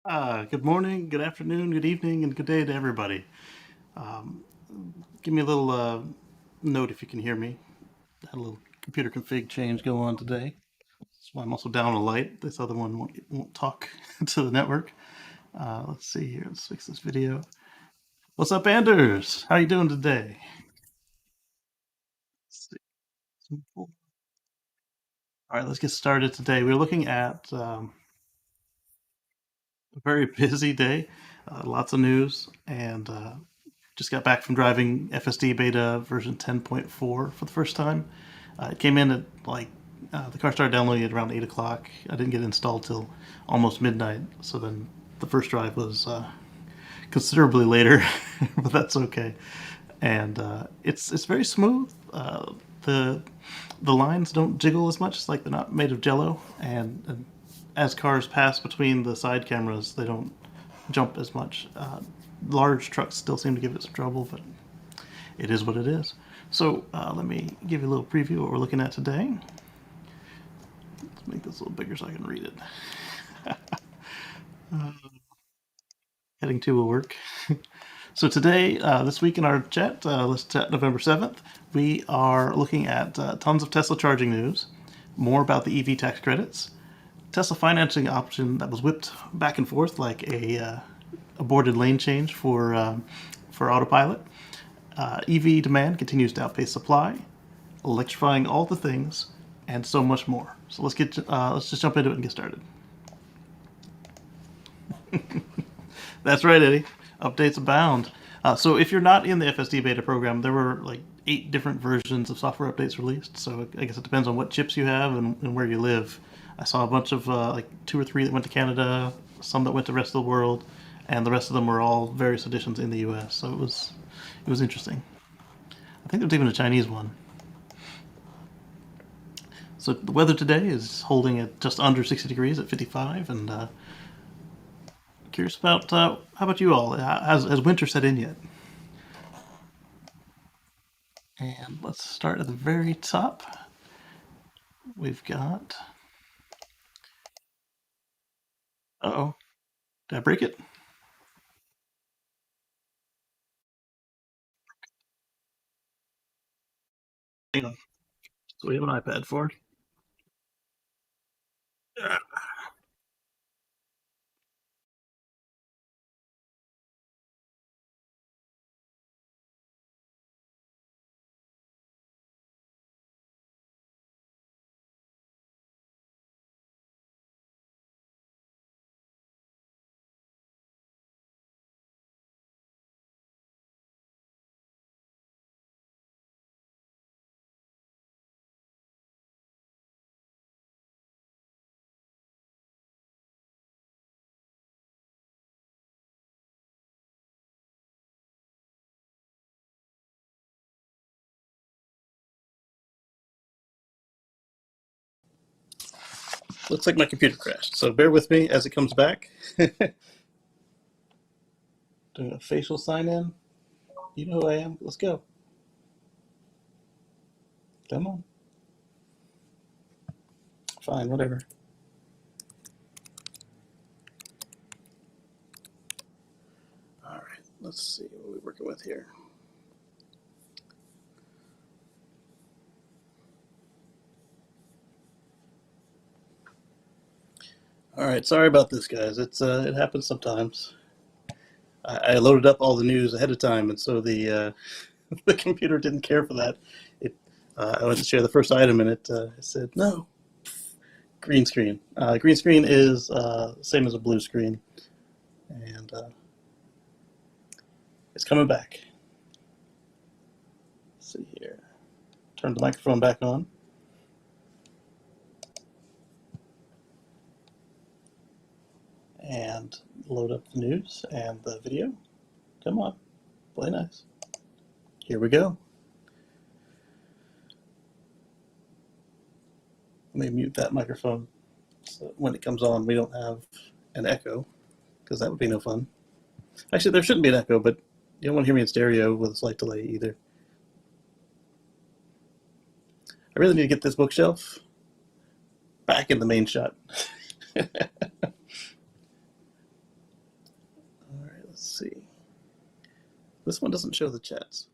Good morning, good afternoon, good evening, and good day to everybody. Um, Give me a little note if you can hear me. Had a little computer config change go on today. That's why I'm also down a light. This other one won't talk to the network. Let's see here. Let's fix this video. What's up, Anders? How you doing today? Let's see. All right, let's get started today. We're looking at a very busy day, lots of news, and just got back from driving FSD beta version 10.4 for the first time. It came in at the car started downloading at around 8 o'clock. I didn't get it installed till almost midnight, so then the first drive was considerably later, but that's okay. And it's very smooth. The the lines don't jiggle as much. It's like they're not made of jello, and as cars pass between the side cameras, they don't jump as much. Large trucks still seem to give it some trouble, but it is what it is. So let me give you a little preview of what we're looking at today. Let's make this a little bigger so I can read it. Heading 2 will work. So today, this week in our chat, let's chat November 7th, we are looking at tons of Tesla charging news, more about the EV tax credits, Tesla financing option that was whipped back and forth like a aborted lane change for autopilot. EV demand continues to outpace supply, electrifying all the things, and so much more. So let's just jump into it and get started. That's right, Eddie. Updates abound. So if you're not in the FSD beta program, there were like 8 different versions of software updates released. So I guess it depends on what chips you have and where you live. I saw a bunch of like 2 or 3 that went to Canada, some that went to the rest of the world, and the rest of them were all various editions in the U.S. So it was interesting. I think there's even a Chinese one. So the weather today is holding at just under 60 degrees at 55, and curious about how about you all? Has winter set in yet? And let's start at the very top. We've got. Oh, did I break it? Hang on. So we have an iPad for it. Looks like my computer crashed. So bear with me as it comes back. Doing a facial sign in. You know who I am. Let's go. Come on. Fine, whatever. All right. Let's see what we're working with here. All right. Sorry about this, guys. It happens sometimes. I loaded up all the news ahead of time, and so the the computer didn't care for that. It I went to share the first item, and it said no. Green screen. Green screen is same as a blue screen, and it's coming back. Let's see here. Turn the microphone back on, and load up the news and the video. Come on, play nice. Here we go. Let me mute that microphone so when it comes on we don't have an echo, because that would be no fun. Actually, there shouldn't be an echo, but you don't want to hear me in stereo with a slight delay either. I really need to get this bookshelf back in the main shot. This one doesn't show the chats.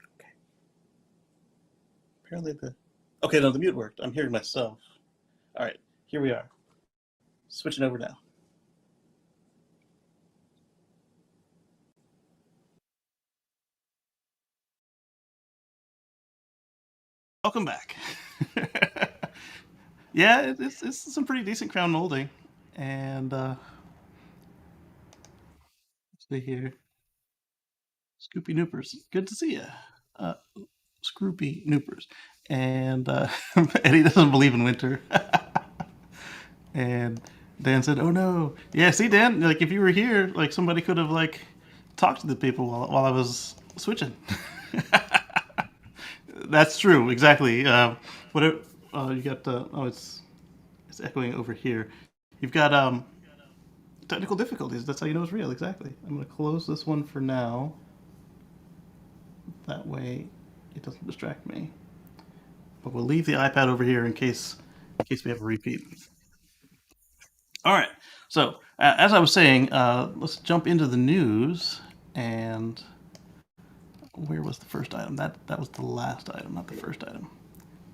Okay. Apparently the. Okay, no, the mute worked. I'm hearing myself. All right, here we are. Switching over now. Welcome back. Yeah, it's some pretty decent crown molding, and let's see here, Scoopy Noopers. Good to see you, uh, Scroopy Noopers, and Eddie doesn't believe in winter, and Dan said, "Oh no, yeah." See, Dan, like if you were here, like somebody could have like talked to the people while I was switching. That's true, exactly. What you got? Oh, it's echoing over here. You've got technical difficulties. That's how you know it's real. Exactly. I'm going to close this one for now. That way, it doesn't distract me. But we'll leave the iPad over here in case we have a repeat. All right. So as I was saying, let's jump into the news. And where was the first item? That was the last item, not the first item.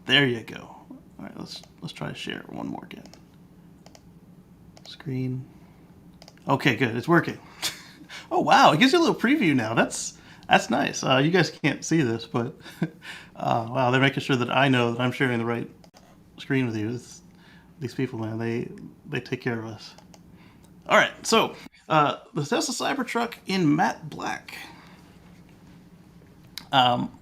There you go. All right. Let's try to share it one more again. Screen. Okay, good. It's working. Oh wow! It gives you a little preview now. That's nice. You guys can't see this, but wow, they're making sure that I know that I'm sharing the right screen with you. These people, man, they take care of us. All right, so the Tesla Cybertruck in matte black. Um,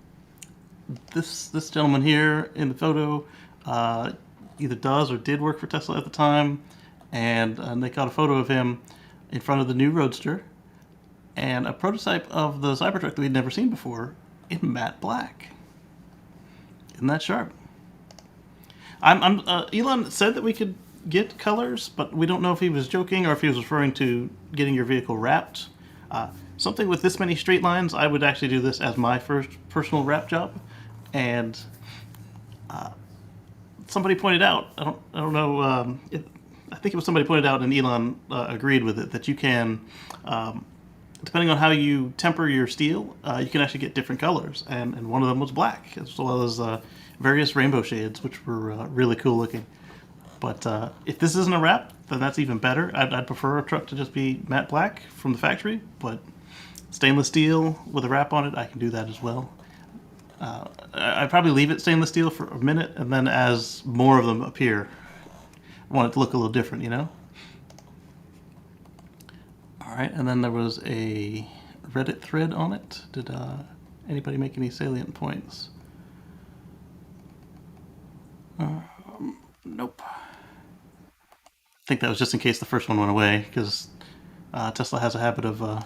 this gentleman here in the photo either does or did work for Tesla at the time, and they got a photo of him in front of the new Roadster and a prototype of the Cybertruck that we'd never seen before in matte black. Isn't that sharp? Elon said that we could get colors, but we don't know if he was joking or if he was referring to getting your vehicle wrapped. Something with this many straight lines, I would actually do this as my first personal wrap job. And somebody pointed out, I don't know, I think it was somebody pointed out, and Elon agreed with it, that you can, depending on how you temper your steel, you can actually get different colors. And one of them was black, as well as various rainbow shades, which were really cool looking. But if this isn't a wrap, then that's even better. I'd prefer a truck to just be matte black from the factory, but stainless steel with a wrap on it, I can do that as well. I'd probably leave it stainless steel for a minute, and then as more of them appear, I want it to look a little different, you know? All right, and then there was a Reddit thread on it. Did anybody make any salient points? Nope. I think that was just in case the first one went away, because Tesla has a habit of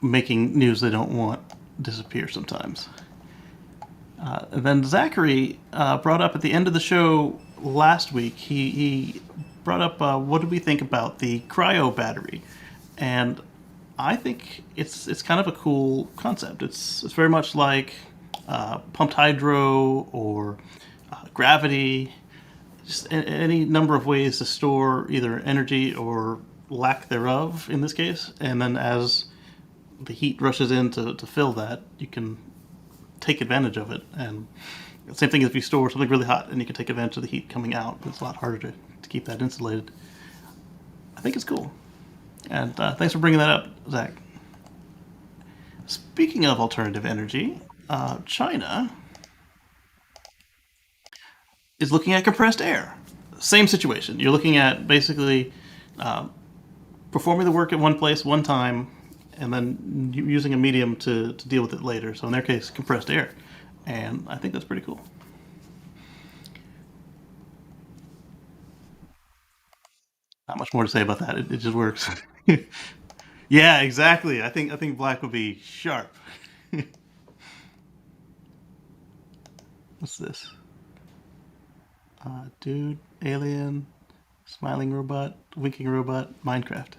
making news they don't want disappear sometimes. And then Zachary brought up at the end of the show last week, he brought up what did we think about the cryo battery? And I think it's kind of a cool concept. It's very much like pumped hydro or gravity, just any number of ways to store either energy or lack thereof in this case. And then as the heat rushes in to fill that, you can take advantage of it. And the same thing if you store something really hot and you can take advantage of the heat coming out. It's a lot harder to keep that insulated. I think it's cool. And thanks for bringing that up, Zach. Speaking of alternative energy, China is looking at compressed air. Same situation. You're looking at basically performing the work at one place, one time, and then using a medium to deal with it later. So in their case, compressed air. And I think that's pretty cool. Not much more to say about that. It just works. Yeah, exactly. I think black would be sharp. What's this? Dude, alien, smiling robot, winking robot, Minecraft.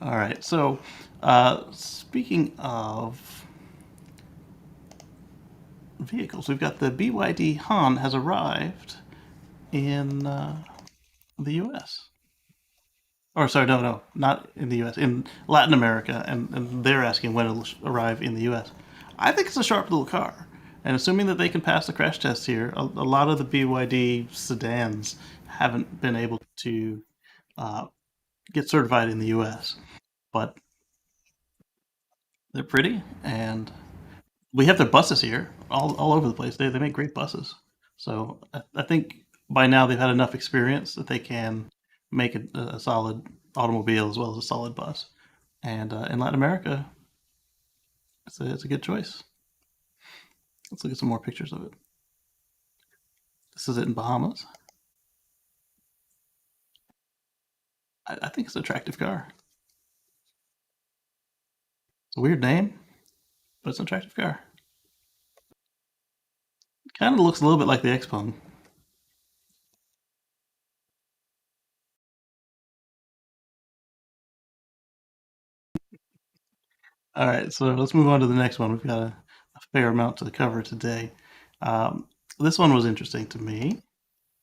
All right. So, speaking of vehicles. We've got the BYD Han has arrived in the U.S. Or sorry, no, not in the U.S. In Latin America, and they're asking when it'll arrive in the U.S. I think it's a sharp little car, and assuming that they can pass the crash test here, a lot of the BYD sedans haven't been able to uh, get certified in the U.S. But they're pretty, and we have their buses here all over the place. They make great buses. So I think by now they've had enough experience that they can make a solid automobile as well as a solid bus. And in Latin America, it's a good choice. Let's look at some more pictures of it. This is it in Bahamas. I think it's an attractive car. It's a weird name, but it's an attractive car. Kind of looks a little bit like the Xpeng. All right, so let's move on to the next one. We've got a fair amount to cover today. This one was interesting to me,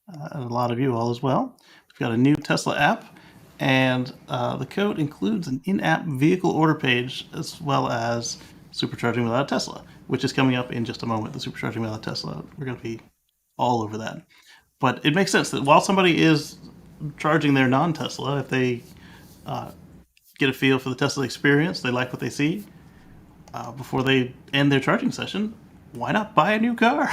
and a lot of you all as well. We've got a new Tesla app, and the code includes an in-app vehicle order page as well as supercharging without a Tesla, which is coming up in just a moment. The supercharging without a Tesla, we're going to be all over that. But it makes sense that while somebody is charging their non-Tesla, if they get a feel for the Tesla experience, they like what they see, before they end their charging session, why not buy a new car?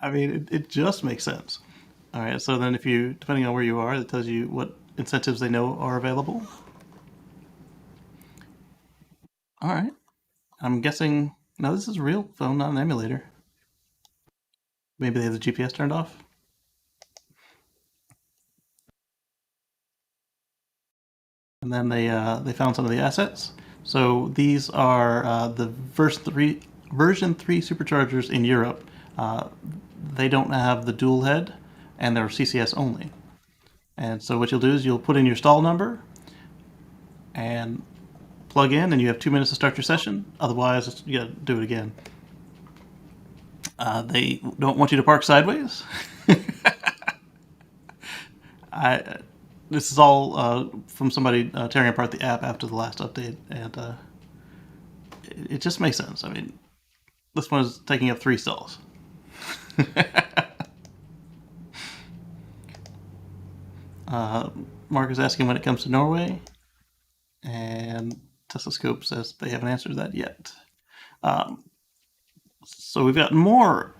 I mean, it just makes sense. All right, so then if you, depending on where you are, it tells you what incentives they know are available. All right, I'm guessing, no, this is a real phone, not an emulator. Maybe they have the GPS turned off. And then they found some of the assets. So these are the version 3 superchargers in Europe. Uh, they don't have the dual head, and they're CCS only. And so what you'll do is you'll put in your stall number and plug in, and you have 2 minutes to start your session. Otherwise, you got to do it again. They don't want you to park sideways. I This is all from somebody tearing apart the app after the last update, and it just makes sense. I mean, this one is taking up 3 stalls. Mark is asking when it comes to Norway, and Tesla Scope says they haven't answered that yet. So we've got more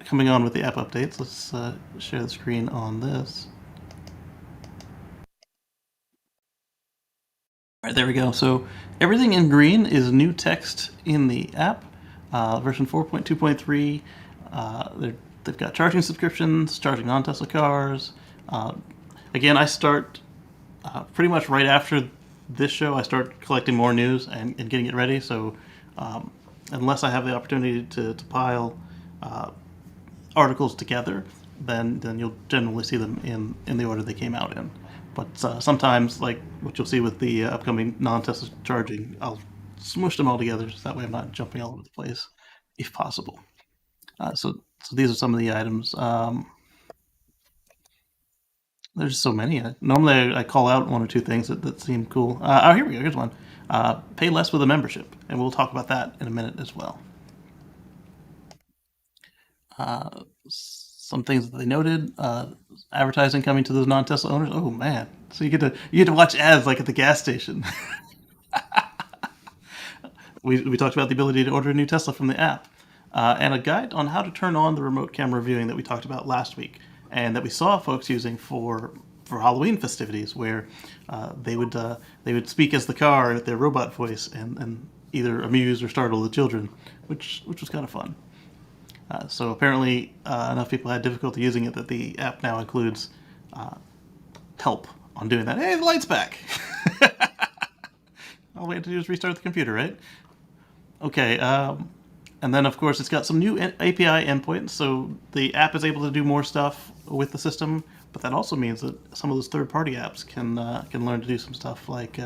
coming on with the app updates. Let's share the screen on this. All right, there we go. So everything in green is new text in the app. Version 4.2.3. They've got charging subscriptions, charging non-Tesla cars. Again, I start pretty much right after this show. I start collecting more news and getting it ready. So unless I have the opportunity to pile articles together, then you'll generally see them in the order they came out in. But sometimes, like what you'll see with the upcoming non-Tesla charging, I'll smush them all together so that way I'm not jumping all over the place, if possible. So these are some of the items. There's so many. Normally, I call out 1 or 2 things that seem cool. Oh, here we go. Here's one. Pay less with a membership, and we'll talk about that in a minute as well. Some things that they noted: advertising coming to those non-Tesla owners. Oh man! So you get to watch ads like at the gas station. We talked about the ability to order a new Tesla from the app, and a guide on how to turn on the remote camera viewing that we talked about last week, and that we saw folks using for Halloween festivities, where they would speak as the car at their robot voice and either amuse or startle the children, which was kind of fun. So apparently, enough people had difficulty using it that the app now includes help on doing that. Hey, the light's back. All we have to do is restart the computer, right? Okay, and then of course it's got some new API endpoints, so the app is able to do more stuff with the system. But that also means that some of those third-party apps can learn to do some stuff like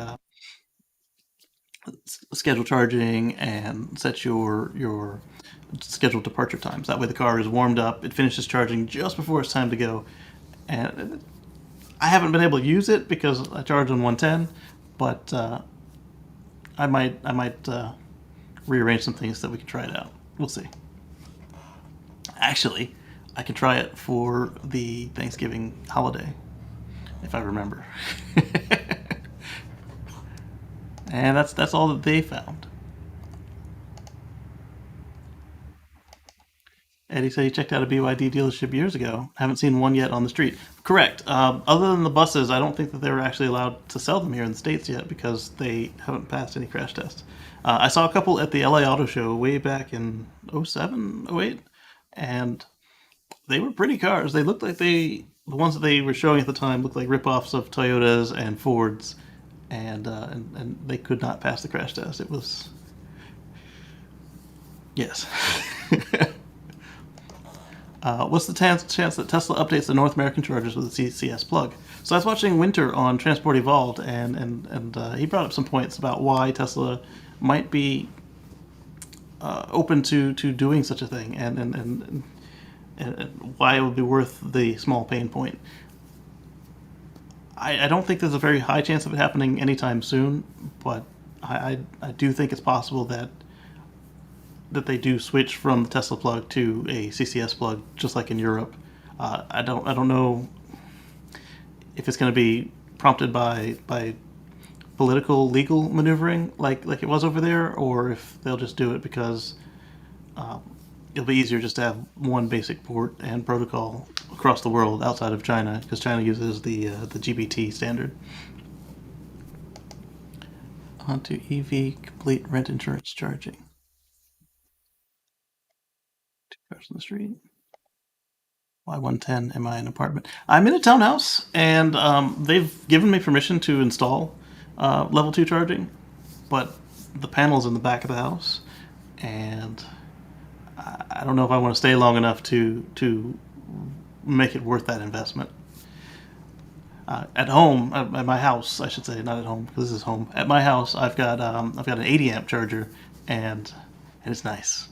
schedule charging and set your scheduled departure times. That way, the car is warmed up. It finishes charging just before it's time to go. And I haven't been able to use it because I charge on 110, but I might rearrange some things so that we can try it out. We'll see. Actually, I can try it for the Thanksgiving holiday if I remember. And that's all that they found. Eddie said he checked out a BYD dealership years ago. Haven't seen one yet on the street. Correct. Other than the buses, I don't think that they were actually allowed to sell them here in the States yet because they haven't passed any crash tests. I saw a couple at the LA Auto Show way back in '07, '08, and they were pretty cars. They looked like the ones that they were showing at the time looked like ripoffs of Toyotas and Fords, and they could not pass the crash test. It was yes. What's the chance that Tesla updates the North American chargers with a CCS plug? So I was watching Winter on Transport Evolved, and he brought up some points about why Tesla might be open to doing such a thing, and why it would be worth the small pain point. I don't think there's a very high chance of it happening anytime soon, but I do think it's possible that they do switch from the Tesla plug to a CCS plug, just like in Europe. I don't know if it's going to be prompted by political legal maneuvering like it was over there, or if they'll just do it because it'll be easier just to have one basic port and protocol across the world outside of China, because China uses the GBT standard. Onto EV complete rent insurance charging. Two cars on the street. Why 110? Am I in an apartment? I'm in a townhouse, and they've given me permission to install level 2 charging, but the panel's in the back of the house, and I don't know if I want to stay long enough to make it worth that investment. At home, at my house, I should say, not at home because this is home. At my house, I've got an 80 amp charger, and it's nice.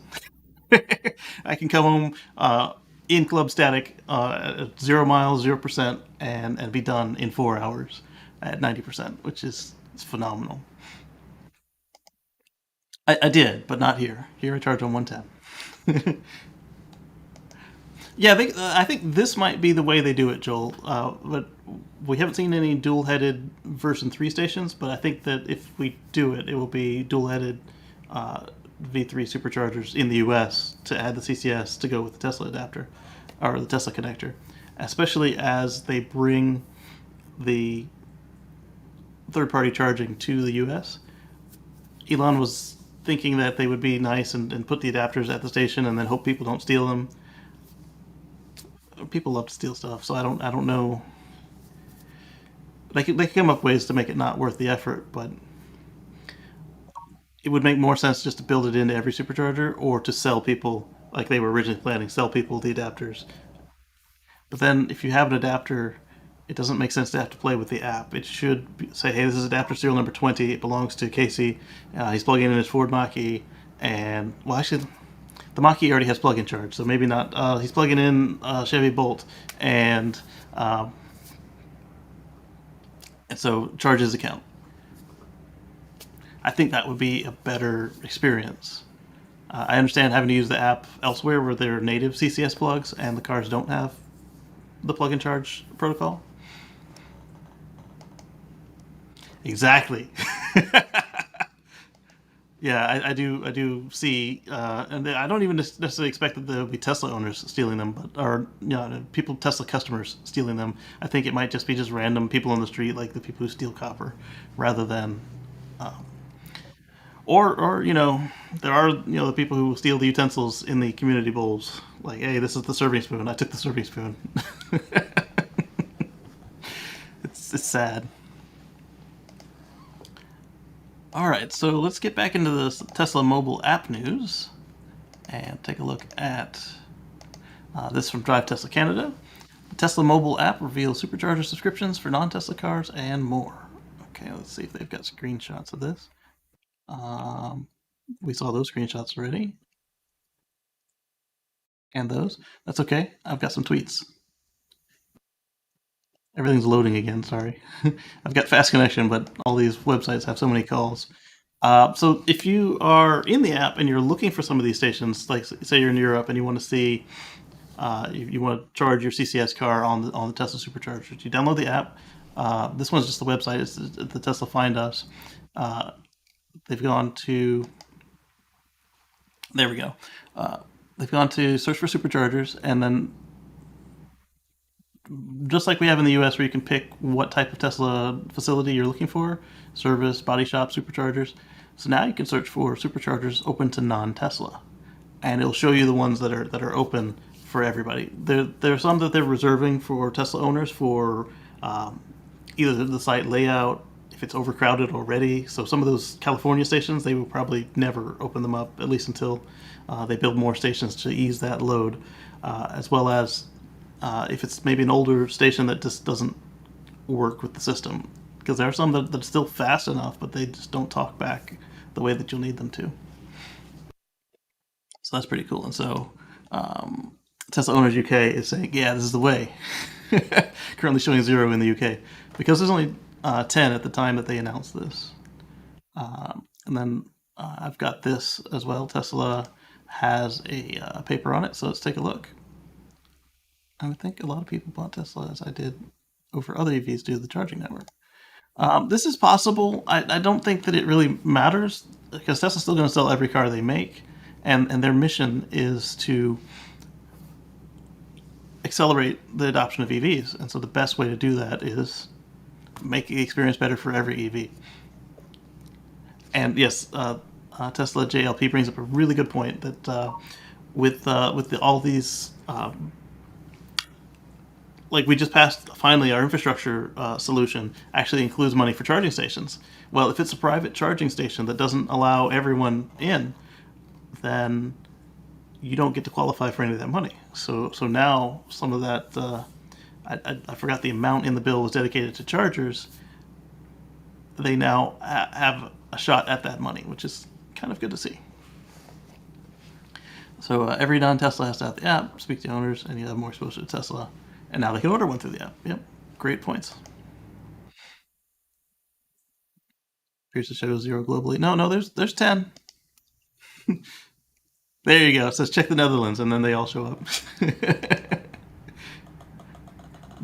I can come home in club static at 0 miles, 0%, and be done in 4 hours at 90%, which is phenomenal. I did, but not here. Here I charge on 110. Yeah, I think this might be the way they do it, Joel. But we haven't seen any dual-headed version 3 stations, but I think that if we do it, it will be dual-headed V3 superchargers in the US to add the CCS to go with the Tesla adapter or the Tesla connector, especially as they bring the third-party charging to the US. Elon was thinking that they would be nice and put the adapters at the station and then hope people don't steal them. People love to steal stuff, so I don't know. They could come up with ways to make it not worth the effort, but it would make more sense just to build it into every supercharger or to sell people like they were originally planning, sell people the adapters. But then if you have an adapter, it doesn't make sense to have to play with the app. It should say, hey, this is adapter serial number 20. It belongs to Casey. He's plugging in his Ford Mach-E. And, well, actually, the Mach-E already has plug-in charge, so maybe not. He's plugging in Chevy Bolt, and so charge his account. I think that would be a better experience. I understand having to use the app elsewhere where there are native CCS plugs and the cars don't have the plug-in charge protocol. Exactly. Yeah, I do see, and I don't even necessarily expect that there will be Tesla owners stealing them, but or people Tesla customers stealing them. I think it might just be just random people on the street, like the people who steal copper, rather than, or there are the people who steal the utensils in the community bowls. Like, hey, this is the serving spoon. I took the serving spoon. It's sad. All right, so let's get back into the Tesla mobile app news and take a look at this from Drive Tesla Canada. The Tesla mobile app reveals supercharger subscriptions for non-Tesla cars and more. Okay, let's see if they've got screenshots of this. Um, we saw those screenshots already, and those. That's okay. I've got some tweets. Everything's loading again. Sorry, I've got fast connection, but all these websites have so many calls. So if you are in the app and you're looking for some of these stations, like say you're in Europe and you want to see, you want to charge your CCS car on the Tesla superchargers, you download the app. This one's just the website. It's the Tesla Find Us. Uh, they've gone to there we go. Uh, they've gone to search for superchargers, and then just like we have in the U.S., where you can pick what type of Tesla facility you're looking for, service, body shop, superchargers. So now you can search for superchargers open to non-Tesla, and it'll show you the ones that are open for everybody. There are some that they're reserving for Tesla owners for um, either the site layout, if it's overcrowded already. So some of those California stations, they will probably never open them up, at least until they build more stations to ease that load, as well as if it's maybe an older station that just doesn't work with the system. Because there are some that are still fast enough, but they just don't talk back the way that you'll need them to. So that's pretty cool. And so Tesla Owners UK is saying, yeah, this is the way. Currently showing 0 in the UK because there's only 10 at the time that they announced this. And then I've got this as well. Tesla has a paper on it, so let's take a look. I would think a lot of people bought Tesla, as I did over other EVs due to the charging network. This is possible. I don't think that it really matters because Tesla's still going to sell every car they make, and their mission is to accelerate the adoption of EVs. And so the best way to do that is make the experience better for every EV. And yes, Tesla JLP brings up a really good point that with all these like we just passed finally our infrastructure solution actually includes money for charging stations. Well, if it's a private charging station that doesn't allow everyone in, then you don't get to qualify for any of that money. So now some of that I forgot the amount in the bill was dedicated to chargers. They now have a shot at that money, which is kind of good to see. So every non-Tesla has to have the app, speak to owners, and you have more exposure to Tesla. And now they can order one through the app. Yep, great points. Appears to show 0 globally. No, there's 10. There you go. It says check the Netherlands, and then they all show up.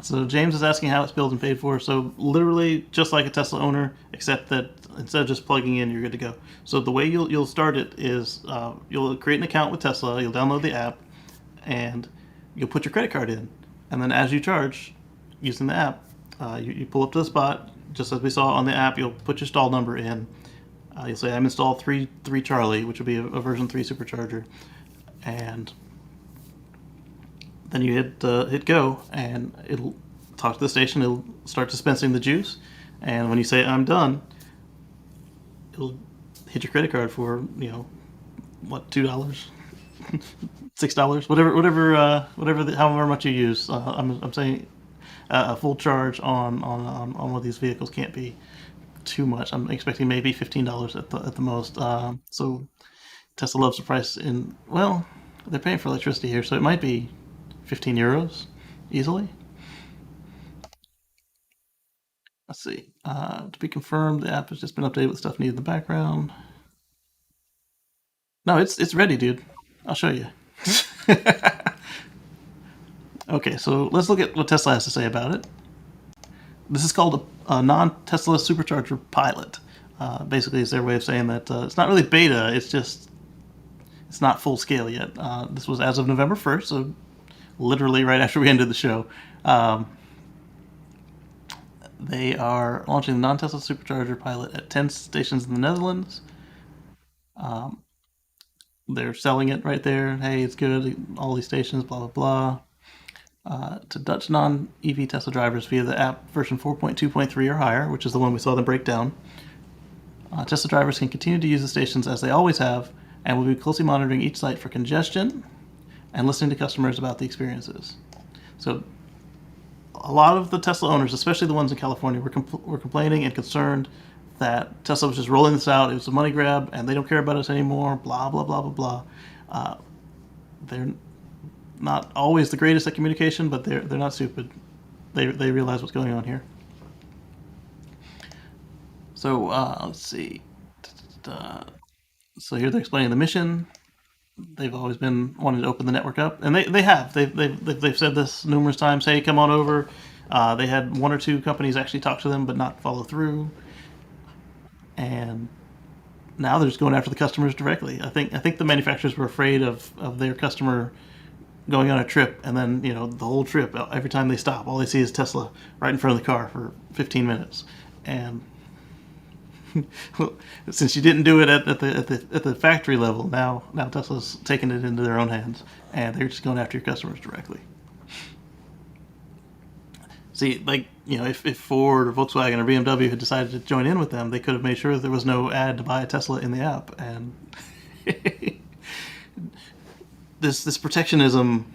So James is asking how it's built and paid for. So literally just like a Tesla owner, except that instead of just plugging in, you're good to go. So the way you'll start it is you'll create an account with Tesla, you'll download the app, and you'll put your credit card in. And then as you charge using the app, you pull up to the spot, just as we saw on the app, you'll put your stall number in. You'll say, I'm installed 3 Charlie, which would be a version 3 supercharger. And then you hit go, and it'll talk to the station. It'll start dispensing the juice, and when you say I'm done, it'll hit your credit card for what, $2, $6, however much you use. I'm saying a full charge on one of these vehicles can't be too much. I'm expecting maybe $15 at the most. So Tesla loves the price in they're paying for electricity here, so it might be 15 euros easily. Let's see. To be confirmed, the app has just been updated with stuff needed in the background. No, it's ready, dude. I'll show you. Okay, so let's look at what Tesla has to say about it. This is called a non-Tesla supercharger pilot. Basically, it's their way of saying that it's not really beta. It's not full scale yet. This was as of November 1st, so literally right after we ended the show. They are launching the non-Tesla supercharger pilot at 10 stations in the Netherlands. They're selling it right there. Hey, it's good. All these stations, blah, blah, blah. To Dutch non-EV Tesla drivers via the app version 4.2.3 or higher, which is the one we saw them break down. Tesla drivers can continue to use the stations as they always have, and will be closely monitoring each site for congestion and listening to customers about the experiences. So a lot of the Tesla owners, especially the ones in California, were complaining and concerned that Tesla was just rolling this out. It was a money grab, and they don't care about us anymore. Blah blah blah blah blah. They're not always the greatest at communication, but they're not stupid. They realize what's going on here. So let's see. So here they're explaining the mission. They've always been wanting to open the network up, and they have. They've said this numerous times. Hey, come on over. They had one or two companies actually talk to them, but not follow through. And now they're just going after the customers directly. I think the manufacturers were afraid of their customer going on a trip, and then the whole trip, every time they stop, all they see is Tesla right in front of the car for 15 minutes, and since you didn't do it at the factory level, now Tesla's taking it into their own hands, and they're just going after your customers directly. See, like if Ford or Volkswagen or BMW had decided to join in with them, they could have made sure that there was no ad to buy a Tesla in the app, and this protectionism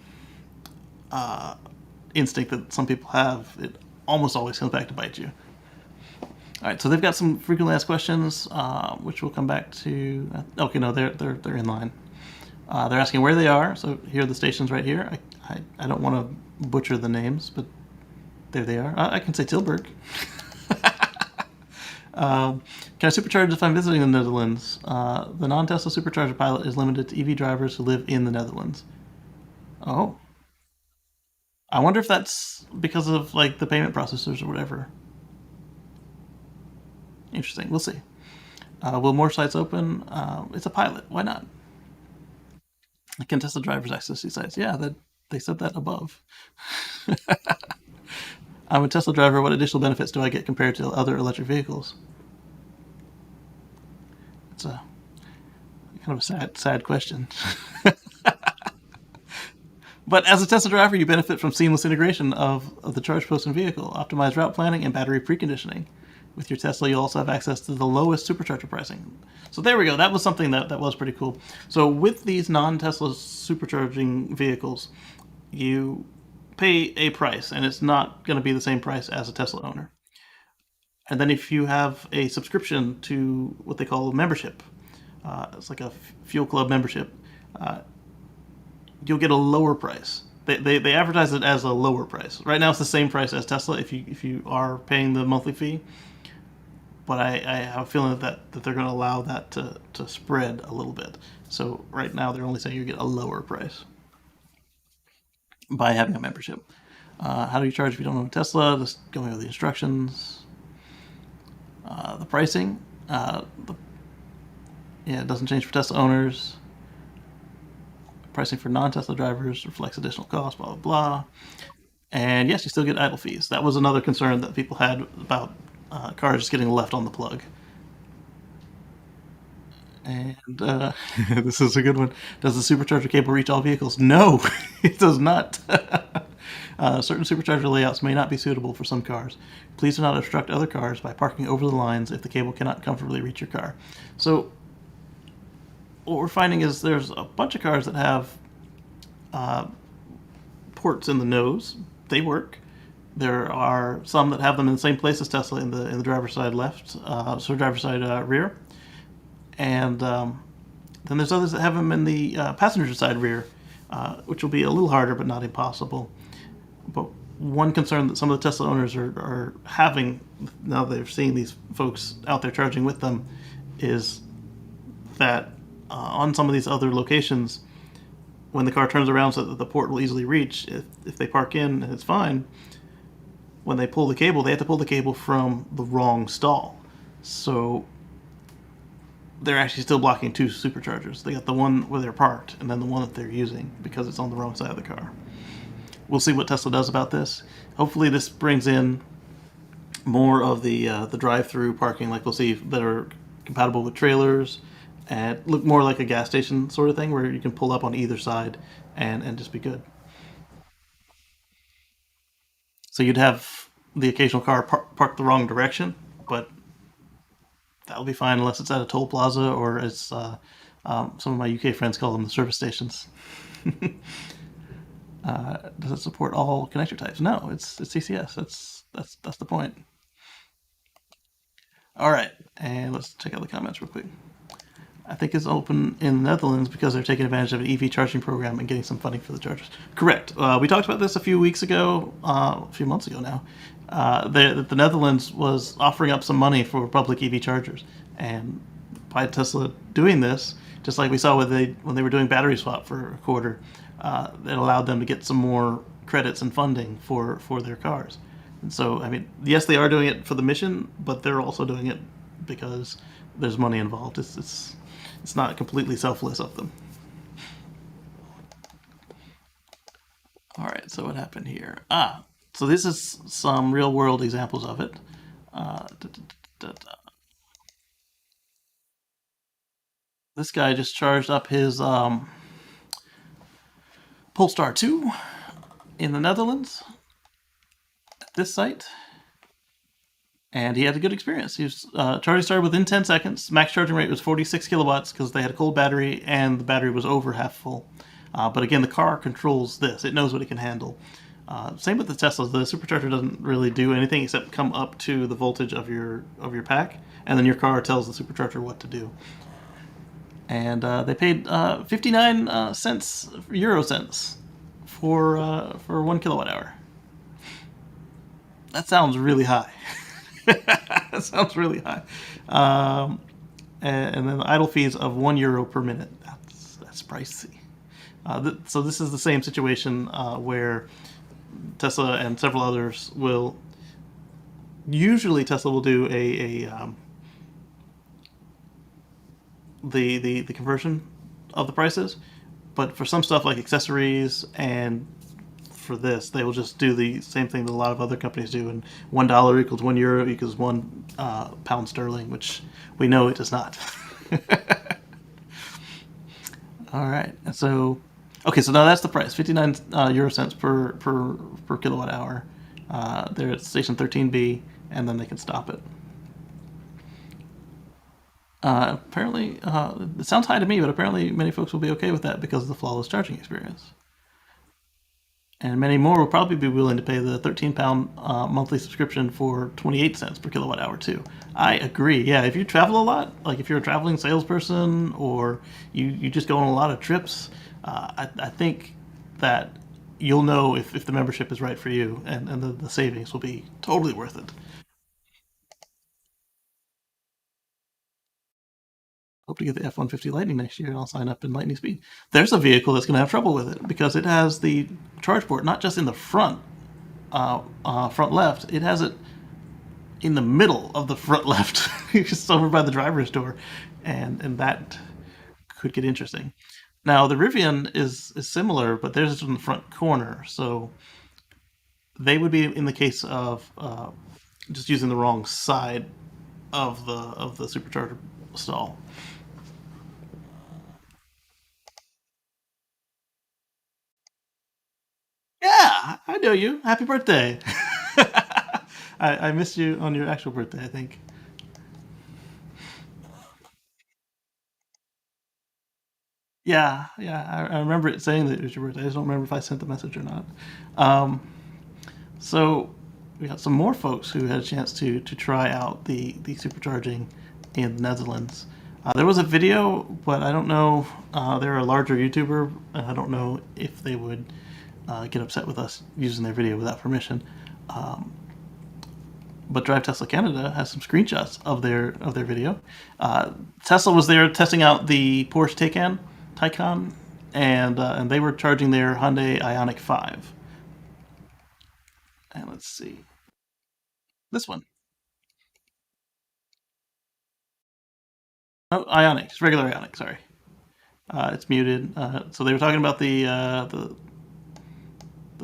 instinct that some people have, it almost always comes back to bite you. All right, so they've got some frequently asked questions, which we'll come back to. Okay, no, they're in line. They're asking where they are. So here are the stations right here. I don't want to butcher the names, but there they are. I can say Tilburg. Can I supercharge if I'm visiting the Netherlands? The non-Tesla supercharger pilot is limited to EV drivers who live in the Netherlands. Oh, I wonder if that's because of like the payment processors or whatever. Interesting. We'll see. Will more sites open? It's a pilot. Why not? Can Tesla drivers access these sites? Yeah, they said that above. I'm a Tesla driver. What additional benefits do I get compared to other electric vehicles? It's a kind of a sad question. But as a Tesla driver, you benefit from seamless integration of the charge post and vehicle, optimized route planning, and battery preconditioning. With your Tesla, you'll also have access to the lowest supercharger pricing. So there we go. That was something that was pretty cool. So with these non-Tesla supercharging vehicles, you pay a price, and it's not going to be the same price as a Tesla owner. And then if you have a subscription to what they call a membership, it's like a fuel club membership, you'll get a lower price. They advertise it as a lower price. Right now, it's the same price as Tesla if you are paying the monthly fee. But I have a feeling that they're going to allow that to spread a little bit. So right now, they're only saying you get a lower price by having a membership. How do you charge if you don't own a Tesla? Just going over the instructions. The pricing. Yeah, it doesn't change for Tesla owners. Pricing for non-Tesla drivers reflects additional costs, blah, blah, blah. And yes, you still get idle fees. That was another concern that people had about cars just getting left on the plug. And this is a good one. Does the supercharger cable reach all vehicles? No, it does not. Certain supercharger layouts may not be suitable for some cars. Please do not obstruct other cars by parking over the lines if the cable cannot comfortably reach your car. So what we're finding is there's a bunch of cars that have ports in the nose. They work. There are some that have them in the same place as Tesla in the driver's side left, so driver's side rear, and then there's others that have them in the passenger side rear, which will be a little harder but not impossible. But one concern that some of the Tesla owners are having now they're seeing these folks out there charging with them is that on some of these other locations, when the car turns around so that the port will easily reach, if they park in and it's fine, when they pull the cable, they have to pull the cable from the wrong stall. So they're actually still blocking two superchargers. They got the one where they're parked and then the one that they're using because it's on the wrong side of the car. We'll see what Tesla does about this. Hopefully this brings in more of the drive-through parking, like we'll see, that are compatible with trailers and look more like a gas station sort of thing where you can pull up on either side and just be good. So you'd have the occasional car parked the wrong direction, but that'll be fine unless it's at a toll plaza or as some of my UK friends call them, the service stations. Does it support all connector types? No, it's CCS. That's the point. All right. And let's check out the comments real quick. I think it's open in the Netherlands because they're taking advantage of an EV charging program and getting some funding for the chargers. Correct. We talked about this a few months ago now. The Netherlands was offering up some money for public EV chargers, and by Tesla doing this, just like we saw when they were doing battery swap for a quarter, it allowed them to get some more credits and funding for their cars. And so, I mean, yes, they are doing it for the mission, but they're also doing it because there's money involved. It's not completely selfless of them. All right, so what happened here? So this is some real world examples of it. This guy just charged up his Polestar 2 in the Netherlands at this site. And he had a good experience. He was charging started within 10 seconds. Max charging rate was 46 kilowatts because they had a cold battery and the battery was over half full. But again, the car controls this. It knows what it can handle. Same with the Teslas. The supercharger doesn't really do anything except come up to the voltage of your pack, and then your car tells the supercharger what to do. And they paid 59 cents, euro cents, for 1 kilowatt hour. That sounds really high. That sounds really high. And then the idle fees of €1 per minute. That's pricey. So this is the same situation where Tesla and several others will. Usually, Tesla will do the conversion of the prices, but for some stuff like accessories and for this, they will just do the same thing that a lot of other companies do, and $1 equals €1 equals £1 sterling, which we know it does not. All right, so now that's the price, 59 euro cents per kilowatt hour. They're at station 13B, and then they can stop it. Apparently, it sounds high to me, but apparently many folks will be okay with that because of the flawless charging experience. And many more will probably be willing to pay the £13 monthly subscription for 28 cents per kilowatt hour too. I agree. Yeah, if you travel a lot, like if you're a traveling salesperson or you just go on a lot of trips, I think that you'll know if the membership is right for you, and the savings will be totally worth it. Hope to get the F-150 Lightning next year, and I'll sign up in Lightning Speed. There's a vehicle that's going to have trouble with it because it has the charge port not just in the front left. It has it in the middle of the front left, just over by the driver's door, and that could get interesting. Now the Rivian is similar, but theirs is in the front corner, so they would be in the case of just using the wrong side of the supercharger stall. Yeah, I know you. Happy birthday. I missed you on your actual birthday, I think. Yeah, I remember it saying that it was your birthday. I just don't remember if I sent the message or not. So we got some more folks who had a chance to try out the supercharging in the Netherlands. There was a video, but I don't know. They're a larger YouTuber, and I don't know if they would get upset with us using their video without permission. But Drive Tesla Canada has some screenshots of their video. Tesla was there testing out the Porsche Taycan, and they were charging their Hyundai Ioniq 5. And let's see, this one. Oh, Ioniq, it's regular Ioniq. Sorry, it's muted. So they were talking about the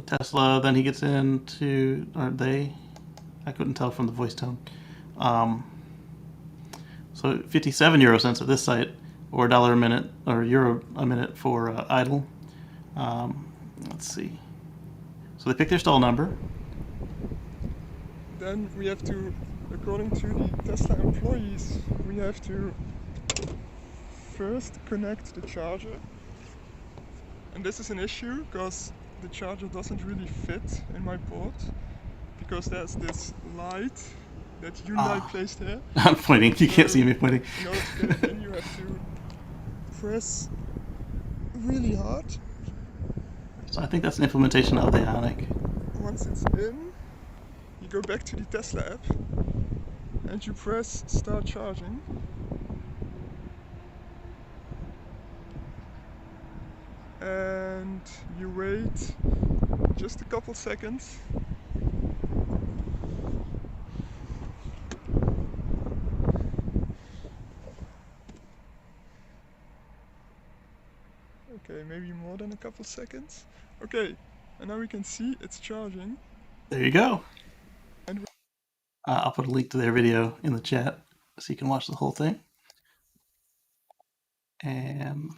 Tesla. Then he gets into, or they, I couldn't tell from the voice tone. So 57 euro cents at this site, or $1 a minute, or euro a minute for idle. Let's see. So they pick their stall number. Then we have to, according to the Tesla employees, we have to first connect the charger. And this is an issue because the charger doesn't really fit in my port, because there's this light that Hyundai placed here. I'm pointing. You can't see me pointing. In order to get it in, you have to press really hard. So I think that's an implementation of the Ionic. Once it's in, you go back to the Tesla app and you press start charging. And you wait just a couple seconds. Okay, maybe more than a couple seconds. Okay, and now we can see it's charging. There you go. And I'll put a link to their video in the chat so you can watch the whole thing. And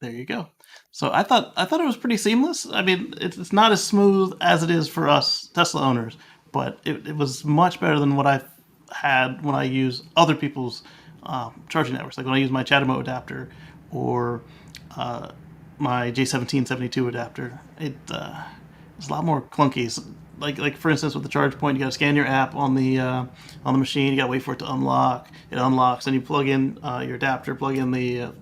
there you go. So I thought it was pretty seamless. I mean, it's not as smooth as it is for us Tesla owners, but it was much better than what I've had when I use other people's charging networks. Like when I use my CHAdeMO adapter or my J1772 adapter. It's a lot more clunky. Like for instance with the charge point, you got to scan your app on the machine. You got to wait for it to unlock. It unlocks, then you plug in your adapter, plug in the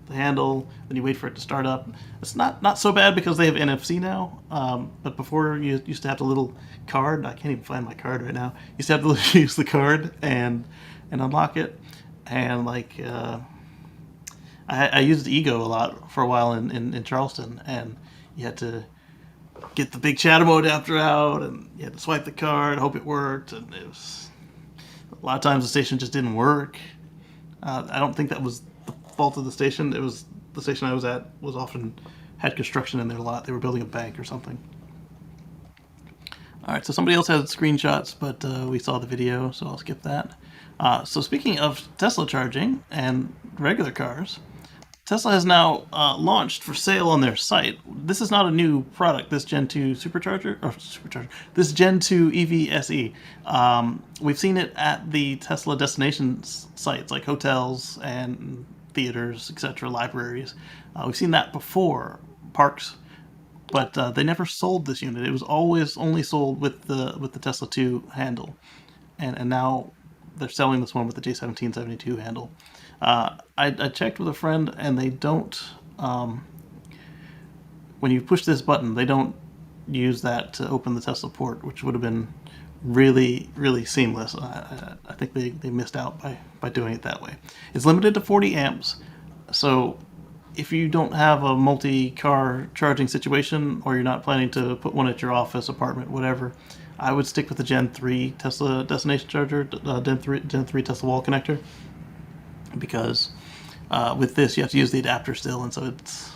handle, then you wait for it to start up. It's not so bad because they have NFC now. But before you used to have the little card. I can't even find my card right now. You used to have to use the card and unlock it, and like. I used Ego a lot for a while in Charleston, and you had to get the big CHAdeMO adapter out, and you had to swipe the card, hope it worked, and it was a lot of times the station just didn't work. I don't think that was the fault of the station. It was the station I was at was often had construction in there a lot. They were building a bank or something. All right, so somebody else had screenshots, but we saw the video, so I'll skip that. So speaking of Tesla charging and regular cars, Tesla has now launched for sale on their site. This is not a new product, this Gen 2 this Gen 2 EV SE. We've seen it at the Tesla destination sites like hotels and theaters, etc., libraries. We've seen that before, parks, but they never sold this unit. It was always only sold with the Tesla 2 handle, and now they're selling this one with the J1772 handle. I checked with a friend, and they don't. When you push this button, they don't use that to open the Tesla port, which would have been really, really seamless. I think they missed out by doing it that way. It's limited to 40 amps, so if you don't have a multi-car charging situation, or you're not planning to put one at your office, apartment, whatever, I would stick with the Gen 3 Tesla destination charger, Gen 3 Tesla wall connector, because with this you have to use the adapter still, and so it's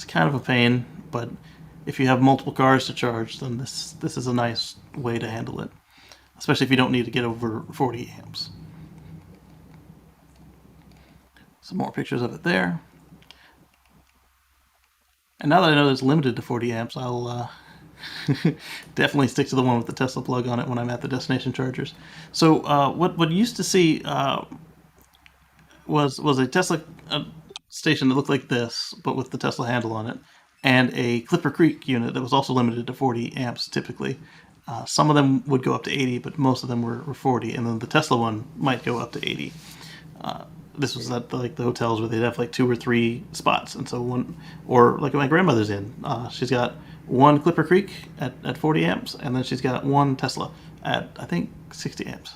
kind of a pain. But if you have multiple cars to charge, then this is a nice way to handle it, especially if you don't need to get over 40 amps. Some more pictures of it there. And now that I know it's limited to 40 amps, I'll definitely stick to the one with the Tesla plug on it when I'm at the destination chargers. So what you used to see was a Tesla station that looked like this, but with the Tesla handle on it, and a Clipper Creek unit that was also limited to 40 amps typically. Some of them would go up to 80, but most of them were 40, and then the Tesla one might go up to 80. This was at like the hotels where they'd have like 2 or 3 spots, and so one, or like my grandmother's in, she's got one Clipper Creek at 40 amps, and then she's got one Tesla at I think 60 amps.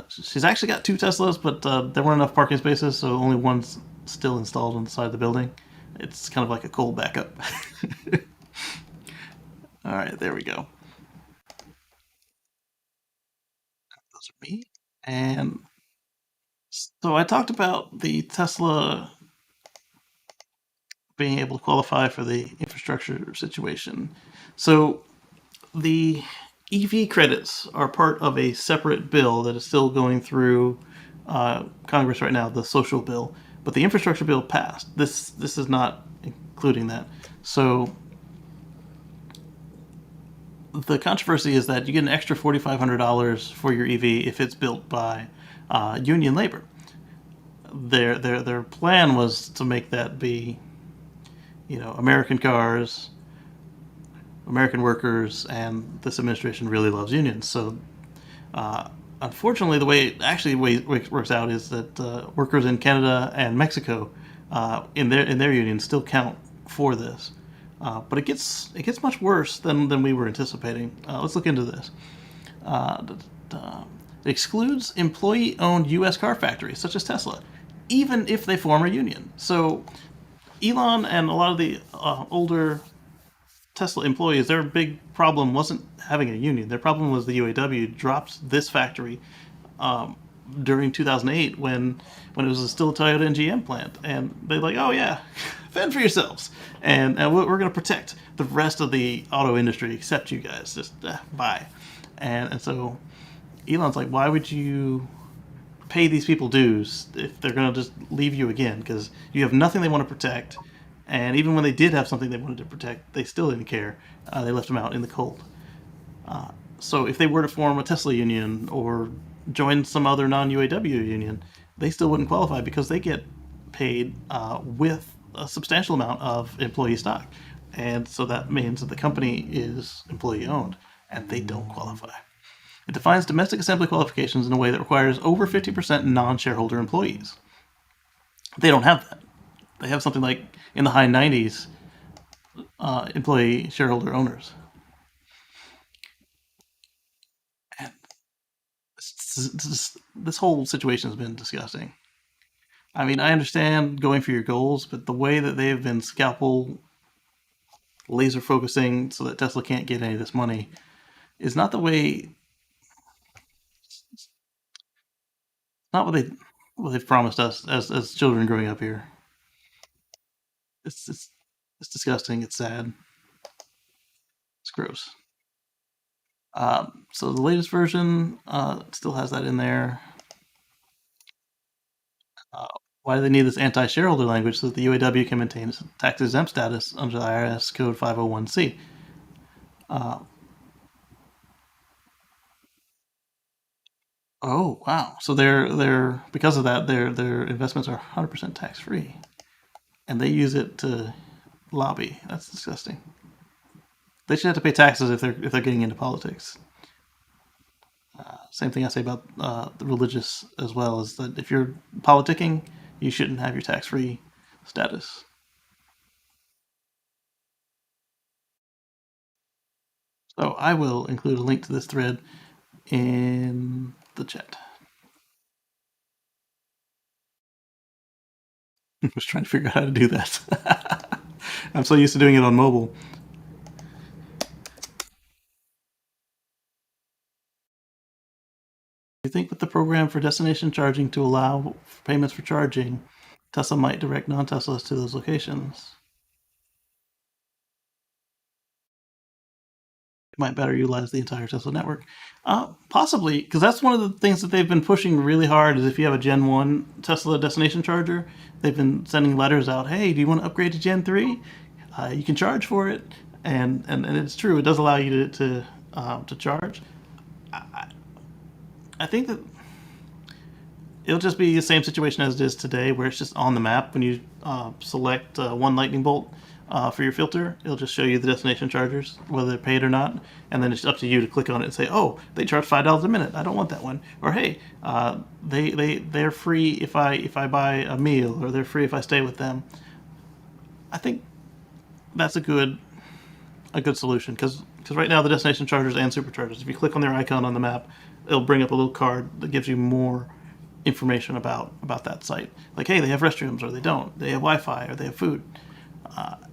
She's actually got 2 Teslas, but there weren't enough parking spaces, so only one's still installed on the side of the building. It's kind of like a cold backup. All right, there we go. Those are me. And so I talked about the Tesla being able to qualify for the infrastructure situation. So the EV credits are part of a separate bill that is still going through Congress right now, the social bill. But the infrastructure bill passed. This is not including that. So the controversy is that you get an extra $4,500 for your EV if it's built by union labor. Their plan was to make that be, American cars, American workers and this administration really loves unions. So, unfortunately, the way it actually works out is that workers in Canada and Mexico, in their unions, still count for this. But it gets much worse than we were anticipating. Let's look into this. It excludes employee-owned U.S. car factories such as Tesla, even if they form a union. So Elon and a lot of the older Tesla employees, their big problem wasn't having a union. Their problem was the UAW dropped this factory during 2008 when it was still a Toyota and GM plant, and they're like, oh yeah, fend for yourselves, and we're going to protect the rest of the auto industry except you guys. Just bye. And so Elon's like, why would you pay these people dues if they're going to just leave you again? Because you have nothing they want to protect. And even when they did have something they wanted to protect, they still didn't care. They left them out in the cold. So if they were to form a Tesla union or join some other non-UAW union, they still wouldn't qualify because they get paid with a substantial amount of employee stock. And so that means that the company is employee owned and they don't qualify. It defines domestic assembly qualifications in a way that requires over 50% non-shareholder employees. They don't have that. They have something like in the high 90s employee shareholder owners. And this whole situation has been disgusting. I mean, I understand going for your goals, but the way that they have been scalpel laser focusing so that Tesla can't get any of this money is not the way. Not what they've promised us as children growing up here. It's disgusting. It's sad. It's gross. So the latest version still has that in there. Why do they need this anti-shareholder language so that the UAW can maintain its tax-exempt status under the IRS Code 501c? Oh wow! So they're because of that their investments are 100% tax-free, and they use it to lobby. That's disgusting. They should have to pay taxes if they're getting into politics. Same thing I say about the religious as well, is that if you're politicking, you shouldn't have your tax-free status. So I will include a link to this thread in the chat. I was trying to figure out how to do that. I'm so used to doing it on mobile. Do you think with the program for destination charging to allow payments for charging, Tesla might direct non-Teslas to those locations? It might better utilize the entire Tesla network. Possibly, because that's one of the things that they've been pushing really hard is if you have a Gen 1 Tesla destination charger, they've been sending letters out, hey, do you want to upgrade to Gen 3? You can charge for it. And it's true, it does allow you to charge. I think that it'll just be the same situation as it is today, where it's just on the map. When you select one lightning bolt for your filter, it'll just show you the destination chargers, whether they're paid or not, and then it's up to you to click on it and say, oh, they charge $5 a minute, I don't want that one. Or hey, they're free if I buy a meal, or they're free if I stay with them. I think that's a good solution, because right now the destination chargers and superchargers, if you click on their icon on the map, it'll bring up a little card that gives you more information about that site. Like, hey, they have restrooms, or they don't. They have Wi-Fi, or they have food.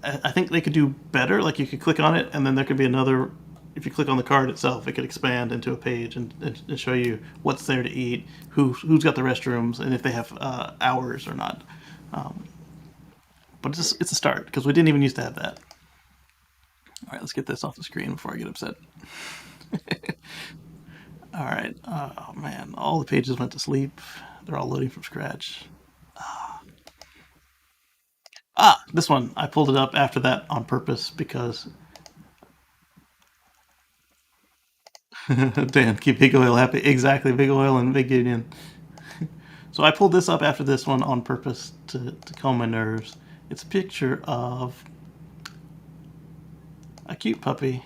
I think they could do better. Like, you could click on it, and then there could be another. If you click on the card itself, it could expand into a page and show you what's there to eat, who's got the restrooms, and if they have hours or not. But it's a start, because we didn't even used to have that. All right, let's get this off the screen before I get upset. All right. Oh man, all the pages went to sleep. They're all loading from scratch. This one, I pulled it up after that on purpose because Dan, keep Big Oil happy. Exactly, Big Oil and Big Union. So I pulled this up after this one on purpose to calm my nerves. It's a picture of A cute puppy.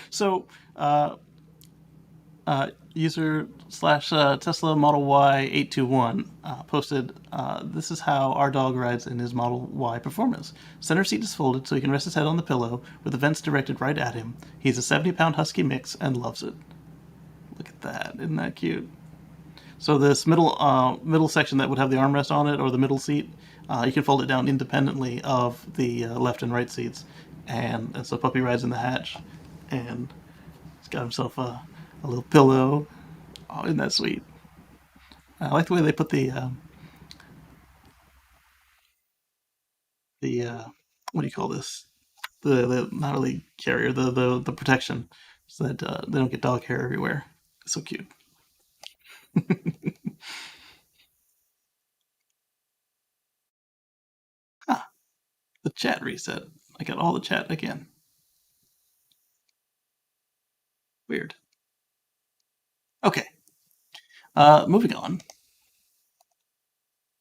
So, user slash Tesla Model Y 821 posted, this is how our dog rides in his Model Y Performance. Center seat is folded so he can rest his head on the pillow with the vents directed right at him. He's a 70-pound husky mix and loves it. Look at that. Isn't that cute? So this middle section that would have the armrest on it, or the middle seat, you can fold it down independently of the left and right seats. And so puppy rides in the hatch, and he's got himself a little pillow. Oh, isn't that sweet? I like the way they put the what do you call this? The not really carrier, the protection, so that they don't get dog hair everywhere. It's so cute. Ah, the chat reset. I got all the chat again. Weird. Okay. Moving on.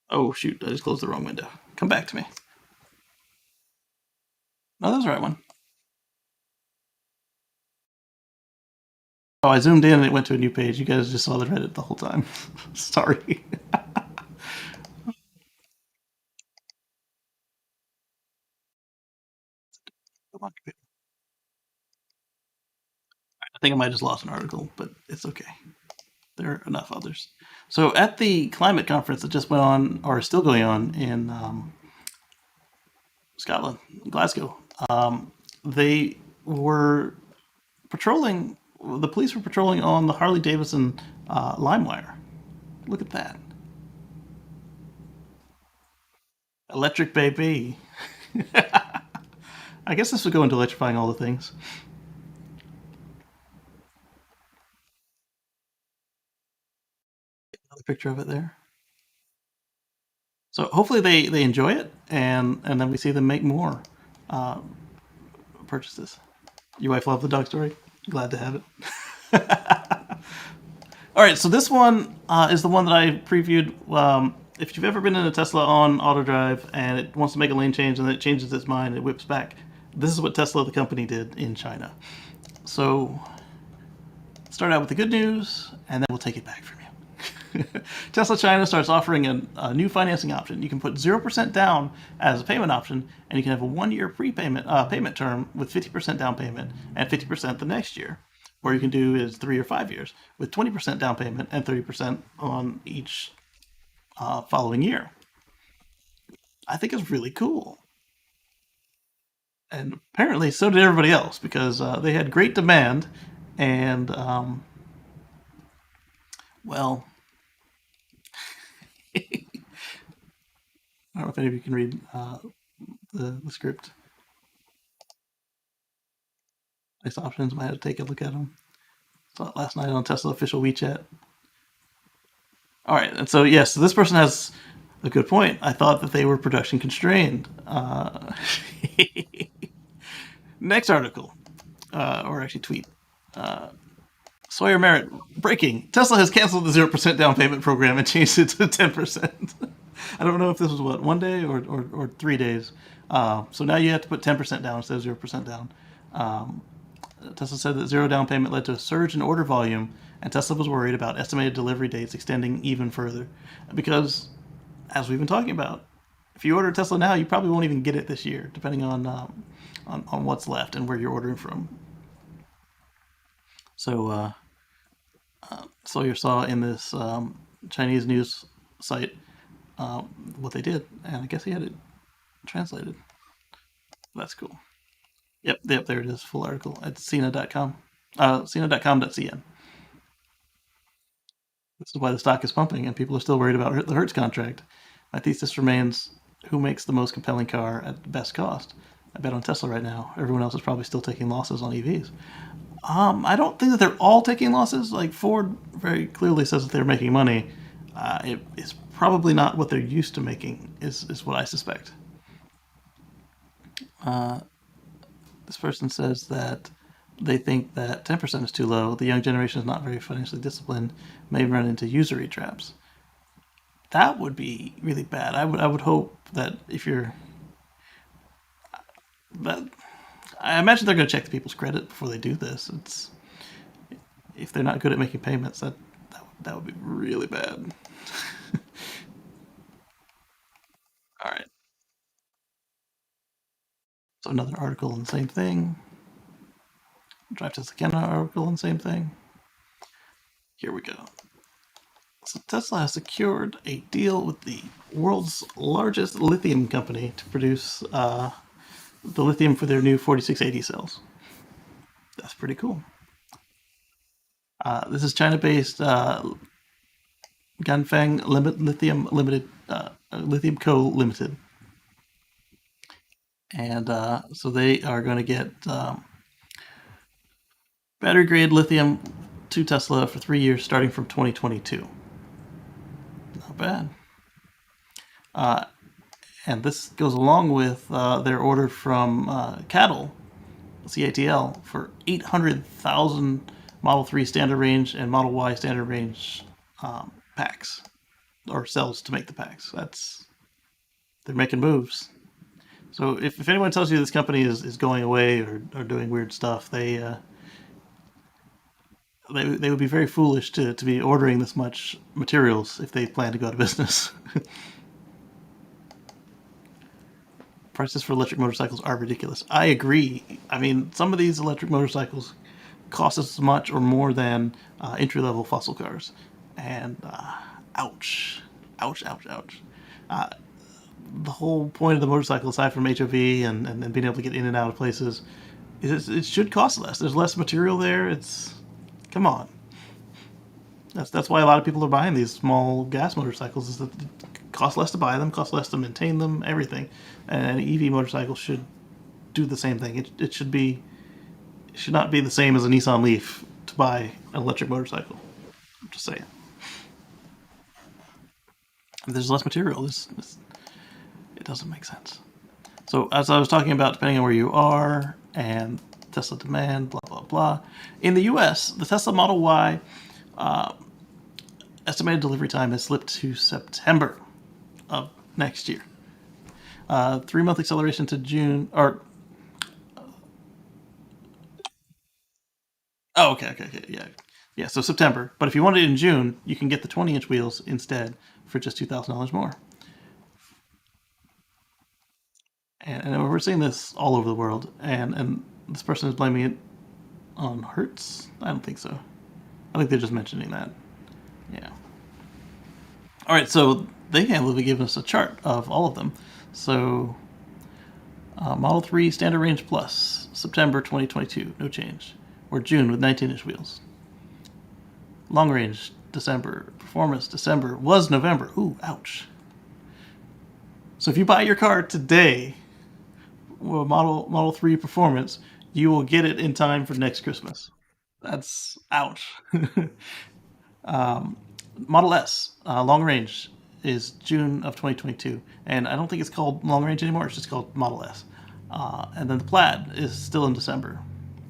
Oh shoot! I just closed the wrong window. Come back to me. No, that's the right one. Oh, I zoomed in and it went to a new page. You guys just saw the Reddit the whole time. Sorry. Come on, I think I might have just lost an article, but it's okay. There are enough others. So at the climate conference that just went on, or is still going on in Scotland, Glasgow, they were patrolling. The police were patrolling on the Harley Davidson LimeWire. Look at that, electric baby. I guess this would go into electrifying all the things. Another picture of it there. So hopefully they enjoy it, and then we see them make more uh, purchases. Your wife loved the dog story. Glad to have it. All right, so this one is the one that I previewed. If you've ever been in a Tesla on auto drive and it wants to make a lane change and then it changes its mind, it whips back. This is what Tesla, the company, did in China. So start out with the good news, and then we'll take it back from you. Tesla China starts offering a new financing option. You can put 0% down as a payment option, and you can have a 1-year prepayment payment term with 50% down payment and 50% the next year. Or you can do is 3 or 5 years with 20% down payment and 30% on each following year. I think it's really cool. And apparently, so did everybody else because they had great demand, and well, I don't know if any of you can read the script. Nice options. Might have to take a look at them. Saw it last night on Tesla official WeChat. All right, and so yes, so this person has a good point. I thought that they were production constrained. Next article, or actually tweet. Sawyer Merritt, breaking. Tesla has canceled the 0% down payment program and changed it to 10%. I don't know if this was what, 1 day or 3 days. So now you have to put 10% down instead of 0% down. Tesla said that zero down payment led to a surge in order volume, and Tesla was worried about estimated delivery dates extending even further. Because, as we've been talking about, if you order a Tesla now, you probably won't even get it this year, depending on what's left and where you're ordering from. So, Sawyer saw in this Chinese news site what they did, and I guess he had it translated. That's cool. Yep, there it is, full article at Cena.com, Cena.com.cn. This is why the stock is pumping, and people are still worried about the Hertz contract. My thesis remains: who makes the most compelling car at the best cost? I bet on Tesla right now. Everyone else is probably still taking losses on EVs. I don't think that they're all taking losses. Like Ford very clearly says that they're making money. It's probably not what they're used to making, is what I suspect. This person says that they think that 10% is too low. The young generation is not very financially disciplined, may run into usury traps. That would be really bad. I would hope that if you're But I imagine they're going to check the people's credit before they do this. It's if they're not good at making payments, that would be really bad. All right. So another article on the same thing. Drive Tesla Canada article on the same thing. Here we go. So Tesla has secured a deal with the world's largest lithium company to produce the lithium for their new 4680 cells. That's pretty cool. This is China-based Ganfeng Lithium Limited, Lithium Co. Limited, and so they are going to get battery grade lithium to Tesla for 3 years, starting from 2022. Not bad. And this goes along with their order from CATL, for 800,000 Model 3 standard range and Model Y standard range packs or cells to make the packs. They're making moves. So if anyone tells you this company is going away or doing weird stuff, they would be very foolish to be ordering this much materials if they plan to go out of business. Prices for electric motorcycles are ridiculous. I agree. I mean, some of these electric motorcycles cost as much or more than entry-level fossil cars. And ouch. Ouch, ouch, ouch. The whole point of the motorcycle, aside from HOV and being able to get in and out of places, is it should cost less. There's less material there. Come on. That's why a lot of people are buying these small gas motorcycles, is that it costs less to buy them, costs less to maintain them, everything. And an EV motorcycle should do the same thing. It should not be the same as a Nissan Leaf to buy an electric motorcycle. I'm just saying. There's less material. It doesn't make sense. So as I was talking about, depending on where you are and Tesla demand, blah, blah, blah. In the US, the Tesla Model Y estimated delivery time has slipped to September of next year. 3-month acceleration to June, or okay, yeah. So September, but if you want it in June, you can get the 20-inch wheels instead for just $2,000 more. And we're seeing this all over the world, and this person is blaming it on Hertz. I don't think so. I think they're just mentioning that. Yeah. All right, so they have given us a chart of all of them. So Model 3 Standard Range Plus, September 2022, no change. Or June with 19-inch wheels. Long Range, December. Performance, December. Was November. Ooh, ouch. So if you buy your car today, Model 3 Performance, you will get it in time for next Christmas. That's ouch. Model S, long range, is June of 2022, and I don't think it's called long range anymore. It's just called Model S. And then the Plaid is still in December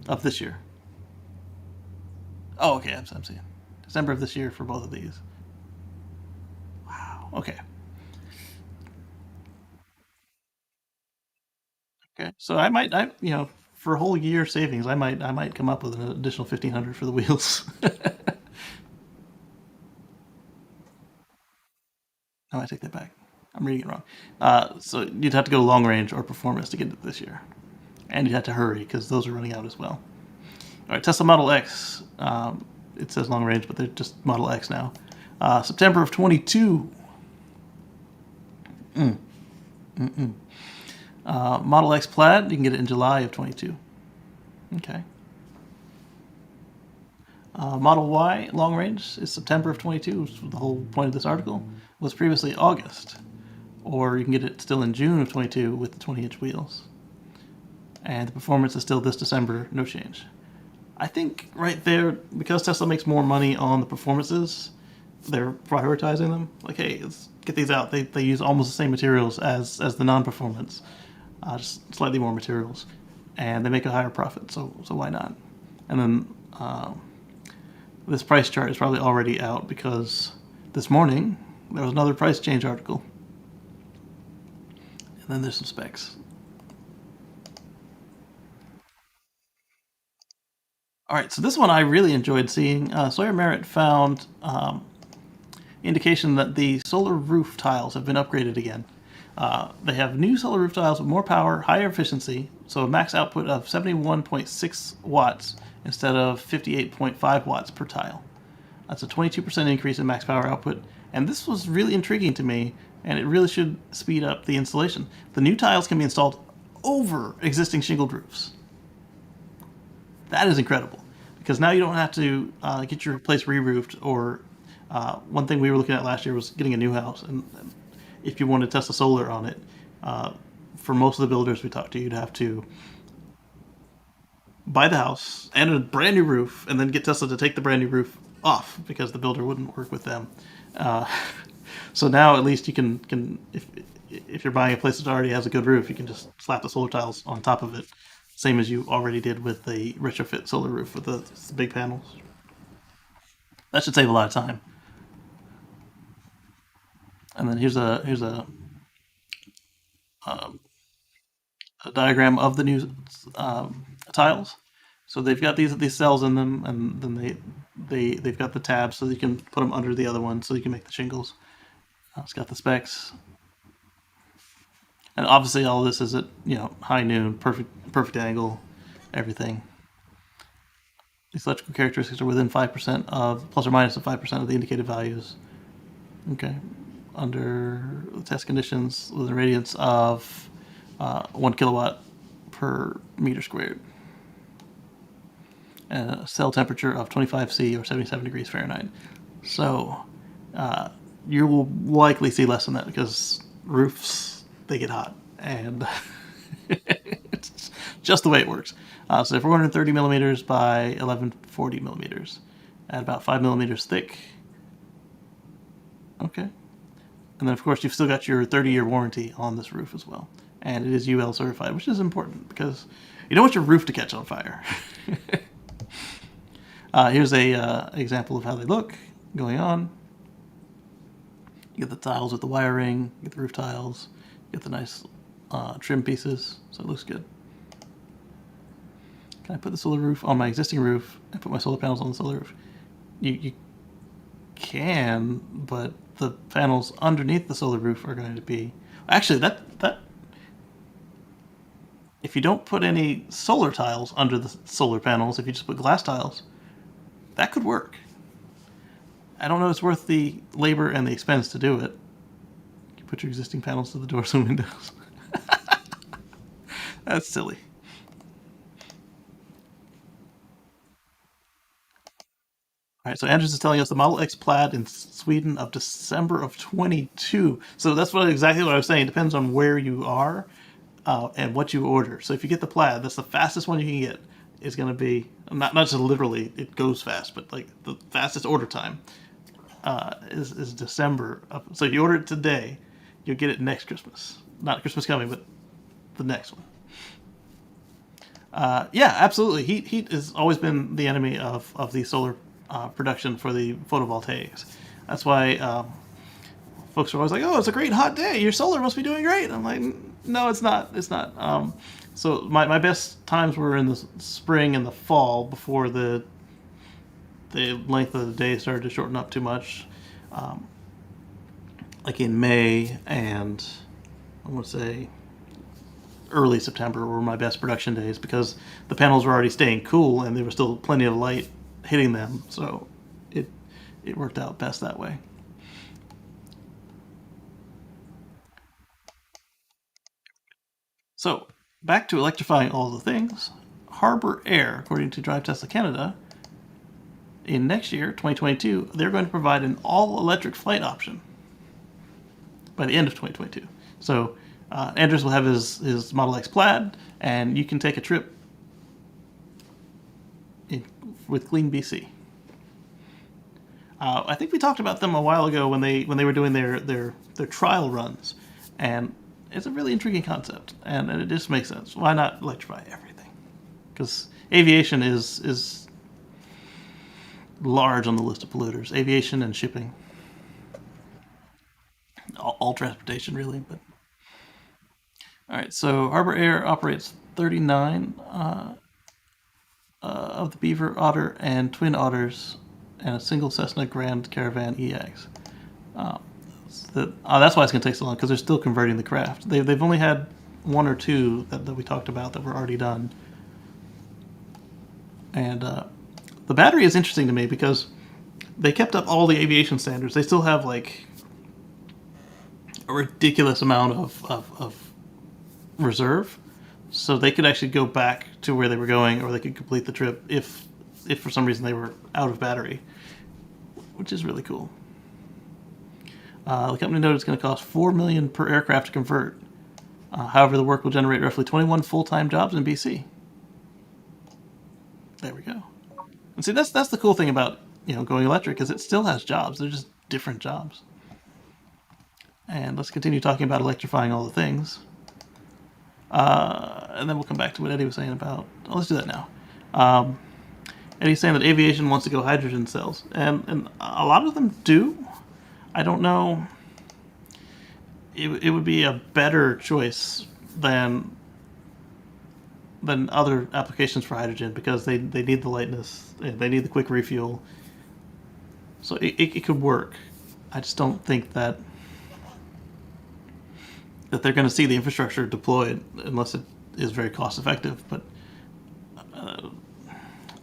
of this year. Oh, okay, I'm seeing December of this year for both of these. Wow. Okay. Okay. So for a whole year savings, I might come up with an additional 1,500 for the wheels. No, I take that back. I'm reading it wrong. So you'd have to go long range or performance to get it this year, and you'd have to hurry because those are running out as well. All right, Tesla Model X. It says long range, but they're just Model X now. September of 22. Model X Plaid, you can get it in July of 22. Okay. Model Y long range is September of 22, which was the whole point of this article. It was previously August, or you can get it still in June of 22 with the 20-inch wheels. And the performance is still this December, no change. I think right there, because Tesla makes more money on the performances, they're prioritizing them. Like, hey, let's get these out. They use almost the same materials as the non-performance, just slightly more materials, and they make a higher profit. So why not? And then this price chart is probably already out because this morning there was another price change article, and then there's some specs. All right, so this one I really enjoyed seeing. Sawyer Merritt found indication that the solar roof tiles have been upgraded again. They have new solar roof tiles with more power, higher efficiency, so a max output of 71.6 watts instead of 58.5 watts per tile. That's a 22% increase in max power output, and this was really intriguing to me, and it really should speed up the installation. The new tiles can be installed over existing shingled roofs. That is incredible, because now you don't have to get your place re-roofed. Or one thing we were looking at last year was getting a new house, and if you wanted to test the solar on it, for most of the builders we talked to, you'd have to buy the house and a brand new roof, and then get Tesla to take the brand new roof off because the builder wouldn't work with them. Uh, so now at least you can if you're buying a place that already has a good roof, you can just slap the solar tiles on top of it, same as you already did with the retrofit solar roof with the big panels. That should save a lot of time. And then a diagram of the new tiles. So they've got these cells in them, and then they've got the tabs so you can put them under the other one so you can make the shingles. It's got the specs, and obviously all this is at high noon, perfect angle, everything. These electrical characteristics are within 5% of plus or minus of 5% of the indicated values. Okay, under the test conditions with a radiance of 1 kilowatt per meter squared. A cell temperature of 25 C or 77 degrees Fahrenheit. So you will likely see less than that because roofs, they get hot, and it's just the way it works. So 430 millimeters by 1140 millimeters at about 5 millimeters thick. Okay. And then, of course, you've still got your 30-year warranty on this roof as well. And it is UL certified, which is important because you don't want your roof to catch on fire. Here's a example of how they look going on. You get the tiles with the wiring, you get the roof tiles, you get the nice trim pieces, so it looks good. Can I put the solar roof on my existing roof and put my solar panels on the solar roof? You can, but the panels underneath the solar roof are going to be actually that if you don't put any solar tiles under the solar panels, if you just put glass tiles, that could work. I don't know if it's worth the labor and the expense to do it. You put your existing panels to the doors and windows. That's silly. All right, so Anders is telling us the Model X Plaid in Sweden of December of 22. So that's exactly what I was saying. It depends on where you are and what you order. So if you get the Plaid, that's the fastest one you can get. Is going to be not just literally it goes fast, but like the fastest order time is December. So if you order it today, you'll get it next Christmas. Not Christmas coming, but the next one. Yeah, absolutely. Heat has always been the enemy of the solar production for the photovoltaics. That's why folks are always like, "Oh, it's a great hot day. Your solar must be doing great." I'm like, "No, it's not. It's not." So my best times were in the spring and the fall before the length of the day started to shorten up too much. Like in May and I want to say early September were my best production days because the panels were already staying cool and there was still plenty of light hitting them. So it worked out best that way. So back to electrifying all the things. Harbor Air, according to Drive Tesla Canada, in next year, 2022, they're going to provide an all-electric flight option by the end of 2022. So Andrews will have his Model X Plaid, and you can take a trip with Clean BC. I think we talked about them a while ago when they were doing their trial runs, and it's a really intriguing concept, and it just makes sense. Why not electrify everything? Because aviation is large on the list of polluters. Aviation and shipping, all transportation really. But all right, so Harbor Air operates 39 of the Beaver Otter and Twin Otters, and a single Cessna Grand Caravan EX. That's why it's going to take so long, because they're still converting the craft. They've only had one or two that we talked about that were already done. And the battery is interesting to me because they kept up all the aviation standards. They still have like a ridiculous amount of reserve, so they could actually go back to where they were going, or they could complete the trip if for some reason they were out of battery, which is really cool. The company noted it's going to cost $4 million per aircraft to convert. However, the work will generate roughly 21 full-time jobs in BC. There we go. And see, that's the cool thing about going electric, is it still has jobs. They're just different jobs. And let's continue talking about electrifying all the things. And then we'll come back to what Eddie was saying about. Oh, let's do that now. Eddie's saying that aviation wants to go hydrogen cells, and a lot of them do. I don't know. It would be a better choice than other applications for hydrogen, because they need the lightness, they need the quick refuel. So it could work. I just don't think that they're going to see the infrastructure deployed unless it is very cost effective. But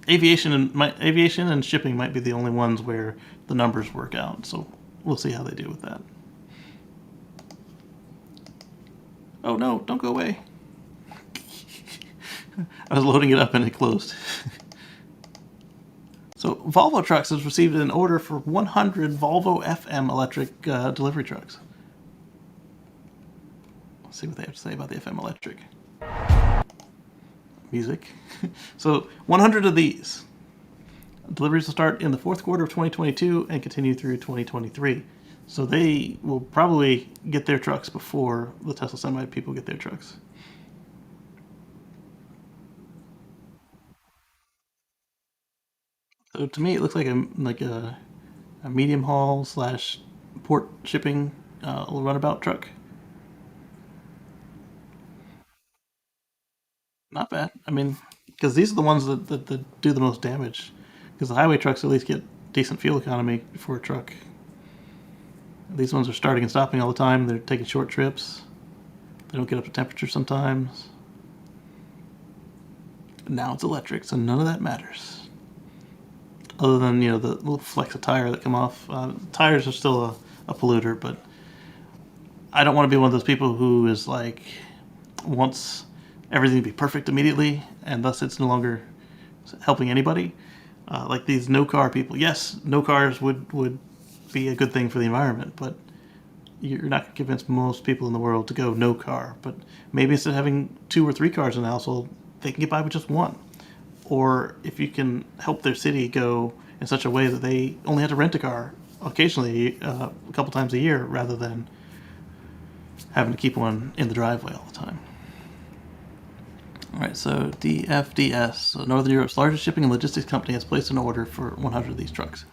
aviation and shipping might be the only ones where the numbers work out. So we'll see how they do with that. Oh no, don't go away. I was loading it up and it closed. So Volvo Trucks has received an order for 100 Volvo FM electric delivery trucks. Let's see what they have to say about the FM electric. Music. So 100 of these. Deliveries will start in the fourth quarter of 2022 and continue through 2023. So they will probably get their trucks before the Tesla Semi people get their trucks. So to me, it looks like a medium haul / port shipping runabout truck. Not bad. I mean, because these are the ones that do the most damage. Because the highway trucks at least get decent fuel economy for a truck. These ones are starting and stopping all the time. They're taking short trips. They don't get up to temperature sometimes. Now it's electric, so none of that matters. Other than the little flecks of tire that come off. Tires are still a polluter, but I don't want to be one of those people who is like wants everything to be perfect immediately, and thus it's no longer helping anybody. Like these no car people. Yes, no cars would be a good thing for the environment, but you're not going to convince most people in the world to go no car. But maybe instead of having 2 or 3 cars in the household, they can get by with just one. Or if you can help their city go in such a way that they only have to rent a car occasionally, a couple times a year, rather than having to keep one in the driveway all the time. All right, so DFDS, so Northern Europe's largest shipping and logistics company, has placed an order for 100 of these trucks,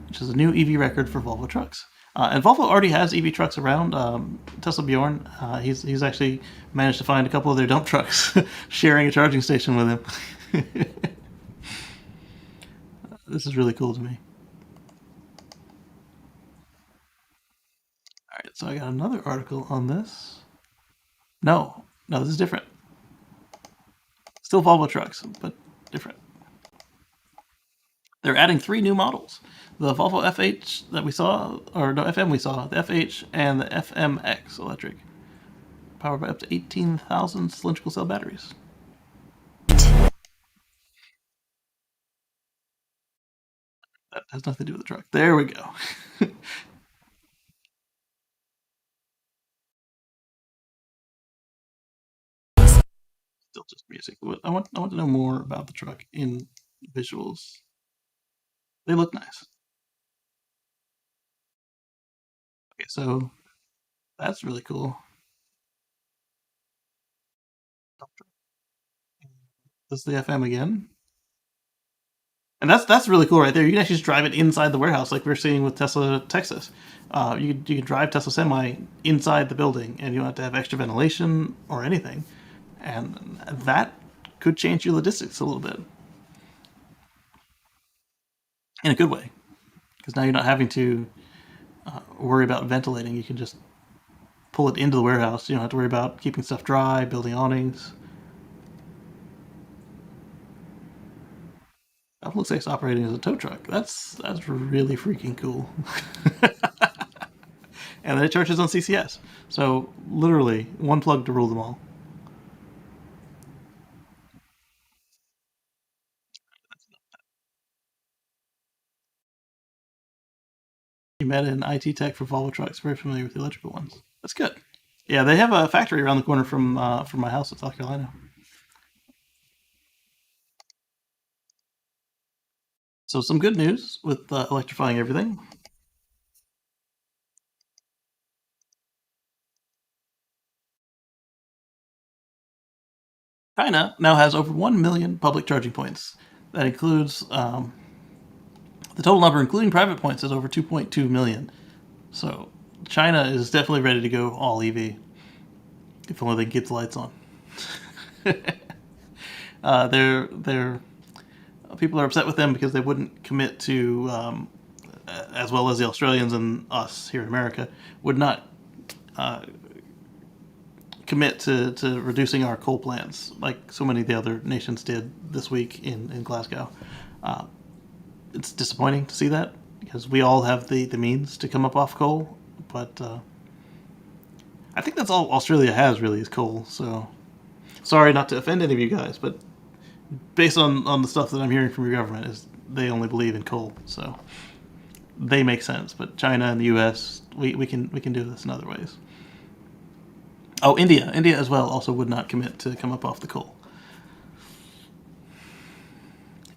which is a new EV record for Volvo Trucks. And Volvo already has EV trucks around. Tesla Bjorn, he's actually managed to find a couple of their dump trucks sharing a charging station with him. This is really cool to me. All right, so I got another article on this. No, this is different. Still Volvo trucks, but different. They're adding 3 new models. The Volvo FH that we saw, or no, FM we saw, the FH and the FMX electric, powered by up to 18,000 cylindrical cell batteries. That has nothing to do with the truck. There we go. Still just music. I want to know more about the truck in visuals. They look nice. Okay, so that's really cool. This is the FM again. And that's really cool right there. You can actually just drive it inside the warehouse, like we are seeing with Tesla Texas. You can drive Tesla Semi inside the building, and you don't have to have extra ventilation or anything. And that could change your logistics a little bit. in a good way, because now you're not having to worry about ventilating. You can just pull it into the warehouse. You don't have to worry about keeping stuff dry, building awnings. That looks like it's operating as a tow truck. That's really freaking cool. And then it charges on CCS. So literally one plug to rule them all. You met in IT tech for Volvo trucks, very familiar with the electrical ones. That's good. Yeah, they have a factory around the corner from my house in South Carolina. So some good news with electrifying everything. China now has over 1 million public charging points. That includes the total number, including private points, is over 2.2 million. So China is definitely ready to go all EV. If only they can keep the lights on. They're people are upset with them because they wouldn't commit to, as well as the Australians and us here in America, would not commit to reducing our coal plants like so many of the other nations did this week in Glasgow. It's disappointing to see that because we all have the means to come up off coal, but I think that's all Australia has really is coal. So sorry not to offend any of you guys, but based on the stuff that I'm hearing from your government is they only believe in coal. So they make sense, but China and the U.S. we can do this in other ways. Oh, India as well also would not commit to come up off the coal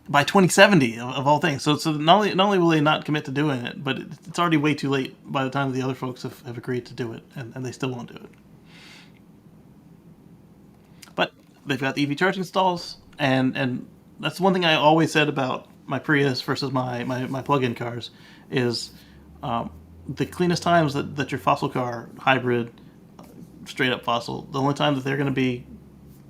by 2070 of all things. So not only will they not commit to doing it, but it's already way too late by the time the other folks have agreed to do it, and they still won't do it. But they've got the EV charging stalls, and that's one thing I always said about my Prius versus my plug-in cars is the cleanest times that your fossil car hybrid straight up fossil, the only time that they're going to be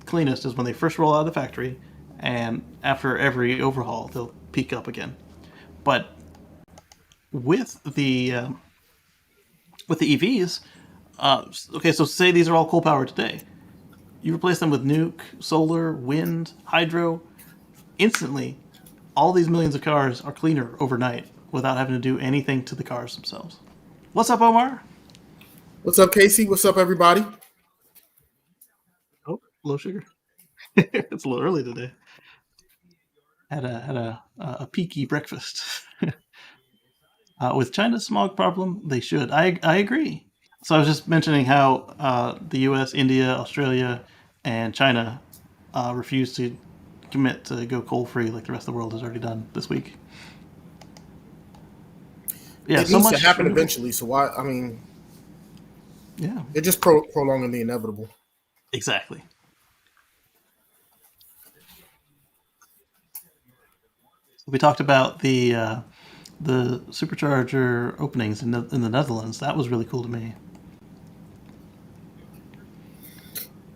cleanest is when they first roll out of the factory, and after every overhaul they'll peak up again. But with the EVs, okay, so say these are all coal powered today. You replace them with nuke, solar, wind, hydro. Instantly, all these millions of cars are cleaner overnight without having to do anything to the cars themselves. What's up, Omar? What's up, Casey? What's up, everybody? Oh, low sugar. It's a little early today. Had a peaky breakfast. With China's smog problem, they should. I agree. So I was just mentioning how the U.S., India, Australia, and China refuse to commit to go coal free like the rest of the world has already done this week. Yeah, It so needs to much happen renewable. eventually. So why? I mean, Yeah, they're just prolonging the inevitable. exactly. We talked about the supercharger openings in the Netherlands. That was really cool to me.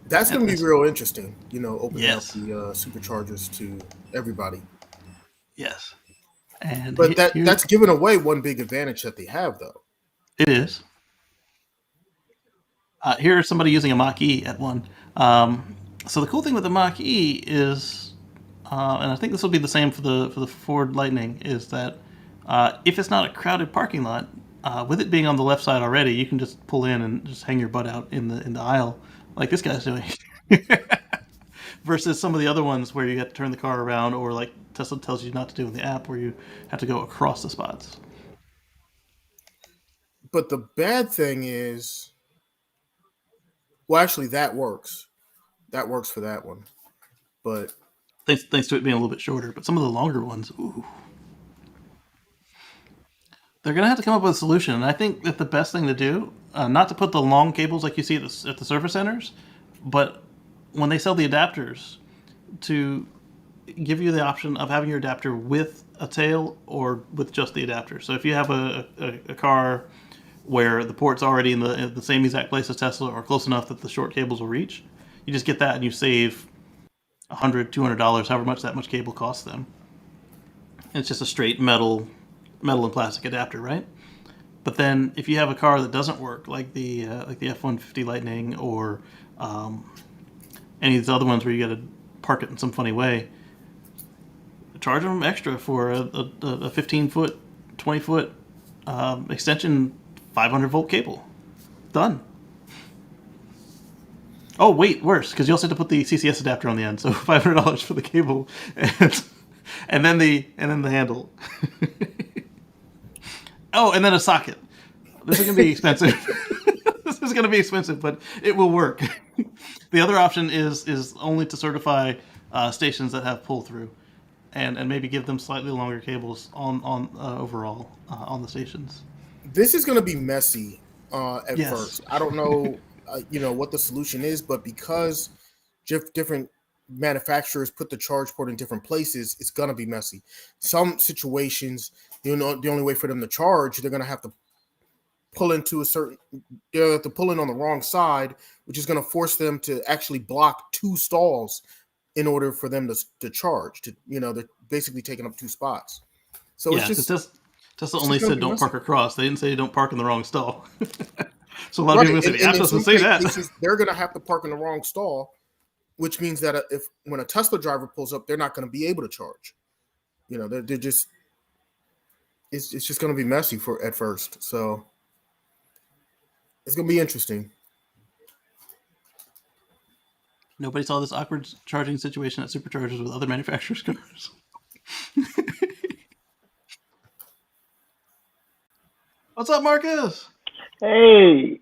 That's And going to be it's, real interesting. Opening up yes, the superchargers to everybody. yes. And But here that's giving away one big advantage that they have, though. it is. Here's somebody using a Mach E at one. So the cool thing with the Mach E is, and I think this will be the same for the Ford Lightning, is that if it's not a crowded parking lot, with it being on the left side already, you can just pull in and just hang your butt out in the aisle like this guy's doing. Versus some of the other ones where you have to turn the car around, or like Tesla tells you not to do in the app, where you have to go across the spots. But the bad thing is, well, actually, that works. That works for that one. But Thanks to it being a little bit shorter, but some of the longer ones, ooh, they're gonna have to come up with a solution. And I think that the best thing to do, not to put the long cables like you see at the service centers, but when they sell the adapters, to give you the option of having your adapter with a tail or with just the adapter. So if you have a car where the port's already in the same exact place as Tesla or close enough that the short cables will reach, you just get that and you save $100, $200, however much that much cable costs them. and it's just a straight metal and plastic adapter, right? But then if you have a car that doesn't work, like the F-150 Lightning or any of these other ones where you got to park it in some funny way, charge them extra for a 15-foot, 20-foot extension 500-volt cable. Done. Oh wait, worse, because you also have to put the CCS adapter on the end, so $500 for the cable, and then the handle. Oh, and then a socket. This is gonna be expensive. This is gonna be expensive, but it will work. The other option is only to certify stations that have pull through, and maybe give them slightly longer cables on overall on the stations. This is going to be messy at Yes. first. I don't know, what the solution is, but because different manufacturers put the charge port in different places, it's going to be messy. Some situations, the only way for them to charge, they're going to have to pull into they'll have to pull in on the wrong side, which is going to force them to actually block two stalls in order for them to charge. They're basically taking up two spots. So Yeah, it's because Tesla just only gonna said be don't messy. park across. They didn't say don't park in the wrong stall. So a lot of Right, people say, and yeah, in doesn't some say that. cases, they're going to have to park in the wrong stall, which means that when a Tesla driver pulls up, they're not going to be able to charge. They're just it's just going to be messy at first. So it's going to be interesting. Nobody saw this awkward charging situation at superchargers with other manufacturers' cars. What's up, Marcus? Hey,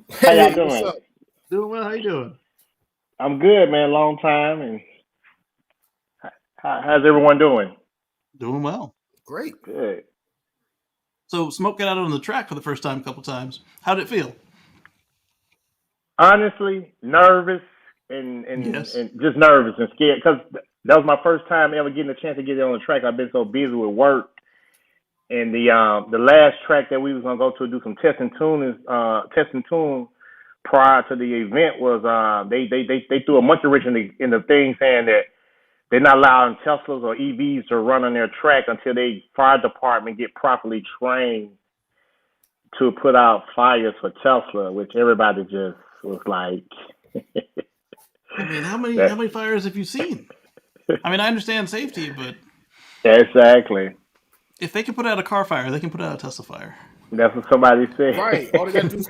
how y'all Hey, what's doing? up? Doing well. How you doing? I'm good, man. Long time. And how's everyone doing? Doing well. Great. Good. So Smoke got out on the track for the first time a couple times. How did it feel? Honestly, nervous and Yes. just nervous and scared because that was my first time ever getting a chance to get on the track. I've been so busy with work. And the last track that we was gonna go to do some test and tune prior to the event was they threw a monkey wrench in the thing saying that they're not allowing Teslas or EVs to run on their track until they fire department get properly trained to put out fires for Tesla, which everybody just was like, I mean, how that, many fires have you seen? I mean, I understand safety, but exactly. if they can put out a car fire, they can put out a Tesla fire. That's what somebody said. Right. All they got to do is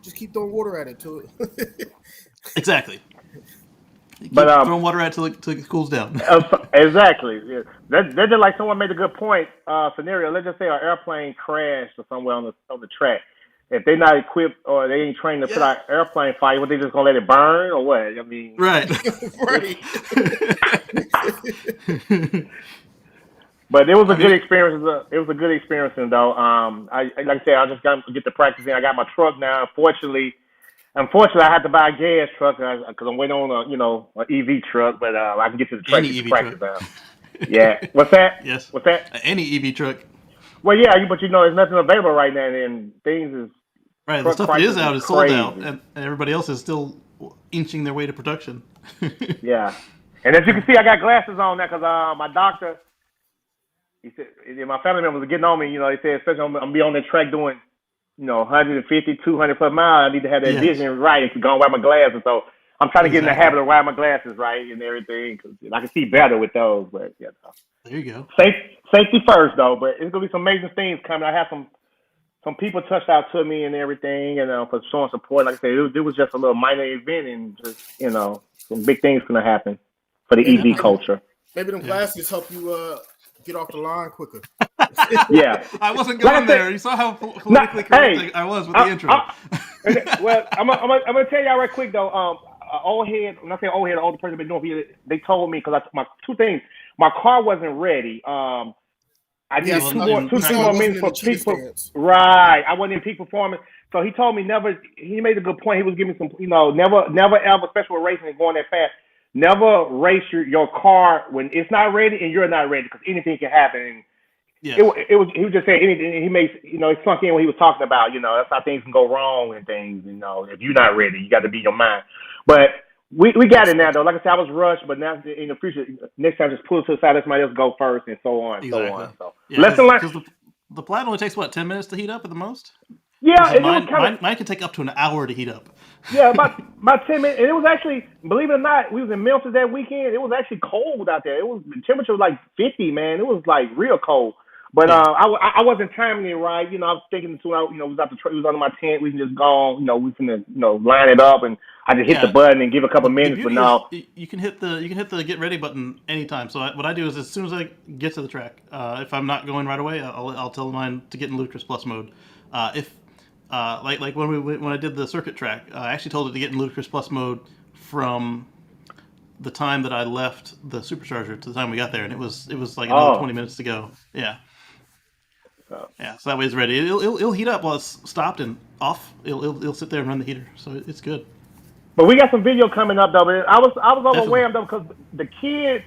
just keep throwing water at it till Exactly. Keep But throwing water at it till it cools down. exactly. Yeah. That's just like someone made a good point. Scenario. Let's just say an airplane crashed or somewhere on the track. If they're not equipped or they ain't trained to put out airplane fire, what they just gonna let it burn or what? I mean, Right. right. But it was a good experience. It was a good experience, though. I like I said, I just got to get to practice in. I got my truck now. Unfortunately, I had to buy a gas truck because I'm waiting on an EV truck. But I can get to the track Any to EV practice truck. now. Yeah. What's that? Yes. What's that? Any EV truck. Well, yeah, but there's nothing available right now, and things is Right. The truck stuff that prices is out is is sold out, crazy. and everybody else is still inching their way to production. Yeah. And as you can see, I got glasses on now because my doctor, he said, my family members are getting on me. They said, especially I'm be on the track doing 150, 200 per mile. I need to have that Yes. vision right and go and wear my glasses. So I'm trying to get in the Exactly. habit of wearing my glasses right and everything because I can see better with those. But There you go. safety first though. But it's gonna be some amazing things coming. I have some people touched out to me and everything, and for showing support. Like I said, it was just a little minor event, and just some big things gonna happen for the Maybe, EV culture. maybe them glasses help you get off the line quicker. Yeah. I wasn't Like I going said, there. You saw how politically correct I was with the intro. Well, I'm gonna tell y'all right quick though. Old head, when I say old head, an older person been doing. They told me because my two things. My car wasn't ready. I needed Yes, Well, two and more tracking wasn't minutes in for the cheetah peak. stance. Right, I wasn't in peak performance. So he told me never. He made a good point. He was giving some, never ever, especially with racing and going that fast. Never race your car when it's not ready and you're not ready because anything can happen. And Yes. it was he was just saying anything. He makes it sunk in when he was talking about that's how things can go wrong and things. If you're not ready, you got to be your mind. But We got it now though. Like I said, I was rushed, but now in the future, next time just pull it to the side, let somebody else go first, and so on and so Exactly. on. So Yeah, lesson learned. because the plaid only takes what 10 minutes to heat up at the most. Yeah, Versus and it was kind of mine can take up to an hour to heat up. yeah about 10 minutes, and it was actually, believe it or not, we was in Memphis that weekend. It was actually cold out there. It was the temperature was like 50, man. It was like real cold. But Yeah. I wasn't timing it right. I was thinking until we was out it was under my tent. We can just go on. We can line it up, and I just hit the Yeah. button and give a couple The minutes. But beauty is no, you can hit the get ready button anytime. So what I do is as soon as I get to the track, if I'm not going right away, I'll tell mine to get in Ludicrous Plus mode. If like when I did the circuit track, I actually told it to get in Ludicrous Plus mode from the time that I left the supercharger to the time we got there, and it was like another 20 minutes to go. Yeah. Yeah, so that way it's ready. It'll heat up while it's stopped and off. It'll sit there and run the heater, so it's good. but we got some video coming up though. Man. I was Definitely. overwhelmed though because the kids.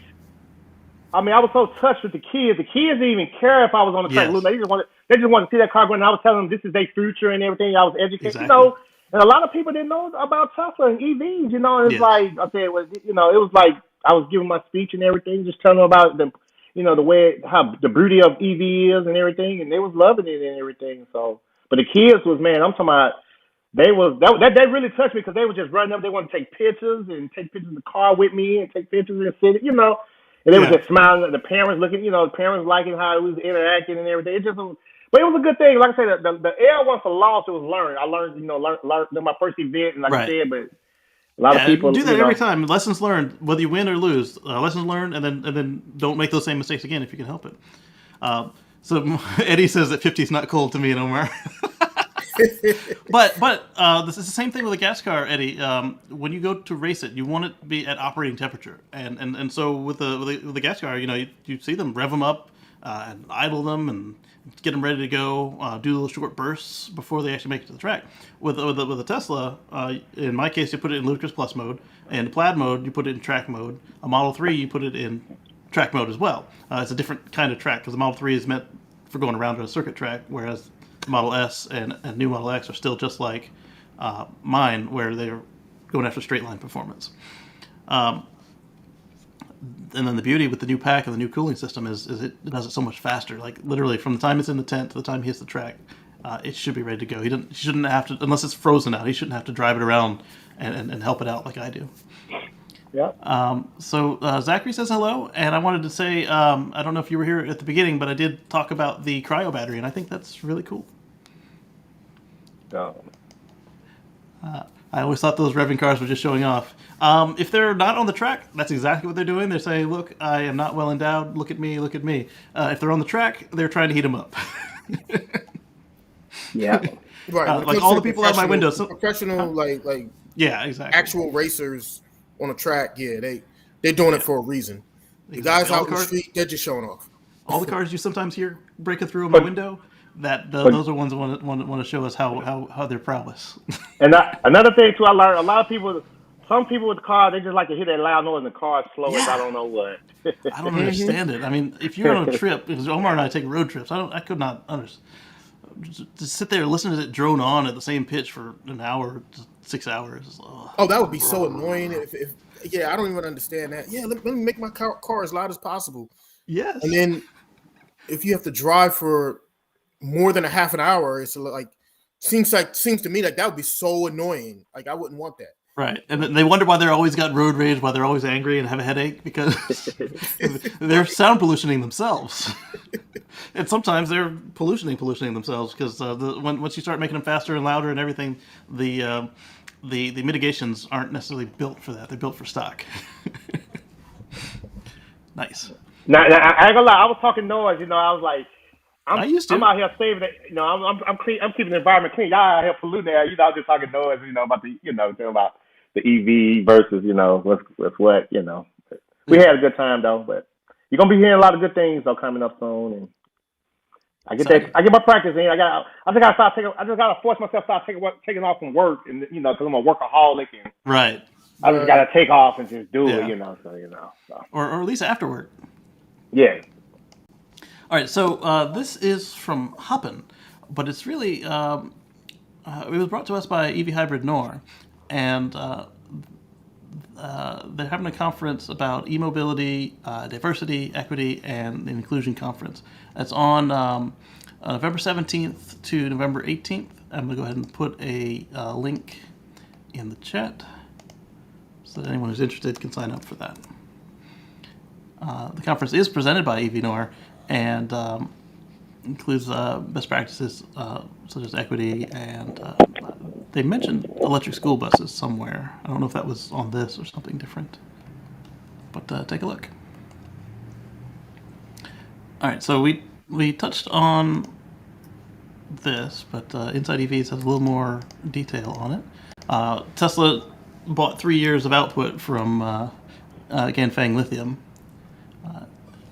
I mean, I was so touched with the kids. The kids didn't even care if I was on the track. Yes. They just wanted to see that car going. And I was telling them this is their future and everything. I was educated, Exactly. And a lot of people didn't know about Tesla and EVs. And it's Yes. like I said, it was like I was giving my speech and everything, just telling them about the way how the beauty of EV is and everything, and they was loving it and everything. So, but the kids was, man, I'm talking about. That really touched me because they were just running up. They want to take pictures and take pictures of the car with me and take pictures and sit. And they were just smiling at the parents, looking, the parents liking how it was interacting and everything. But it was a good thing. Like I said, the L once I lost, it was learned. I learned, learned my first event, and like I said, but a lot of people do that every time. Lessons learned, whether you win or lose. Lessons learned, and then don't make those same mistakes again if you can help it. So Eddie says that 50 is not cold to me and Omar. but this is the same thing with a gas car, Eddie. When you go to race it, you want it to be at operating temperature, and so with the gas car, you see them rev them up and idle them and get them ready to go. Do little short bursts before they actually make it to the track. With a Tesla, in my case, you put it in Ludicrous Plus mode, and Plaid mode, you put it in track mode. A Model 3, you put it in track mode as well. It's a different kind of track because the Model 3 is meant for going around a circuit track, whereas Model S and new Model X are still just like mine, where they're going after straight line performance. And then the beauty with the new pack and the new cooling system is it does it so much faster. Like literally from the time it's in the tent to the time he hits the track, it should be ready to go. He shouldn't have to, unless it's frozen out, he shouldn't have to drive it around and help it out like I do. Yeah. So Zachary says hello, and I wanted to say, I don't know if you were here at the beginning, but I did talk about the cryo battery, and I think that's really cool. I always thought those revving cars were just showing off. If they're not on the track, that's exactly what they're doing. They're saying, look, I am not well endowed. Look at me, look at me. If they're on the track, they're trying to heat them up. Yeah. Right. Like all the people out my window. Professional, like yeah, exactly. actual racers on a track, yeah, they're doing it for a reason. The guys out in the street, they're just showing off. All the cars you sometimes hear breaking through my window, those are ones that want to show us how their prowess. And another thing too, I learned a lot of people. Some people with cars, they just like to hear that loud noise, and the car slow as I don't know what. I don't understand it. I mean, if you're on a trip, because Omar and I take road trips, I could not understand. Just sit there and listen to it drone on at the same pitch for an hour, 6 hours. Oh, that would be so annoying. If I don't even understand that. Yeah, let me make my car as loud as possible. Yes. And then if you have to drive for more than a half an hour, it's like seems to me like that would be so annoying. Like I wouldn't want that. Right, and they wonder why they're always got road rage, why they're always angry and have a headache, because they're sound pollutioning themselves. And sometimes they're pollutioning themselves, because once you start making them faster and louder and everything, the mitigations aren't necessarily built for that. They're built for stock. Nice. Now, I ain't gonna lie, I was talking noise. I was like, I used to. I'm out here saving it. I'm clean. I'm keeping the environment clean. Y'all out here polluting there. I was just talking noise. About talking about the EV versus what's what. We had a good time though. But you're gonna be hearing a lot of good things though coming up soon. And I get my practice in. I just gotta force myself to start taking off from work, and because I'm a workaholic and right. I just gotta take off and just do it. So. Or at least after work. Yeah. All right, so this is from Hoppin, but it's really, it was brought to us by EV Hybrid Nor, and they're having a conference about e-mobility, diversity, equity, and an inclusion conference. It's on November 17th to November 18th. I'm going to go ahead and put a link in the chat so that anyone who's interested can sign up for that. The conference is presented by EVNOR and includes best practices such as equity, and they mentioned electric school buses somewhere. I don't know if that was on this or something different, but take a look. All right, so we touched on this, but Inside EVs has a little more detail on it. Tesla bought 3 years of output from Ganfeng Lithium.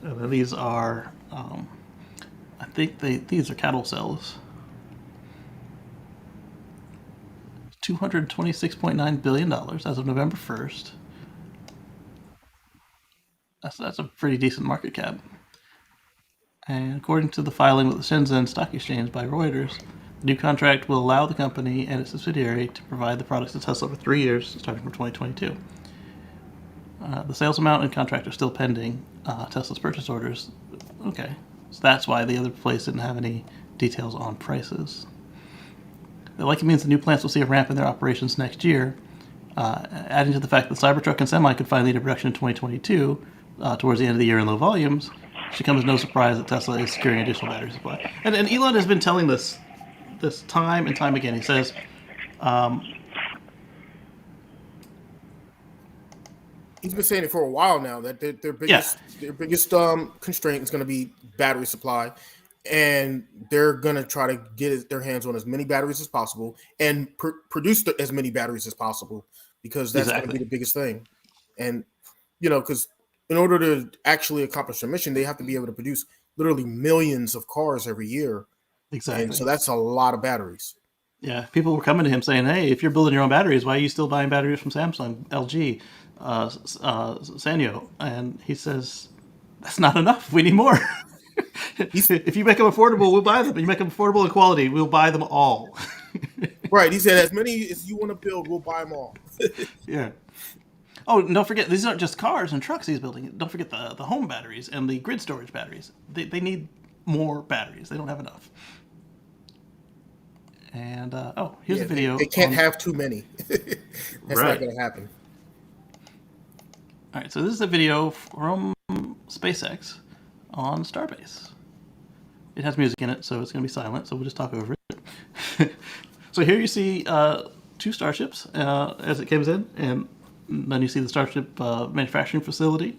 These are, I think these are cattle cells. $226.9 billion as of November 1st. That's a pretty decent market cap. And according to the filing with the Shenzhen Stock Exchange by Reuters, the new contract will allow the company and its subsidiary to provide the products to Tesla for 3 years, starting from 2022. The sales amount and contract are still pending Tesla's purchase orders. Okay, so that's why the other place didn't have any details on prices. It likely means the new plants will see a ramp in their operations next year, adding to the fact that Cybertruck and Semi could finally enter production in 2022, towards the end of the year in low volumes. It should come as no surprise that Tesla is securing additional battery supply. And Elon has been telling this time and time again. He says, he's been saying it for a while now that their biggest constraint is going to be battery supply, and they're going to try to get their hands on as many batteries as possible and produce as many batteries as possible, because that's going to be the biggest thing. And because in order to actually accomplish their mission, they have to be able to produce literally millions of cars every year. Exactly. And so that's a lot of batteries. Yeah, people were coming to him saying, "Hey, if you're building your own batteries, why are you still buying batteries from Samsung, LG, Sanyo?" And he says, "That's not enough. We need more. If you make them affordable, we'll buy them. If you make them affordable in quality, we'll buy them all." Right. He said, "As many as you want to build, we'll buy them all." Yeah. Oh, and don't forget, these aren't just cars and trucks he's building. Don't forget the home batteries and the grid storage batteries. They need more batteries. They don't have enough. And here's a video. They can't have too many. That's not going to happen. All right, so this is a video from SpaceX on Starbase. It has music in it, so it's going to be silent, so we'll just talk over it. So here you see 2 Starships as it comes in, and then you see the Starship manufacturing facility.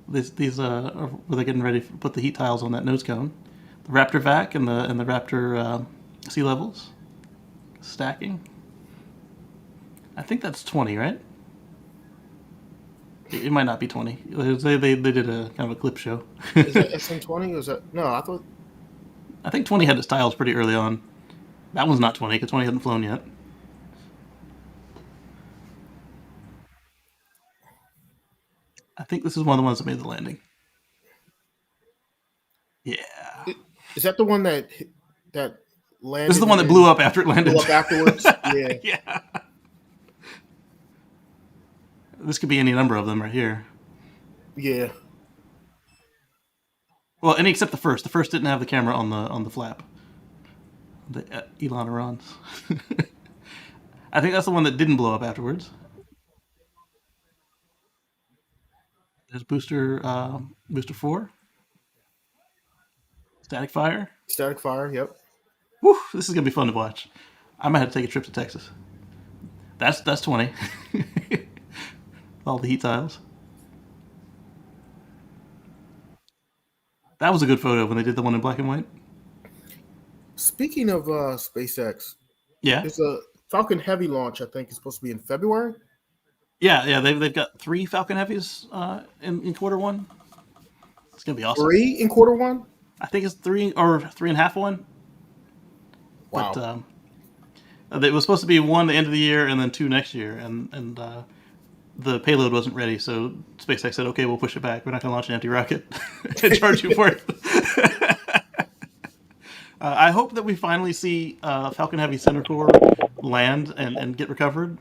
These are where they're getting ready to put the heat tiles on that nose cone. The Raptor vac and the Raptor sea levels stacking. I think that's 20, right? It might not be 20. They did a kind of a clip show. Is that SM20? Or is that no? I think 20 had its tiles pretty early on. That one's not 20 because 20 hadn't flown yet. I think this is one of the ones that made the landing. Yeah. Is that the one that landed? This is the one that blew up after it landed. Blew up afterwards? Yeah. Yeah. This could be any number of them right here. Yeah. Well, any except the first. The first didn't have the camera on the flap. The Elon-erons. I think that's the one that didn't blow up afterwards. There's booster 4. Static fire. Static fire, yep. Woo, this is gonna be fun to watch. I might have to take a trip to Texas. That's 20. All the heat tiles. That was a good photo when they did the one in black and white. Speaking of SpaceX, yeah, there's a Falcon Heavy launch. I think is supposed to be in February. Yeah. They've got 3 Falcon Heavies in quarter 1. It's gonna be awesome. 3 in quarter 1. I think it's 3 or 3.5 1. Wow. But it was supposed to be 1 the end of the year and then 2 next year, and the payload wasn't ready, so SpaceX said, "Okay, we'll push it back. We're not going to launch an empty rocket and charge you for it." I hope that we finally see Falcon Heavy Center Core land and get recovered,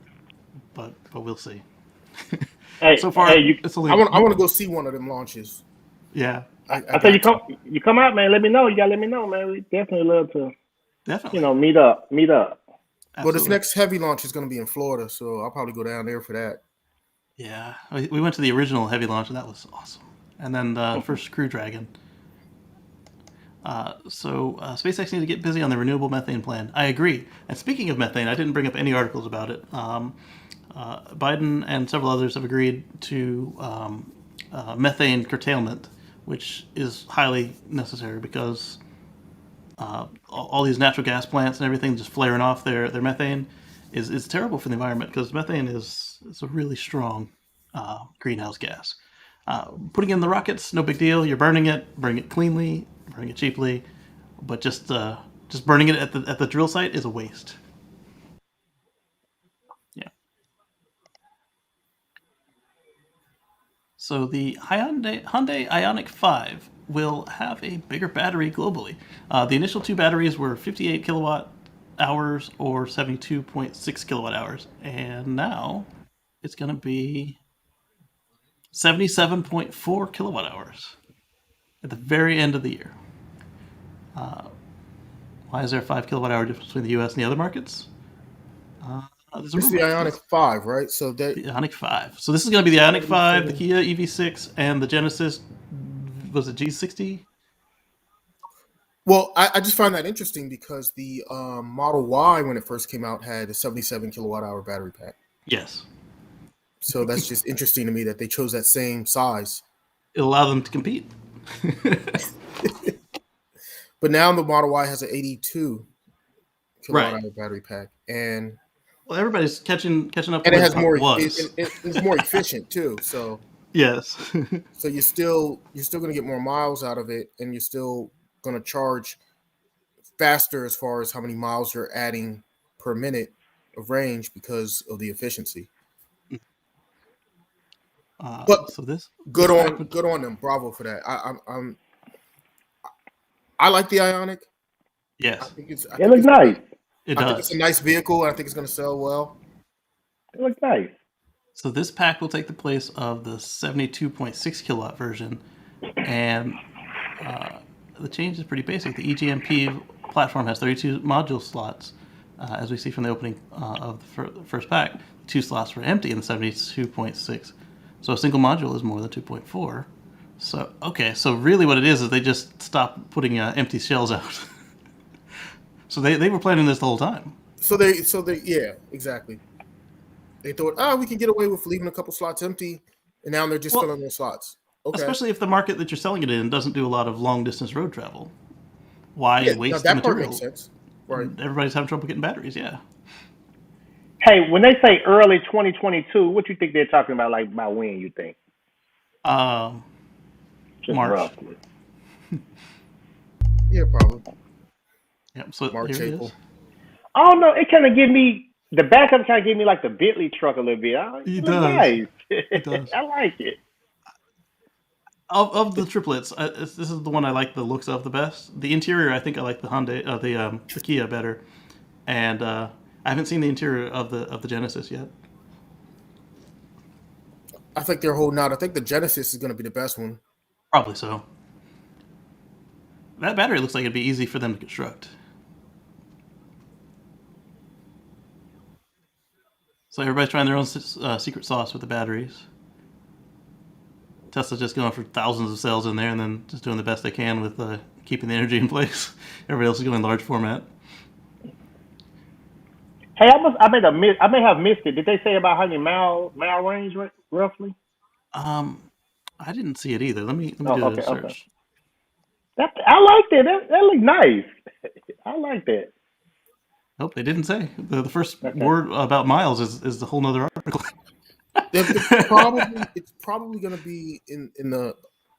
but we'll see. Hey, So far, hey, you. it's only I want to go see one of them launches. yeah, I I say got to. you come out, man. Let me know. You gotta let me know, man. We definitely love to, definitely, meet up, meet up. Well, this absolutely. next heavy launch is going to be in Florida, so I'll probably go down there for that. Yeah, we went to the original heavy launch, and that was awesome. And then the first Crew Dragon. SpaceX needs to get busy on the renewable methane plan. I agree. And speaking of methane, I didn't bring up any articles about it. Biden and several others have agreed to methane curtailment, which is highly necessary because all these natural gas plants and everything just flaring off their methane is terrible for the environment because methane is a really strong greenhouse gas. Putting in the rockets, no big deal. You're burning it cleanly, burning it cheaply, but just burning it at the drill site is a waste. Yeah. So the Hyundai Ioniq 5 will have a bigger battery globally. The initial two batteries were 58 kilowatt hours or 72.6 kilowatt hours, and now it's going to be 77.4 kilowatt hours at the very end of the year. Why is there a 5 kilowatt hour difference between the US and the other markets? There's a This is the rumor. Ionic 5, right? So that The Ioniq 5. So this is going to be the Ioniq 5, the 77. Kia EV6, and the Genesis, was it G60? Well, I just find that interesting because the Model Y, when it first came out, had a 77 kilowatt hour battery pack. Yes. So that's just interesting to me that they chose that same size. It'll allow them to compete. But now the Model Y has an 82 kilowatt Right. hour battery pack, and Well, everybody's catching up to and it where the has puck more. was. It's more efficient too. So Yes. you're still going to get more miles out of it, and you're still going to charge faster as far as how many miles you're adding per minute of range because of the efficiency. But So this good this pack on would good on them. Bravo for that. I like the Ionic. I yes, think it's I It think look it's nice. it I think it's a does. nice vehicle. And I think it's going to sell well. It look nice. So this pack will take the place of the 72.6 kilowatt version, and the change is pretty basic. The EGMP platform has 32 module slots, as we see from the opening of the first pack. Two slots were empty in the 72.6, so a single module is more than 2.4. So okay, so really what it is they just stopped putting empty shells out. So they were planning this the whole time. So they yeah, exactly. They thought, we can get away with leaving a couple slots empty, and now they're just Well, filling their slots. Okay. especially if the market that you're selling it in doesn't do a lot of long distance road travel. Why Yeah, now waste the that part makes material? sense. Right. And everybody's having trouble getting batteries. Yeah. Hey, when they say early 2022, what you think they're talking about? Like by when you think? Um, Just March. roughly. Yeah, probably. Yep. So March, here it April. is. I don't know. It kind of give me the backup. Kind of give me like the Bentley truck a little bit. It It look does. nice. It does. I like it. Of the triplets, this is the one I like the looks of the best. The interior, I think I like the Hyundai, the Kia better, and I haven't seen the interior of the Genesis yet. I think they're holding out. I think the Genesis is going to be the best one. Probably so. That battery looks like it'd be easy for them to construct. So everybody's trying their own secret sauce with the batteries. Tesla's just going for thousands of cells in there and then just doing the best they can with keeping the energy in place. Everybody else is going large format. Hey, I may have missed it. Did they say about how many mile range roughly? Um, I didn't see it either. Let me Oh, do a okay, okay. search. That I liked it. That looked nice. I like that. Nope, they didn't say. The first Okay. word about miles is the whole nother article. It's probably going to be in the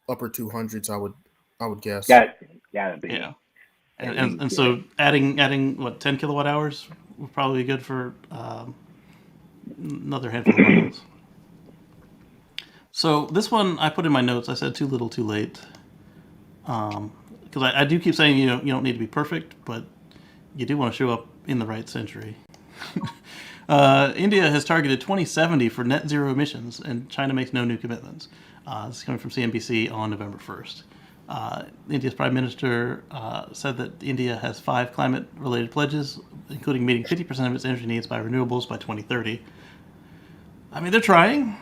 upper 200s. I would guess. Gotta be Yeah, at and least. and Yeah. so adding what 10 kilowatt hours would probably be good for another handful of miles. So this one I put in my notes. I said too little, too late. Because I do keep saying you don't need to be perfect, but you do want to show up in the right century. India has targeted 2070 for net zero emissions, and China makes no new commitments. This is coming from CNBC on November 1st. India's Prime Minister said that India has 5 climate-related pledges, including meeting 50% of its energy needs by renewables by 2030. I mean, they're trying.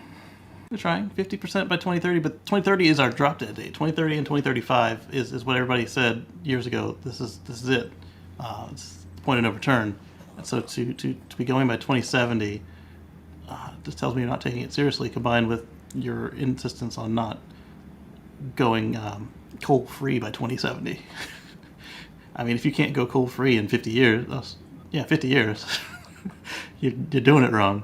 They're trying 50% by 2030, but 2030 is our drop dead date. 2030 and 2035 is what everybody said years ago. This is it. It's the point of no return. And so to be going by 2070 just tells me you're not taking it seriously, combined with your insistence on not going coal free by 2070. I mean, if you can't go coal free in 50 years, 50 years, you're doing it wrong.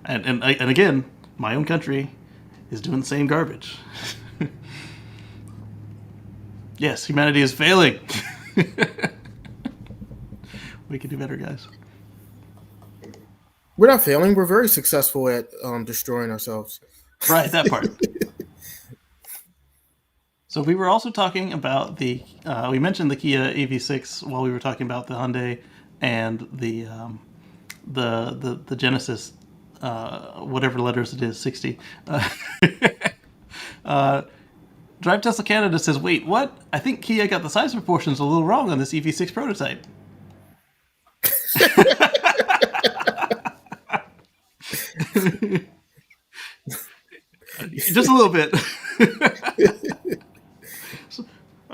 And again, my own country is doing the same garbage. Yes, humanity is failing. We can do better, guys. We're not failing. We're very successful at destroying ourselves. Right, that part. So we were also talking about we mentioned the Kia EV6 while we were talking about the Hyundai and the Genesis, whatever letters it is, 60. Drive Tesla Canada says, wait, what? I think Kia got the size proportions a little wrong on this EV6 prototype. Just a little bit.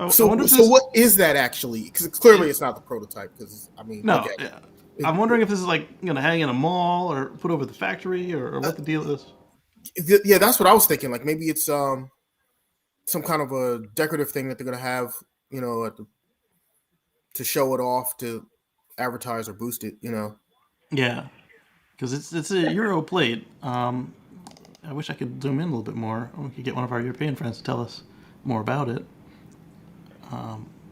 So what is that actually? Because clearly it's not the prototype. Because I mean, no. Okay. Yeah. I'm wondering if this is like going to hang in a mall or put over the factory or what the deal is. Yeah, that's what I was thinking. Like maybe it's some kind of a decorative thing that they're going to have, to show it off, to advertise or boost it. Yeah, because it's a Euro plate. I wish I could zoom in a little bit more. We could get one of our European friends to tell us more about it.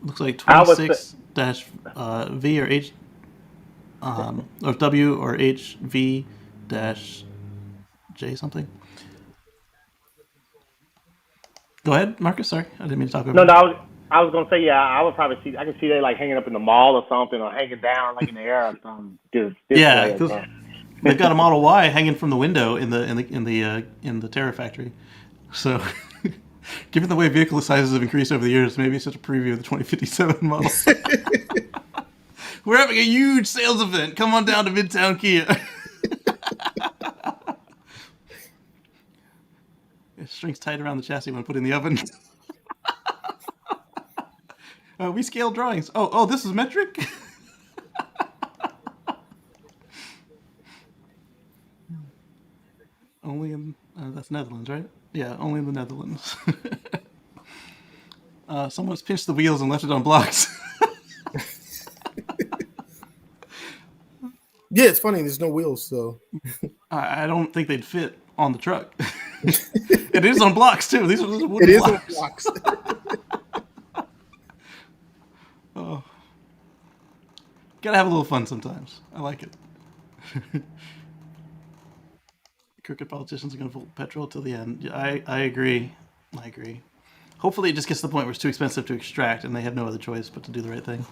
Looks like 26-V or H, or W or HV-J something. Go ahead, Marcus. Sorry, I didn't mean to talk over. No, I was gonna say, yeah, I would probably see. I can see they like hanging up in the mall or something, or hanging down like in the air or something. Yeah, because they've got a Model Y hanging from the window in the Terra factory. So, given the way vehicle sizes have increased over the years, maybe it's just a preview of the 2057 model. We're having a huge sales event. Come on down to Midtown Kia. It strings tight around the chassis when put in the oven. We scale drawings. Oh, this is metric? Only in that's Netherlands, right? Yeah, only in the Netherlands. Someone's pinched the wheels and left it on blocks. Yeah, it's funny. There's no wheels, so I don't think they'd fit on the truck. It is on blocks too. These are wooden it is blocks. on blocks. Oh, gotta have a little fun sometimes. I like it. Crooked politicians are gonna vote petrol till the end. Yeah, I agree. I agree. Hopefully, it just gets to the point where it's too expensive to extract, and they have no other choice but to do the right thing.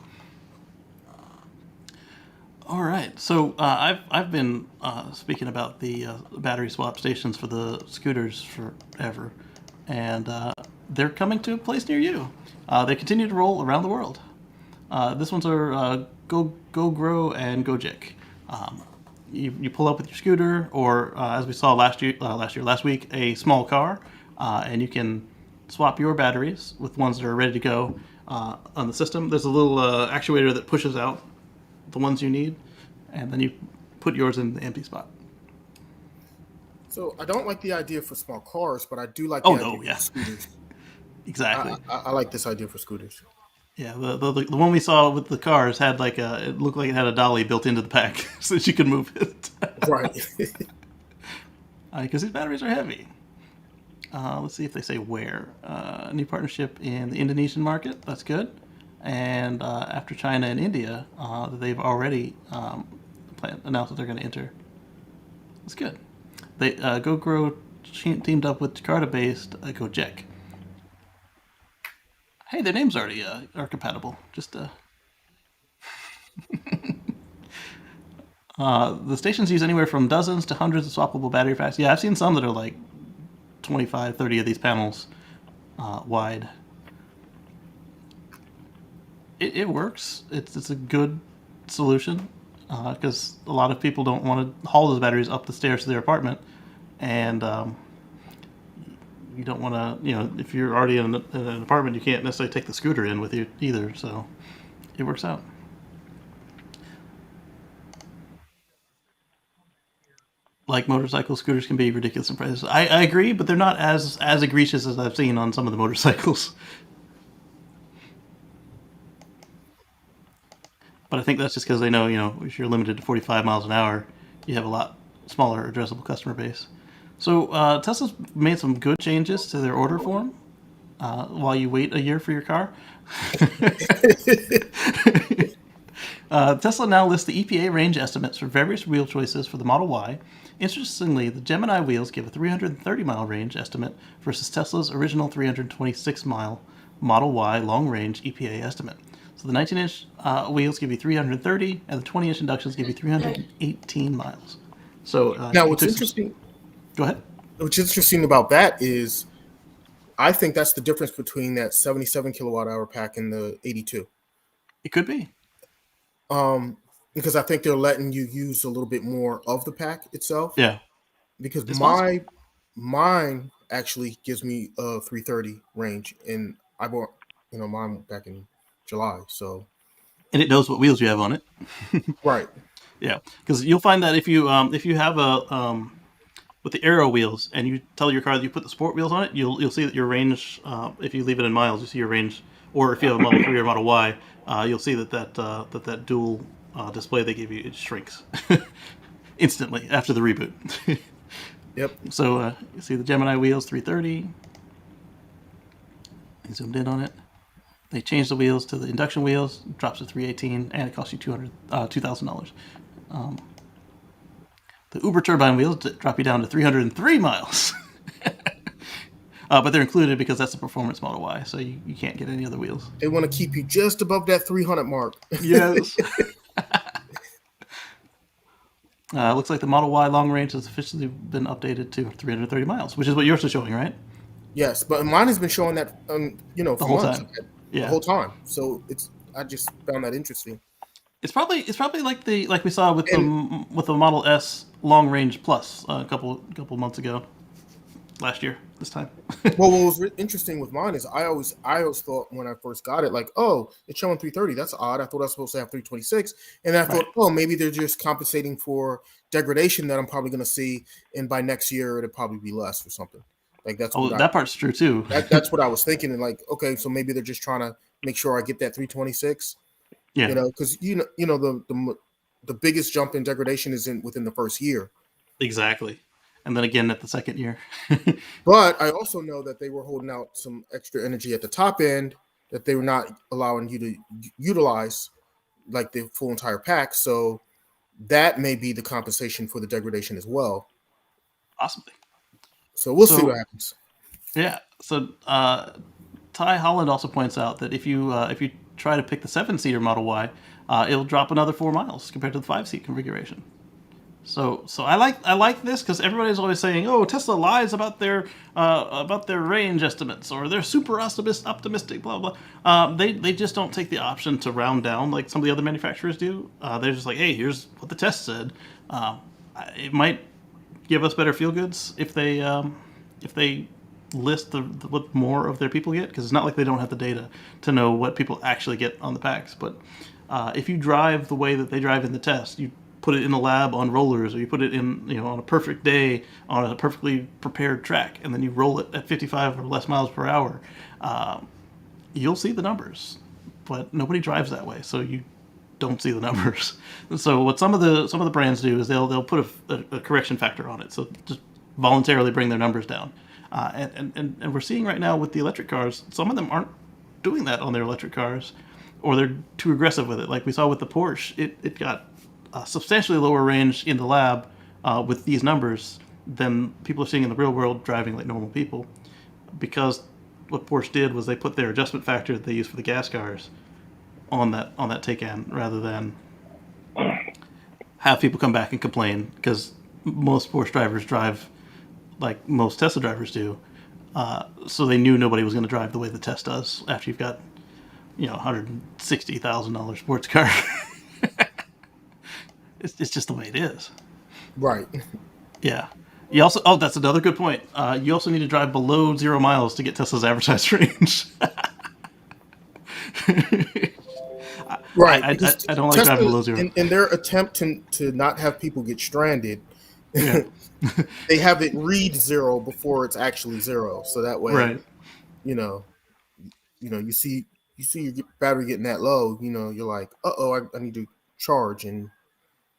All right, so I've been speaking about the battery swap stations for the scooters forever, and they're coming to a place near you. They continue to roll around the world. This one's our Go Grow and Gojek. You pull up with your scooter, or as we saw last week, a small car, and you can swap your batteries with ones that are ready to go on the system. There's a little actuator that pushes out the ones you need, and then you put yours in the empty spot. So I don't like the idea for small cars, but I do like the idea for scooters. Exactly. I like this idea for scooters. Yeah, the one we saw with the cars had it looked like it had a dolly built into the pack so that you could move it. Right. Because these batteries are heavy. Let's see if they say where. A new partnership in the Indonesian market. That's good. And after China and India, they've already announced that they're going to enter. That's good. They GoGrow teamed up with Jakarta-based Gojek. Hey, their names already are compatible. Just The stations use anywhere from dozens to hundreds of swappable battery packs. Yeah, I've seen some that are like 25, 30 of these panels wide. It works. It's a good solution because a lot of people don't want to haul those batteries up the stairs to their apartment, and you don't want to, if you're already in an apartment, you can't necessarily take the scooter in with you either. So it works out. Like motorcycle scooters can be ridiculous in prices. I agree, but they're not as egregious as I've seen on some of the motorcycles. But I think that's just because they know, if you're limited to 45 miles an hour, you have a lot smaller addressable customer base. So Tesla's made some good changes to their order form while you wait a year for your car. Tesla now lists the EPA range estimates for various wheel choices for the Model Y. Interestingly, the Gemini wheels give a 330-mile range estimate versus Tesla's original 326-mile Model Y long-range EPA estimate. So the 19-inch wheels give you 330, and the 20-inch inductions give you 318 miles. So Now, what's interesting? Go ahead. What's interesting about that is, I think that's the difference between that 77 kilowatt hour pack and the 82. It could be. Because I think they're letting you use a little bit more of the pack itself. Yeah. Because It's mine actually gives me a 330 range, and I bought mine back in July. So. And it knows what wheels you have on it. Right. Yeah, because you'll find that if you have a with the Aero wheels and you tell your car that you put the sport wheels on it, you'll see that your range. If you leave it in miles, you see your range. Or if you have a Model 3 or Model Y, you'll see that dual display they give you, it shrinks instantly after the reboot. Yep. So you see the Gemini wheels 330. I zoomed in on it. They changed the wheels to the induction wheels, drops to 318, and it costs you $2,000. The Uber turbine wheels drop you down to 303 miles. But they're included because that's the performance Model Y, so you can't get any other wheels. They want to keep you just above that 300 mark. Yes. Looks like the Model Y long range has officially been updated to 330 miles, which is what yours is showing, right? Yes, but mine has been showing that, for The whole months. time. The whole time. So I just found that interesting. It's probably like we saw with the Model S long range plus a couple months ago, last year this time. Well, what was interesting with mine is I always thought when I first got it, like, oh, it's showing 330. That's odd. I thought I was supposed to have 326, and then I thought, oh, maybe they're just compensating for degradation that I'm probably going to see, and by next year it'll probably be less or something. Like that's that part's true too. That's what I was thinking, and like, okay, so maybe they're just trying to make sure I get that 326. Yeah, because the biggest jump in degradation is within the first year. Exactly, and then again at the second year. But I also know that they were holding out some extra energy at the top end that they were not allowing you to utilize, like the full entire pack. So that may be the compensation for the degradation as well. Possibly. So we'll see what happens. Yeah. So Ty Holland also points out that if you try to pick the 7-seater Model Y, it'll drop another 4 miles compared to the 5-seat configuration. So I like this because everybody's always saying, oh, Tesla lies about their range estimates, or they're super optimistic, blah blah. They just don't take the option to round down like some of the other manufacturers do. They're just like, hey, here's what the test said. It might give us better feel goods if they list what more of their people get, because it's not like they don't have the data to know what people actually get on the packs. But if you drive the way that they drive in the test, you put it in a lab on rollers, or you put it in on a perfect day on a perfectly prepared track, and then you roll it at 55 or less miles per hour, you'll see the numbers. But nobody drives that way, so you don't see the numbers. So what some of the brands do is they'll put a correction factor on it, so just voluntarily bring their numbers down. And we're seeing right now with the electric cars, some of them aren't doing that on their electric cars, or they're too aggressive with it. Like we saw with the Porsche, it got a substantially lower range in the lab with these numbers than people are seeing in the real world driving like normal people, because what Porsche did was they put their adjustment factor that they use for the gas cars on that Taycan rather than have people come back and complain because most Porsche drivers drive like most Tesla drivers do. So they knew nobody was going to drive the way the Test does after you've got, $160,000 sports car. It's just the way it is. Right. Yeah. You also, that's another good point. You also need to drive below 0 miles to get Tesla's advertised range. Right. I because don't like Tesla, driving below 0. in their attempt to not have people get stranded, Yeah. they have it read 0 before it's actually 0. So that way, Right. you know, you see your battery getting that low, you're like, I need to charge, and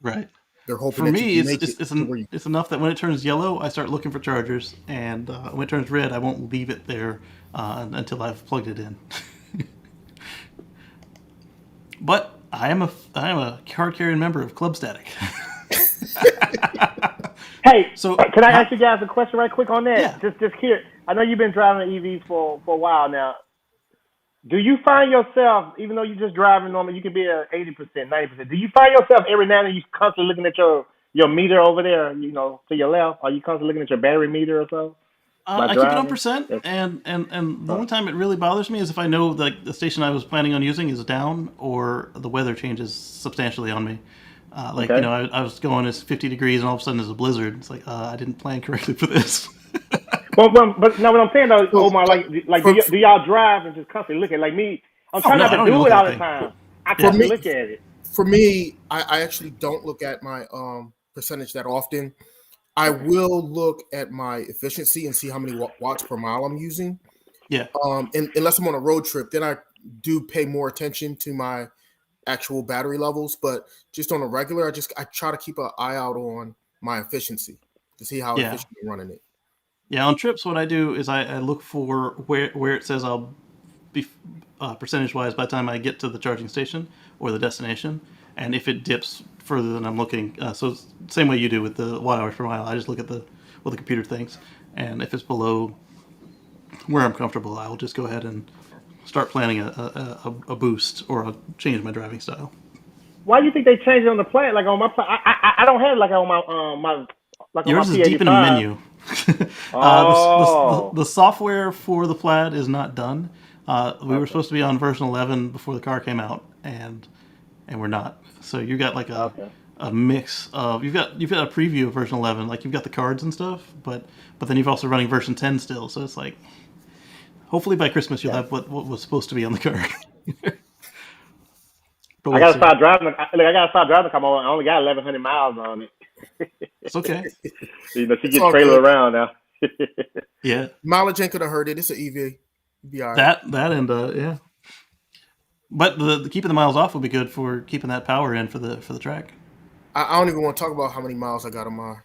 Right. they're hoping For that me, you can make it to where you. it's enough that when it turns yellow, I start looking for chargers, and when it turns red, I won't leave it there until I've plugged it in. But I am a card carrying member of Club Static. Hey, So, can I ask you guys a question right quick on that? Yeah. Just here. I know you've been driving an EV for a while now. Do you find yourself, even though you're just driving normal, you can be at 80%, 90%. Do you find yourself every now and then you constantly looking at your meter over there, to your left? Are you constantly looking at your battery meter or so? I keep it on percent, and the only time it really bothers me is if I know like the station I was planning on using is down or the weather changes substantially on me. Okay. I was going as 50 degrees and all of a sudden there's a blizzard. It's like I didn't plan correctly for this. But no, what I'm saying though, Omar, do y'all drive and just constantly look at it? Like me, I'm trying no, not I to don't do even it look all at the that time. I For can't me- look at it. For me, I actually don't look at my percentage that often. I will look at my efficiency and see how many watts per mile I'm using. Yeah. And unless I'm on a road trip, then I do pay more attention to my actual battery levels. But just on a regular, I try to keep an eye out on my efficiency to see how Yeah. efficient I'm running it. Yeah, on trips, what I do is I look for where it says I'll be percentage-wise by the time I get to the charging station or the destination, and if it dips further than I'm looking, so it's the same way you do with the watt hours per mile, I just look at what the computer thinks, and if it's below where I'm comfortable, I'll just go ahead and start planning a boost or I'll change my driving style. Why do you think they changed it on the plan? Like on my plan, I don't have it like on my like Yours on is my P85. deep in the menu. Oh. The software for the Plaid is not done. We were supposed to be on version 11 before the car came out, and we're not. So you got like a mix of you've got a preview of version 11, like you've got the cards and stuff, but then you've also running version 10 still. So it's like hopefully by Christmas you'll have what was supposed to be on the car. But I we'll gotta see. start driving. I gotta start driving. Come on, I only got 1,100 miles on it. It's okay. She It's gets all trailer good. around now. Yeah, Mileage ain't gonna hurt it. It's an EV. You'll be all right. that and yeah. But the keeping the miles off will be good for keeping that power in for the track. I don't even want to talk about how many miles I got on my.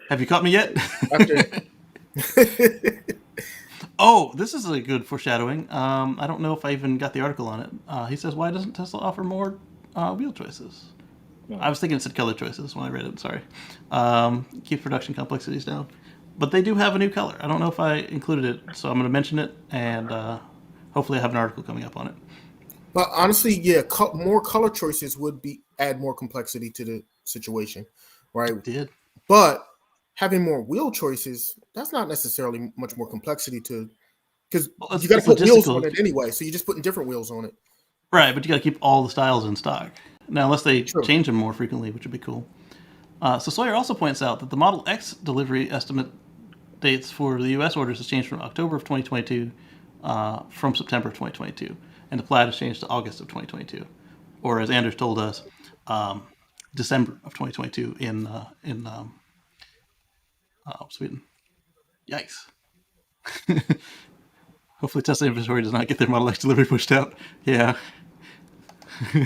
Have you caught me yet? After, Oh, this is a good foreshadowing. I don't know if I even got the article on it. He says, why doesn't Tesla offer more wheel choices? I was thinking it said color choices when I read it. Sorry. Keep production complexities down. But they do have a new color. I don't know if I included it, so I'm going to mention it, and hopefully I have an article coming up on it. but honestly, yeah, more color choices would add more complexity to the situation, right? It did. But having more wheel choices, that's not necessarily much more complexity because Well, you got to it's put wheels logistical. on it anyway. So you're just putting different wheels on it. Right, but you got to keep all the styles in stock. Now, unless they True. change them more frequently, which would be cool. So Sawyer also points out that the Model X delivery estimate dates for the U.S. orders has changed from October of 2022 from September of 2022, and the Plaid has changed to August of 2022, or as Anders told us, December of 2022 in Sweden. Yikes! Hopefully, Tesla inventory does not get their Model X delivery pushed out. Yeah,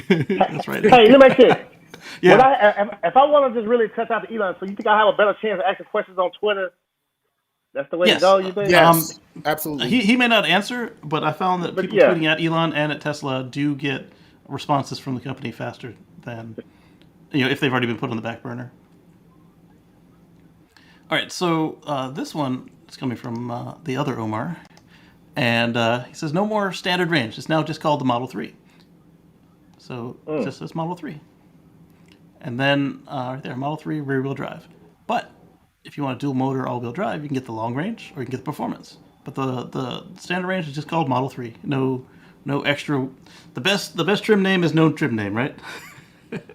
that's right. Hey, let me ask you this. Yeah. If I want to just really test out the Elon, so you think I have a better chance of asking questions on Twitter? That's the way Yes. to go, you think? Yes, absolutely. He may not answer, but I found that people yeah. tweeting at Elon and at Tesla do get responses from the company faster than if they've already been put on the back burner. All right, so this one is coming from the other Omar, and he says no more standard range. It's now just called the Model 3. So it just says Model 3. And then right there, Model 3 rear-wheel drive. But if you want a dual motor all-wheel drive, you can get the long range or you can get the performance. But the standard range is just called Model 3. No extra. The best trim name is no trim name, right? Best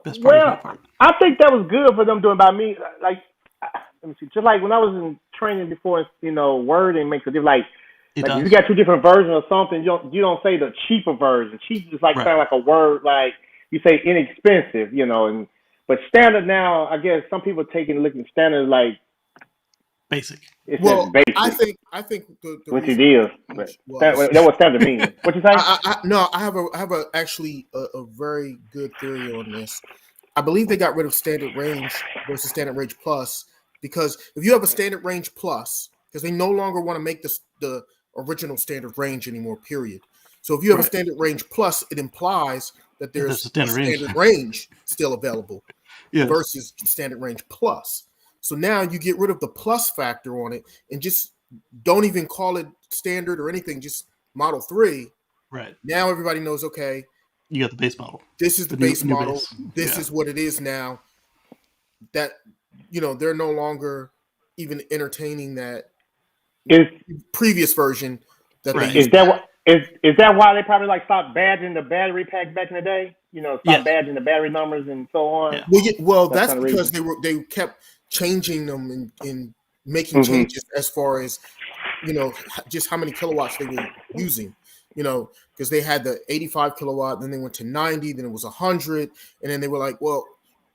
part is no Well, part. I think that was good for them doing by me. Like, let me see, just like when I was in training before, wording makes a difference. It Like if you does. got two different versions of something, you don't say the cheaper version. Cheap just like Right. sound like a word, like you say inexpensive, and but standard now, I guess some people taking looking standard like Basic. it's Well, just basic, I think the which it reason is. But change was that what standard means. What you say? no, I have a actually a very good theory on this. I believe they got rid of standard range versus standard range plus because if you have a standard range plus, because they no longer want to make the original standard range anymore. Period. So if you have a Right. standard range plus, it implies that There's a there's a standard range. standard range still available Yes. versus standard range plus. So now you get rid of the plus factor on it and just don't even call it standard or anything, just Model 3. Right. Now everybody knows, okay, You got the base model. this is the new base model. base. This Yeah. is what it is now. That, they're no longer even entertaining that Is previous version that Right. they is used. that what is that why they probably like stopped badging the battery pack back in the day? Yeah. Stop badging the battery numbers and so on. Yeah. Well, That's that's kind of because reason. they kept changing them and making Mm-hmm. changes as far as just how many kilowatts they were using. Because they had the 85 kilowatt, then they went to 90, then it was 100, and then they were like, well,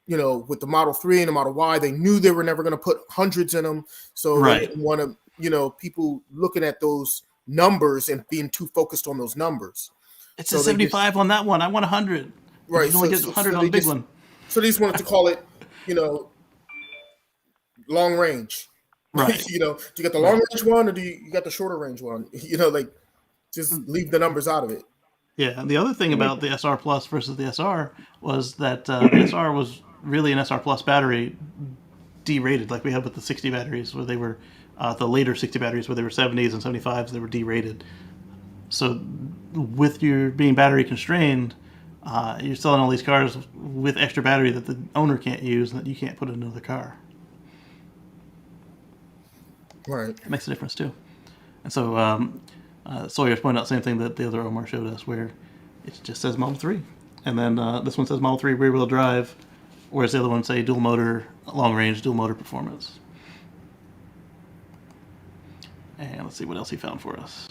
with the Model 3 and the Model Y, they knew they were never going to put hundreds in them, so they Right. didn't want to, people looking at those numbers and being too focused on those numbers. It So says they just 75 on that one. I want 100. But right. you can only get 100 on the big one. So they just wanted to call it, long range. Right. Do you got the long range one or do you got the shorter range one? Just leave the numbers out of it. Yeah. And the other thing about the SR Plus versus the SR was that the SR was really an SR Plus battery derated, like we had with the 60 batteries, where they were the later 60 batteries, where they were 70s and 75s, they were derated. So with your being battery constrained, you're selling all these cars with extra battery that the owner can't use and that you can't put in another car. Right. It makes a difference too. And so Sawyer's pointed out the same thing that the other Omar showed us, where it just says Model 3. And then this one says Model 3 rear-wheel drive, whereas the other one say dual motor, long range, dual motor performance. And let's see what else he found for us.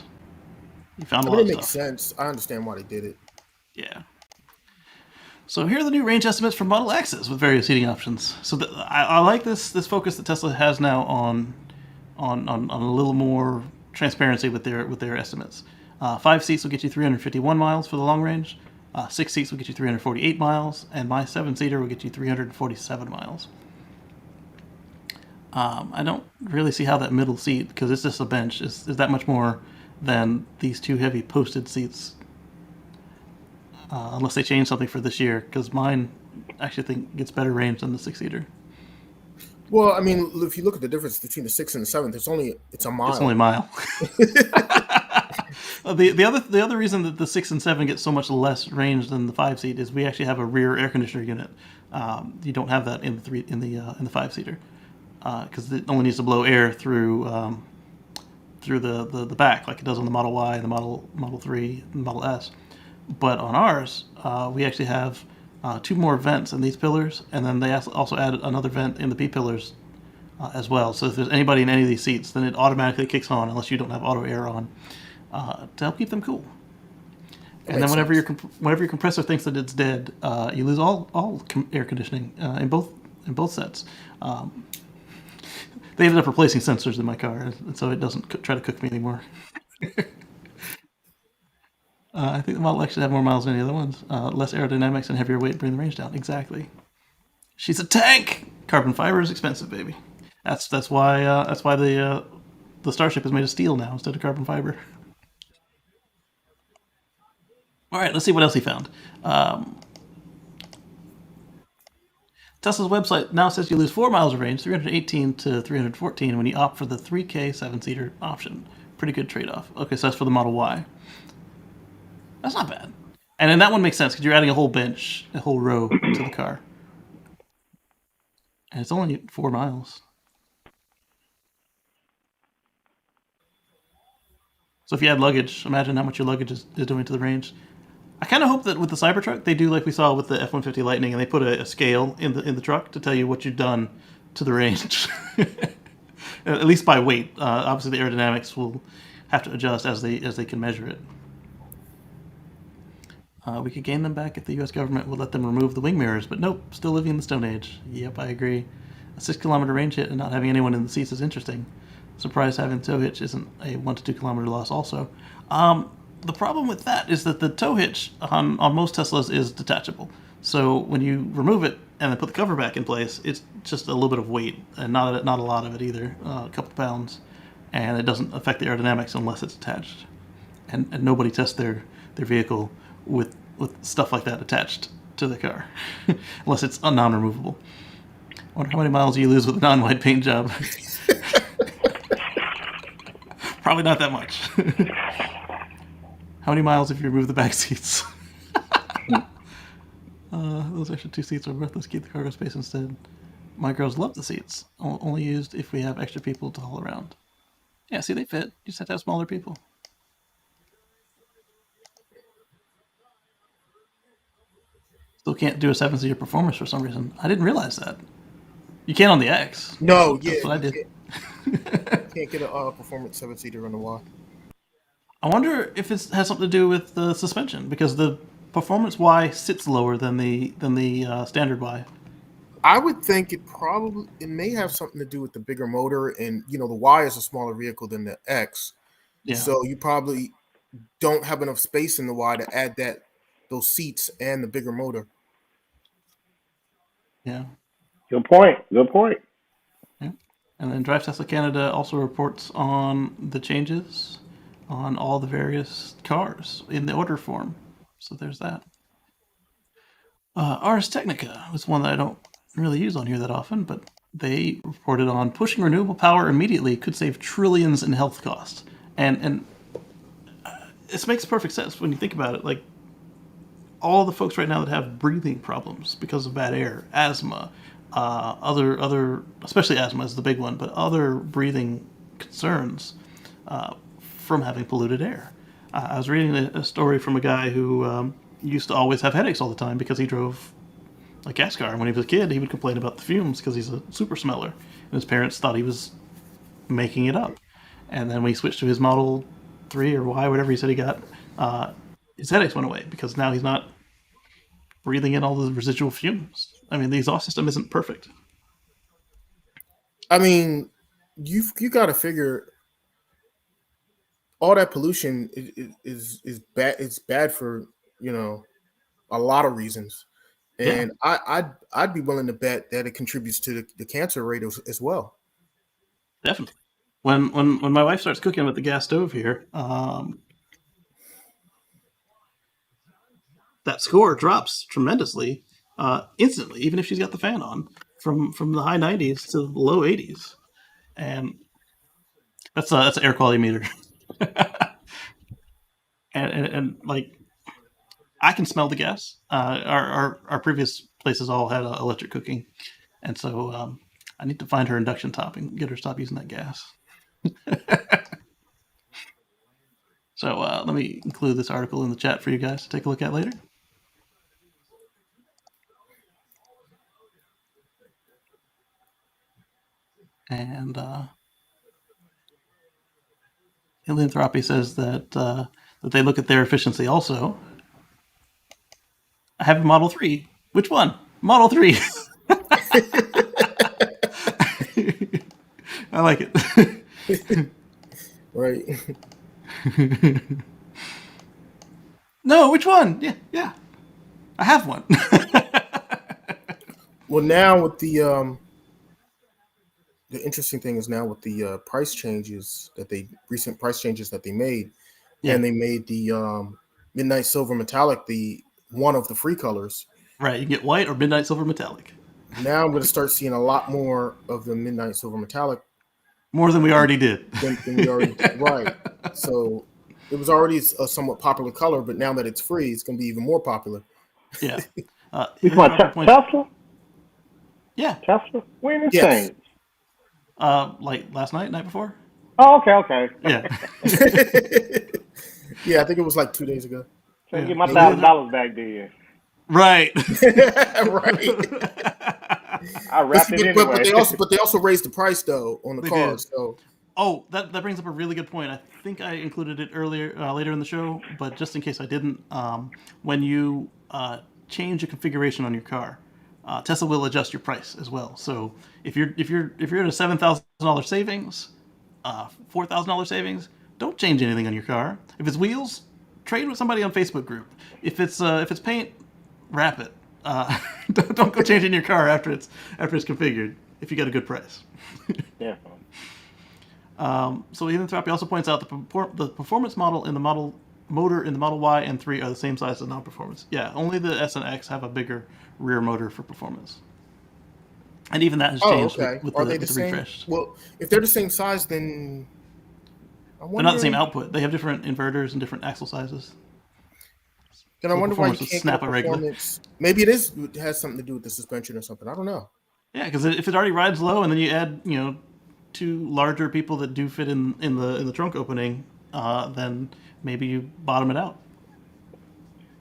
He found a lot It of makes stuff. sense. I understand why they did it. Yeah. So here are the new range estimates for Model X's with various seating options. So I like this focus that Tesla has now on a little more transparency with their estimates. 5 seats will get you 351 miles for the long range. 6 seats will get you 348 miles, and my 7-seater will get you 347 miles. I don't really see how that middle seat, because it's just a bench, is that much more than these two heavy posted seats, unless they change something for this year, because mine actually think gets better range than the 6-seater. Well, I mean, if you look at the difference between the 6 and the 7, it's a mile. It's only a mile. The other reason that the 6 and 7 get so much less range than the 5-seat is we actually have a rear air conditioner unit. You don't have that in the 5-seater because it only needs to blow air through the back like it does on the Model Y and the Model 3 and Model S. But on ours, we actually have 2 more vents in these pillars, and then they also added another vent in the P pillars as well. So if there's anybody in any of these seats, then it automatically kicks on unless you don't have auto air on to help keep them cool. And then whenever your compressor thinks that it's dead, you lose all air conditioning in both sets. They ended up replacing sensors in my car, and so it doesn't try to cook me anymore. I think the Model X should have more miles than any other ones. Less aerodynamics and heavier weight bring the range down. Exactly. She's a tank. Carbon fiber is expensive, baby. That's why the Starship is made of steel now instead of carbon fiber. All right, let's see what else he found. Tesla's website now says you lose 4 miles of range, 318 to 314, when you opt for the 3K 7-seater option. Pretty good trade-off. Okay, so that's for the Model Y. That's not bad. And then that one makes sense because you're adding a whole bench, a whole row to the car. And it's only 4 miles. So if you add luggage, imagine how much your luggage is doing to the range. I kind of hope that with the Cybertruck, they do like we saw with the F-150 Lightning, and they put a scale in the truck to tell you what you've done to the range, at least by weight. Obviously, the aerodynamics will have to adjust as they can measure it. We could gain them back if the U.S. government would let them remove the wing mirrors, but nope, still living in the Stone Age. Yep, I agree. A 6-kilometer range hit and not having anyone in the seats is interesting. Surprised having tow hitch isn't a 1 to 2 kilometer loss also. The problem with that is that the tow hitch on most Teslas is detachable. So when you remove it and then put the cover back in place, it's just a little bit of weight and not a lot of it either, a couple pounds, and it doesn't affect the aerodynamics unless it's attached. And nobody tests their vehicle with stuff like that attached to the car, unless it's non-removable. I wonder how many miles you lose with a non-white paint job. Probably not that much. How many miles if you remove the back seats? Those extra 2 seats are worthless. Keep the cargo space instead. My girls love the seats. Only used if we have extra people to haul around. Yeah, see, they fit. You just have to have smaller people. Still can't do a 7-seater performance for some reason. I didn't realize that. You can on the X. No, That's what I did. Can't get a performance 7-seater on the Y. I wonder if it has something to do with the suspension, because the performance Y sits lower than the standard Y. I would think it may have something to do with the bigger motor, and the Y is a smaller vehicle than the X, Yeah. so you probably don't have enough space in the Y to add those seats and the bigger motor. Yeah. Good point. Good point. Yeah. And then Drive Tesla Canada also reports on the changes on all the various cars in the order form. So there's that. Ars Technica was one that I don't really use on here that often, but they reported on pushing renewable power immediately could save trillions in health costs. And this makes perfect sense when you think about it. Like, all the folks right now that have breathing problems because of bad air, asthma, other, especially asthma is the big one, but other breathing concerns from having polluted air. I was reading a story from a guy who used to always have headaches all the time because he drove a gas car. And when he was a kid, he would complain about the fumes because he's a super smeller. And his parents thought he was making it up. And then when he switched to his Model 3 or Y, whatever he said he got, his headaches went away because now he's not breathing in all the residual fumes. I mean, the exhaust system isn't perfect. I mean, you got to figure all that pollution is bad. It's bad for a lot of reasons, and yeah. I'd be willing to bet that it contributes to the cancer rate as well. Definitely. When my wife starts cooking with the gas stove here, that score drops tremendously instantly, even if she's got the fan on, from the high 90s to the low 80s, and that's an air quality meter. and like, I can smell the gas. Our previous places all had electric cooking, and so I need to find her induction top and get her to stop using that gas. So let me include this article in the chat for you guys to take a look at later. And Helianthropy says that they look at their efficiency also. I have a Model 3. Which one? Model 3. I like it. Right. No, which one? Yeah. I have one. Well, now with the interesting thing is now with the recent price changes that they made, and they made the Midnight Silver Metallic one of the free colors. Right, you can get white or Midnight Silver Metallic. Now I'm going to start seeing a lot more of the Midnight Silver Metallic. More than we already did. Than we already did. Right. So It was already a somewhat popular color, but now that it's free, it's going to be even more popular. Yeah. You Here's want Robert points- Tesla? Yeah. Tesla? When it Yes. changed? Like last night before. Oh, okay. Yeah. Yeah, I think it was like 2 days ago. So Yeah. get my Maybe $1,000 back then. Right. Right. I wrapped it anyway. But they also raised the price though on the They cars. did. So Oh, that brings up a really good point. I think I included it later in the show, but just in case I didn't, when you change a configuration on your car, Tesla will adjust your price as well. So if you're at a $7,000 savings, $4,000 savings, don't change anything on your car. If it's wheels, trade with somebody on Facebook group. If it's paint, wrap it. Don't go changing your car after it's configured if you get a good price. Yeah. So Ethanthropy also points out the performance model in the motor in the Model Y and 3 are the same size as non-performance. Yeah, only the S and X have a bigger rear motor for performance. And even that has changed with Are they the the same? refresh. Well, if they're the same size, then They're not the same output. They have different inverters and different axle sizes. Then I wonder why you performance can't snap get a it regular. performance. Maybe it has something to do with the suspension or something. I don't know. Yeah, because if it already rides low, and then you add two larger people that do fit in the trunk opening, then maybe you bottom it out.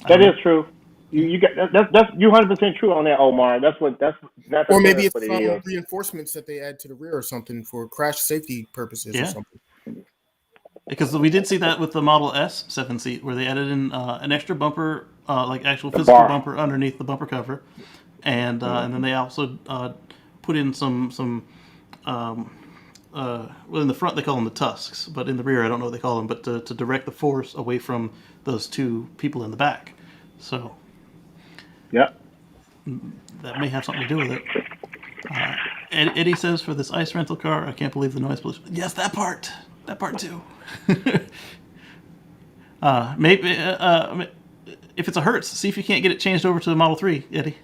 That is true. You got that's you 100% true on that, Omar. Or maybe it's what it some is. reinforcements that they add to the rear or something for crash safety purposes or Yeah. something. Because we did see that with the Model S 7-seat, where they added in an extra bumper, like actual physical bar. bumper underneath the bumper cover, and then they also put in some well, in the front they call them the tusks, but in the rear I don't know what they call them, but to direct the force away from those two people in the back. So Yeah. that may have something to do with it. Eddie says for this ice rental car, I can't believe the noise pollution. Yes, that part too. Maybe if it's a Hertz, see if you can't get it changed over to the Model 3, Eddie.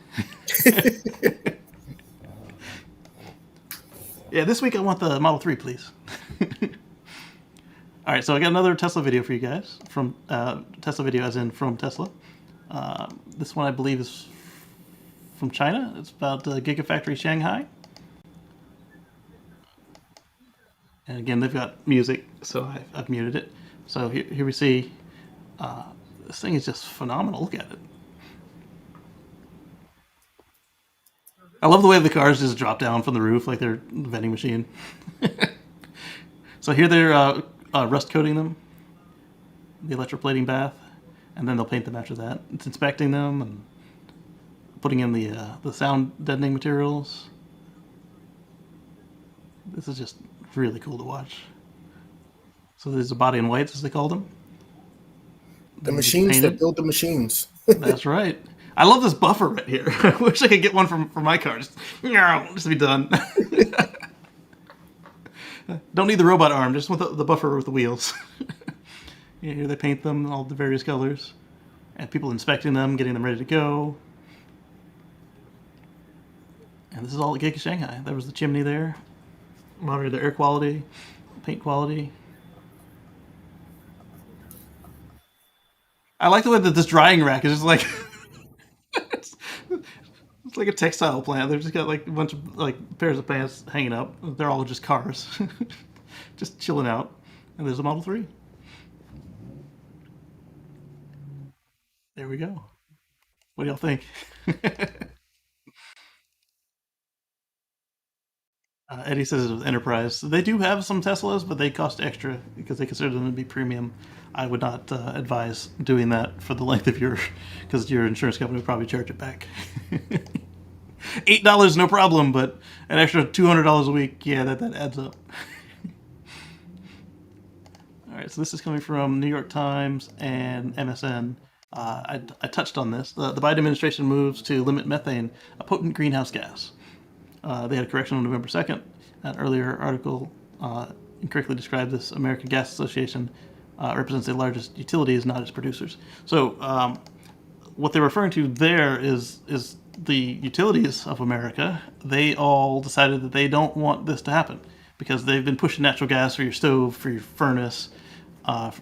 Yeah, this week I want the Model 3, please. All right, so I got another Tesla video for you guys from Tesla video, as in from Tesla. This one I believe is from China. It's about Gigafactory Shanghai. And again, they've got music, so I've muted it. So here we see, this thing is just phenomenal. Look at it. I love the way the cars just drop down from the roof like they're a vending machine. So here they're rust coating them, the electroplating bath, and then they'll paint them after that. It's inspecting them and putting in the sound deadening materials. This is just really cool to watch. So there's a body in whites, as they call them. The machines that build the machines. That's right. I love this buffer right here. I wish I could get one for my car. Just to be done. Don't need the robot arm. Just want the buffer with the wheels. Yeah, here they paint them all the various colors, and people inspecting them, getting them ready to go. And this is all at Giga Shanghai. There was the chimney there. Monitor the air quality, paint quality. I like the way that this drying rack is just like it's like a textile plant. They've just got like a bunch of like pairs of pants hanging up. They're all just cars, just chilling out. And there's a Model 3. There we go. What do y'all think? Eddie says it was Enterprise. They do have some Teslas, but they cost extra because they consider them to be premium. I would not advise doing that for the length of because your insurance company would probably charge it back. $8 no problem, but an extra $200 a week, yeah, that adds up. All right, so this is coming from New York Times and MSN. I touched on this. The Biden administration moves to limit methane, a potent greenhouse gas. They had a correction on November 2nd. An earlier article incorrectly described this. American Gas Association represents the largest utilities, not its producers. So what they're referring to there is the utilities of America. They all decided that they don't want this to happen because they've been pushing natural gas for your stove, for your furnace,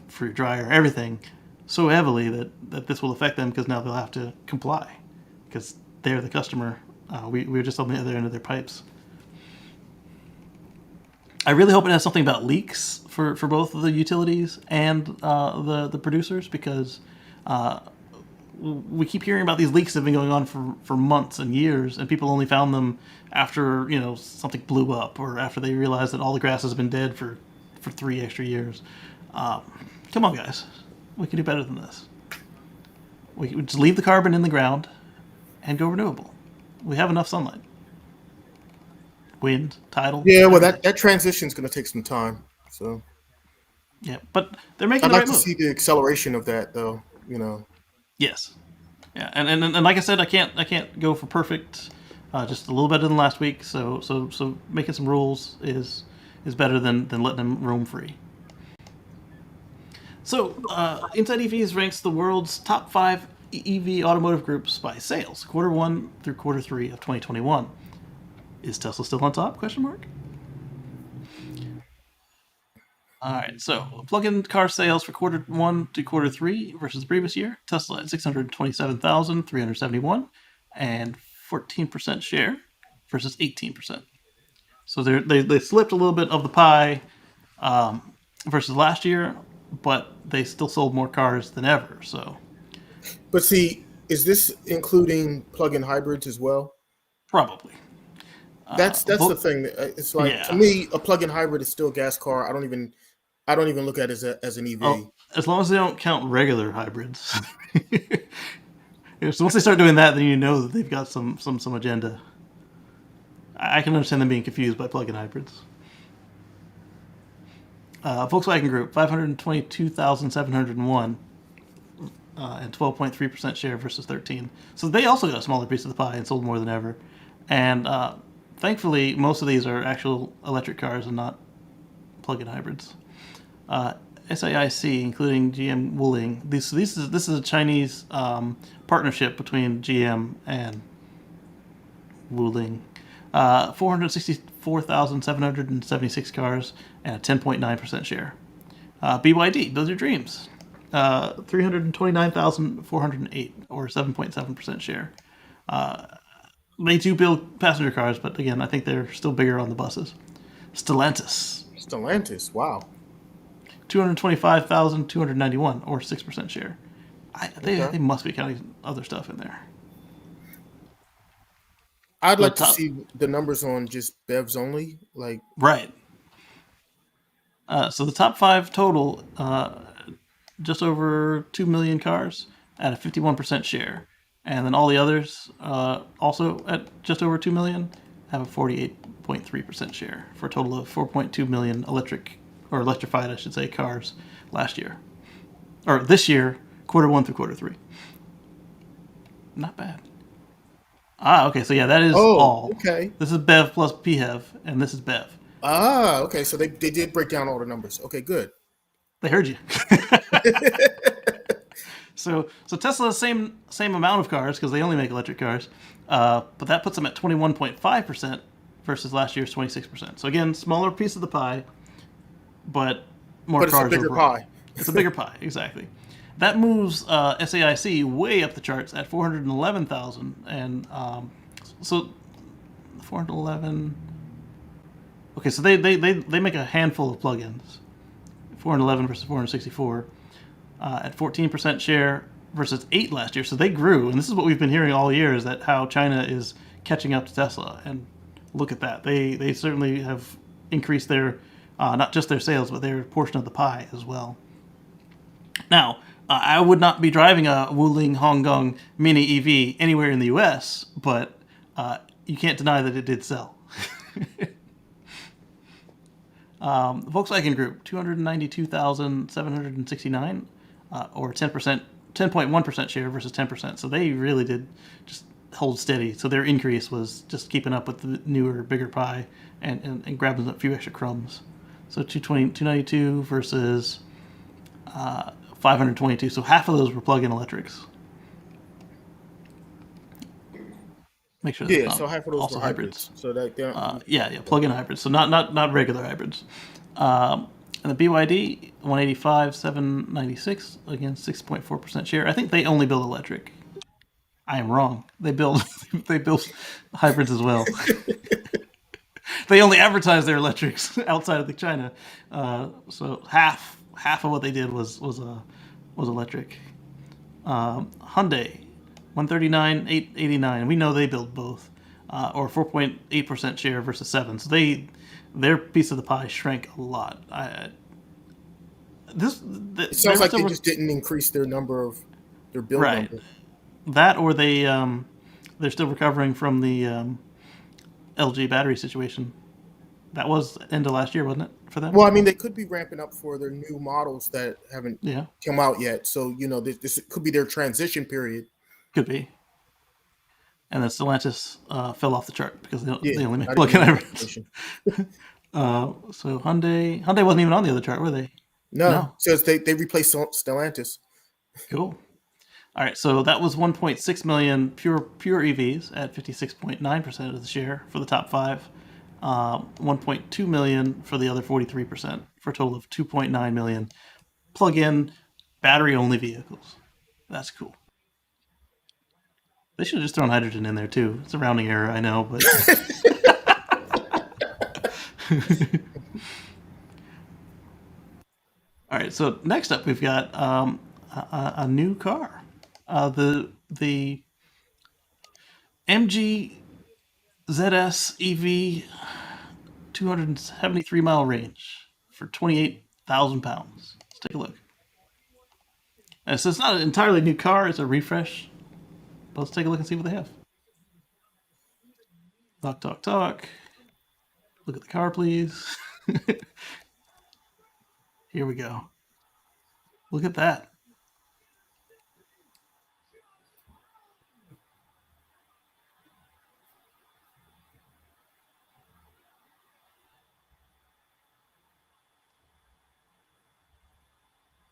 for your dryer, everything, so heavily that this will affect them because now they'll have to comply because they're the customer. We're just on the other end of their pipes. I really hope it has something about leaks for both of the utilities and the producers because we keep hearing about these leaks that have been going on for months and years, and people only found them after something blew up or after they realized that all the grass has been dead for 3 extra years. Come on, guys, we can do better than this. We can just leave the carbon in the ground and go renewable. We have enough sunlight, wind, tidal. Yeah, well, that transition is going to take some time. So yeah, but they're making I'd the like right to move. see the acceleration of that, though. Yes. Yeah, and like I said, I can't go for perfect. Just a little better than last week. So making some rules is better than letting them roam free. So Inside EVs ranks the world's top 5 EV automotive groups by sales, Q1 through Q3 of 2021. Is Tesla still on top? Question mark. All right, so plug-in car sales for Q1 to Q3 versus the previous year. Tesla at 627,371 and 14% share versus 18%. So they slipped a little bit of the pie versus last year, but they still sold more cars than ever. So, But see, is this including plug-in hybrids as well? probably. That's the thing. It's like, to Yeah. me, a plug-in hybrid is still a gas car. I don't even look at it as an EV. Oh, as long as they don't count regular hybrids. So once they start doing that, then you know that they've got some agenda. I can understand them being confused by plug-in hybrids. Volkswagen Group, 522,701 and 12.3% share versus 13. So they also got a smaller piece of the pie and sold more than ever. And thankfully, most of these are actual electric cars and not plug-in hybrids. SAIC, including GM Wuling. This is a Chinese partnership between GM and Wuling. 464,776 cars and a 10.9% share. BYD, Build Your Dreams. 329,408 or 7.7% share. They do build passenger cars, but again, I think they're still bigger on the buses. Stellantis, wow. 225,291 or 6% share. They must be counting other stuff in there. I'd like to see the numbers on just BEVs only. Like, right. So the top 5 total, just over 2 million cars at a 51% share. And then all the others, also at just over 2 million, have a 48.3% share for a total of 4.2 million electrified, I should say, cars last year. Or this year, Q1 through Q3. Not bad. Okay, so yeah, that is all. Okay. This is BEV plus PHEV, and this is BEV. Okay, so they did break down all the numbers. Okay, good. They heard you. So Tesla has same amount of cars because they only make electric cars, but that puts them at 21.5% versus last year's 26%. So again, smaller piece of the pie, but more But cars. It's a bigger overall. pie. It's a bigger pie, exactly. That moves SAIC way up the charts at 411,000, and so 411. Okay, so they make a handful of plugins. 411 versus 464 at 14% share versus 8 last year. So they grew, and this is what we've been hearing all year: is that how China is catching up to Tesla. And look at that; they certainly have increased their not just their sales, but their portion of the pie as well. Now, I would not be driving a Wuling Hongkong Mini EV anywhere in the U.S., but you can't deny that it did sell. Volkswagen Group, 292,769, or 10.1% share versus 10%. So they really did just hold steady. So their increase was just keeping up with the newer, bigger pie and grabbing a few extra crumbs. So 292 versus 522. So half of those were plug-in electrics. Make sure. Yeah, so half of those were hybrids. So that plug-in hybrids. So not regular hybrids. And the BYD 185 796 again 6.4% share. I think they only build electric. I am wrong. They build they build hybrids as well. They only advertise their electrics outside of China. So half of what they did was electric. Hyundai 139 889. We know they build both, or 4.8% share versus 7. So their piece of the pie shrank a lot. It sounds like they just didn't increase their build right. number. That or they're still recovering from the LG battery situation. That was end of last year, wasn't it, for them? Well, I mean, they could be ramping up for their new models that haven't Yeah, come out yet. So, this could be their transition period. could be. And then Stellantis fell off the chart because they only make not plug-in even hybrids. So Hyundai wasn't even on the other chart, were they? No. Says they replaced Stellantis. Cool. All right, so that was 1.6 million pure EVs at 56.9% of the share for the top 5. 1.2 million for the other 43%, for a total of 2.9 million plug-in battery-only vehicles. That's cool. They should have just thrown hydrogen in there too. It's a rounding error, I know, but all right. So next up, we've got a new car, the MG ZS EV, 273-mile range for 28,000 pounds. Let's take a look. And so it's not an entirely new car; it's a refresh. But let's take a look and see what they have. Talk, talk, talk. Look at the car, please. Here we go. Look at that.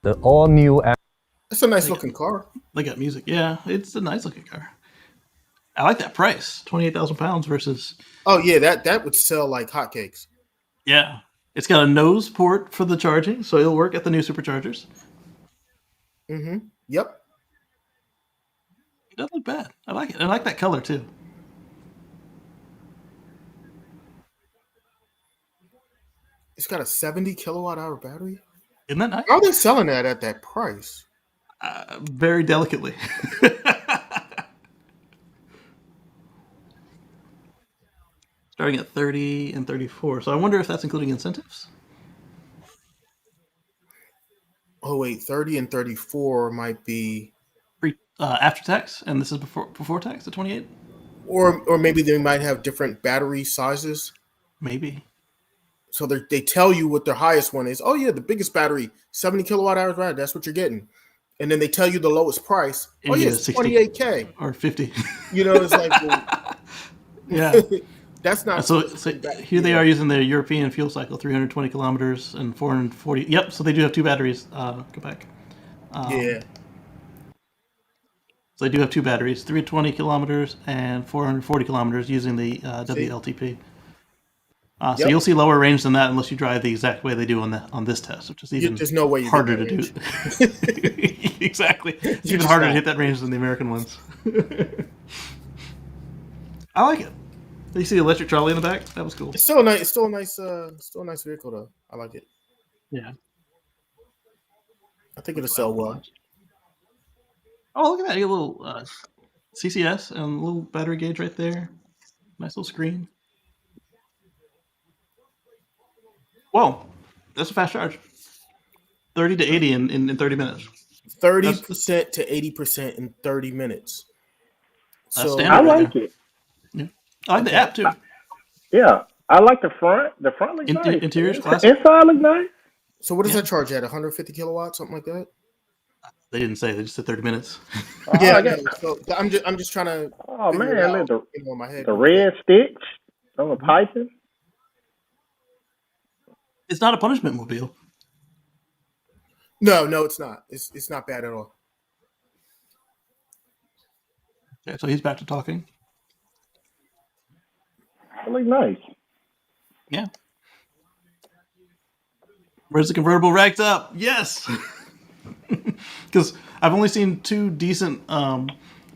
The all-new. That's a nice looking car. They got music. Yeah, it's a nice looking car. I like that price. 28,000 pounds versus. Oh yeah, that would sell like hotcakes. Yeah. It's got a nose port for the charging, so it'll work at the new superchargers. Mm-hmm. Yep. It doesn't look bad. I like it. I like that color too. It's got a 70 kilowatt hour battery. Isn't that nice? How are they selling that at that price? Very delicately. Starting at 30 and 34. So I wonder if that's including incentives. Oh wait, 30 and 34 might be After tax, and this is before tax at 28. Or maybe they might have different battery sizes. Maybe. So they tell you what their highest one is. Oh yeah, the biggest battery, 70 kilowatt hours, right? That's what you're getting. And then they tell you the lowest price. And oh yeah, it's 28K or 50. It's like, well, yeah. That's not. So here they are using their European fuel cycle, 320 kilometers and 440. Yep. So they do have two batteries. Quebec. Yeah. So they do have two batteries, 320 kilometers and 440 kilometers using the WLTP. So you'll see lower range than that unless you drive the exact way they do on this test, which is even there's no way harder to do. Exactly. It's even harder to hit that range than the American ones. I like it. You see the electric trolley in the back? That was cool. It's still a nice. It's still a nice vehicle though. I like it. Yeah. I think it'll sell well. Oh, look at that! You got a little CCS and a little battery gauge right there. Nice little screen. Whoa, that's a fast charge. 30 to 80 in 30 minutes. 30% to 80% in 30 minutes. So I like it. Yeah. I like the app too. Yeah, I like the front. The front looks nice. Interior's classic. Inside looks nice. So what does that charge at? 150 kilowatts, something like that? They didn't say. They just said 30 minutes. Yeah, so I'm just trying to. Oh man, out, the, my head. The red sticks on the piping. It's not a punishment mobile. No, it's not. It's not bad at all. Okay, so he's back to talking. It looks nice. Yeah. Where's the convertible racked up? Yes, because I've only seen 2 decent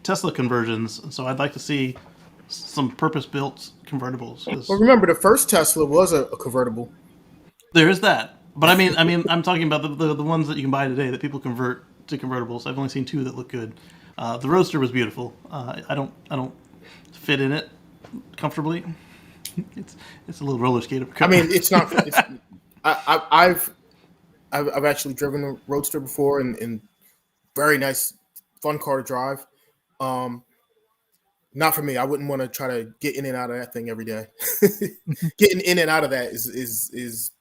Tesla conversions, so I'd like to see some purpose-built convertibles. Well, remember the first Tesla was a convertible. There is that, but I mean, I'm talking about the ones that you can buy today that people convert to convertibles. I've only seen 2 that look good. The Roadster was beautiful. I don't fit in it comfortably. It's a little roller skater. I mean, it's not. It's, I've actually driven a Roadster before, and very nice, fun car to drive. Not for me. I wouldn't want to try to get in and out of that thing every day. Getting in and out of that is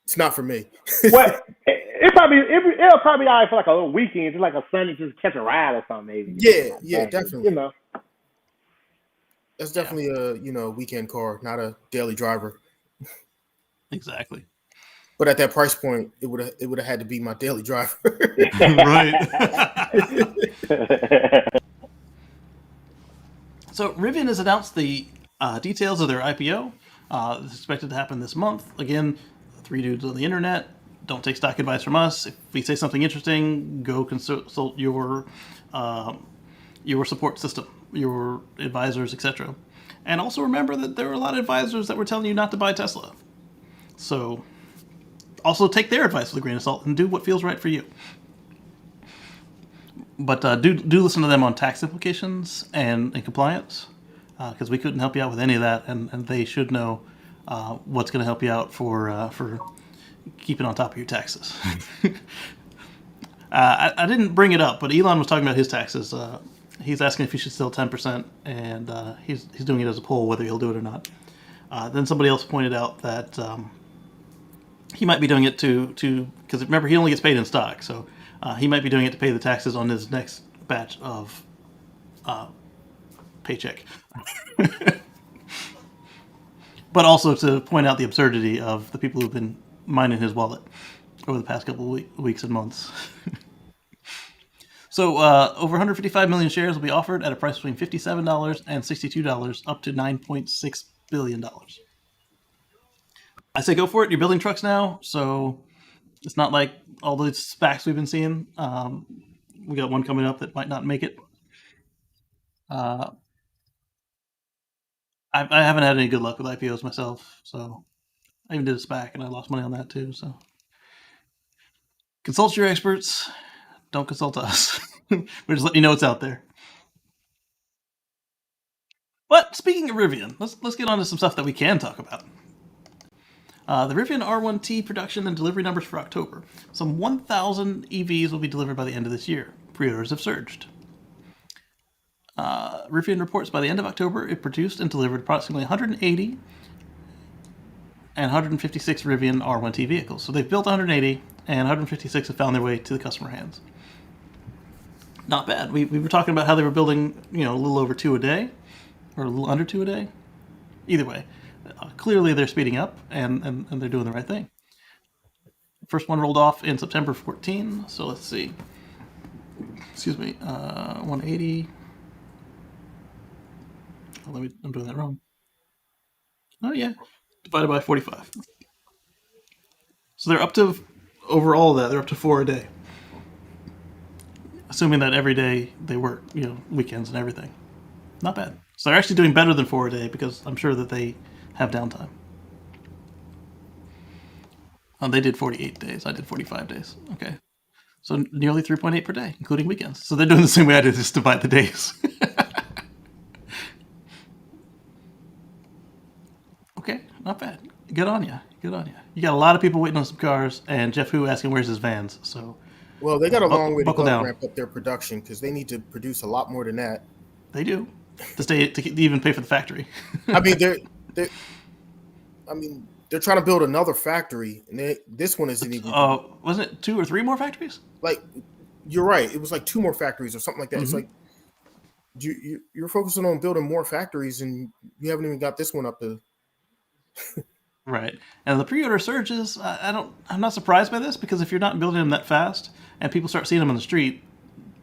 it's not for me. What? It'll probably be all right for like a little weekend, just like a Sunday, just catch a ride or something, maybe. Yeah, definitely. You know, That's definitely a weekend car, not a daily driver. Exactly. But at that price point, it would have had to be my daily driver. Right. So Rivian has announced the details of their IPO. It's expected to happen this month. Again, 3 dudes on the internet. Don't take stock advice from us. If we say something interesting, go consult your support system, your advisors, etc. And also remember that there are a lot of advisors that were telling you not to buy Tesla. So also take their advice with a grain of salt and do what feels right for you. But do listen to them on tax implications and compliance, because we couldn't help you out with any of that, and they should know what's going to help you out for keeping on top of your taxes. I didn't bring it up, but Elon was talking about his taxes. He's asking if he should still 10%, and he's doing it as a poll whether he'll do it or not. Then somebody else pointed out that he might be doing it to because remember he only gets paid in stock, so he might be doing it to pay the taxes on his next batch of paycheck. But also to point out the absurdity of the people who've been mining his wallet over the past couple of weeks and months. So over 155 million shares will be offered at a price between $57 and $62, up to $9.6 billion. I say go for it. You're building trucks now, so it's not like all the SPACs we've been seeing. We got one coming up that might not make it. I haven't had any good luck with IPOs myself, so I even did a SPAC and I lost money on that too. So consult your experts. Don't consult us. We're just letting you know it's out there. But speaking of Rivian, let's get on to some stuff that we can talk about. The Rivian R1T production and delivery numbers for October. Some 1,000 EVs will be delivered by the end of this year. Pre-orders have surged. Rivian reports by the end of October, it produced and delivered approximately 180 and 156 Rivian R1T vehicles. So they've built 180 and 156 have found their way to the customer hands. Not bad. We were talking about how they were building, a little over 2 a day, or a little under 2 a day. Either way, clearly they're speeding up and they're doing the right thing. First one rolled off in September 14. So let's see. Excuse me. 180. Oh, I'm doing that wrong. Oh yeah, divided by 45. So they're up to, over all of that, they're up to 4 a day. Assuming that every day they work, weekends and everything. Not bad. So they're actually doing better than 4 a day because I'm sure that they have downtime. They did 48 days. I did 45 days. Okay. So nearly 3.8 per day, including weekends. So they're doing the same way I did, just divide the days. Okay, not bad. Good on you. Good on you. You got a lot of people waiting on some cars, and Jeff Hu asking where's his vans. So, well, they got a long way to go down. to ramp up their production because they need to produce a lot more than that. They do to even pay for the factory. I mean, they're trying to build another factory, and this one isn't even. Wasn't it 2 or 3 more factories? Like, you're right. It was like 2 more factories or something like that. Mm-hmm. It's like you're focusing on building more factories, and you haven't even got this one up to. Right, and the pre-order surges. I'm not surprised by this because if you're not building them that fast, and people start seeing them on the street,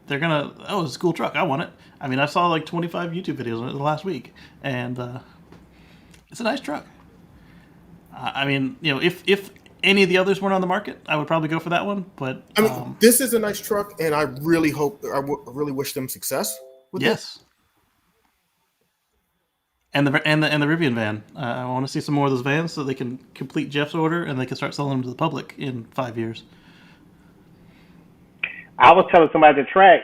they're gonna. Oh, it's a cool truck. I want it. I mean, I saw like 25 YouTube videos on it the last week, and it's a nice truck. I mean, if any of the others weren't on the market, I would probably go for that one. But I mean, this is a nice truck, and I really really wish them success with it. yes, and the Rivian van. I want to see some more of those vans so they can complete Jeff's order and they can start selling them to the public in 5 years. I was telling somebody at the track,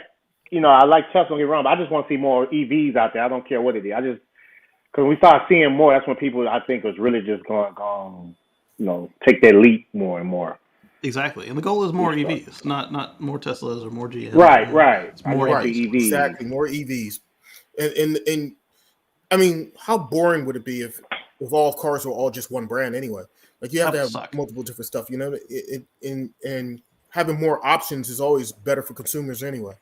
I like Tesla, don't get me wrong, but I just want to see more EVs out there. I don't care what it is. Because when we start seeing more, that's when people, I think, was really just going take that leap more and more. Exactly, and the goal is more EVs, not more Teslas or more GM. Right. It's more EVs. Exactly, more EVs. And I mean, how boring would it be if all cars were all just one brand anyway? Like you have to have multiple different stuff, and having more options is always better for consumers anyway.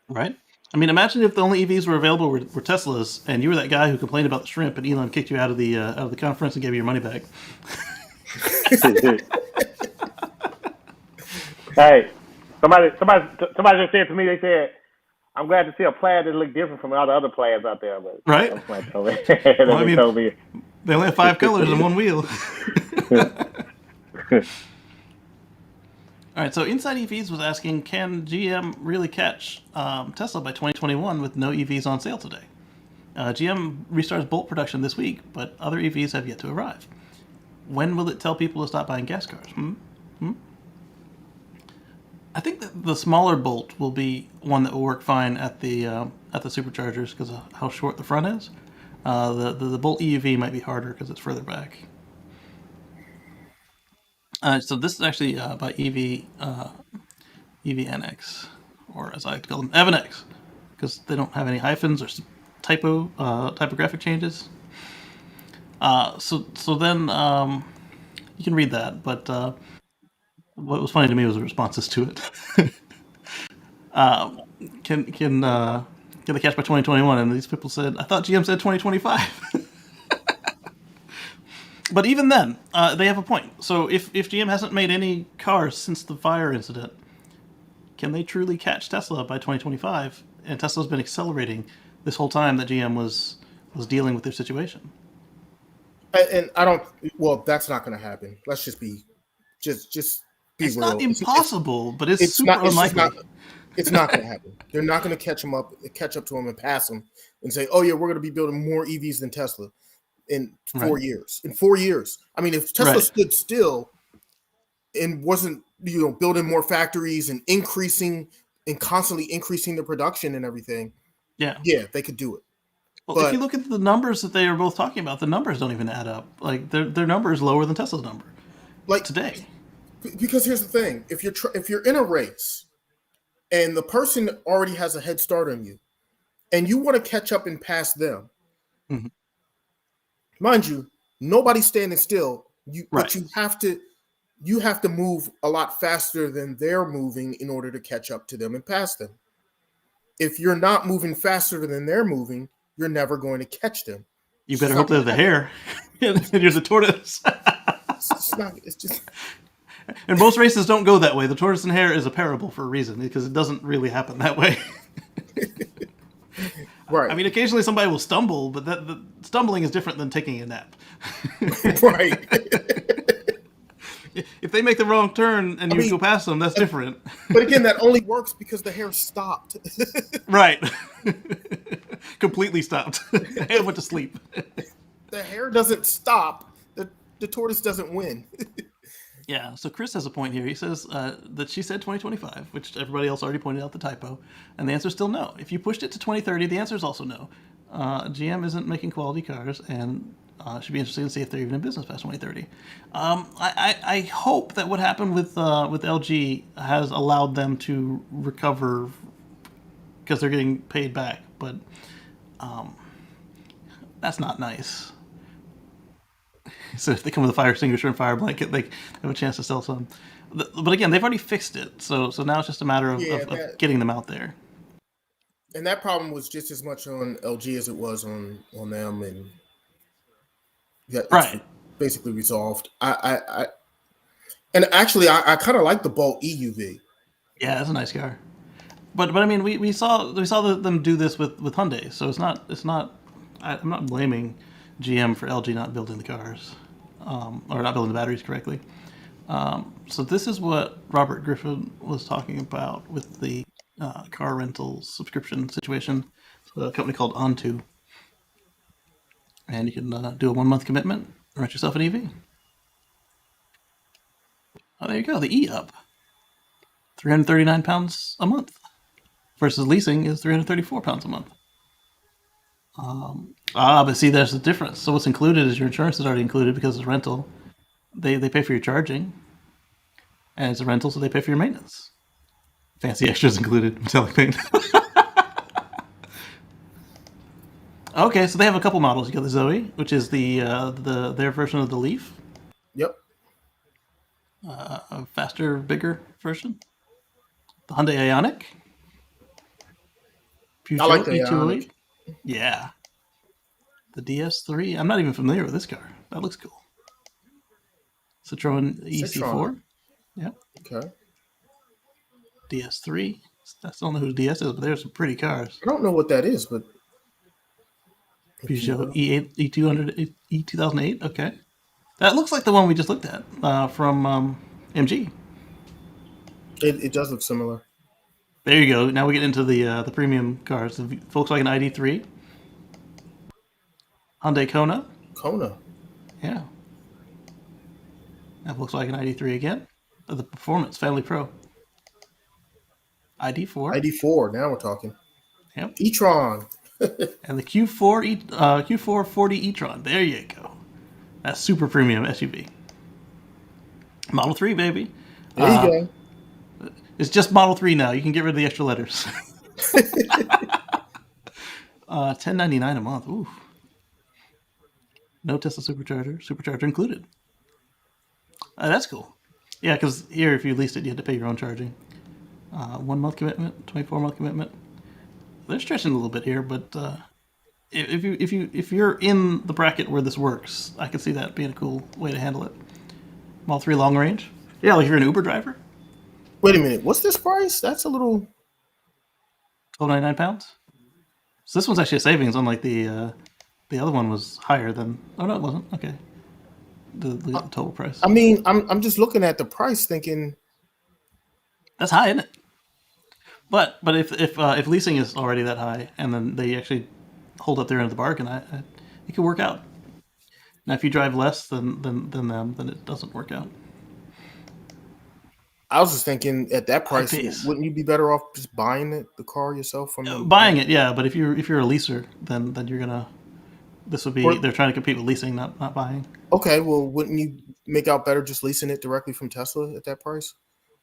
Right. I mean, imagine if the only EVs were available were Teslas, and you were that guy who complained about the shrimp, and Elon kicked you out of the conference and gave you your money back. Hey, somebody just said to me, they said, "I'm glad to see a player that look different from all the other players out there." But right. Told me. They only have 5 colors and one wheel. All right, so Inside EVs was asking, can GM really catch Tesla by 2021 with no EVs on sale today? GM restarts Bolt production this week, but other EVs have yet to arrive. When will it tell people to stop buying gas cars? I think that the smaller Bolt will be one that will work fine at the superchargers because of how short the front is. The Bolt EUV might be harder because it's further back. So this is actually by EVNX, or as I like to call them, EVNX, because they don't have any hyphens or typographic changes. So then you can read that, but what was funny to me was the responses to it. Can they catch by 2021? And these people said, I thought GM said 2025. But even then, they have a point. So if GM hasn't made any cars since the fire incident, can they truly catch Tesla by 2025? And Tesla's been accelerating this whole time that GM was dealing with their situation. And I don't. Well, that's not going to happen. Let's just be be it's real. Not impossible, but it's super unlikely. It's not going to happen. They're not going to catch up to him and pass him and say, "Oh yeah, we're going to be building more EVs than Tesla." In 4 years. In 4 years. I mean, if Tesla stood still and wasn't, building more factories and constantly increasing the production and everything, yeah, they could do it. Well, but if you look at the numbers that they are both talking about, the numbers don't even add up. Like their number is lower than Tesla's number. Like today. Because here's the thing: if you're in a race and the person already has a head start on you, and you want to catch up and pass them. Mm-hmm. Mind you, nobody's standing still. But you have to move a lot faster than they're moving in order to catch up to them and pass them. If you're not moving faster than they're moving, you're never going to catch them. You better hope they have the hair. And you're the tortoise. It's just. And most races don't go that way. The tortoise and hare is a parable for a reason because it doesn't really happen that way. Right. I mean, occasionally somebody will stumble, but the stumbling is different than taking a nap. Right. If they make the wrong turn and you go past them, that's different. But again, that only works because the hare stopped. Right. Completely stopped. The hare went to sleep. The hare doesn't stop. The tortoise doesn't win. Yeah, so Chris has a point here. He says that she said 2025, which everybody else already pointed out the typo, and the answer is still no. If you pushed it to 2030, the answer is also no. GM isn't making quality cars, and should be interesting to see if they're even in business past 2030. I hope that what happened with LG has allowed them to recover because they're getting paid back, but that's not nice. So if they come with a fire extinguisher and fire blanket, they have a chance to sell some. But again, they've already fixed it, so now it's just a matter of getting them out there. And that problem was just as much on LG as it was on them, and it's basically resolved. I kind of like the Bolt EUV. Yeah, that's a nice car. But I mean, we saw them do this with Hyundai, so it's not. I'm not blaming GM for LG not building the cars, or not building the batteries correctly. So this is what Robert Griffin was talking about with the car rental subscription situation. It's a company called Onto, and you can do a 1 month commitment, and rent yourself an EV. Oh, there you go. The E-Up, £339 a month, versus leasing is £334 a month. But see, there's a difference. So what's included is your insurance is already included because it's rental. They pay for your charging, and it's a rental, so they pay for your maintenance. Fancy extras included, metallic paint. Okay, so they have a couple models. You got the Zoe, which is their version of the Leaf, Yep. a faster, bigger version. The Hyundai Ioniq, I like Peugeot the E208. Ioniq. Yeah, the DS3. I'm not even familiar with this car. That looks cool. Citroen EC4. Citron. Yep. Okay. DS3. I still don't know who the DS is, but there's some pretty cars. I don't know what that is, but Peugeot E8, E200, E2008. Okay, that looks like the one we just looked at from MG. it does look similar. There you go. Now we get into the premium cars. The Volkswagen ID3, Hyundai Kona. Kona. Yeah. That Volkswagen ID3 again. The Performance Family Pro. ID4. ID4. Now we're talking. Yep. e-tron. And the Q4 40 e-tron. There you go. That's super premium SUV. Model 3, baby. There you go. It's just Model 3 now. You can get rid of the extra letters. $10.99 a month. Ooh. No Tesla supercharger included. That's cool. Yeah, because here, if you leased it, you had to pay your own charging. 1 month commitment, 24-month commitment. They're stretching a little bit here, but if you're in the bracket where this works, I could see that being a cool way to handle it. Model 3 long range. Yeah, like if you're an Uber driver. Wait a minute. What's this price? That's a little. £1,299. So this one's actually a savings, unlike the other one was higher than. Oh no, it wasn't. Okay. The total price. I mean, I'm just looking at the price, thinking That's high, isn't it? But if leasing is already that high, and then they actually hold up their end of the bargain, it could work out. Now, if you drive less than them, then it doesn't work out. I was just thinking at that price, pace. wouldn't you be better off just buying the car yourself from them? Buying it, yeah, but if you're a leaser, then you're gonna. This would be Or- they're trying to compete with leasing, not buying. Okay, well, wouldn't you make out better just leasing it directly from Tesla at that price?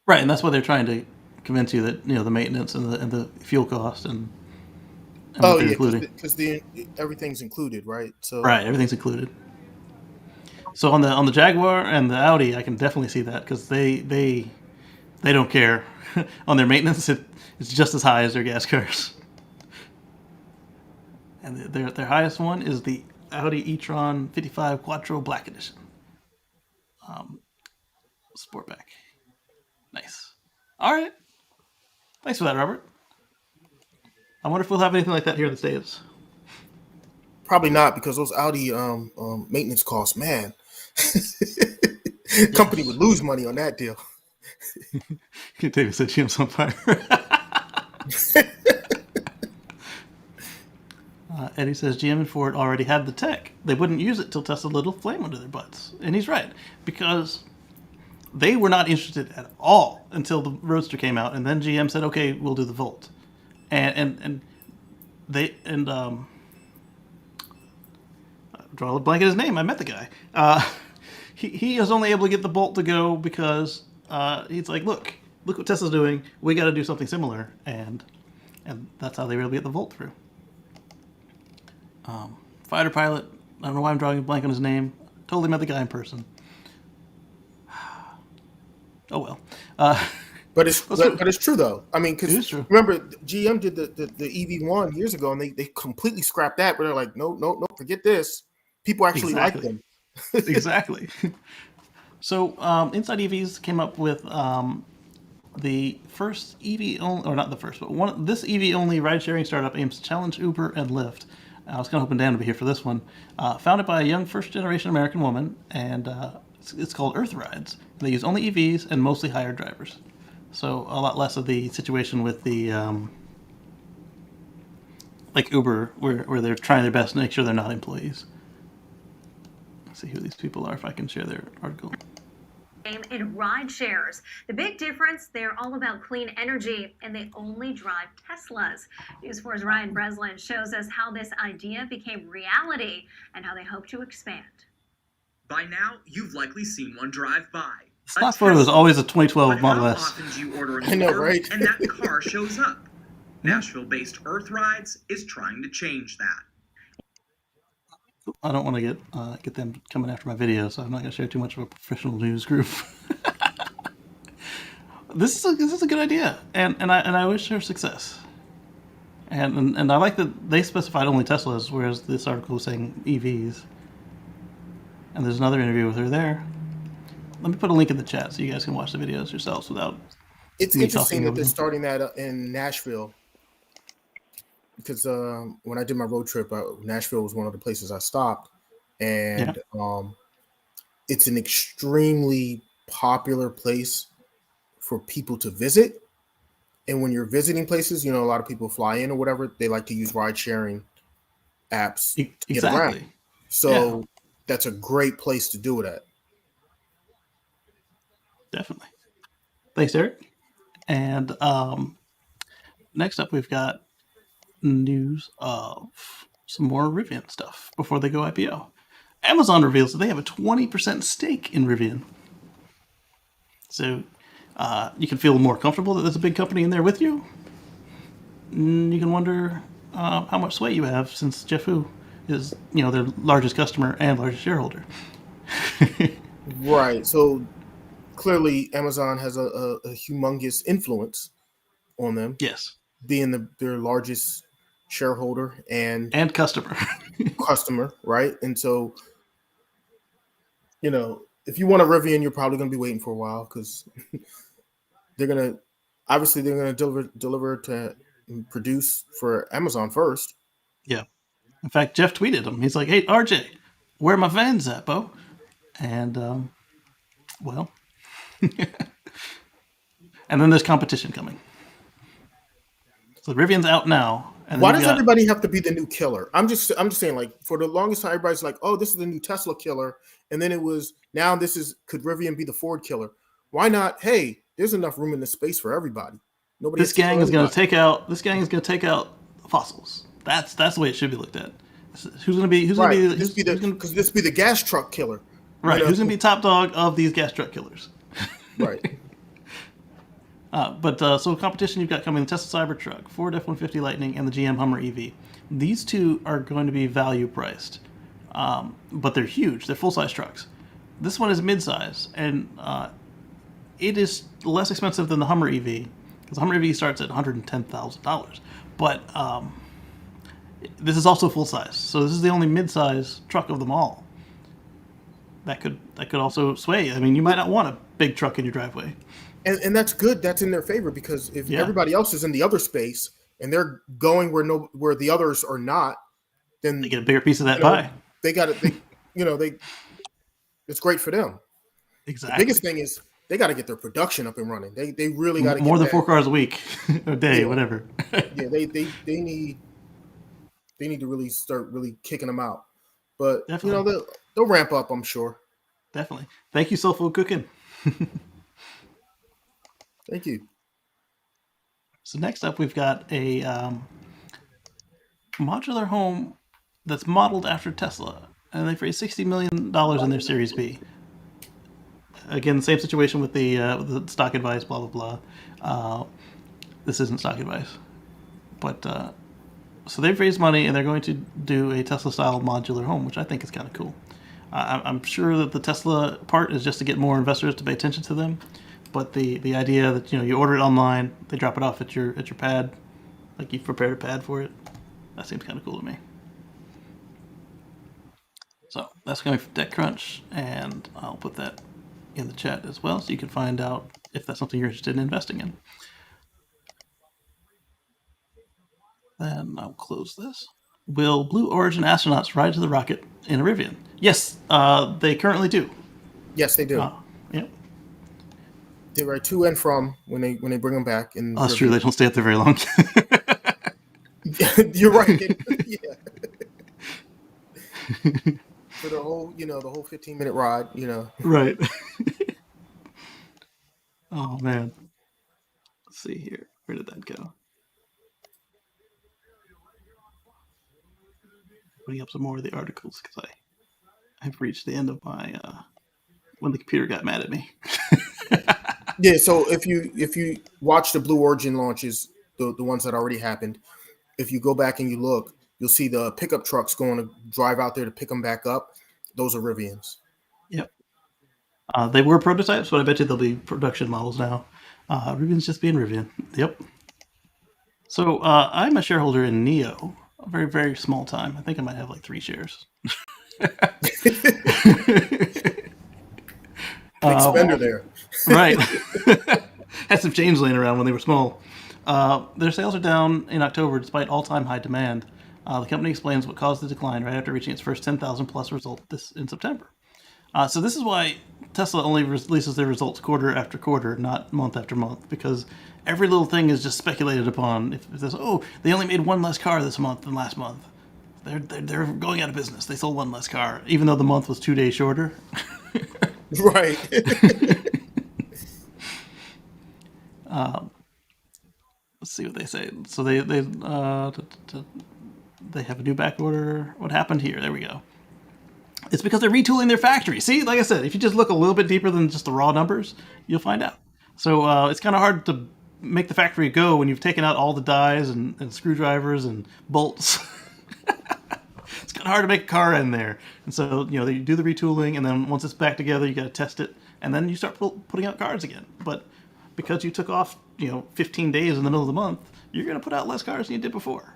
Right, and that's what they're trying to convince you that the maintenance and the fuel cost and what they're including. Because everything's included, right? So Right, everything's included. So on the Jaguar and the Audi, I can definitely see that because they don't care on their maintenance. It's just as high as their gas cars. And their highest one is the Audi e-tron 55 Quattro Black Edition. Sportback. Nice. All right. Thanks for that, Robert. I wonder if we'll have anything like that here in the States. probably not, because those Audi maintenance costs, man. Company would lose money on that deal. David said GM's on fire. Eddie says GM and Ford already had the tech. They wouldn't use it till Tesla lit a flame under their butts. And he's right, because they were not interested at all until the Roadster came out, and then GM said, "Okay, we'll do the Volt." I'm drawing a blank at his name. I met the guy. He was only able to get the Bolt to go because he's like, look what Tesla's doing. We got to do something similar, and that's how they were able to get the Volt through. Fighter pilot. I don't know why I'm drawing a blank on his name. Totally met the guy in person. Oh well. But it's true though. I mean, It is because true. remember, GM did the EV1 years ago, and they completely scrapped that. But they're like, no, forget this. People actually like them. Exactly. So Inside EVs came up with the first EV only, or not the first, but this EV only ride sharing startup aims to challenge Uber and Lyft. I was kind of hoping Dan would be here for this one. Founded by a young first generation American woman, and it's called Earth Rides. They use only EVs and mostly hired drivers. So a lot less of the situation with the like Uber, where they're trying their best to make sure they're not employees. Let's see who these people are if I can share their article. In ride shares. The big difference, they're all about clean energy and they only drive Teslas. News 4's Ryan Breslin shows us how this idea became reality and how they hope to expand. By now, you've likely seen one drive by. Stock photo is always a 2012 Model S. How often do you order an I know, Uber right? and that car shows up? Nashville-based Earth Rides is trying to change that. I don't want to get them coming after my video, so I'm not going to share too much of a professional news group. This is a good idea, and I wish her success. And I like that they specified only Teslas, whereas this article is saying EVs. And there's another interview with her there. Let me put a link in the chat so you guys can watch the videos yourselves without. It's me interesting talking that over they're them. starting that in Nashville because when I did my road trip, Nashville was one of the places I stopped, and it's an extremely popular place for people to visit. And when you're visiting places, a lot of people fly in or whatever, they like to use ride sharing apps to get around. So that's a great place to do it at. Definitely. Thanks, Eric. And next up, we've got news of some more Rivian stuff before they go IPO. Amazon reveals that they have a 20% stake in Rivian. So you can feel more comfortable that there's a big company in there with you. You can wonder how much sway you have since Jeff Hu is, their largest customer and largest shareholder. Right. So clearly Amazon has a humongous influence on them. Yes. Being their largest shareholder and customer. customer, right? And so, if you want a Rivian, you're probably going to be waiting for a while because they're going to deliver to produce for Amazon first. Yeah. In fact, Jeff tweeted him. He's like, "Hey, RJ, where are my vans at, Bo?" And, well, and then there's competition coming. So Rivian's out now. And why does everybody have to be the new killer? I'm just saying, like, for the longest time, everybody's like, "Oh, this is the new Tesla killer," and then it was now could Rivian be the Ford killer? Why not? Hey, there's enough room in the space for everybody. This gang is going to take out. This gang is going to take out fossils. That's the way it should be looked at. Who's going to be? This be the gas truck killer? Right. Who's going to be top dog of these gas truck killers? Right. So competition you've got coming: the Tesla Cybertruck, Ford F-150 Lightning, and the GM Hummer EV. These two are going to be value priced, but they're huge. They're full size trucks. This one is mid-size, and it is less expensive than the Hummer EV because the Hummer EV starts at $110,000. But this is also full size, so this is the only mid-size truck of them all. That could also sway. I mean, you might not want a big truck in your driveway. And that's good. That's in their favor because if everybody else is in the other space and they're going where the others are not, then they get a bigger piece of that pie. They got it. It's great for them. Exactly. The biggest thing is they got to get their production up and running. They really got to more than 4 cars a week, a day, whatever. Yeah, they need to really start really kicking them out. But definitely. They'll ramp up, I'm sure. Definitely. Thank you, Soulful Cooking. Thank you. So next up, we've got a modular home that's modeled after Tesla, and they've raised $60 million in their Series B. Again, same situation with the stock advice, blah blah blah. This isn't stock advice, but so they've raised money and they're going to do a Tesla-style modular home, which I think is kind of cool. I'm sure that the Tesla part is just to get more investors to pay attention to them. But the idea that you order it online, they drop it off at your pad, like you've prepared a pad for it, that seems kind of cool to me. So that's coming from TechCrunch, and I'll put that in the chat as well, so you can find out if that's something you're interested in investing in. Then I'll close this. Will Blue Origin astronauts ride to the rocket in a Rivian? Yes, they currently do. Yes, they do. Yep. They're right to and from when they bring them back. And Oh, that's true. They don't stay up there very long. You're right. Yeah. For the whole, the whole 15-minute ride, Right. Oh man. Let's see here. Where did that go? Putting up some more of the articles because I've reached the end of my when the computer got mad at me. Yeah. So if you watch the Blue Origin launches, the ones that already happened, if you go back and you look, you'll see the pickup trucks going to drive out there to pick them back up. Those are Rivians. Yep. They were prototypes, but I bet you they'll be production models now. Rivian's just being Rivian. Yep. So I'm a shareholder in Neo, a very, very small time. I think I might have like 3 shares. Big spender there. Right. Had some change laying around when they were small. Their sales are down in October despite all-time high demand. The company explains what caused the decline right after reaching its first 10,000 plus result in September. So this is why Tesla only releases their results quarter after quarter, not month after month, because every little thing is just speculated upon. If there's, they only made 1 less car this month than last month. They're going out of business. They sold 1 less car, even though the month was 2 days shorter. Right. Let's see what they say. So they have a new back order. What happened here? There we go. It's because they're retooling their factory. See, like I said, if you just look a little bit deeper than just the raw numbers, you'll find out. So it's kind of hard to make the factory go when you've taken out all the dies and screwdrivers and bolts. It's kind of hard to make a car in there. And so, they do the retooling, and then once it's back together, you got to test it, and then you start putting out cars again. But because you took off, 15 days in the middle of the month, you're going to put out less cars than you did before.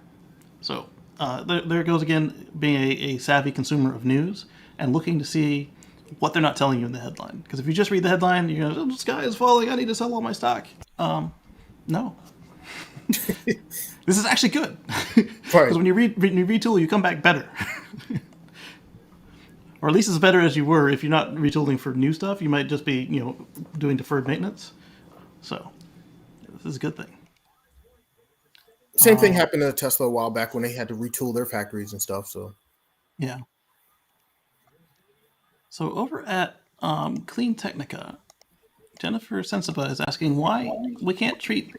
So there it goes again, being a savvy consumer of news and looking to see what they're not telling you in the headline. Because if you just read the headline, you're going to, the sky is falling, I need to sell all my stock. No. This is actually good. Because when you retool, you come back better. Or at least as better as you were. If you're not retooling for new stuff, you might just be, doing deferred maintenance. So this is a good thing. Same thing happened to Tesla a while back when they had to retool their factories and stuff. So yeah. So over at Clean Technica, Jennifer Sensiba is asking why we can't treat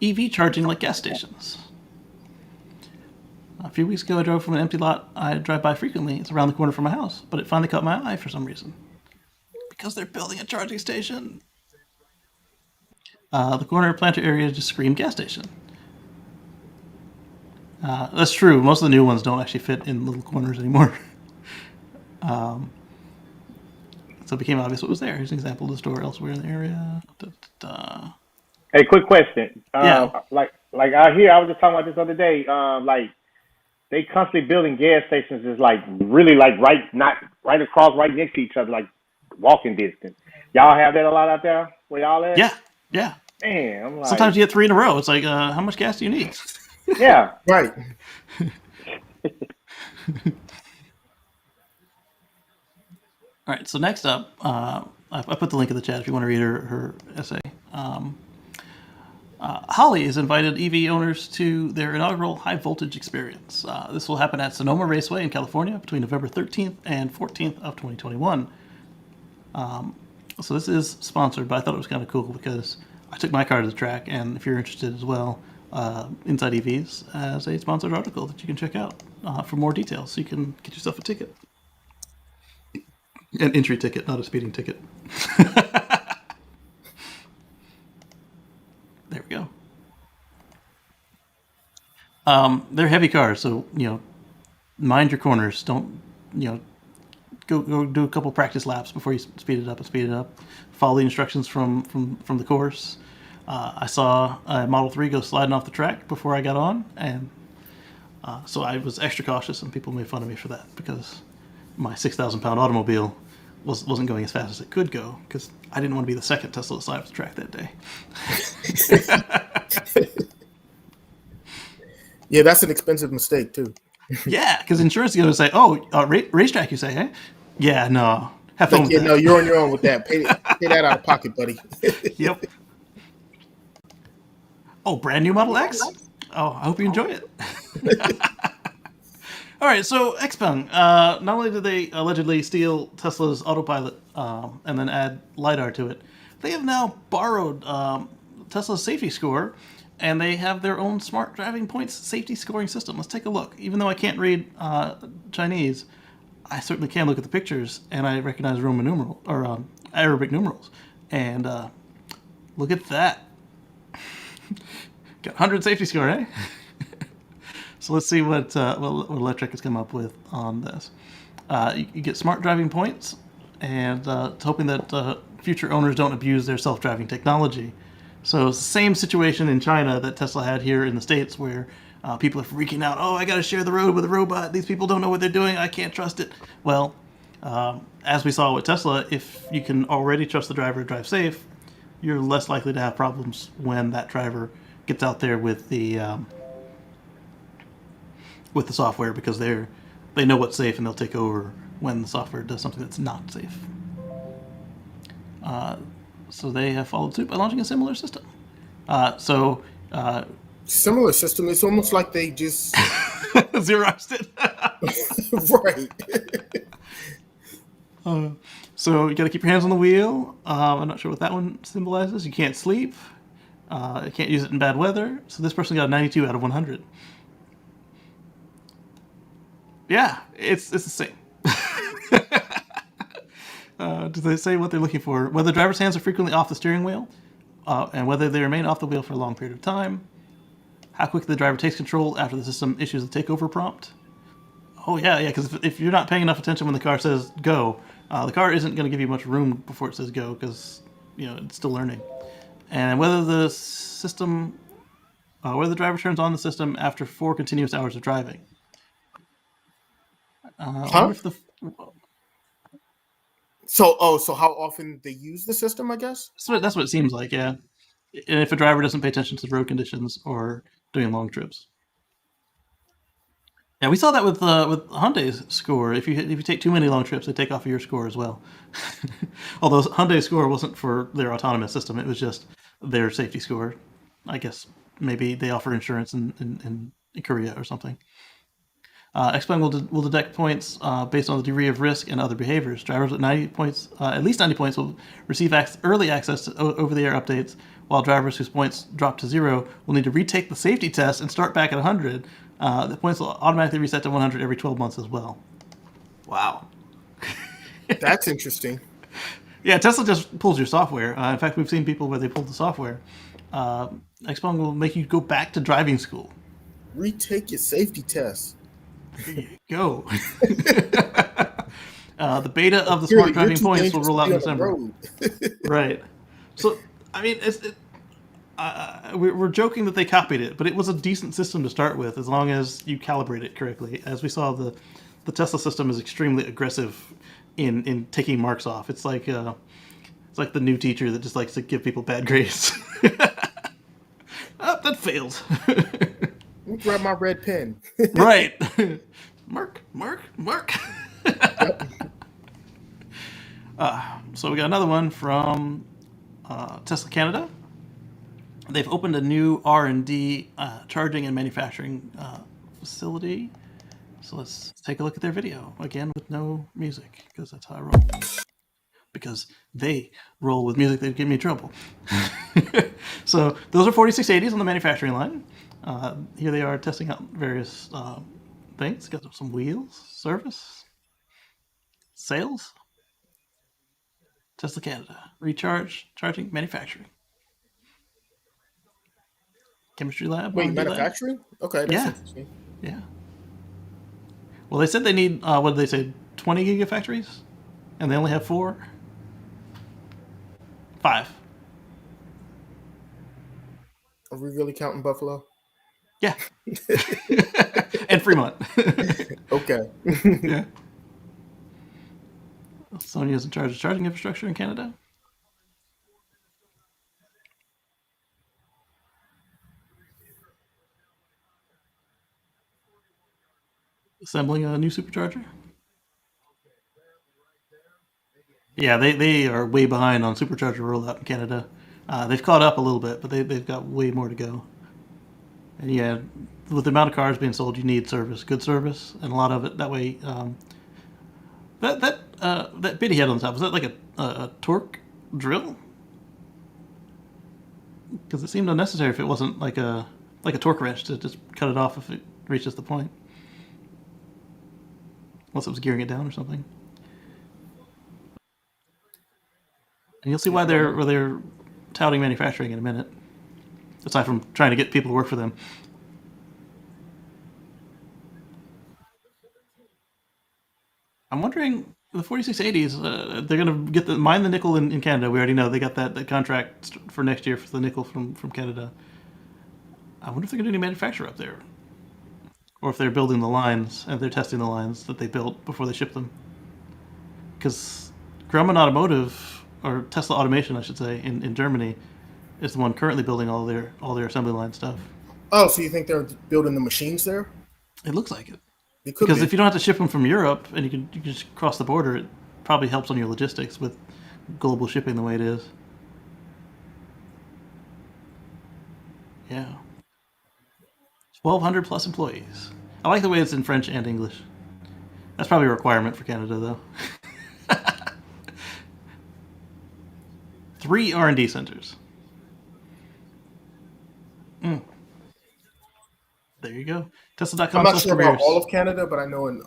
EV charging like gas stations. A few weeks ago, I drove from an empty lot I drive by frequently. It's around the corner from my house, but it finally caught my eye for some reason. Because they're building a charging station. The corner planter area just screamed gas station. That's true. Most of the new ones don't actually fit in little corners anymore. So it became obvious what was there. Here's an example of the store elsewhere in the area. Hey, quick question. Yeah. Like out here, I was just talking about this the other day. Like they constantly building gas stations is like really like not right across, right next to each other, like walking distance. Y'all have that a lot out there where y'all at? Yeah. Man, I'm like, sometimes you get 3 in a row. It's like, how much gas do you need? yeah. right. All right, so next up, I put the link in the chat if you want to read her essay. Holly has invited EV owners to their inaugural high voltage experience. This will happen at Sonoma Raceway in California between November 13th and 14th of 2021. So this is sponsored, but I thought it was kind of cool because I took my car to the track, and if you're interested as well, Inside EVs has a sponsored article that you can check out for more details, so you can get yourself a ticket. An entry ticket, not a speeding ticket. There we go. They're heavy cars, so mind your corners. Don't go do a couple practice laps before you speed it up. Follow the instructions from the course. I saw a Model 3 go sliding off the track before I got on, and so I was extra cautious, and people made fun of me for that because my 6,000-pound automobile wasn't going as fast as it could go because I didn't want to be the second Tesla to slide off the track that day. Yeah, that's an expensive mistake too. Yeah, because insurance is going to say, "Oh, racetrack," you say, "Hey, yeah, no, have fun with that." No, you're on your own with that. pay that out of pocket, buddy. Yep. Oh, brand new Model X? Oh, I hope you enjoy it. All right, so Xpeng, not only did they allegedly steal Tesla's autopilot and then add LiDAR to it, they have now borrowed Tesla's safety score, and they have their own smart driving points safety scoring system. Let's take a look. Even though I can't read Chinese, I certainly can look at the pictures, and I recognize Roman numeral or Arabic numerals. And look at that. Got 100 safety score, eh? So let's see what Electric has come up with on this. You get smart driving points, and it's hoping that future owners don't abuse their self-driving technology. So it's the same situation in China that Tesla had here in the States, where people are freaking out. Oh, I got to share the road with a robot. These people don't know what they're doing. I can't trust it. Well, as we saw with Tesla, if you can already trust the driver to drive safe, you're less likely to have problems when that driver gets out there with the software, because they know what's safe and they'll take over when the software does something that's not safe. So they have followed suit by launching a similar system. Similar system. It's almost like they just Xeroxed it. right. So you got to keep your hands on the wheel. I'm not sure what that one symbolizes. You can't sleep. You can't use it in bad weather. So this person got a 92 out of 100. Yeah, it's the same. Do they say what they're looking for? Whether the driver's hands are frequently off the steering wheel, and whether they remain off the wheel for a long period of time. How quickly the driver takes control after the system issues a takeover prompt. Oh yeah, because if you're not paying enough attention when the car says go, the car isn't going to give you much room before it says go, because it's still learning. And whether the system, whether the driver turns on the system after 4 continuous hours of driving. I wonder if the So how often they use the system, I guess? that's what it seems like, yeah. And if a driver doesn't pay attention to road conditions or doing long trips. Yeah, we saw that with Hyundai's score. If you take too many long trips, they take off your score as well. Although Hyundai's score wasn't for their autonomous system; it was just their safety score. I guess maybe they offer insurance in Korea or something. Xpeng will detect points based on the degree of risk and other behaviors. Drivers with 90 points, at least 90 points, will receive early access to over-the-air updates, while drivers whose points drop to 0 will need to retake the safety test and start back at 100. The points will automatically reset to 100 every 12 months as well. Wow. That's interesting. Yeah, Tesla just pulls your software. In fact, we've seen people where they pulled the software. Xpeng will make you go back to driving school. Retake your safety test. There you go. The beta of the smart driving points will roll out in December. Right. So, I mean, we're joking that they copied it, but it was a decent system to start with, as long as you calibrate it correctly. As we saw, the Tesla system is extremely aggressive in taking marks off. It's like the new teacher that just likes to give people bad grades. Oh, that failed. Let me grab my red pen. Right. Mark. Yep. So we got another one from Tesla Canada. They've opened a new R&D charging and manufacturing facility. So let's take a look at their video, again with no music, because that's how I roll. Because they roll with music that give me trouble. So those are 4680s on the manufacturing line. Here they are testing out various things. Got some wheels, service, sales. Tesla Canada, charging, manufacturing. Chemistry lab. Wait, R&D lab. manufacturing? Okay, that's interesting. Yeah. Well, they said they need, what did they say, 20 gigafactories? And they only have 4? 5. Are we really counting Buffalo? Yeah. And Fremont. Okay. Yeah. Sony is in charge of charging infrastructure in Canada. Assembling a new supercharger. Yeah, they are way behind on supercharger rollout in Canada. They've caught up a little bit, but they've got way more to go. And yeah, with the amount of cars being sold, you need service, good service, and a lot of it that way. That bit he had on the top, was that like a torque drill? Because it seemed unnecessary if it wasn't like a torque wrench to just cut it off if it reaches the point. Unless it was gearing it down or something. And you'll see why they're touting manufacturing in a minute. Aside from trying to get people to work for them. I'm wondering the 4680s. They're going to get mine the nickel in Canada. We already know they got that contract for next year for the nickel from Canada. I wonder if they're going to do any manufacture up there, or if they're building the lines and they're testing the lines that they built before they ship them. Because Grumman Automotive, or Tesla Automation, I should say, in Germany, is the one currently building all their assembly line stuff. Oh, so you think they're building the machines there? It looks like it. It could Because be. if you don't have to ship them from Europe and you can just cross the border, it probably helps on your logistics with global shipping the way it is. Yeah. 1,200 plus employees. I like the way it's in French and English. That's probably a requirement for Canada, though. 3 R&D centers. There you go. I'm not sure about Tesla.com/careers. all of Canada, but I know in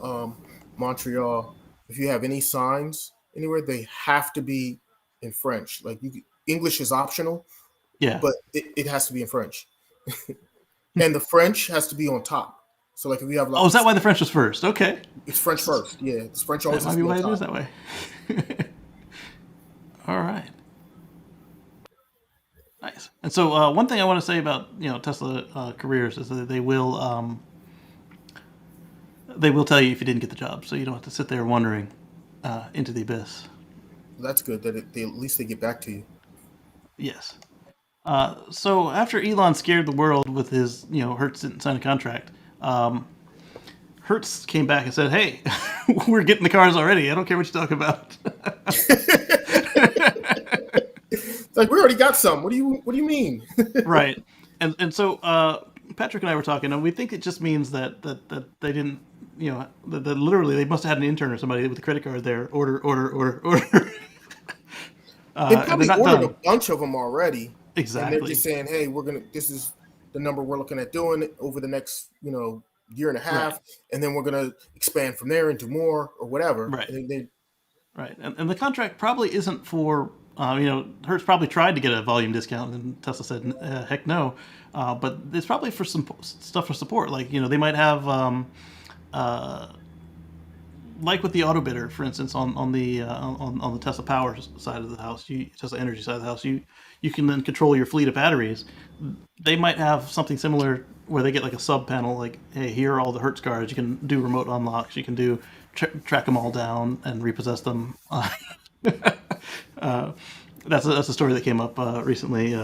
Montreal, if you have any signs anywhere, they have to be in French. Like English is optional, Yeah. but it has to be in French, and the French has to be on top. So like if you have like, Oh, is that why the French was first? Okay. it's French first? Yeah, it's French That always might has be to be on why it is top. that way. All right. Nice. And so one thing I want to say about Tesla careers is that they will tell you if you didn't get the job, so you don't have to sit there wondering into the abyss. That's good that at least they get back to you. Yes. So after Elon scared the world with his Hertz didn't sign a contract, Hertz came back and said, "Hey, we're getting the cars already. I don't care what you talk about." It's like we already got some. What do you mean? Right. And so Patrick and I were talking, and we think it just means that they didn't, that literally they must have had an intern or somebody with a credit card there. Order. They And they're probably not ordered done. a bunch of them already, and they're Exactly. just saying, "Hey, this is the number we're looking at doing over the next, year and a half, Right. and then we're gonna expand from there into more or whatever." Right. And they Right. And the contract probably isn't for, Hertz probably tried to get a volume discount, and Tesla said, heck no. But it's probably for some stuff for support. Like, they might have, like with the auto bidder, for instance, on the Tesla Power side of the house, Tesla Energy side of the house, you can then control your fleet of batteries. They might have something similar where they get like a sub panel, like, hey, here are all the Hertz cars. You can do remote unlocks. You can do track them all down and repossess them. That's a story that came up recently.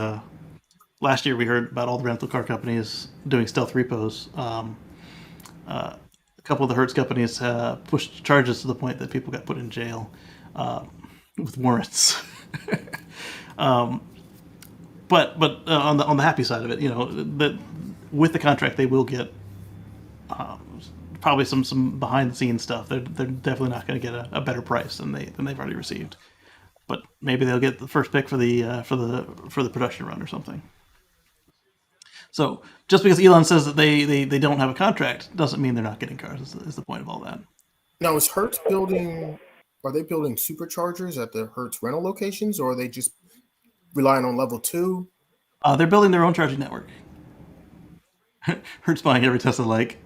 Last year, we heard about all the rental car companies doing stealth repos. A couple of the Hertz companies pushed charges to the point that people got put in jail with warrants. But on the happy side of it, that with the contract they will get probably some behind the scenes stuff. They're definitely not going to get a better price than they've already received. But maybe they'll get the first pick for the production run or something. So just because Elon says that they don't have a contract doesn't mean they're not getting cars. Is the point of all that? now is Hertz building? Are they building superchargers at the Hertz rental locations, or are they just relying on level 2? They're building their own charging network. Hertz buying every Tesla like.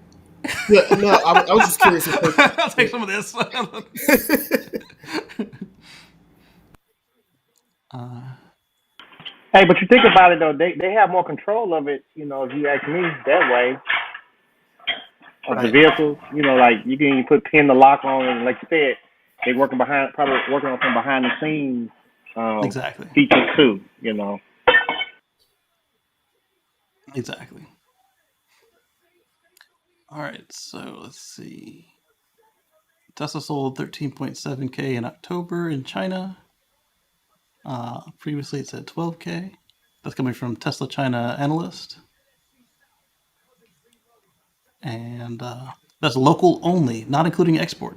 Yeah, no, I was just curious if I'll take some of this. Hey, but you think about it though, they have more control of it. If you ask me that way of the Right. vehicles, like you can even pin the lock on, and like you said, they probably working on some behind the scenes Exactly. features too. Exactly. All right. So let's see. Tesla sold 13.7K in October in China. Previously, it said 12K. That's coming from Tesla China analyst. And that's local only, not including export.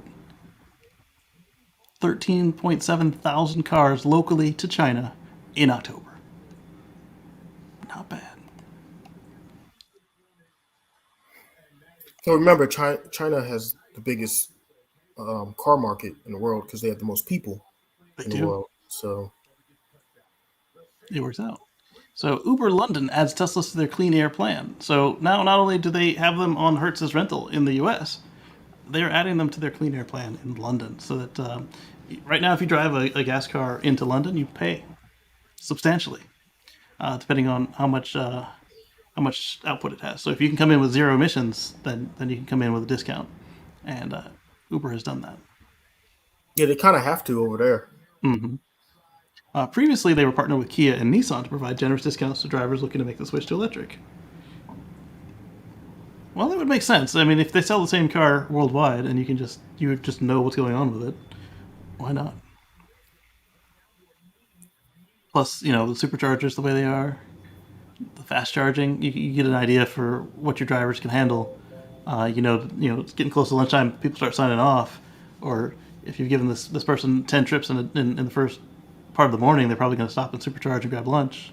13.7 thousand cars locally to China in October. Not bad. So remember, China has the biggest car market in the world because they have the most people They in the do. world. So It works out. So Uber London adds Teslas to their clean air plan. So now not only do they have them on Hertz's rental in the U.S., they're adding them to their clean air plan in London. So that right now, if you drive a gas car into London, you pay substantially, depending on how much output it has. So if you can come in with zero emissions, then you can come in with a discount, and Uber has done that. yeah, they kind of have to over there. Previously, they were partnered with Kia and Nissan to provide generous discounts to drivers looking to make the switch to electric. Well, that would make sense. I mean, if they sell the same car worldwide and you would just know what's going on with it, why not? Plus, the superchargers the way they are, the fast charging, you get an idea for what your drivers can handle. It's getting close to lunchtime, people start signing off, or if you've given this person 10 trips in the first part of the morning, they're probably going to stop and supercharge and grab lunch.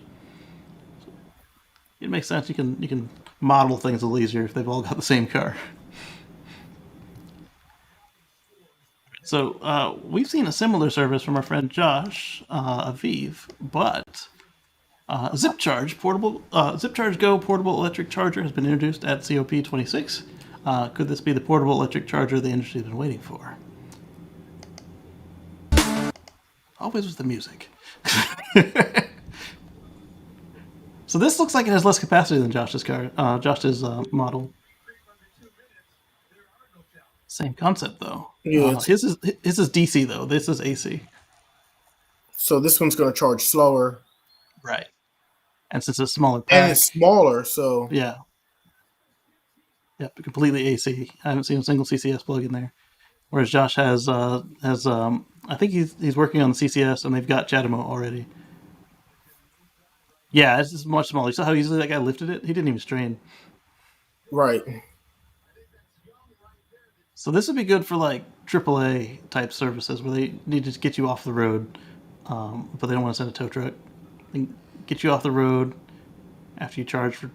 It makes sense. You can model things a little easier if they've all got the same car. So we've seen a similar service from our friend Josh Aviv, but ZipCharge Go portable electric charger has been introduced at COP26. Could this be the portable electric charger the industry has been waiting for? Always with the music. So this looks like it has less capacity than Josh's model. Same concept though. Yeah. His is DC though. This is AC. So this one's going to charge slower, Right. And since it's a smaller and pack, it's smaller. So yeah, completely AC. I haven't seen a single CCS plug in there. Whereas Josh has I think he's working on the CCS and they've got CHAdeMO already. Yeah, it's just much smaller. You saw how easily that guy lifted it? He didn't even strain. right. So this would be good for like AAA type services where they need to get you off the road, but they don't want to send a tow truck. They can get you off the road after you charge for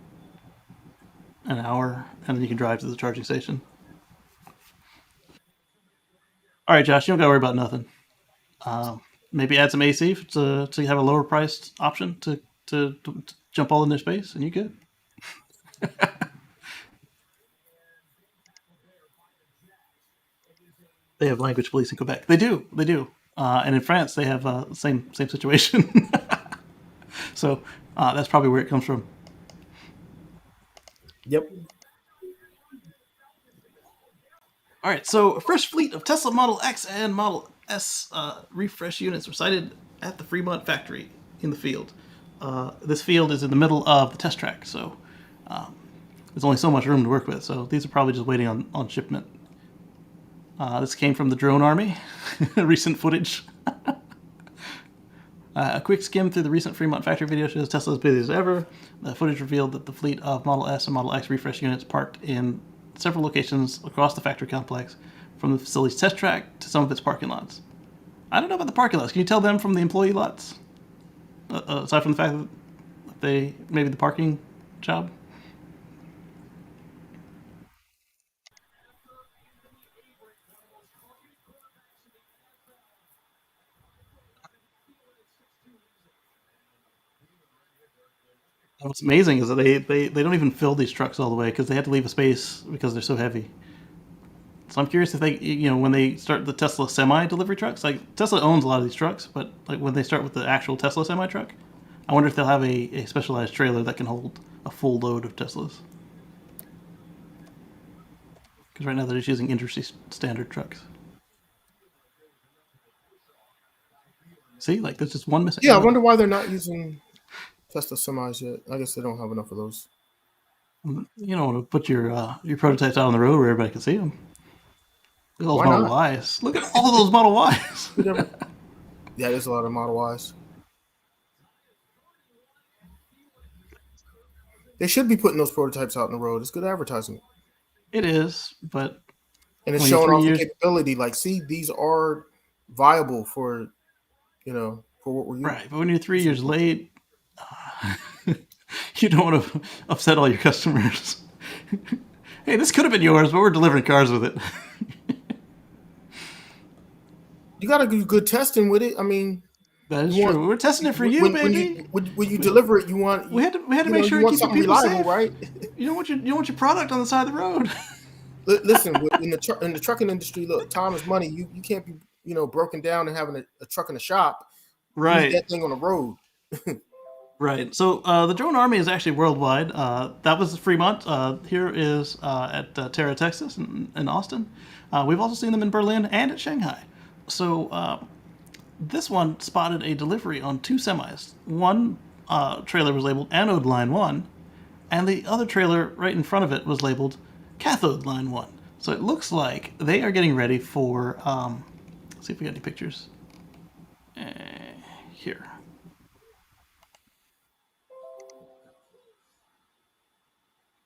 an hour, and then you can drive to the charging station. All right, Josh, you don't got to worry about nothing. Maybe add some AC to have a lower priced option to jump all in their space, and you good. They have language police in Quebec. They do, and in France they have same situation. So that's probably where it comes from. Yep. All right, so a fresh fleet of Tesla Model X and Model S refresh units were sighted at the Fremont factory in the field. This field is in the middle of the test track, so there's only so much room to work with. So these are probably just waiting on shipment. This came from the drone army, recent footage. A quick skim through the recent Fremont factory video shows Tesla as busy as ever. The footage revealed that the fleet of Model S and Model X refresh units parked in several locations across the factory complex, from the facility's test track to some of its parking lots. I don't know about the parking lots. Can you tell them from the employee lots? Aside from the fact that they maybe the parking job? What's amazing is that they don't even fill these trucks all the way because they had to leave a space because they're so heavy. So I'm curious if they, when they start the Tesla semi delivery trucks, like Tesla owns a lot of these trucks, but like when they start with the actual Tesla semi truck, I wonder if they'll have a specialized trailer that can hold a full load of Teslas. Because right now they're just using industry standard trucks. See, like there's just one missing. Yeah, I wonder why they're not using Tesla semis yet. I guess they don't have enough of those. You don't want to put your prototypes out on the road where everybody can see them. Look at those Why Model not? Ys. Look at all those Model Ys. Yeah, there's a lot of Model Ys. They should be putting those prototypes out on the road. It's good advertising. It is, but And it's when you're showing 3 off the years capability. Like, see, these are viable for, for what we're using. right, but when you're 3 years late, you don't want to upset all your customers. Hey, this could have been yours, but we're delivering cars with it. You got to do good testing with it. I mean, That is you want true. We're testing it for you, baby. when you deliver it, you want We had to make you sure to want keep your something people reliable, safe. right? You don't want your product on the side of the road. Listen, in the trucking industry, look, time is money. You can't be broken down and having a truck in the shop. You need Right. that thing on the road. Right. So the drone army is actually worldwide. That was Fremont. Here is at Terra, Texas, in Austin. We've also seen them in Berlin and at Shanghai. So this one spotted a delivery on 2 semis. One trailer was labeled Anode Line 1, and the other trailer right in front of it was labeled Cathode Line 1. So it looks like they are getting ready for. Let's see if we got any pictures. Here.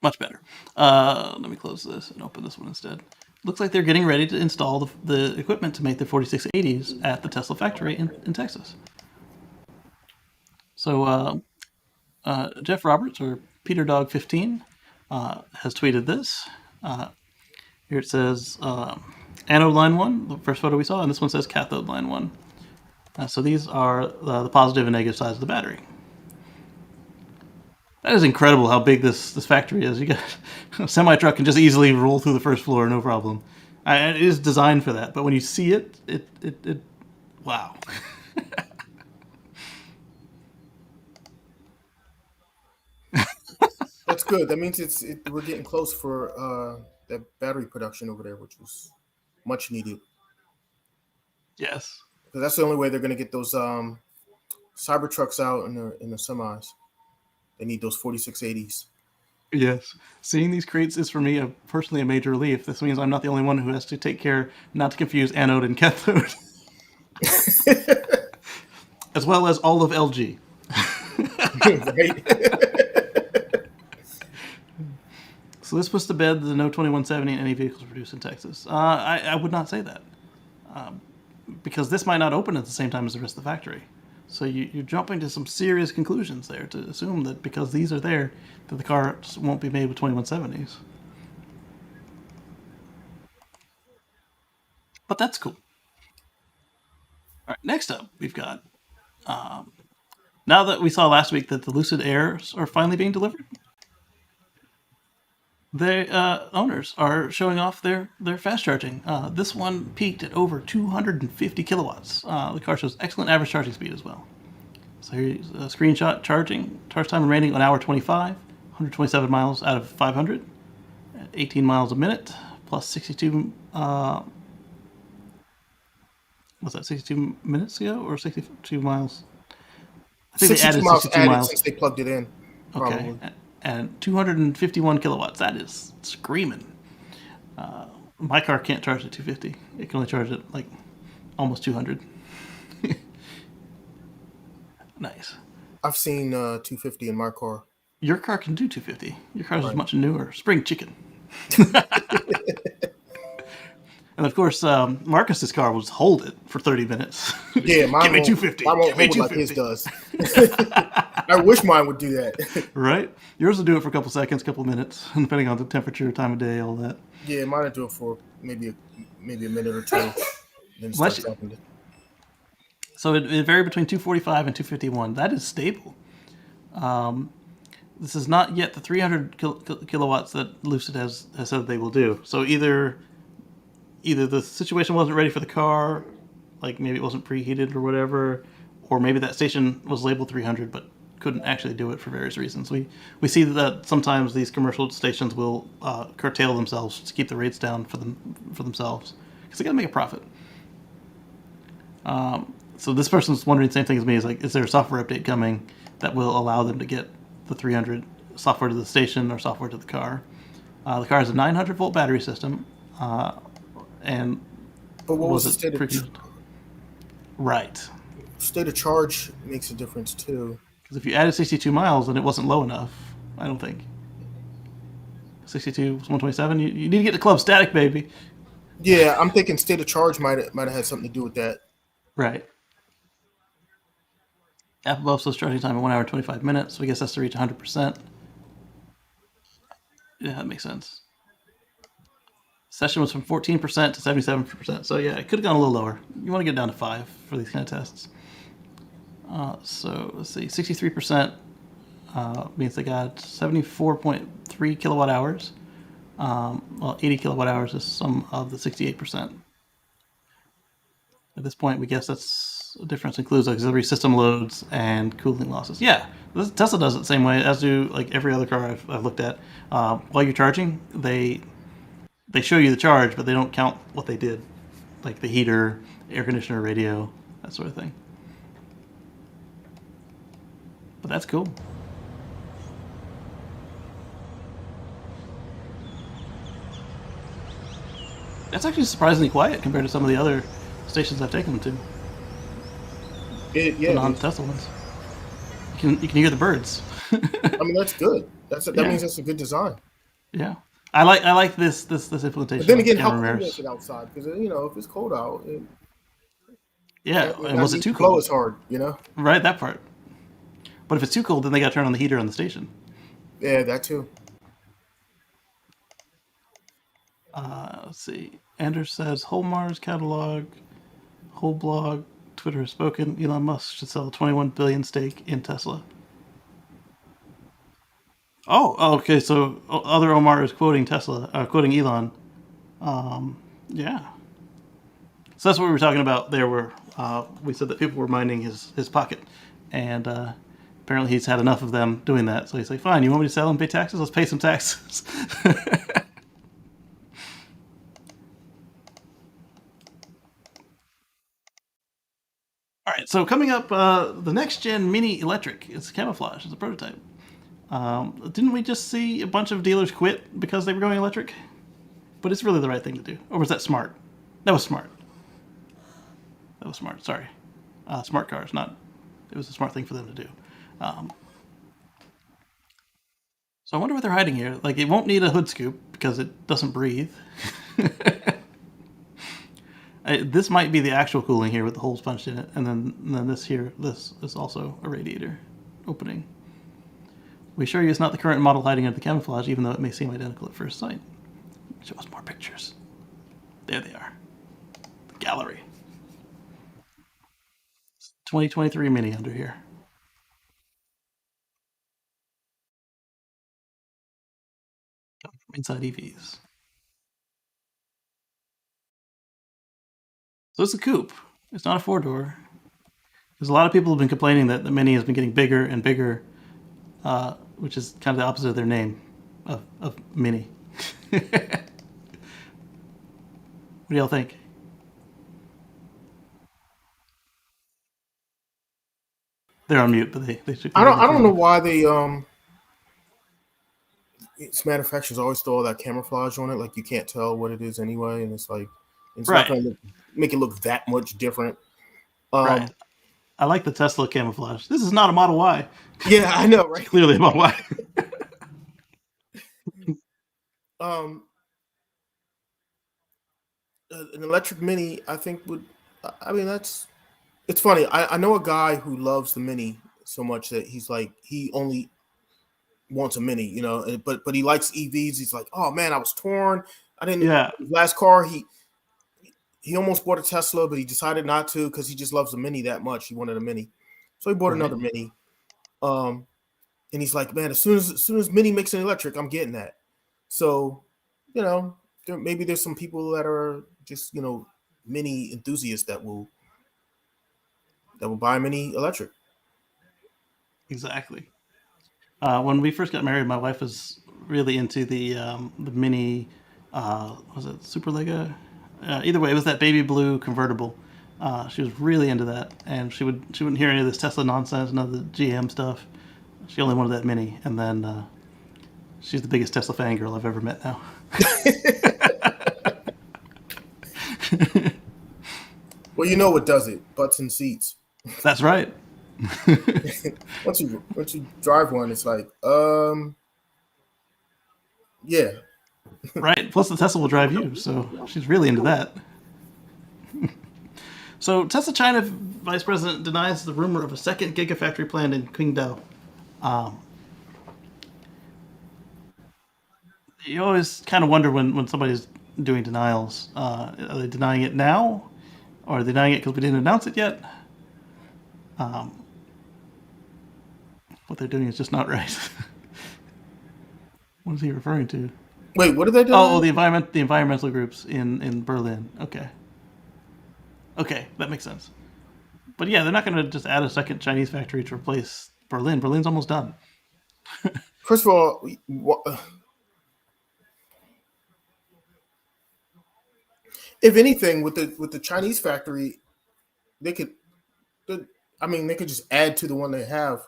Much better. Let me close this and open this one instead. Looks like they're getting ready to install the equipment to make the 4680s at the Tesla factory in Texas. So Jeff Roberts, or Peter Dog 15, has tweeted this. Here it says anode line 1, the first photo we saw, and this one says cathode line 1. So these are the positive and negative sides of the battery. That is incredible how big this factory is. You got a semi truck can just easily roll through the first floor, no problem. It is designed for that, but when you see it, wow. That's good. That means we're getting close for that battery production over there, which was much needed. Yes. Because that's the only way they're going to get those cyber trucks out in the semis. They need those 4680s. Yes. Seeing these crates is for me personally a major relief. This means I'm not the only one who has to take care not to confuse anode and cathode. As well as all of LG. Right? So this puts to bed the no 2170 in any vehicles produced in Texas. I would not say that. Because this might not open at the same time as the rest of the factory. So you're jumping to some serious conclusions there to assume that because these are there, that the cars won't be made with 2170s. But that's cool. All right, next up, we've got, now that we saw last week that the Lucid Airs are finally being delivered, the owners are showing off their fast charging. This one peaked at over 250 kilowatts. The car shows excellent average charging speed as well. So here's a screenshot charging. Charge time remaining 1 hour 25, 127 miles out of 500, 18 miles a minute, plus 62. Was that 62 minutes ago or 62 miles? I think 62 they added miles 62 added miles since they plugged it in. Probably. Okay, and 251 kilowatts. That is screaming. My car can't charge at 250. It can only charge at like almost 200. Nice. I've seen 250 in my car. Your car can do 250. Your car's is much newer. Spring chicken. And of course, Marcus's car will just hold it for 30 minutes. Yeah, mine Give me won't, 250. Mine won't Give me hold it like 250. his does. I wish mine would do that. Right? Yours will do it for a couple seconds, couple minutes, depending on the temperature, time of day, all that. Yeah, mine will do it for maybe a minute or two. Then it starts dropping it. So it varied between 245 and 251. That is stable. This is not yet the 300 kilowatts that Lucid has said they will do. So either the situation wasn't ready for the car, like maybe it wasn't preheated or whatever, or maybe that station was labeled 300 but couldn't actually do it for various reasons. We see that sometimes these commercial stations will curtail themselves to keep the rates down for themselves because they got to make a profit. So this person's wondering the same thing as me. Is like, is there a software update coming that will allow them to get the 300 software to the station or software to the car? The car has a 900 volt battery system, and But what was the it state of freaking right? state of charge makes a difference too. Because if you added 62 miles, then it wasn't low enough. I don't think 62 was 127. You need to get to club static, baby. Yeah, I'm thinking state of charge might have had something to do with that. Right. App above says charging time of 1 hour and 25 minutes. So I guess that's to reach 100%. Yeah, that makes sense. Session was from 14% to 77%. So yeah, it could have gone a little lower. You want to get down to 5 for these kind of tests. So let's see, 63% means they got 74.3 kilowatt hours. Well, 80 kilowatt hours is some of the 68%. At this point, we guess that's a difference includes auxiliary system loads and cooling losses. Yeah, Tesla does it the same way as do like every other car I've looked at. While you're charging, they show you the charge, but they don't count what they did, like the heater, air conditioner, radio, that sort of thing. But that's cool. That's actually surprisingly quiet compared to some of the other stations I've taken them to. The non-Tesla ones. You can hear the birds. I mean, that's good. That means that's a good design. Yeah, I like this implementation. But then again, how cool is it outside? Because if it's cold out, and was it too cold? cold? It's hard, Right, that part. But if it's too cold, then they got to turn on the heater on the station. Yeah, that too. Let's see. Anders says, whole Mars catalog, whole blog, Twitter has spoken. Elon Musk should sell a 21 billion stake in Tesla. Oh, okay. So other Omar is quoting Tesla, quoting Elon. Yeah. So that's what we were talking about there, where we said that people were mining his pocket, and apparently he's had enough of them doing that. So he's like, fine, you want me to sell and pay taxes? Let's pay some taxes. All right, so coming up, the next gen Mini Electric. It's camouflage. It's a prototype. Didn't we just see a bunch of dealers quit because they were going electric? But it's really the right thing to do. Or was that smart? That was smart. That was smart. Sorry. Smart cars, not... It was a smart thing for them to do. So I wonder what they're hiding here. Like, it won't need a hood scoop because it doesn't breathe. This might be the actual cooling here with the holes punched in it, and then this is also a radiator opening. We assure you it's not the current model hiding under the camouflage, even though it may seem identical at first sight. Show us more pictures. There they are. The gallery. 2023 Mini under here. Coming from inside EVs. So it's a coupe. It's not a four-door. Because a lot of people have been complaining that the Mini has been getting bigger and bigger, which is kind of the opposite of their name, of Mini. What do y'all think? They're on mute, but they should. I don't know why its manufacturers always throw all that camouflage on it, like you can't tell what it is anyway, and it's like it's not going to make it look that much different. Right. I like the Tesla camouflage. This is not a Model Y. Yeah, I know, right? Clearly a Model Y. An electric Mini, I think would. I mean, it's funny. I know a guy who loves the Mini so much that he's like he only wants a Mini, but he likes EVs. He's like, oh man, I was torn. I didn't. Yeah. His last car, he almost bought a Tesla, but he decided not to because he just loves the Mini that much. He wanted a Mini, so he bought another Mini. And he's like, man, as soon as Mini makes an electric, I'm getting that. So, maybe there's some people that are just Mini enthusiasts that will buy a Mini electric. Exactly. When we first got married, my wife was really into the Mini. Was it Superlega? Either way, it was that baby blue convertible. She was really into that, and she wouldn't hear any of this Tesla nonsense, none of the GM stuff. She only wanted that Mini, and then she's the biggest Tesla fangirl I've ever met now. Well, you know what does it? Butts and seats. That's right. Once you drive one, it's like, yeah. Right. Plus, the Tesla will drive you, so she's really into that. So, Tesla China vice president denies the rumor of a second gigafactory planned in Qingdao. You always kind of wonder when somebody's doing denials. Are they denying it now? Or are they denying it because we didn't announce it yet? What they're doing is just not right. What is he referring to? Wait, what did they do? Oh, the environmental groups in Berlin. Okay, that makes sense. But yeah, they're not going to just add a second Chinese factory to replace Berlin. Berlin's almost done. First of all, if anything, with the Chinese factory, they could, they could just add to the one they have.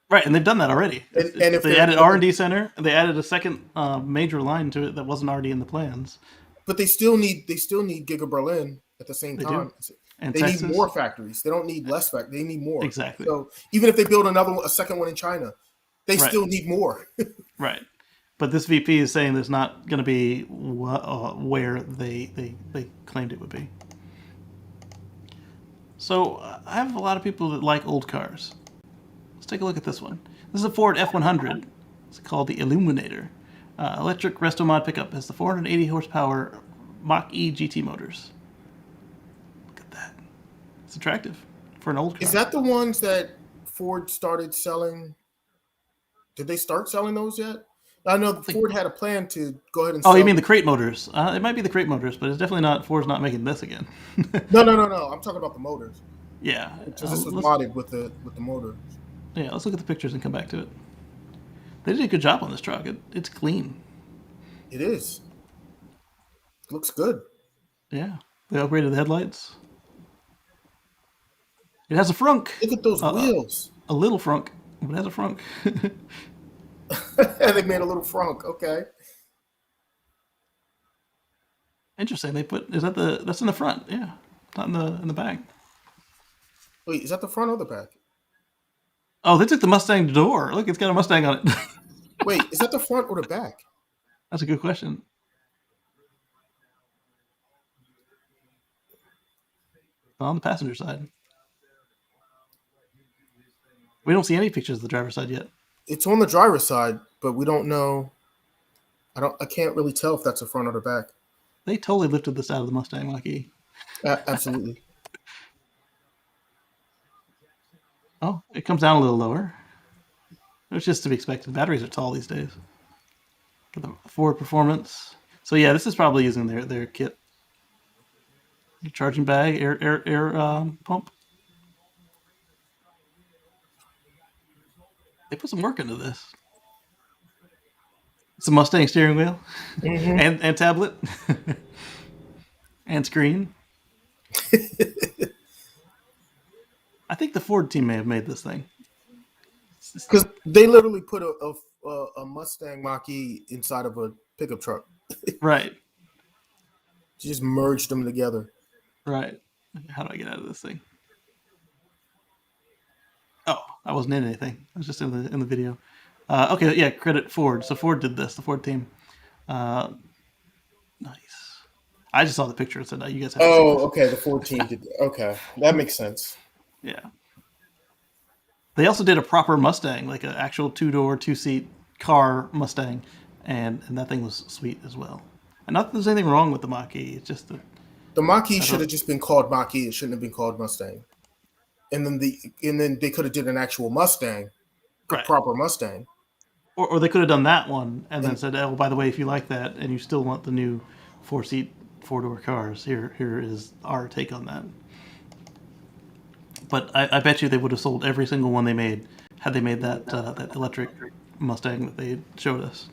Right, and they've done that already. And if they added R&D center, and they added a second major line to it that wasn't already in the plans. But they still need Giga Berlin at the same time. And they Texas, need more factories. They don't need less factories. They need more. Exactly. So even if they build a second one in China, they still need more. Right. But this VP is saying there's not going to be where they claimed it would be. So I have a lot of people that like old cars. Let's take a look at this one. This is a Ford F100. It's called the Illuminator. Electric resto mod pickup has the 480 horsepower Mach-E GT motors. Look at that. It's attractive for an old car. Is that the ones that Ford started selling? Did they start selling those yet? I know Ford had a plan to go ahead and sell. Oh, you mean the crate motors? It might be the crate motors, but it's definitely not. Ford's not making this again. No. I'm talking about the motors. Yeah. Because this was modded with the motor. Yeah, let's look at the pictures and come back to it. They did a good job on this truck. It's clean. It is. It looks good. Yeah. They upgraded the headlights. It has a frunk. Look at those wheels. A little frunk, but it has a frunk. They made a little frunk. Okay. Interesting. That's in the front. Yeah. Not in the back. Wait, is that the front or the back? Oh, they took the Mustang door. Look, it's got a Mustang on it. Wait, is that the front or the back? That's a good question. On the passenger side. We don't see any pictures of the driver's side yet. It's on the driver's side, but we don't know. I can't really tell if that's the front or the back. They totally lifted this out of the Mustang Mach-E. Absolutely. Oh, it comes down a little lower. It's just to be expected. Batteries are tall these days. For the Ford Performance. So yeah, this is probably using their kit. The charging bag, air pump. They put some work into this. It's a Mustang steering wheel, and tablet, and screen. I think the Ford team may have made this thing. Because they literally put a Mustang Mach-E inside of a pickup truck. Right. Just merged them together. Right. How do I get out of this thing? Oh, I wasn't in anything. I was just in the video. Okay, yeah, credit Ford. So Ford did this, the Ford team. Nice. I just saw the picture and said, you guys have to see this. Okay, the Ford team did. Okay, that makes sense. Yeah. They also did a proper Mustang, like an actual 2-door, 2-seat car Mustang, and that thing was sweet as well. And not that there's anything wrong with the Mach-E, it's just the Mach-E should have just been called Mach-E. It shouldn't have been called Mustang. And then they could have did an actual Mustang, a proper Mustang. Or they could have done that one and then said, oh, by the way, if you like that and you still want the new 4-seat, 4-door cars, here is our take on that. But I bet you they would have sold every single one they made had they made that electric Mustang that they showed us.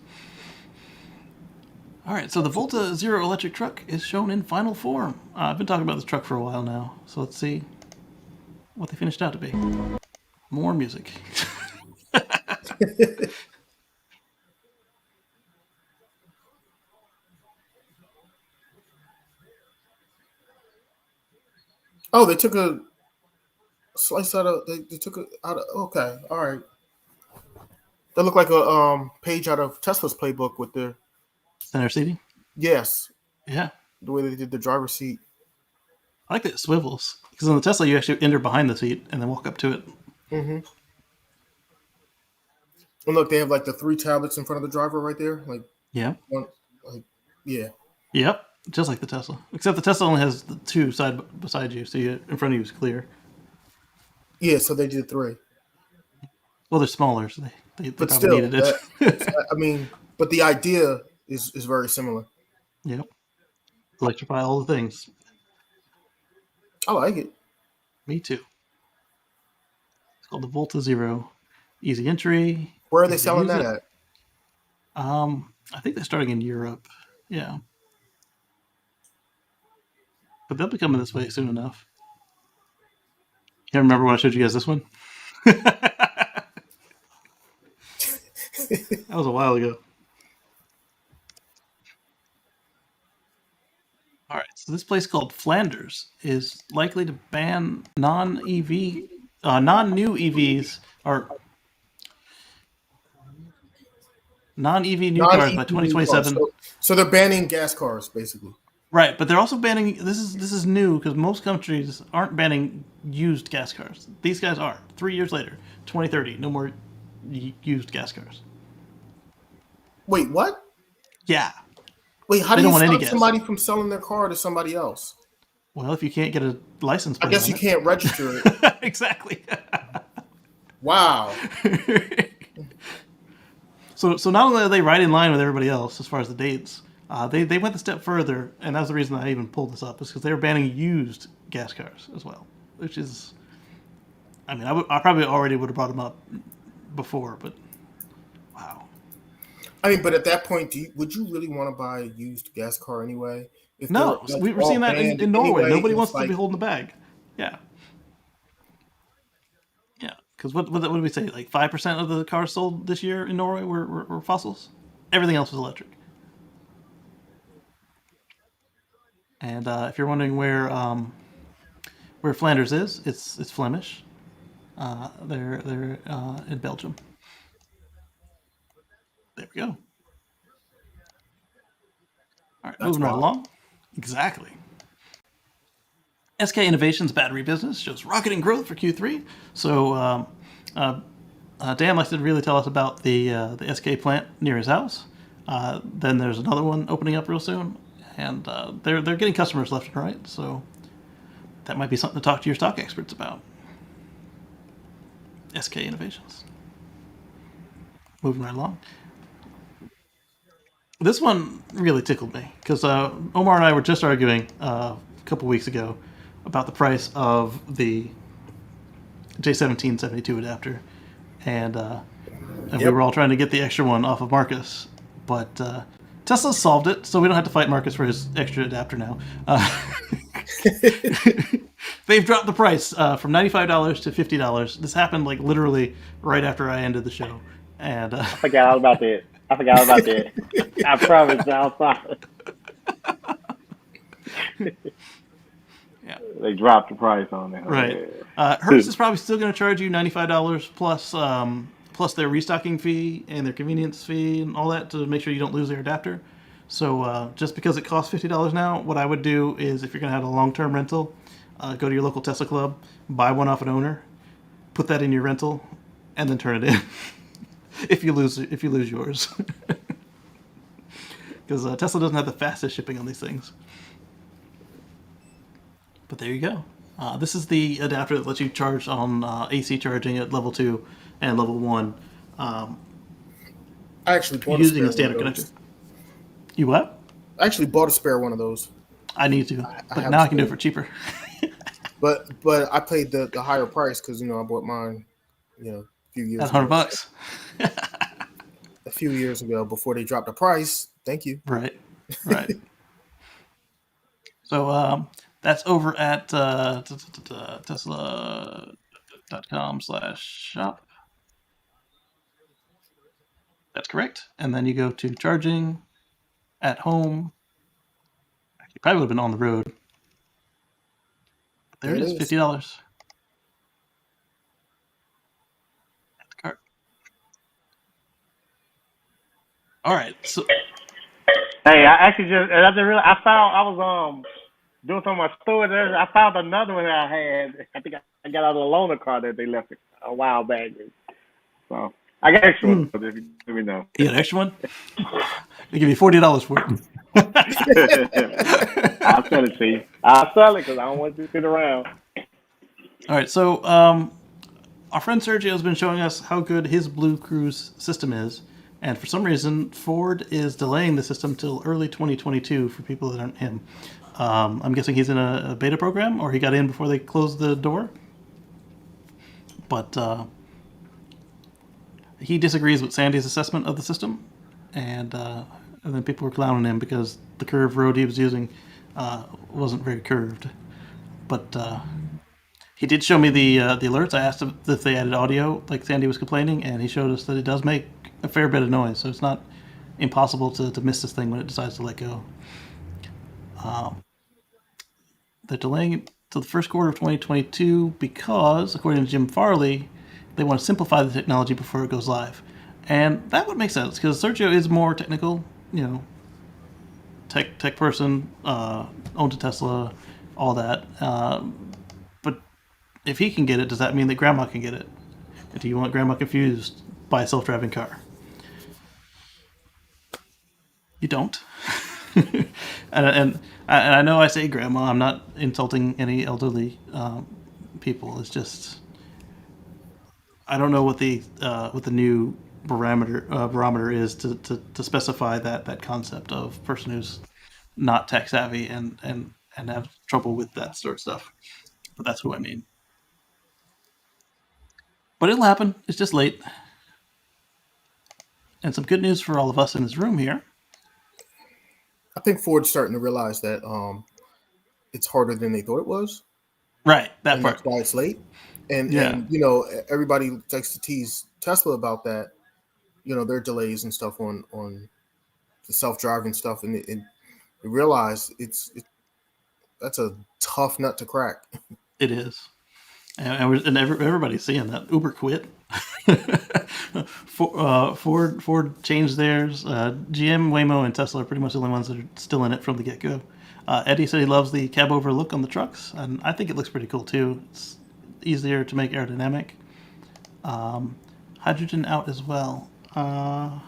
All right, so the Volta Zero electric truck is shown in final form. I've been talking about this truck for a while now, so let's see what they finished out to be. More music. Oh, they took a slice out of. They took it out of. Okay, all right. That looked like a page out of Tesla's playbook with the Center seating. yes, Yeah, the way they did the driver's seat. I like that it swivels because on the Tesla you actually enter behind the seat and then walk up to it. Mm-hmm. And look, they have like the 3 tablets in front of the driver right there. Like Yeah. one, like yeah. Yep. Just like the Tesla, except the Tesla only has the 2 side beside you, so you in front of you is clear. Yeah, so they did 3. Well, they're smaller, so they But probably still, needed it. I mean, but the idea is very similar. Yep. Electrify all the things. I like it. Me too. It's called the Volta Zero. Easy entry. Where are they easy to selling use that it. at? I think they're starting in Europe. Yeah. But they'll be coming this way soon enough. You remember when I showed you guys this one? That was a while ago. All right, so this place called Flanders is likely to ban non-new EVs or non-EV new cars by Non-EV cars. 2027. So they're banning gas cars, basically. Right, but they're also banning. This is new because most countries aren't banning used gas cars. These guys are. 3 years later, 2030, no more used gas cars. Wait, what? Yeah. Wait, how They do don't you want any stop gas. somebody from selling their car to somebody else? Well, if you can't get a license I plate guess on you it. can't register it. Exactly. Wow. So not only are they right in line with everybody else as far as the dates, they went a step further, and that's the reason I even pulled this up, is because they were banning used gas cars as well, which is, I mean, I probably already would have brought them up before, but wow. I mean, but at that point, would you really want to buy a used gas car anyway? If they're No, like we were all seeing that banned in Norway. anyway, Nobody wants it's to be like holding the bag. Yeah. Yeah, because what did we say? Like 5% of the cars sold this year in Norway were fossils. Everything else was electric. And if you're wondering where Flanders is, it's Flemish. They're in Belgium. There we go. All right, that's moving right wild. along. Exactly. SK Innovations battery business shows rocketing growth for Q3. So Dan likes to really tell us about the SK plant near his house. Then there's another one opening up real soon, and they're getting customers left and right. So that might be something to talk to your stock experts about. SK Innovations. Moving right along. This one really tickled me because Omar and I were just arguing a couple weeks ago about the price of the J1772 adapter, and we Yep. were all trying to get the extra one off of Marcus, but Tesla solved it, so we don't have to fight Marcus for his extra adapter now. They've dropped the price from $95 to $50. This happened like literally right after I ended the show, and I forgot all about that. I promise, y'all. Sorry. yeah. They dropped the price on that. Right. Yeah. Hertz is probably still going to charge you $95 plus their restocking fee and their convenience fee and all that to make sure you don't lose their adapter. So just because it costs $50 now, what I would do is if you're going to have a long-term rental, go to your local Tesla club, buy one off an owner, put that in your rental, and then turn it in if you lose yours. Because Tesla doesn't have the fastest shipping on these things. But there you go. This is the adapter that lets you charge on AC charging at level 2 and level 1 I actually bought using a a spare standard one of those. connector. You what? I actually bought a spare one of those, I need to, but have now a I can do it spare. for cheaper. but I paid the higher price because I bought mine, a few At years ago. $100. A few years ago before they dropped the price. Thank you. Right. So that's over at tesla.com/shop. That's correct. And then you go to charging at home. You probably would have been on the road. There it is, $50. At the cart. All right, so Hey, I just realized I was doing some of my storage. I found another one that I had. I think I got out of the loaner car that they left a while back. So I got extra ones if you let me know. you got an extra one? They give you $40 for it. I'll sell it to you. I'll sell it because I don't want it to sit around. All right, so our friend Sergio has been showing us how good his Blue Cruise system is, and for some reason, Ford is delaying the system till early 2022 for people that aren't him. I'm guessing he's in a beta program, or he got in before they closed the door. But he disagrees with Sandy's assessment of the system, and then people were clowning him because the curved road he was using wasn't very curved. But he did show me the alerts. I asked him if they added audio, like Sandy was complaining, and he showed us that it does make a fair bit of noise. So it's not impossible to miss this thing when it decides to let go. They're delaying it to the first quarter of 2022 because, according to Jim Farley, they want to simplify the technology before it goes live. And that would make sense because Sergio is more technical, tech person, owns a Tesla, all that. But if he can get it, does that mean that Grandma can get it? Do you want Grandma confused by a self-driving car? You don't. and I know I say Grandma. I'm not insulting any elderly people. It's just I don't know what the new barometer is to specify that concept of person who's not tech savvy and have trouble with that sort of stuff. But that's who I mean. But it'll happen. It's just late. And some good news for all of us in this room here. I think Ford's starting to realize that it's harder than they thought it was. Right, that and part. That's why it's late. And everybody likes to tease Tesla about that. Their delays and stuff on the self-driving stuff, and they realize that's a tough nut to crack. It is. And everybody's seeing that. Uber quit. Ford changed theirs. GM, Waymo, and Tesla are pretty much the only ones that are still in it from the get-go. Eddie said he loves the cab-over look on the trucks, and I think it looks pretty cool too. It's easier to make aerodynamic. Hydrogen out as well. I'm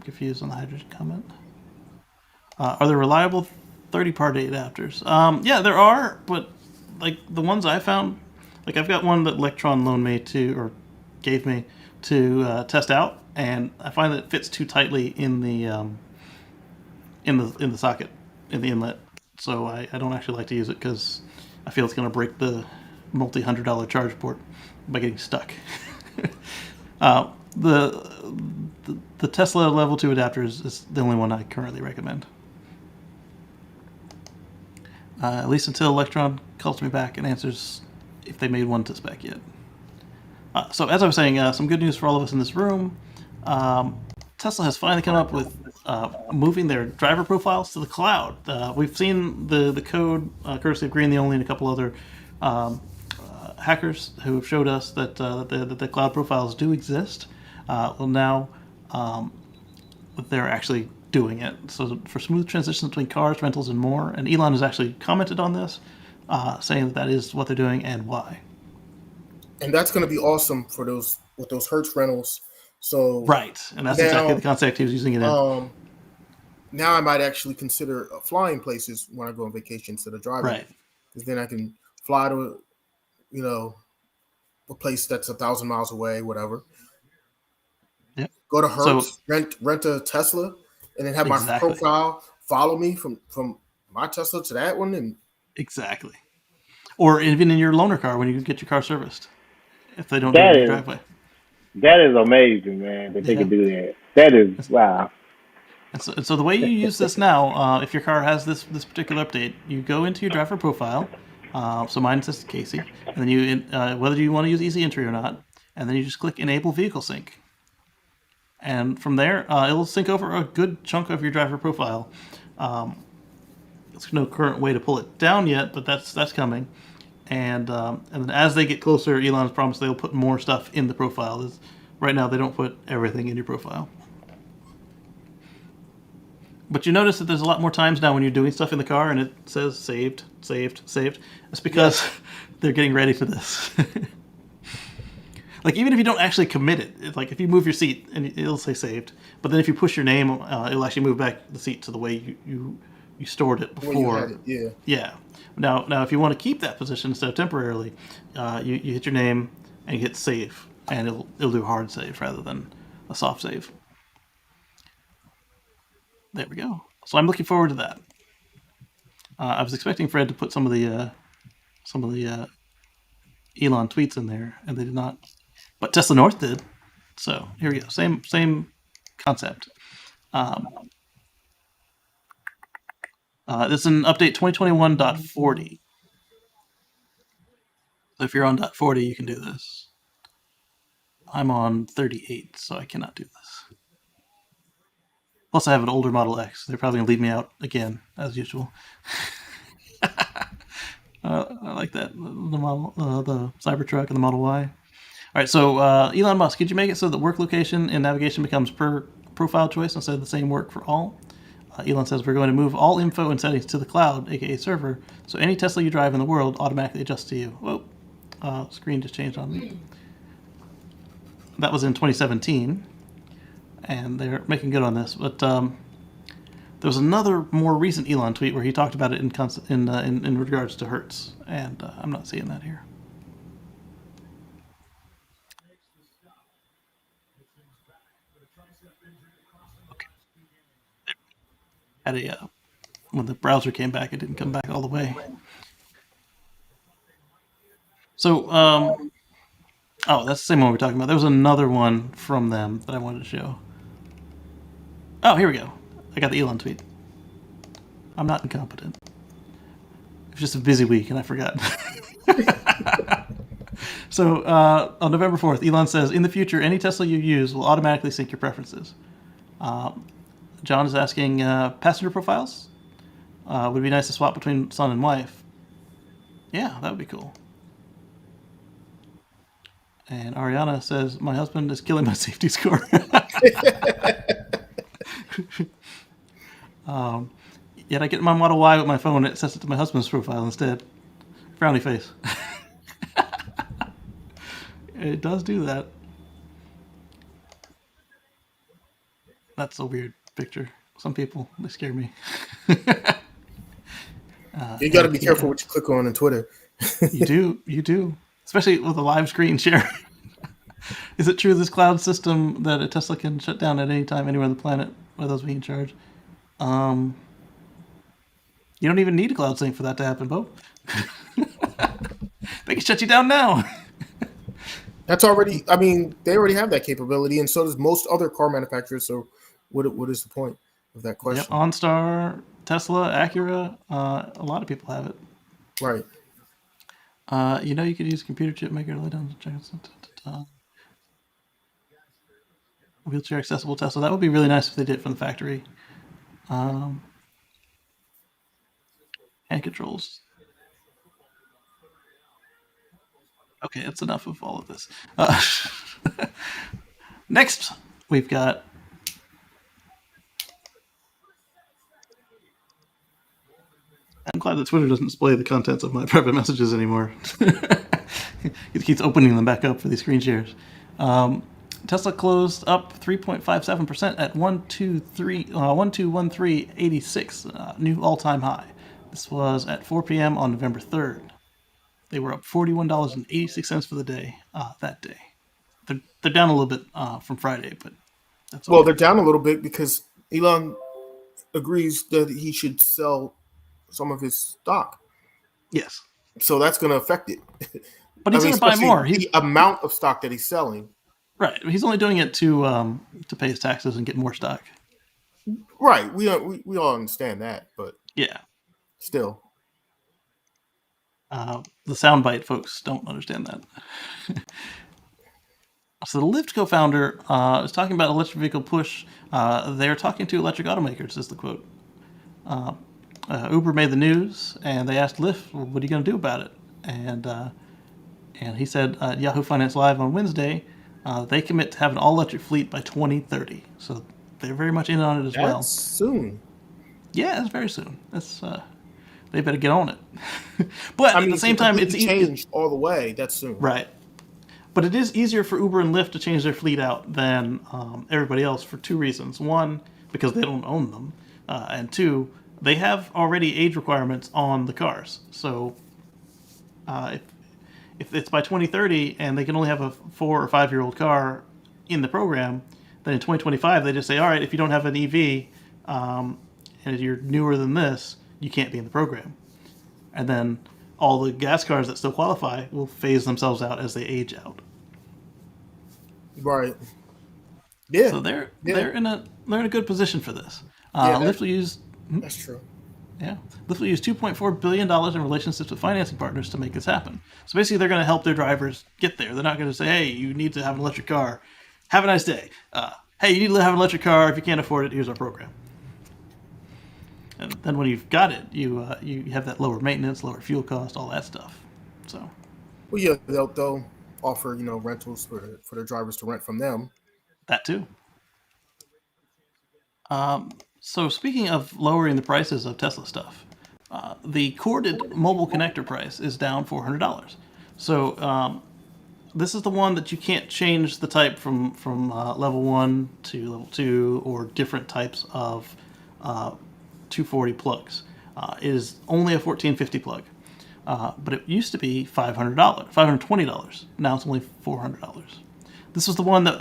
confused on the hydrogen comment. Are there reliable 30-party adapters? Yeah, there are, but like the ones I found, like I've got one that Electron loaned me gave me to test out, and I find that it fits too tightly in the socket, in the inlet. So I don't actually like to use it because I feel it's going to break the multi-$100 charge port by getting stuck. The Tesla Level 2 adapter is the only one I currently recommend. At least until Electron calls me back and answers if they made one to spec yet. So as I was saying, some good news for all of us in this room. Tesla has finally come up with moving their driver profiles to the cloud. We've seen the code, courtesy of Green the Only and a couple other hackers who have showed us that the cloud profiles do exist. Well, now they're actually doing it. So for smooth transitions between cars, rentals, and more. And Elon has actually commented on this, saying that is what they're doing and why. And that's going to be awesome for those Hertz rentals. So right, and that's exactly the concept he was using it in. Now I might actually consider flying places when I go on vacation instead of driving. Right. Because then I can fly to, a place that's 1,000 miles away, whatever. Yep. Go to Hertz, rent a Tesla, and then have my profile follow me from my Tesla to that one. And exactly. Or even in your loaner car when you get your car serviced, if they don't do it in your driveway. That is amazing, man, that they can do that. That is, wow. And so the way you use this now, if your car has this particular update, you go into your driver profile. So mine says Casey. And then you, whether you want to use Easy Entry or not, and then you just click Enable Vehicle Sync. And from there, it'll sync over a good chunk of your driver profile. no current way to pull it down yet, but that's coming. And then as they get closer, Elon's promised they'll put more stuff in the profile. Right now, they don't put everything in your profile. But you notice that there's a lot more times now when you're doing stuff in the car and it says saved, saved, saved. That's because they're getting ready for this. Like, even if you don't actually commit it, like if you move your seat and it'll say saved, but then if you push your name, it'll actually move back the seat to the way you stored it before. When you had it, Yeah. Now, if you want to keep that position instead of temporarily, you hit your name and you hit save, and it'll do a hard save rather than a soft save. There we go. So I'm looking forward to that. I was expecting Fred to put some of the Elon tweets in there, and they did not. But Tesla North did. So here we go. Same concept. This is an update 2021.40. So if you're on .40, you can do this. I'm on 38, so I cannot do this. Plus, I have an older Model X. They're probably going to leave me out again, as usual. I like that. The Cybertruck and the Model Y. All right, so Elon Musk, could you make it so that work location and navigation becomes per profile choice instead of the same work for all? Elon says we're going to move all info and settings to the cloud, aka server, so any Tesla you drive in the world automatically adjusts to you. Whoa, screen just changed on me. That was in 2017, and they're making good on this. But there was another more recent Elon tweet where he talked about it in regards to Hertz, and I'm not seeing that here. Okay. When the browser came back, it didn't come back all the way. So, oh, that's the same one we're talking about. There was another one from them that I wanted to show. Oh, here we go. I got the Elon tweet. I'm not incompetent. It was just a busy week, and I forgot. So, on November 4th, Elon says, in the future, any Tesla you use will automatically sync your preferences. John is asking, passenger profiles? Would it be nice to swap between son and wife? Yeah, that would be cool. And Ariana says, my husband is killing my safety score. Yet I get my Model Y with my phone, it sets it to my husband's profile instead. Frowny face. It does do that. That's a weird picture. Some people, they scare me. You got to be careful what you click on Twitter. You do. Especially with a live screen share. Is it true this cloud system that a Tesla can shut down at any time anywhere on the planet by those being in charge? You don't even need a cloud sync for that to happen, Bo. They can shut you down now. That's already, I mean, they already have that capability, and so does most other car manufacturers. So what is the point of that question? Yep, OnStar, Tesla, Acura, a lot of people have it. Right. You could use a computer chip maker to lay down wheelchair accessible Tesla. That would be really nice if they did it from the factory. Hand controls. Okay, that's enough of all of this. Next, we've got I'm glad that Twitter doesn't display the contents of my private messages anymore. It keeps opening them back up for these screen shares. Tesla closed up 3.57% at 1213.86, new all-time high. This was at 4 p.m. on November 3rd. They were up $41.86 for the day that day. They're down a little bit from Friday, but that's okay. Well, they're down a little bit because Elon agrees that he should sell some of his stock. Yes. So that's going to affect it. But he's going to buy more. The amount of stock that he's selling. Right. He's only doing it to pay his taxes and get more stock. Right. We all understand that, but yeah, still. The soundbite folks don't understand that. So the Lyft co-founder is talking about electric vehicle push. They're talking to electric automakers, is the quote. Uber made the news, and they asked Lyft, well, "What are you going to do about it?" And he said, Yahoo Finance Live on Wednesday, they commit to have an all-electric fleet by 2030. So they're very much in on it as well. That's soon. Yeah, it's very soon. They better get on it. But I mean, at the same time, it's changed all the way. That's soon. right. But it is easier for Uber and Lyft to change their fleet out than everybody else for two reasons. One, because they don't own them, and two, they have already age requirements on the cars. So if it's by 2030 and they can only have a 4 or 5 year old car in the program, then in 2025 they just say, all right, if you don't have an EV and you're newer than this, you can't be in the program. And then all the gas cars that still qualify will phase themselves out as they age out. Right. Yeah. So they're in a good position for this. Yeah, Lyft will use that's true. Lyft will use $2.4 billion in relationships with financing partners to make this happen. So basically, they're going to help their drivers get there. They're not going to say, "Hey, you need to have an electric car. Have a nice day." Hey, you need to have an electric car. If you can't afford it, here's our program. And then when you've got it, you have that lower maintenance, lower fuel cost, all that stuff. So Well, yeah, they'll offer rentals for the drivers to rent from them. that too. So speaking of lowering the prices of Tesla stuff, the corded mobile connector price is down $400. So this is the one that you can't change the type from level 1 to level 2 or different types of 240 plugs. It is only a 1450 plug, but it used to be $520. Now it's only $400. This was the one that,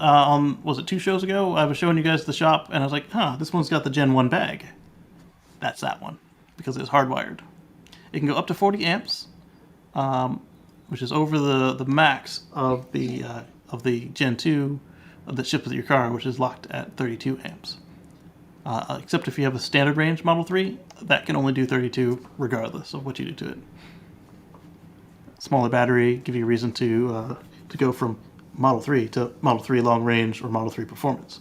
was it 2 shows ago? I was showing you guys the shop, and I was like, this one's got the Gen 1 bag. That's that one, because it's hardwired. It can go up to 40 amps, which is over the max of the Gen 2 that ships with your car, which is locked at 32 amps. Except if you have a standard range Model 3, that can only do 32 regardless of what you do to it. Smaller battery, give you a reason to go from Model 3 to Model 3 long range or Model 3 performance.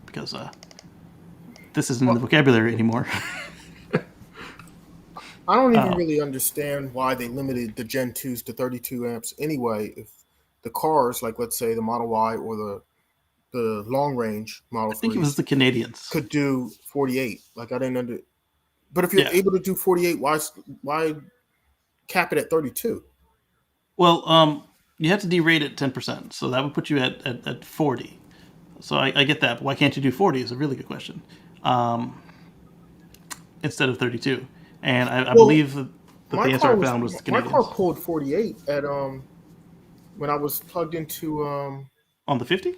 Because this isn't in the vocabulary anymore. I don't even really understand why they limited the Gen 2s to 32 amps anyway. If the cars, like let's say the Model Y or the long range Model 3s, I think it was the Canadians could do 48. Like I didn't under. But if you're able to do 48, why cap it at 32? Well, you have to derate it 10%, so that would put you at 40. So I get that, but why can't you do 40 is a really good question. Instead of 32. And I believe that the answer I found was the Canadians. My car pulled 48 at when I was plugged into on the 50?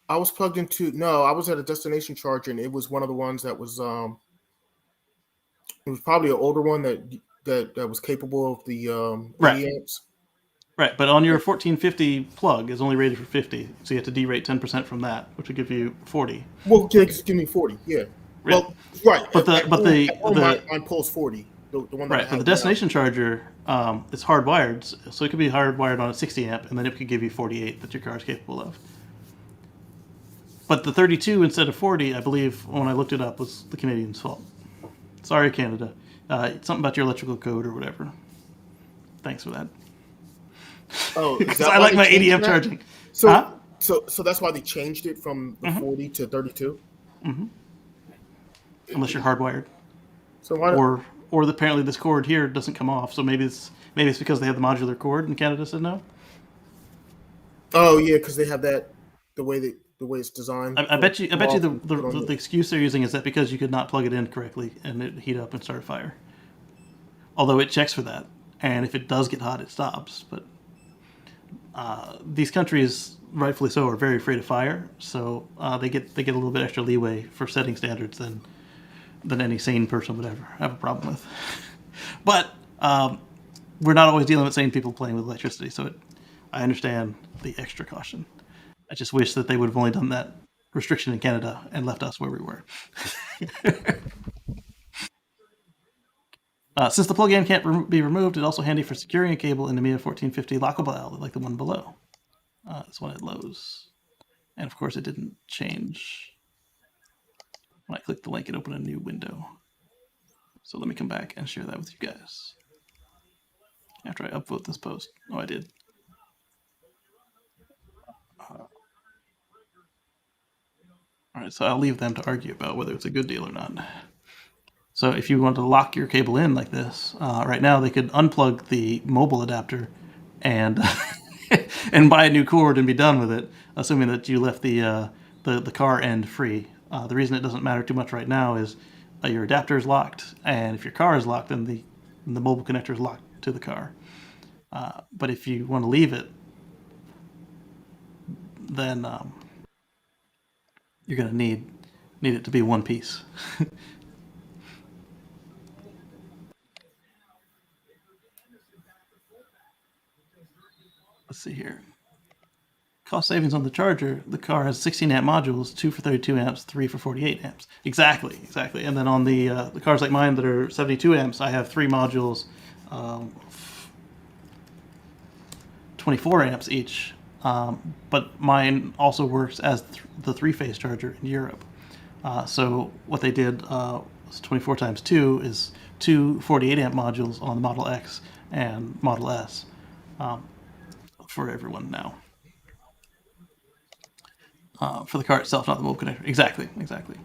I was plugged into I was at a destination charger, and it was one of the ones that was it was probably an older one that was capable of the 80 amps. Right, but on your 1450 plug is only rated for 50, so you have to derate 10% from that, which would give you 40. Well, give me 40, yeah. Right. Well, right, but mine pulls 40. The one that right, but the destination charger is hardwired, so it could be hardwired on a 60 amp, and then it could give you 48 that your car is capable of. But the 32 instead of 40, I believe, when I looked it up, was the Canadians' fault. Sorry, Canada. It's something about your electrical code or whatever. Thanks for that. Oh, because I like my 80 amp charging. So that's why they changed it from the 40 to 32. Mm-hmm. Unless you're hardwired. So why? Or apparently this cord here doesn't come off. So maybe it's because they have the modular cord and Canada said no. Oh yeah, because they have that the way it's designed. I bet you the excuse they're using is that because you could not plug it in correctly and it heat up and start a fire. Although it checks for that, and if it does get hot, it stops. But these countries, rightfully so, are very afraid of fire, so they get a little bit extra leeway for setting standards than any sane person would ever have a problem with. But we're not always dealing with sane people playing with electricity, so I understand the extra caution. I just wish that they would have only done that restriction in Canada and left us where we were. Since the plug-in can't be removed, it's also handy for securing a cable in the Mia 1450 lockable outlet like the one below. This one at Lowe's. And of course it didn't change. When I click the link, it opened a new window. So let me come back and share that with you guys. After I upvote this post. Oh, I did. All right, so I'll leave them to argue about whether it's a good deal or not. So if you want to lock your cable in like this, right now they could unplug the mobile adapter and and buy a new cord and be done with it, assuming that you left the car end free. The reason it doesn't matter too much right now is your adapter is locked, and if your car is locked, then the mobile connector is locked to the car. But if you want to leave it, then you're going to need it to be one piece. Let's see here. Cost savings on the charger. The car has 16 amp modules, 2 for 32 amps, 3 for 48 amps. Exactly. And then on the cars like mine that are 72 amps, I have 3 modules, 24 amps each. But mine also works as the 3-phase charger in Europe. So what they did was 24 times 2 is 2 48 amp modules on the Model X and Model S for everyone now. For the car itself, not the mobile connector. Exactly.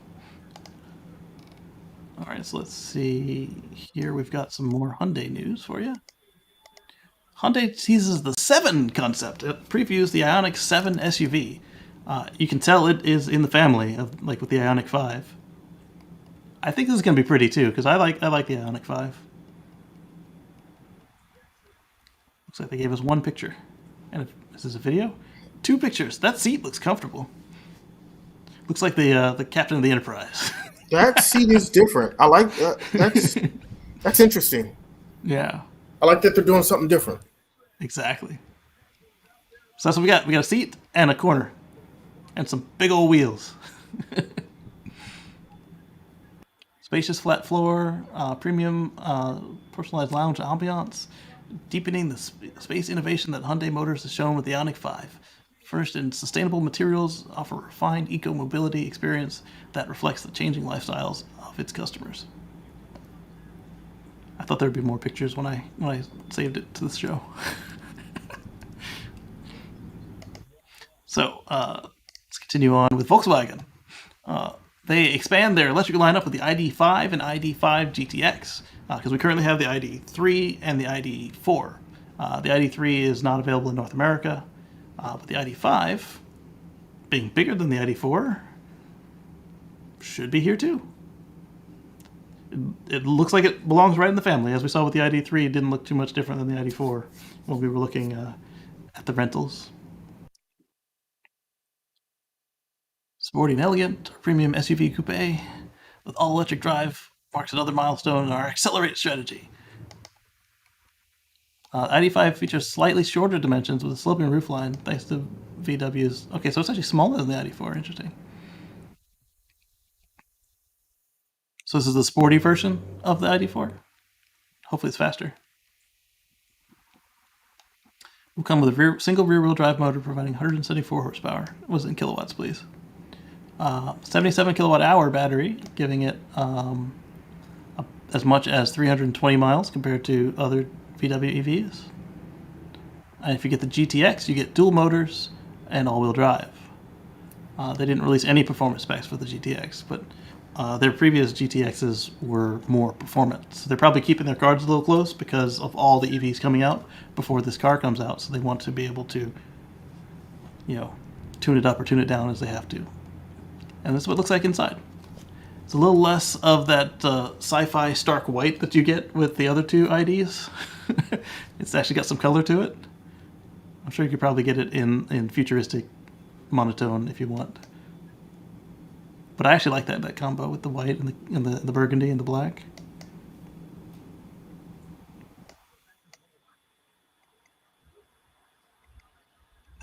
All right, so let's see here. We've got some more Hyundai news for you. Hyundai teases the 7 concept. It previews the Ioniq 7 SUV. You can tell it is in the family of, like, with the Ioniq 5. I think this is going to be pretty too, because I like the Ioniq 5. Looks like they gave us 1 picture. And is this a video? 2 pictures. That seat looks comfortable. Looks like the captain of the Enterprise. That seat is different. I like that. That's interesting. Yeah. I like that they're doing something different. Exactly. So that's what we got. We got a seat and a corner. And some big old wheels. Spacious flat floor, premium personalized lounge ambiance, deepening the space innovation that Hyundai Motors has shown with the Ioniq 5. Furnished in sustainable materials, offer a refined eco-mobility experience that reflects the changing lifestyles of its customers. I thought there'd be more pictures when I saved it to this show. So let's continue on with Volkswagen. They expand their electric lineup with the ID.5 and ID.5 GTX because we currently have the ID.3 and the ID.4. The ID.3 is not available in North America, but the ID.5, being bigger than the ID.4, should be here too. It looks like it belongs right in the family. As we saw with the ID.3, it didn't look too much different than the ID.4 when we were looking at the rentals. Sporty and elegant, premium SUV coupe with all-electric drive marks another milestone in our accelerate strategy. ID.5 features slightly shorter dimensions with a sloping roofline thanks to VW's... Okay, so it's actually smaller than the ID.4. Interesting. So this is the sporty version of the ID.4. Hopefully it's faster. Will come with a single rear-wheel drive motor providing 174 horsepower. It was in kilowatts, please. 77 kilowatt hour battery, giving it as much as 320 miles compared to other VW EVs. And if you get the GTX, you get dual motors and all-wheel drive. They didn't release any performance specs for the GTX, but their previous GTXs were more performant. So they're probably keeping their cards a little close because of all the EVs coming out before this car comes out. So they want to be able to, tune it up or tune it down as they have to. And this is what it looks like inside. It's a little less of that sci-fi stark white that you get with the other 2 IDs. It's actually got some color to it. I'm sure you could probably get it in futuristic monotone if you want. But I actually like that combo with the white and the burgundy and the black.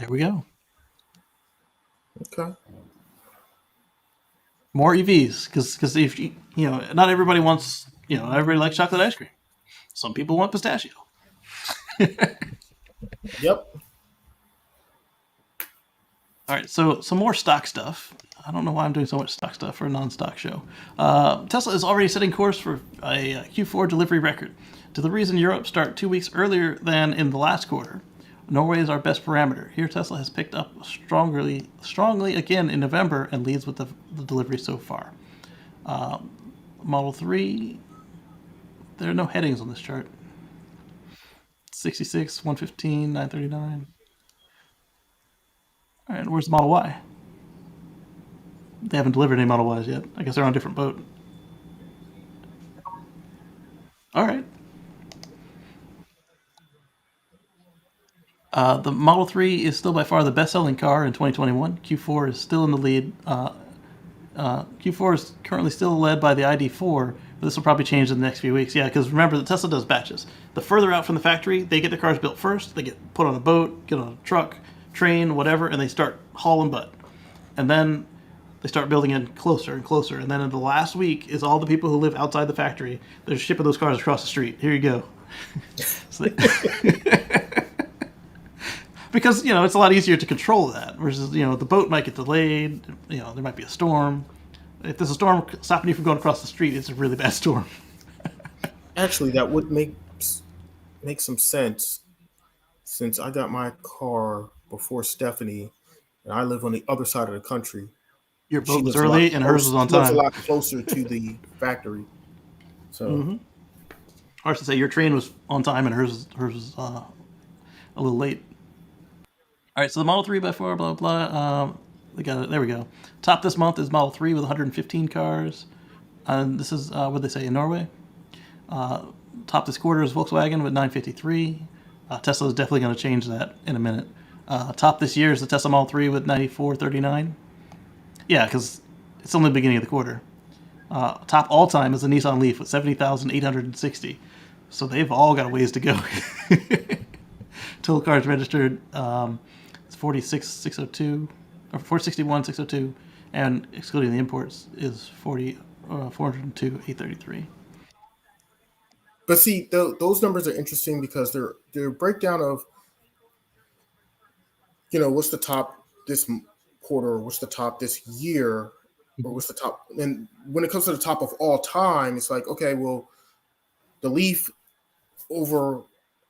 There we go. Okay. More EVs, because if not everybody wants, not everybody likes chocolate ice cream. Some people want pistachio. Yep. All right, so some more stock stuff. I don't know why I'm doing so much stock stuff for a non-stock show. Tesla is already setting course for a Q4 delivery record. Deliveries in Europe start 2 weeks earlier than in the last quarter. Norway is our best parameter. Here, Tesla has picked up strongly again in November and leads with the delivery so far. Model 3, there are no headings on this chart. 66, 115, 939. All right, where's the Model Y? They haven't delivered any Model Ys yet. I guess they're on a different boat. All right. The Model 3 is still by far the best-selling car in 2021. Q4 is still in the lead. Q4 is currently still led by the ID4, but this will probably change in the next few weeks. Yeah, because remember, the Tesla does batches. The further out from the factory, they get the cars built first. They get put on a boat, get on a truck, train, whatever, and they start hauling butt. And then they start building in closer and closer. And then in the last week is all the people who live outside the factory. They're shipping those cars across the street. Here you go. So because it's a lot easier to control that versus the boat might get delayed. There might be a storm. If there's a storm stopping you from going across the street, it's a really bad storm. Actually, that would make some sense, since I got my car before Stephanie, and I live on the other side of the country. Your She boat was lives a lot early and hers was on She lives a time. lot closer to the factory. So Or I should say, your train was on time and hers was a little late. All right, so the Model 3 by 4, blah, blah. We got it. There we go. Top this month is Model 3 with 115 cars. And this is, what they say, in Norway. Top this quarter is Volkswagen with 953. Tesla is definitely going to change that in a minute. Top this year is the Tesla Model 3 with 9439. Yeah, because it's only the beginning of the quarter. Top all time is the Nissan Leaf with 70,860. So they've all got a ways to go. Total cars registered, it's 46,602, or 461,602, and excluding the imports is 402,833. but see, those numbers are interesting because they're a breakdown of what's the top this quarter, what's the top this year, or what's the top. And when it comes to the top of all time, it's like, okay, well, the Leaf over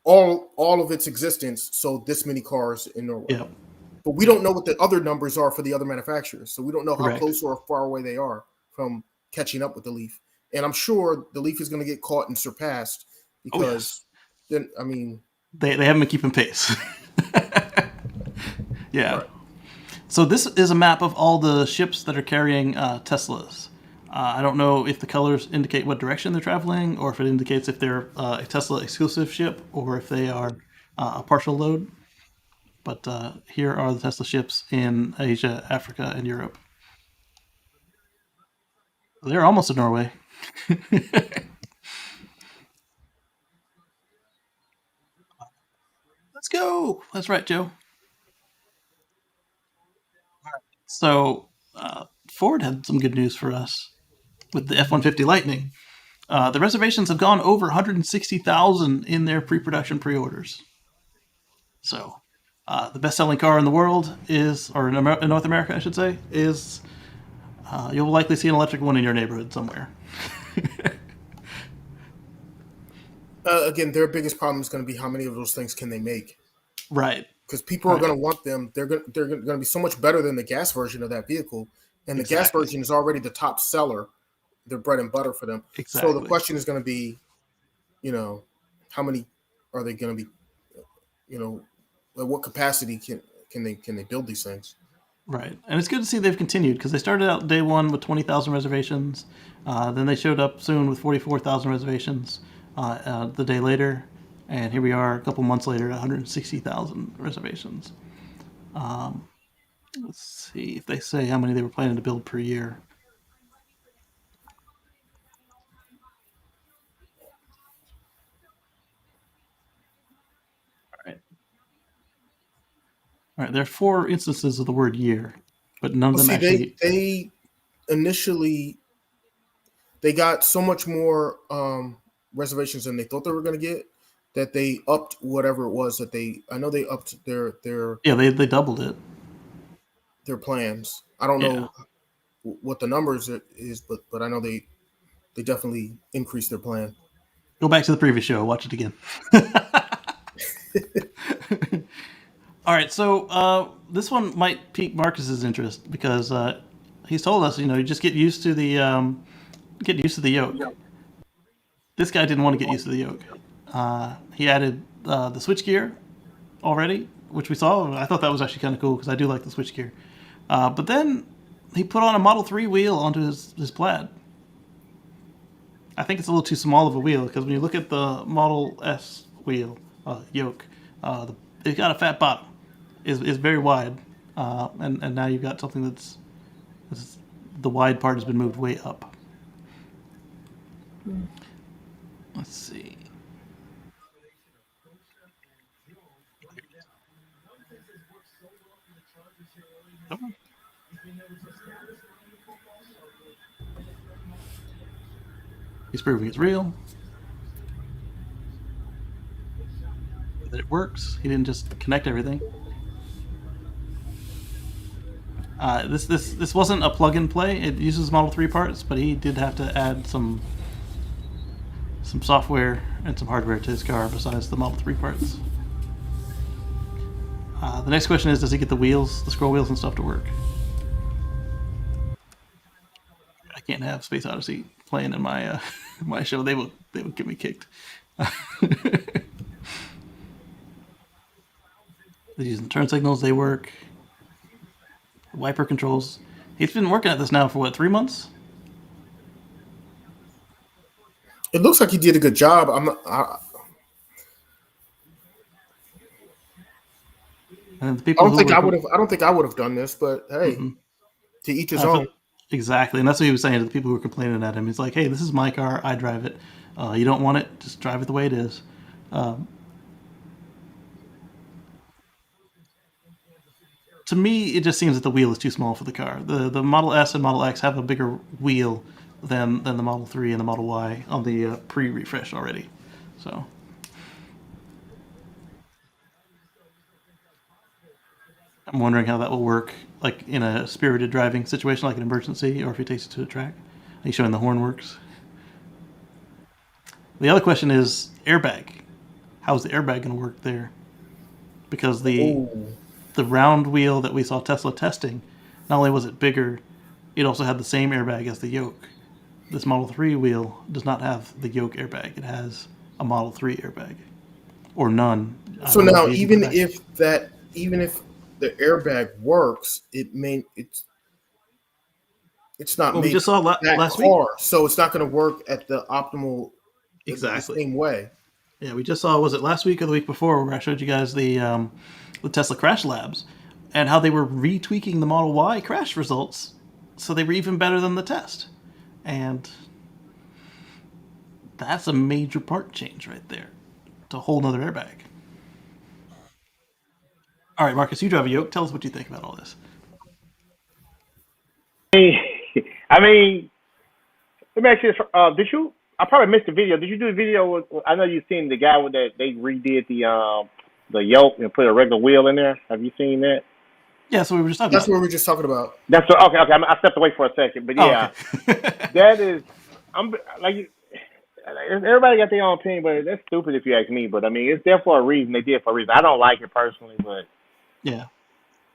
all of its existence sold this many cars in Norway. Yeah, But we don't know what the other numbers are for the other manufacturers. So we don't know how correct. close or far away they are from catching up with the Leaf. And I'm sure the Leaf is going to get caught and surpassed because then, I mean, They haven't been keeping pace. Yeah. Right. So this is a map of all the ships that are carrying Teslas. I don't know if the colors indicate what direction they're traveling, or if it indicates if they're a Tesla exclusive ship, or if they are a partial load. But here are the Tesla ships in Asia, Africa, and Europe. They're almost in Norway. Let's go. That's right, Joe. So Ford had some good news for us with the F-150 Lightning. The reservations have gone over 160,000 in their pre-production pre-orders. So the best-selling car in the world is, or in North America, I should say, is you'll likely see an electric one in your neighborhood somewhere. again, their biggest problem is going to be how many of those things can they make. Right. Because people are going to want them. They're going to be so much better than the gas version of that vehicle. And the gas version is already the top seller. They're bread and butter for them. Exactly. So the question is going to be, how many are they going to be, at what capacity can they build these things? Right. And it's good to see they've continued, because they started out day one with 20,000 reservations. Then they showed up soon with 44,000 reservations the day later. And here we are a couple months later at 160,000 reservations. Let's see if they say how many they were planning to build per year. All right, there are 4 instances of the word year, but none of them actually. They initially they got so much more reservations than they thought they were going to get that they upped whatever it was that I know they upped their Yeah, they doubled it. their plans. I don't know what the numbers is, but I know they definitely increased their plan. Go back to the previous show. Watch it again. All right, so this one might pique Marcus's interest because he's told us, you just get used to the yoke. This guy didn't want to get used to the yoke. He added the switchgear already, which we saw. I thought that was actually kind of cool because I do like the switchgear. But then he put on a Model 3 wheel onto his Plaid. I think it's a little too small of a wheel because when you look at the Model S wheel yoke, it's got a fat bottom. Is very wide, and now you've got something that's the wide part has been moved way up. Let's see. He's proving it's real. That it works. He didn't just connect everything. This wasn't a plug and play. It uses Model 3 parts, but he did have to add some software and some hardware to his car besides the Model 3 parts. The next question is, does he get the wheels, the scroll wheels and stuff to work? I can't have Space Odyssey playing in my my show. They would get me kicked. They're using turn signals. They work. Wiper controls. He's been working at this now for what, 3 months? It looks like he did a good job. And the people I don't think I would have done this, but hey, to each his own. Exactly, and that's what he was saying to the people who were complaining at him. He's like, "Hey, this is my car. I drive it. You don't want it? Just drive it the way it is." To me, it just seems that the wheel is too small for the car. The Model S and Model X have a bigger wheel than the Model 3 and the Model Y on the pre-refresh already. So. I'm wondering how that will work, like in a spirited driving situation, like an emergency, or if he takes it to a track. He's showing the horn works. The other question is airbag. How's the airbag going to work there? Because the round wheel that we saw Tesla testing, not only was it bigger, it also had the same airbag as the yoke. This Model 3 wheel does not have the yoke airbag. It has a Model 3 airbag, or none. So now, even if the airbag works, it's not well, made we just saw last week, so it's not going to work at the optimal exactly the same way. Yeah, we just saw, was it last week or the week before, where I showed you guys the Tesla crash labs and how they were retweaking the Model Y crash results so they were even better than the test. And that's a major part change right there. It's a whole nother airbag. All right, Marcus, you drive a yoke. Tell us what you think about all this. I mean, let me ask you this. Did you? I probably missed the video. Did you do the video? I know you've seen the guy with that. They redid the yoke and put a regular wheel in there. Have you seen that? Yeah, so we were just talking. That's what we were just talking about. That's what, okay. I stepped away for a second, but yeah, okay. that is. I'm like. Everybody got their own opinion, but that's stupid if you ask me. But I mean, it's there for a reason. They did it for a reason. I don't like it personally, but yeah,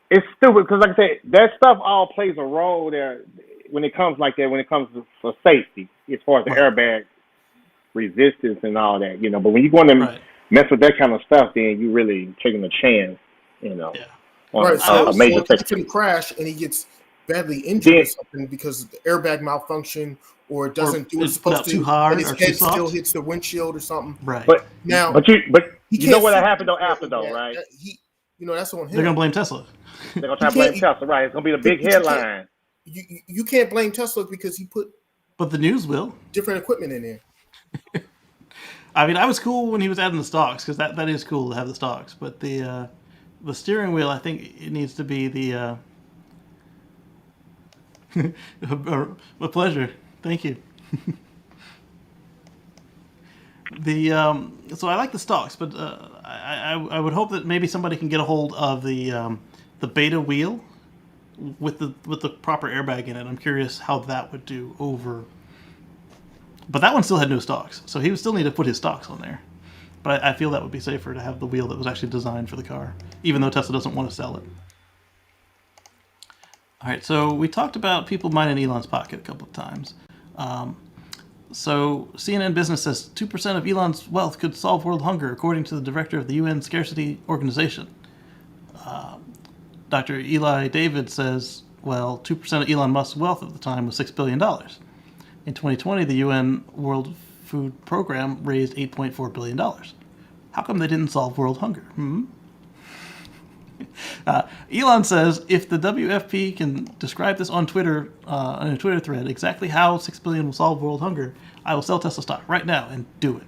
it's stupid because, like I said, that stuff all plays a role there when it comes like that. When it comes to for safety, as far as the airbag resistance and all that, But when you go in and mess with that kind of stuff, then you really taking a chance, Yeah. Right. So a major if he crash and he gets badly injured or something because the airbag malfunction. Or it doesn't do what it's supposed to, too hard, and his head still hits the windshield or something. Right. But now, but you know what happened though after though, right? That's on him. They're gonna blame Tesla. They're gonna try to blame Tesla, right? It's gonna be the big headline. You can't blame Tesla because he put. But the news will. Different equipment in there. I mean, I was cool when he was adding the stalks because that is cool to have the stalks. But the steering wheel, I think it needs to be the. A pleasure. Thank you. So I like the stalks, but I would hope that maybe somebody can get a hold of the beta wheel with the proper airbag in it. I'm curious how that would do over. But that one still had no stocks, so he would still need to put his stocks on there. But I feel that would be safer to have the wheel that was actually designed for the car, even though Tesla doesn't want to sell it. All right, so we talked about people mining Elon's pocket a couple of times. So CNN Business says 2% of Elon's wealth could solve world hunger, according to the director of the UN Scarcity Organization. Dr. Eli David says, well, 2% of Elon Musk's wealth at the time was $6 billion. In 2020, the UN World Food Program raised $8.4 billion. How come they didn't solve world hunger? Elon says, if the WFP can describe this on Twitter, on a Twitter thread, exactly how $6 billion will solve world hunger, I will sell Tesla stock right now and do it.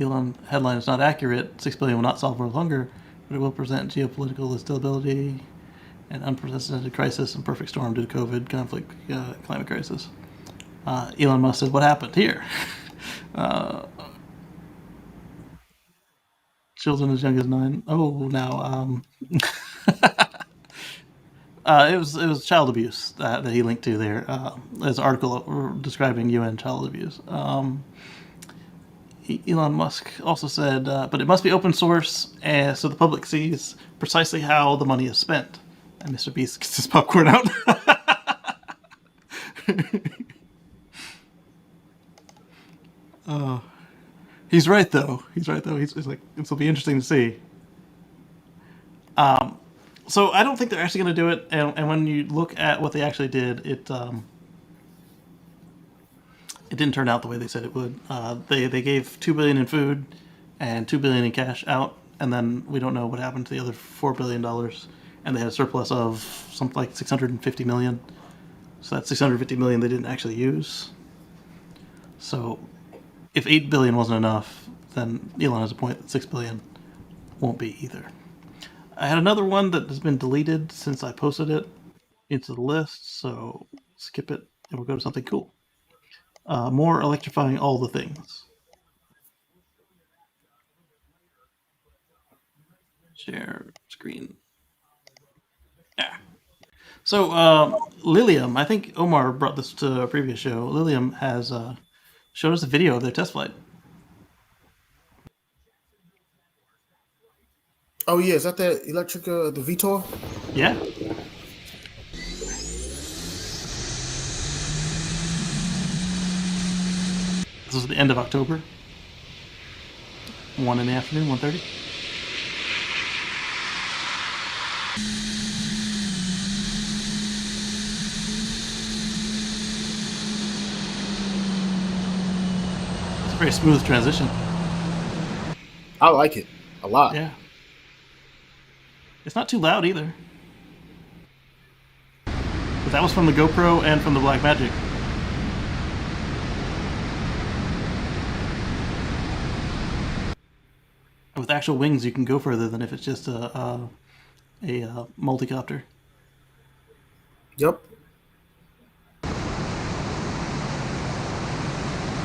Elon headline is not accurate. $6 billion will not solve world hunger, but it will present geopolitical instability, an unprecedented crisis, and perfect storm due to COVID, conflict, climate crisis. Elon Musk said, what happened here? Children as young as 9. Oh, now it was child abuse that he linked to there. There's an article describing UN child abuse. Elon Musk also said, but it must be open source, so the public sees precisely how the money is spent. And Mr. Beast gets his popcorn out. He's right though. He's like, this will be interesting to see. So I don't think they're actually going to do it. And when you look at what they actually did, it didn't turn out the way they said it would. They gave $2 billion in food and $2 billion in cash out, and then we don't know what happened to the other $4 billion. And they had a surplus of something like $650 million. So that $650 million they didn't actually use. So if $8 billion wasn't enough, then Elon has a point that $6 billion won't be either. I had another one that has been deleted since I posted it into the list, so skip it and we'll go to something cool. More electrifying all the things. Share screen. Yeah. So Lilium, I think Omar brought this to a previous show. Lilium has showed us a video of their test flight. Oh yeah, is that the electric, the VTOL? Yeah. This was the end of October. 1 in the afternoon, 1:30. It's a very smooth transition. I like it a lot. Yeah. It's not too loud either. But that was from the GoPro and from the Blackmagic. With actual wings, you can go further than if it's just a multicopter. Yep.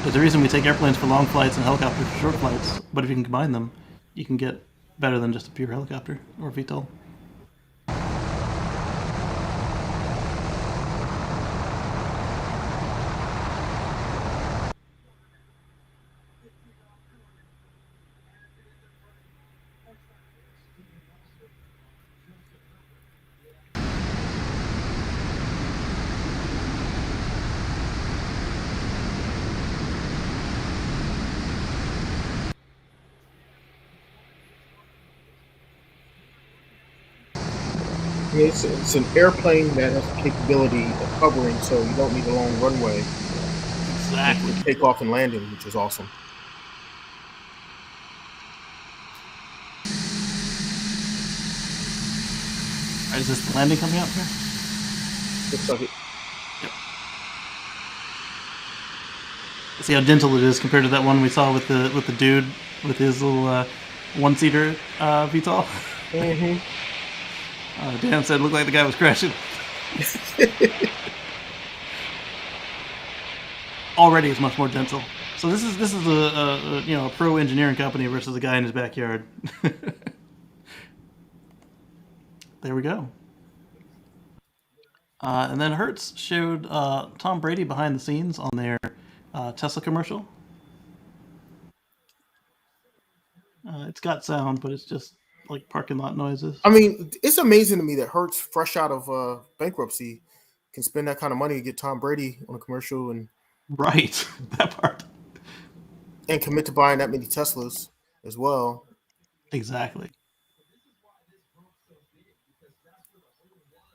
There's a reason we take airplanes for long flights and helicopters for short flights, but if you can combine them, you can get better than just a pure helicopter or VTOL. I mean, it's an airplane that has the capability of hovering, so you don't need a long runway Exactly. for takeoff and landing, which is awesome. Alright, is this the landing coming out here? Looks like it. See how gentle it is compared to that one we saw with the dude with his little one-seater VTOL. Mm-hmm. Dan said it looked like the guy was crashing. Already it's much more gentle. So this is a pro engineering company versus a guy in his backyard. there we go. And then Hertz showed Tom Brady behind the scenes on their Tesla commercial. It's got sound, but it's just like parking lot noises. I mean, it's amazing to me that Hertz, fresh out of bankruptcy, can spend that kind of money to get Tom Brady on a commercial Right, that part. and commit to buying that many Teslas as well. Exactly.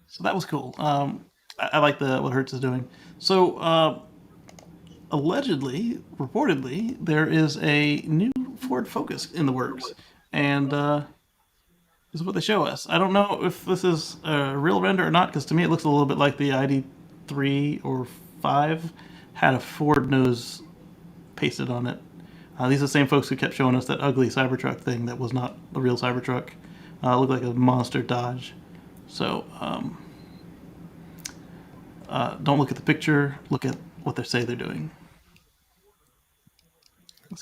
So that was cool. I like what Hertz is doing. So allegedly, reportedly, there is a new Ford Focus in the works, and this is what they show us. I don't know if this is a real render or not, because to me it looks a little bit like the ID3 or 5 had a Ford nose pasted on it. These are the same folks who kept showing us that ugly Cybertruck thing that was not the real Cybertruck. Looked like a monster Dodge. So don't look at the picture. Look at what they say they're doing.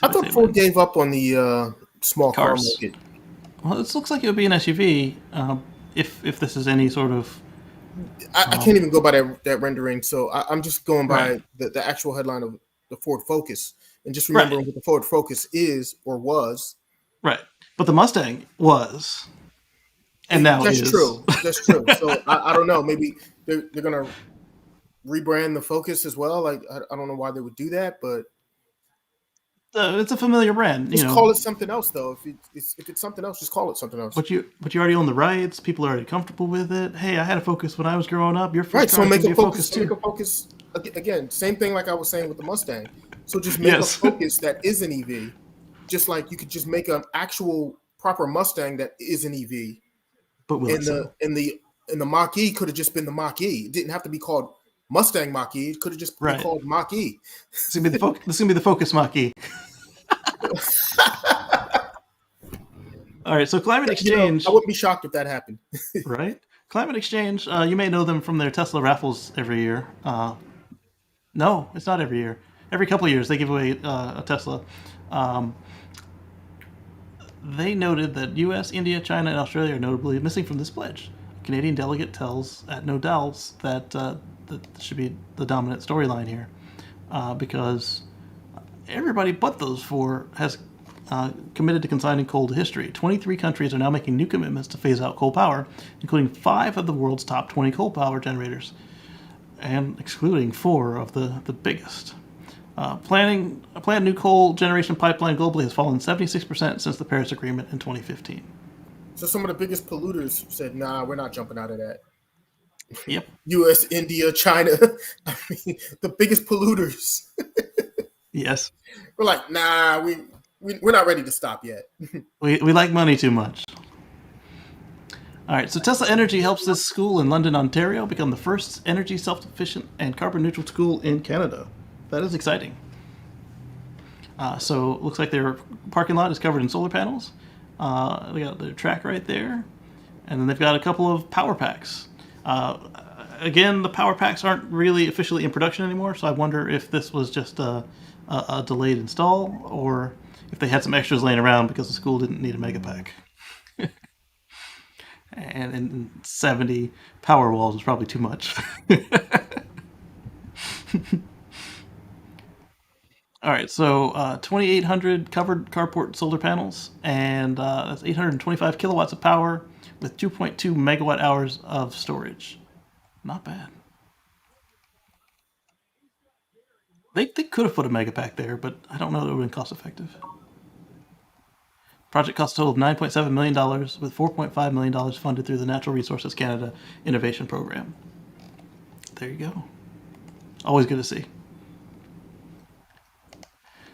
I thought Ford gave up on the small car Cars. market. Well, this looks like it would be an SUV if this is any sort of. I can't even go by that rendering, so I'm just going by Right. the actual headline of the Ford Focus, and just remembering Right. what the Ford Focus is or was. Right. But the Mustang was, and now That's is. true. That's true. So I don't know. Maybe they're gonna rebrand the Focus as well. Like I don't know why they would do that, but It's a familiar brand, just call it something else, though. If it's something else, just call it something else. But you already own the rights. People are already comfortable with it. Hey, I had a Focus when I was growing up. Your first Right. car So is make gonna a be Focus. too. Make a Focus again. Same thing like I was saying with the Mustang. So just make Yes. a Focus that is an EV. Just like you could just make an actual proper Mustang that is an EV. But will it And sell? the Mach E could have just been the Mach E. It didn't have to be called Mustang Mach E. It could have just been Right. called Mach E. This is gonna be the Focus. This is gonna be the Focus Mach-E. All right. So Climate Exchange. I wouldn't be shocked if that happened. Right. Climate Exchange. You may know them from their Tesla raffles every year. No, it's not every year. Every couple of years they give away a Tesla. They noted that U.S., India, China, and Australia are notably missing from this pledge. A Canadian delegate tells at No Dells that that should be the dominant storyline here, because everybody but those four has committed to consigning coal to history. 23 countries are now making new commitments to phase out coal power, including 5 of the world's top 20 coal power generators, and excluding 4 of the biggest. A planned new coal generation pipeline globally has fallen 76% since the Paris Agreement in 2015. So some of the biggest polluters said, "Nah, we're not jumping out of that." Yep. U.S., India, China. I mean, the biggest polluters. Yes. We're like, nah, we're not ready to stop yet. We like money too much. All right, so Tesla Energy helps this school in London, Ontario become the first energy self-sufficient and carbon neutral school in Canada. That is exciting. So it looks like their parking lot is covered in solar panels. They got their track right there. And then they've got a couple of power packs. Again, the power packs aren't really officially in production anymore, so I wonder if this was just a delayed install or if they had some extras laying around because the school didn't need a mega pack. And 70 power walls is probably too much. All right, so 2,800 covered carport solar panels, and that's 825 kilowatts of power with 2.2 megawatt hours of storage. Not bad. They could have put a mega pack there, but I don't know that it would have been cost effective. Project cost a total of $9.7 million, with $4.5 million funded through the Natural Resources Canada Innovation Program. There you go. Always good to see.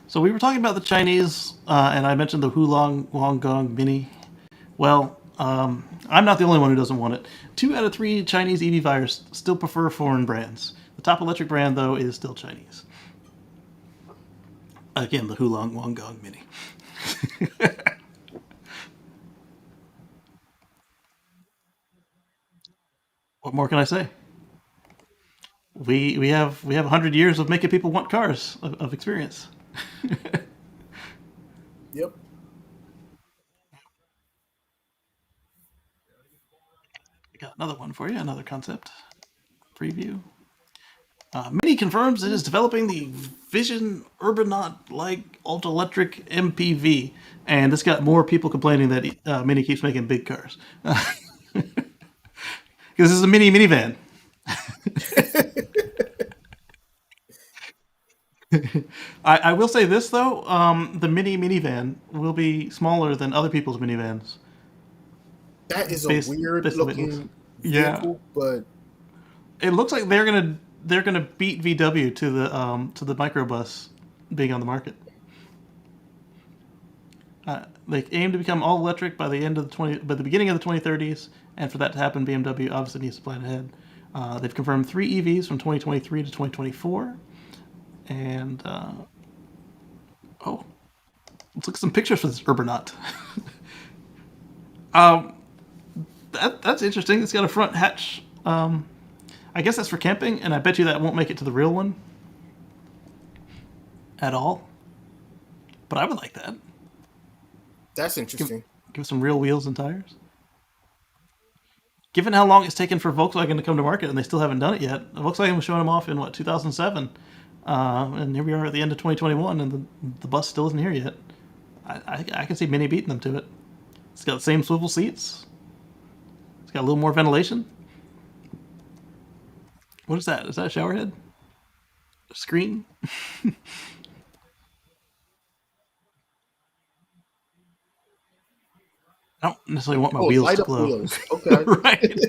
So we were talking about the Chinese, and I mentioned the Hulong Guangdong Mini. Well, I'm not the only one who doesn't want it. 2 out of 3 Chinese EV buyers still prefer foreign brands. The top electric brand, though, is still Chinese. Again, the Hulong Guangdong Mini. What more can I say? We have 100 years of making people want cars of experience. Yep. another one for you, another concept preview. Mini confirms it is developing the Vision Urbanaut-like ultra-electric MPV, and this got more people complaining that Mini keeps making big cars. Because this is a mini minivan. I will say this though, the mini minivan will be smaller than other people's minivans. That is a Based, weird based on the way it looks. looking Yeah, vehicle, but it looks like they're gonna beat VW to the microbus being on the market. They aim to become all electric by the beginning of the 2030s, and for that to happen, BMW obviously needs to plan ahead. They've confirmed 3 EVs from 2023 to 2024, and let's look at some pictures for this Urbanaut. That's interesting. It's got a front hatch. I guess that's for camping, and I bet you that won't make it to the real one at all. But I would like that. that's interesting. Give some real wheels and tires. Given how long it's taken for Volkswagen to come to market, and they still haven't done it yet, Volkswagen was showing them off in 2007, and here we are at the end of 2021, and the bus still isn't here yet. I can see Mini beating them to it. It's got the same swivel seats. It's got a little more ventilation. What is that? Is that a shower head? A screen? I don't necessarily want my wheels light to up glow. wheels. Okay. Right.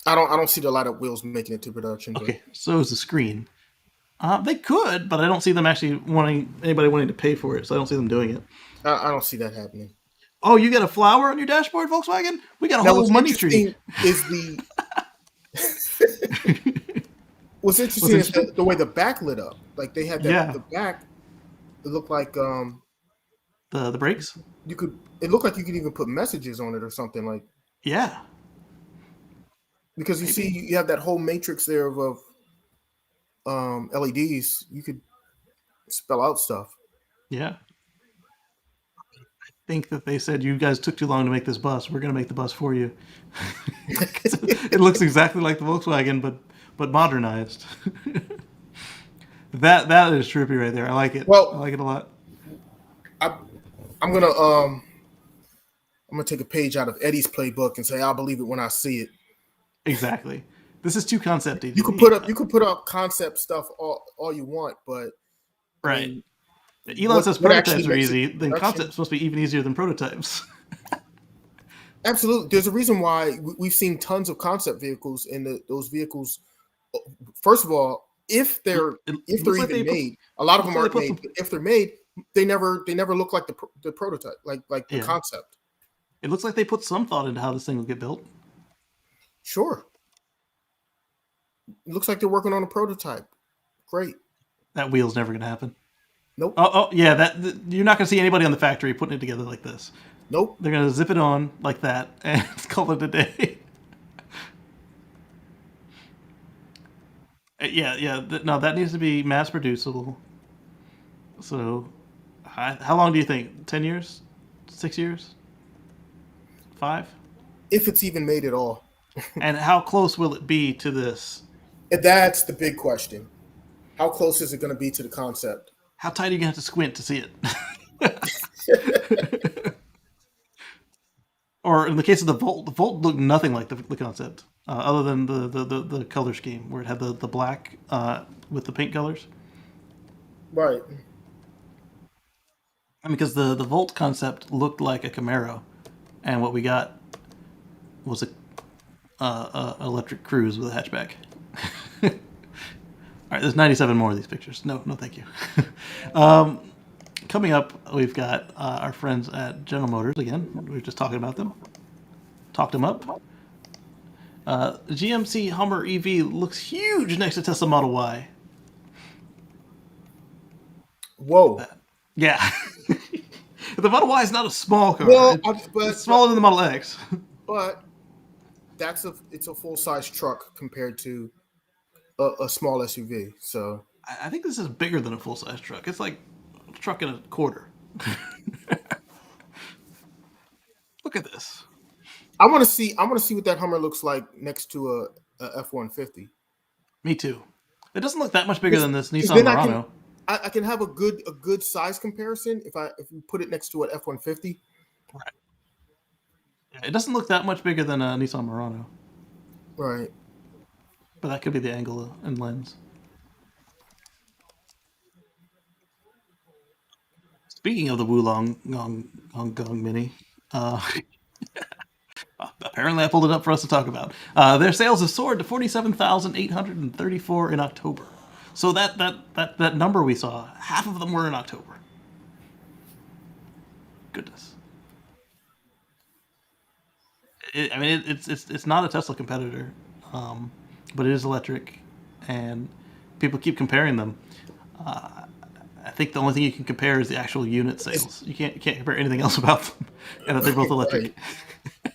I don't see the light up wheels making it to production. but- Okay, so is the screen. They could, but I don't see them actually anybody wanting to pay for it, so I don't see them doing it. I don't see that happening. Oh, you got a flower on your dashboard, Volkswagen? We got a Now, whole what's money tree. interesting is what's interesting is the way the back lit up. Like they had that Yeah. the back. It looked like The brakes? you could. It looked like you could even put messages on it or something like Yeah. because you see you have that whole matrix there of LEDs. You could spell out stuff. Yeah. I think that they said, you guys took too long to make this bus. We're going to make the bus for you. It looks exactly like the Volkswagen, but modernized. That is trippy right there. I like it. Well- I like it a lot. I'm gonna take a page out of Eddie's playbook and say I'll believe it when I see it. Exactly. This is too concepty. You could put up concept stuff all you want, but right. mean, Elon says what actually prototypes are makes it easy. Then production? concepts must be even easier than prototypes. absolutely, there's a reason why we've seen tons of concept vehicles, and those vehicles. First of all, if they're looks like even they put- made, a lot of them looks like aren't they made. If they're made, they never look like the prototype, like the Yeah. concept. It looks like they put some thought into how this thing will get built. Sure, it looks like they're working on a prototype. Great. That wheel's never going to happen. Nope. Oh, yeah. You're not going to see anybody on the factory putting it together like this. Nope. They're going to zip it on like that and call it a day. Yeah. No, that needs to be mass producible. So, how long do you think? 10 years? 6 years? 5? If it's even made at all. And how close will it be to this? That's the big question. How close is it going to be to the concept? How tight are you going to have to squint to see it? Or in the case of the Volt looked nothing like the concept, other than the color scheme, where it had the black with the pink colors. Right. And because the Volt concept looked like a Camaro, and what we got was a electric Cruise with a hatchback. All right, there's 97 more of these pictures. No, thank you. Coming up, we've got our friends at General Motors again. We were just talking about them. Talked them up. GMC Hummer EV looks huge next to Tesla Model Y. Whoa. Yeah. The Model Y is not a small car. Well, it's smaller than the Model X. But it's a full size truck compared to a small SUV. So I think this is bigger than a full size truck. It's like a truck and a quarter. at this. I want to see what that Hummer looks like next to a F-150. Me too. It doesn't look that much bigger than this 'Cause Nissan then Murano. I can have a good size comparison if you put it next to an F-150. Right. Yeah, it doesn't look that much bigger than a Nissan Murano. Right. But that could be the angle and lens. Speaking of the Wulong Gong Mini, apparently I pulled it up for us to talk about. Their sales have soared to 47,834 in October. So that number we saw, half of them were in October. Goodness. It's not a Tesla competitor, but it is electric, and people keep comparing them. I think the only thing you can compare is the actual unit sales. You can't compare anything else about them, and that they're both electric. Right.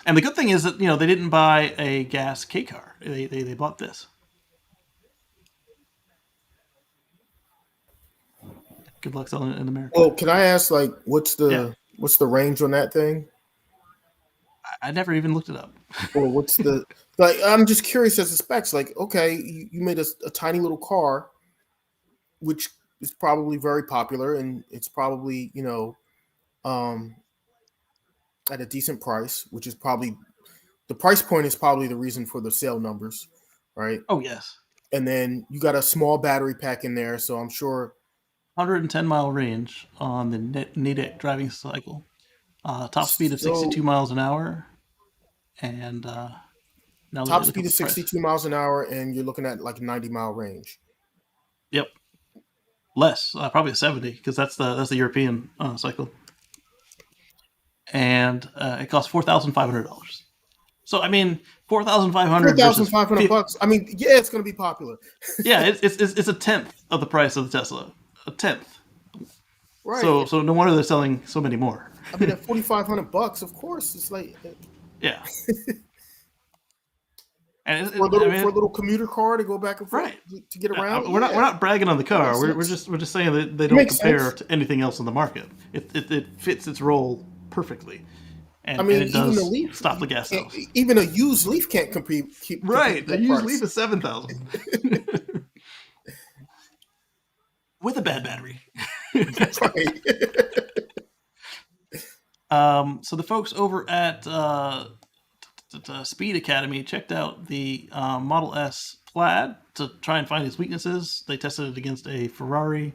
And the good thing is that they didn't buy a gas K car. They bought this. Good luck selling it in America. Well, can I ask, like, what's the range on that thing? I never even looked it up. Or what's the I'm just curious as to specs. Like, okay, you made a tiny little car, which is probably very popular, and it's probably at a decent price, which is probably the price point is probably the reason for the sale numbers, right? Oh yes. And then you got a small battery pack in there, so I'm sure 110-mile range on the Nidec driving cycle. Top speed of 62 miles an hour, and now top speed is 62 miles an hour, and you're looking at like a 90-mile range. Yep, less, probably a 70, because that's the European cycle, and it costs $4,500. So I mean, $4,500 $4,500. I mean, yeah, it's going to be popular. Yeah, it's a tenth of the price of the Tesla, a tenth. Right. So no wonder they're selling so many more. I mean, at $4,500, of course, it's like yeah. And for a little commuter car to go back and forth to get around. We're not bragging on the car. We're just saying that they don't compare to anything else in the market. It fits its role perfectly. And, I mean, and it does even the Leaf stop the gas sales. Even a used Leaf can't compete. Right, a used Leaf is $7,000 with a bad battery. So the folks over at Speed Academy checked out the Model S Plaid to try and find its weaknesses. They tested it against a Ferrari.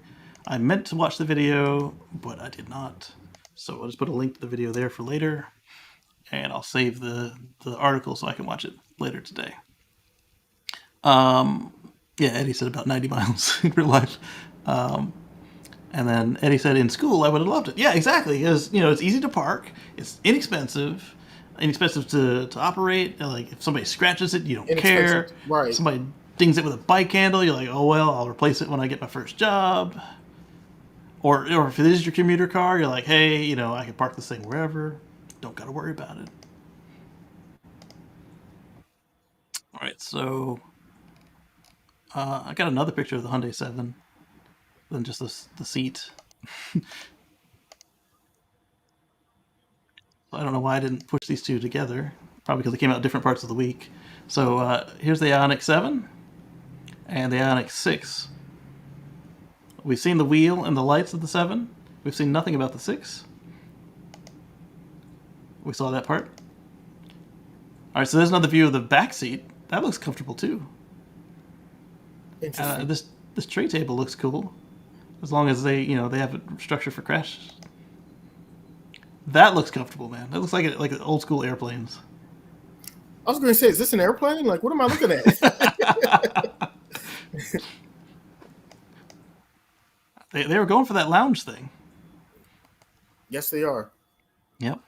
I meant to watch the video, but I did not. So I'll just put a link to the video there for later, and I'll save the article so I can watch it later today. Yeah, Eddie said about 90 miles in real life. And then Eddie said, in school, I would have loved it. Yeah, exactly. Because, it's easy to park. It's inexpensive to operate. Like, if somebody scratches it, you don't care. Right. If somebody dings it with a bike handle, you're like, oh, well, I'll replace it when I get my first job. Or if it is your commuter car, you're like, hey, I can park this thing wherever. Don't got to worry about it. All right, so I got another picture of the Hyundai 7 than just the seat. I don't know why I didn't push these two together. Probably because they came out different parts of the week. So here's the Ioniq 7 and the Ioniq 6. We've seen the wheel and the lights of the 7. We've seen nothing about the 6. We saw that part. All right, so there's another view of the back seat. That looks comfortable too. Interesting. This tray table looks cool, as long as they have a structure for crash. That looks comfortable, man. That looks like old school airplanes. I was going to say, is this an airplane? Like, what am I looking at? They were going for that lounge thing. Yes, they are. Yep.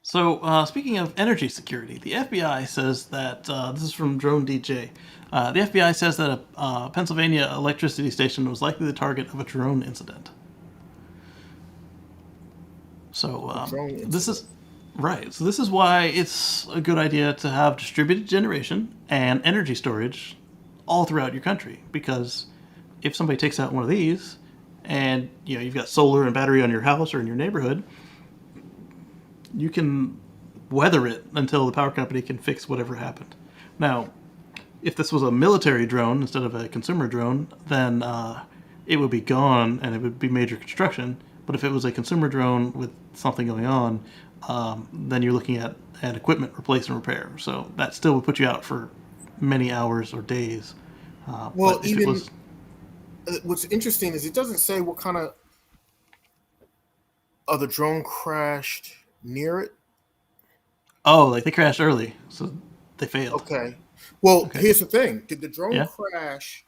So speaking of energy security, the FBI says that this is from Drone DJ. The FBI says that a Pennsylvania electricity station was likely the target of a drone incident. So this is right. So this is why it's a good idea to have distributed generation and energy storage all throughout your country. Because if somebody takes out one of these, and you've got solar and battery on your house or in your neighborhood, you can weather it until the power company can fix whatever happened. Now, if this was a military drone instead of a consumer drone, then it would be gone and it would be major construction. But if it was a consumer drone with something going on, then you're looking at equipment replace and repair. So that still would put you out for many hours or days. Well, But if it even was, what's interesting is it doesn't say what kind of the drone crashed near it. oh, like they crashed early, so they failed. Okay. Well, Okay. here's the thing: did the drone Yeah. crash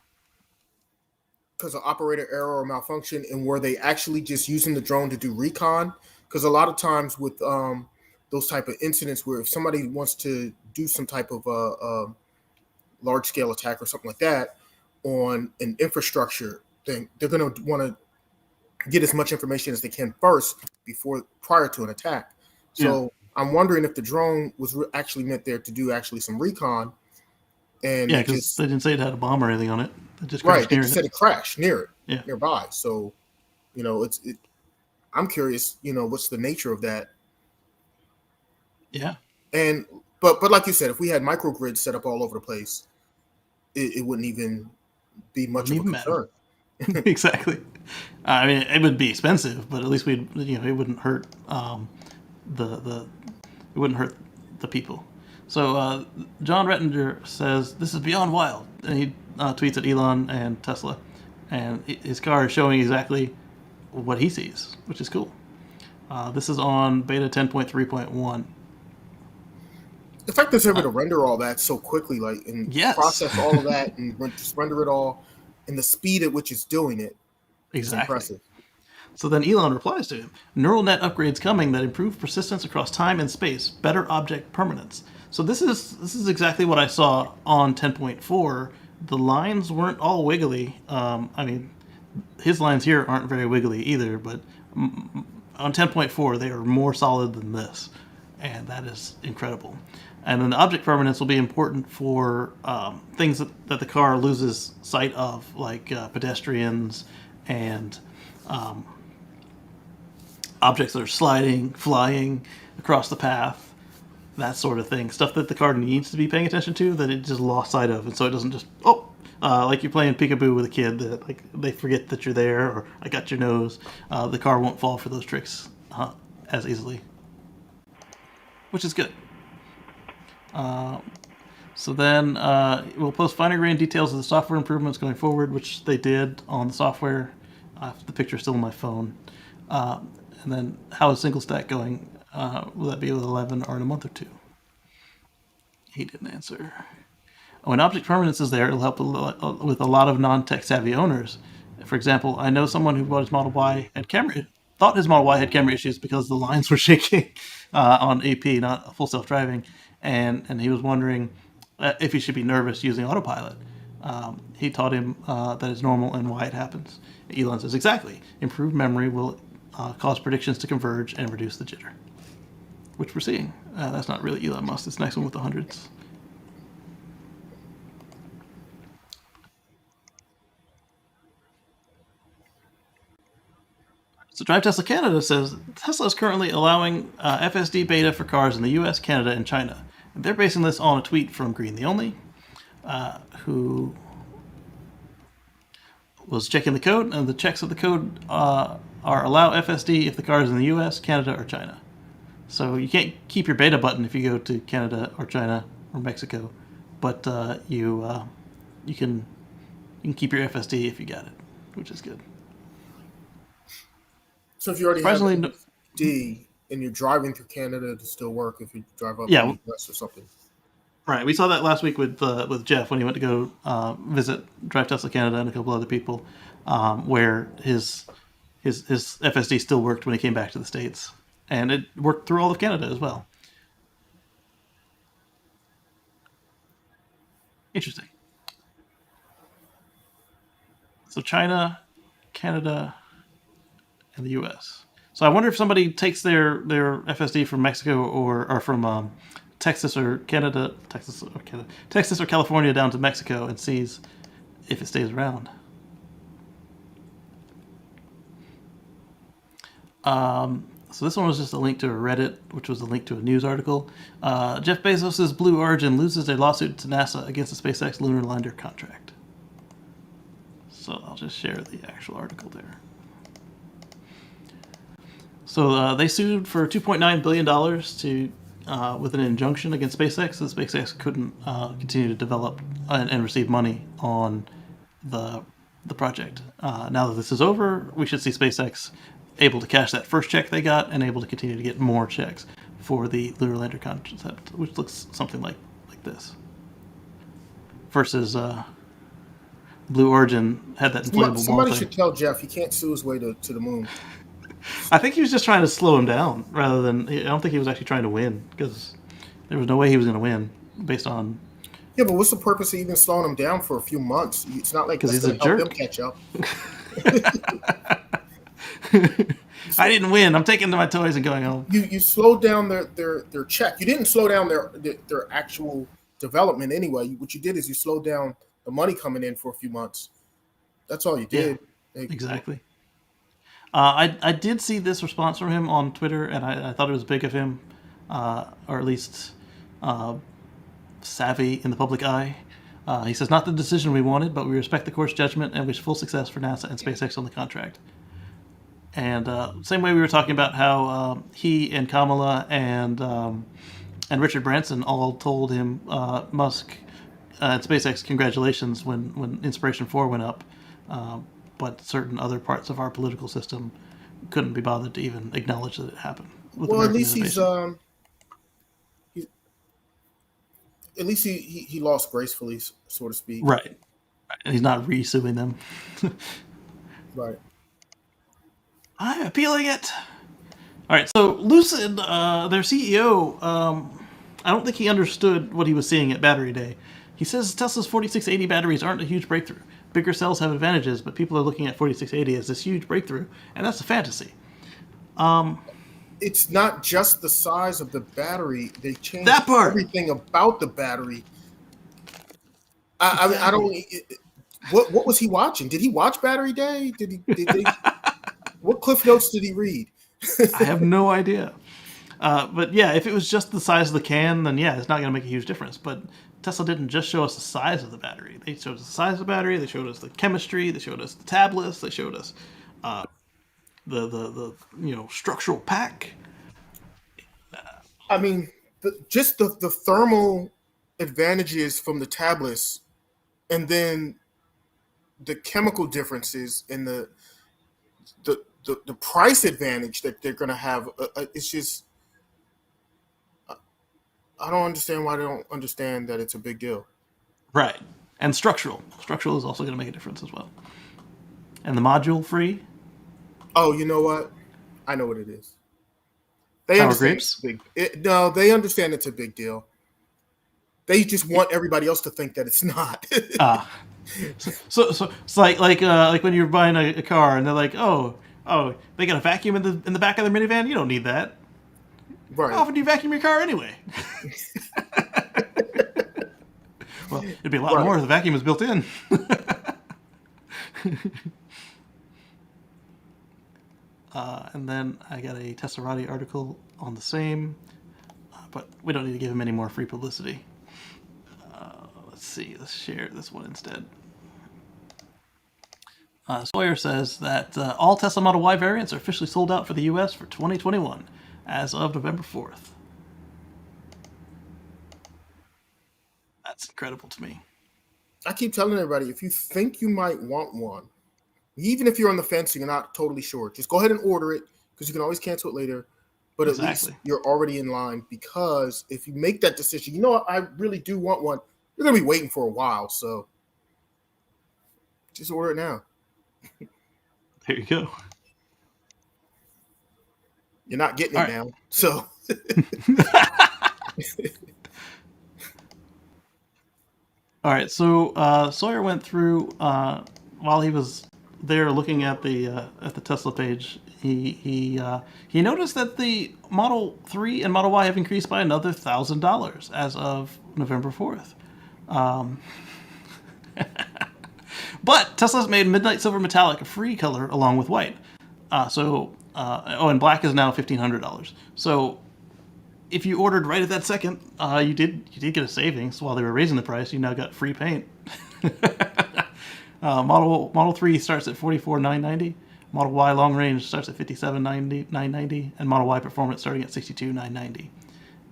because of operator error or malfunction, and were they actually just using the drone to do recon? Because a lot of times with those type of incidents, where if somebody wants to do some type of large scale attack or something like that on an infrastructure thing, they're going to want to get as much information as they can first prior to an attack. So I'm wondering if the drone was actually meant there to do actually some recon, and Yeah, it because just they didn't say it had a bomb or anything on it. It just right. crashed They near just it. said it crashed Yeah. nearby. So I'm curious. What's the nature of that? Yeah. And but like you said, if we had microgrids set up all over the place, it wouldn't even be much Wouldn't of a even matter. concern. Exactly. I mean, it would be expensive, but at least it wouldn't hurt the it wouldn't hurt the people. So John Rettinger says this is beyond wild, and he tweets at Elon and Tesla, and his car is showing exactly what he sees, which is cool. This is on beta 10.3.1. The fact that they're able to render all that so quickly, like, and Yes. process all of that and just render it all, and the speed at which it's doing it is Exactly. impressive. So then Elon replies to him, neural net upgrades coming that improve persistence across time and space, better object permanence. So this is exactly what I saw on 10.4. The lines weren't all wiggly. I mean, his lines here aren't very wiggly either, but on 10.4 they are more solid than this, and that is incredible. And then the object permanence will be important for things that the car loses sight of, like pedestrians and objects that are sliding, flying across the path, that sort of thing. Stuff that the car needs to be paying attention to that it just lost sight of, and so it doesn't just like you're playing peekaboo with a kid that like they forget that you're there, or I got your nose. The car won't fall for those tricks as easily, which is good. So then we'll post finer grained details of the software improvements going forward, which they did on the software. The picture's still on my phone. And then how is single stack going? Will that be with 11 or in a month or two? He didn't answer. When object permanence is there, it'll help with a lot of non-tech savvy owners. For example, I know someone who bought his Model Y thought his Model Y had camera issues because the lines were shaking on AP, not full self-driving, and he was wondering if he should be nervous using autopilot. He taught him that it's normal and why it happens. Elon says exactly. Improved memory will cause predictions to converge and reduce the jitter, which we're seeing. That's not really Elon Musk. This next one with the hundreds. So Drive Tesla Canada says Tesla is currently allowing FSD beta for cars in the US, Canada, and China. And they're basing this on a tweet from Green the Only, who was checking the code, and the checks of the code are allow FSD if the car is in the US, Canada, or China. So you can't keep your beta button if you go to Canada or China or Mexico, but you can keep your FSD if you got it, which is good. So if you already have Surprisingly, D and you're driving through Canada, to still work if you drive up Yeah. to the US or something. Right, we saw that last week with Jeff when he went to go visit Drive Tesla Canada and a couple other people, where his FSD still worked when he came back to the States, and it worked through all of Canada as well. Interesting. So China, Canada, and the U.S. So I wonder if somebody takes their FSD from Mexico or from Texas or California down to Mexico and sees if it stays around. So this one was just a link to a Reddit, which was a link to a news article. Jeff Bezos' Blue Origin loses a lawsuit to NASA against the SpaceX lunar lander contract. So I'll just share the actual article there. So they sued for $2.9 billion with an injunction against SpaceX. So SpaceX couldn't continue to develop and receive money on the project. Now that this is over, we should see SpaceX able to cash that first check they got and able to continue to get more checks for the lunar lander concept, which looks something like this. Versus Blue Origin had that inflatable ball Somebody thing. should tell Jeff he can't sue his way to the moon. I think he was just trying to slow him down rather than. I don't think he was actually trying to win, because there was no way he was going to win based on. Yeah, but what's the purpose of even slowing him down for a few months? It's not like Because that's he's a going to help jerk. him catch up. I didn't win. I'm taking my toys and going home. You slowed down their check. You didn't slow down their actual development anyway. What you did is you slowed down the money coming in for a few months. That's all you did. Exactly. I did see this response from him on Twitter, and I thought it was big of him, or at least savvy in the public eye. He says, "Not the decision we wanted, but we respect the court's judgment and wish full success for NASA and SpaceX on the contract." And same way we were talking about how he and Kamala and Richard Branson all told him, Musk and SpaceX, congratulations when Inspiration 4 went up. But certain other parts of our political system couldn't be bothered to even acknowledge that it happened. Well, at least he lost gracefully, so to speak. Right. And he's not re-suing them. Right. I'm appealing it. All right, so Lucid, their CEO, I don't think he understood what he was seeing at Battery Day. He says Tesla's 4680 batteries aren't a huge breakthrough. Bigger cells have advantages, but people are looking at 4680 as this huge breakthrough, and that's a fantasy. It's not just the size of the battery. They changed That part. everything about the battery. I don't. What was he watching? Did he watch Battery Day? Did they? What Cliff Notes did he read? I have no idea. But yeah, if it was just the size of the can, then yeah, it's not going to make a huge difference. But Tesla didn't just show us the size of the battery. They showed us the size of the battery. They showed us the chemistry. They showed us the tablets. They showed us the structural pack. I mean, just the thermal advantages from the tablets, and then the chemical differences and the price advantage that they're going to have. It's just, I don't understand why they don't understand that it's a big deal. Right. And structural. Structural is also going to make a difference as well. And the module free. Oh, you know what? I know what it is. They Sour understand grapes? No, they understand it's a big deal. They just want everybody else to think that it's not. So it's like when you're buying a car and they're like, oh, they got a vacuum in the back of their minivan. You don't need that. Right. How often do you vacuum your car anyway? Well, it'd be a lot more if the vacuum was built in. And then I got a Tesserati article on the same, but we don't need to give him any more free publicity. Let's see. Let's share this one instead. Sawyer says that all Tesla Model Y variants are officially sold out for the U.S. for 2021 as of November 4th. That's incredible to me. I keep telling everybody, if you think you might want one, even if you're on the fence and you're not totally sure, just go ahead and order it, because you can always cancel it later. But at least you're already in line, because if you make that decision, you know what, I really do want one, you're going to be waiting for a while. So just order it now. There you go. You're not getting it now. So all right. So Sawyer went through while he was there looking at the Tesla page. He noticed that the Model 3 and Model Y have increased by another $1,000 as of November 4th. But Tesla's made Midnight Silver Metallic a free color along with white. So And black is now $1,500. So if you ordered right at that second, you did get a savings while they were raising the price. You now got free paint. Model 3 starts at $44,990. Model Y long range starts at $57,990, and Model Y Performance starting at $62,990,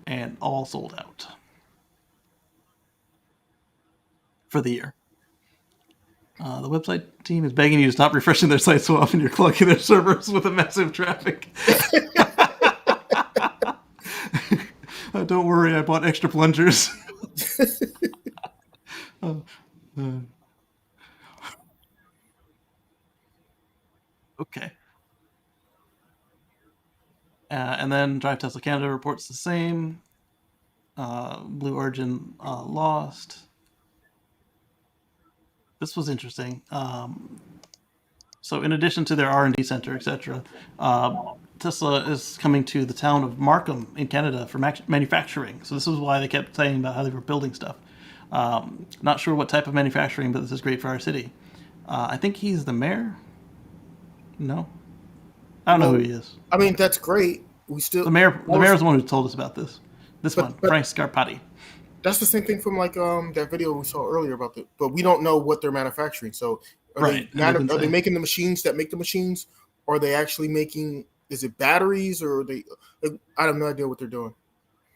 and all sold out for the year. The website team is begging you to stop refreshing their site so often you're clogging their servers with a massive traffic. Don't worry, I bought extra plungers. Okay. And then Drive Tesla Canada reports the same. Blue Origin lost. This was interesting. So in addition to their R&D center, etc., Tesla is coming to the town of Markham in Canada for manufacturing. So this is why they kept saying about how they were building stuff. Not sure what type of manufacturing, but this is great for our city. I think he's the mayor. No, I don't know who he is. I mean, that's great. We still The mayor is the one who told us about this. Frank Scarpati. That's the same thing from like that video we saw earlier about but we don't know what they're manufacturing. So are they making the machines that make the machines? Or are they actually making? Is it batteries or are they? I have no idea what they're doing.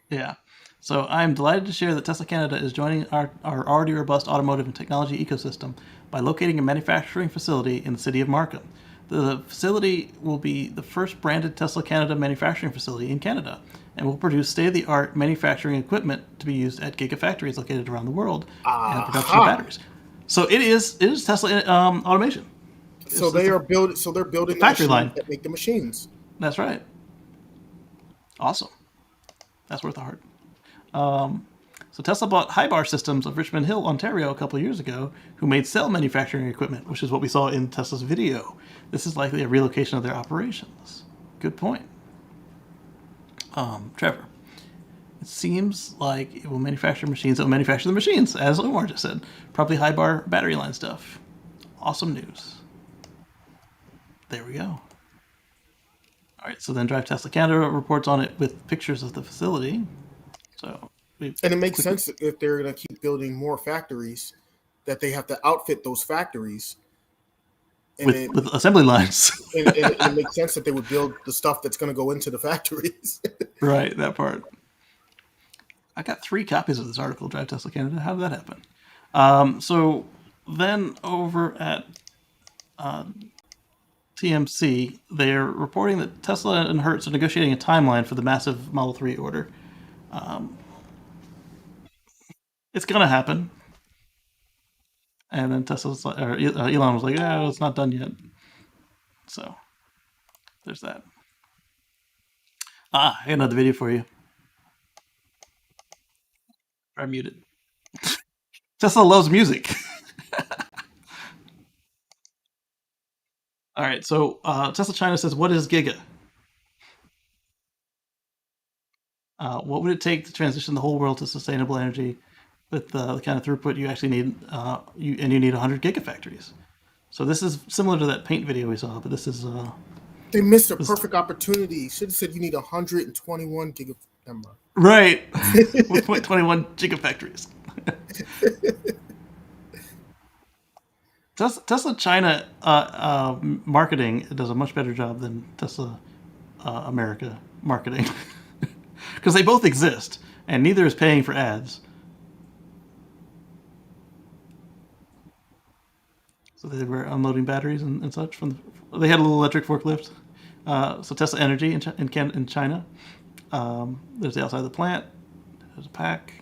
Yeah. So I'm delighted to share that Tesla Canada is joining our already robust automotive and technology ecosystem by locating a manufacturing facility in the city of Markham. The facility will be the first branded Tesla Canada manufacturing facility in Canada and will produce state-of-the-art manufacturing equipment to be used at gigafactories located around the world and production of batteries. So it is Tesla automation. So they're building the factory line that make the machines. That's right. Awesome. That's worth a heart. So Tesla bought Hybar Systems of Richmond Hill, Ontario, a couple of years ago, who made cell manufacturing equipment, which is what we saw in Tesla's video. This is likely a relocation of their operations. Good point. Trevor, it seems like it will manufacture machines that will manufacture the machines, as Omar just said. Probably Hybar battery line stuff. Awesome news. There we go. All right, so then Drive Tesla Canada reports on it with pictures of the facility. So, and it makes sense if they're going to keep building more factories, that they have to outfit those factories with assembly lines. and it makes sense that they would build the stuff that's going to go into the factories. Right, that part. I got 3 copies of this article, Drive Tesla Canada. How did that happen? So then over at TMC, they're reporting that Tesla and Hertz are negotiating a timeline for the massive Model 3 order. It's going to happen. And then Elon was like, "Oh, it's not done yet." So there's that. I got another video for you. I muted. Tesla loves music. All right, so Tesla China says, "What is Giga? What would it take to transition the whole world to sustainable energy with the kind of throughput you actually need? You need 100 gigafactories." So this is similar to that paint video we saw, but this is they missed a perfect opportunity. Should have said you need 121 gigafactories. Right, 1.21 gigafactories. Tesla China marketing does a much better job than Tesla America marketing, because they both exist and neither is paying for ads. So they were unloading batteries and such they had a little electric forklift. So Tesla Energy in China. There's the outside of the plant. There's a pack.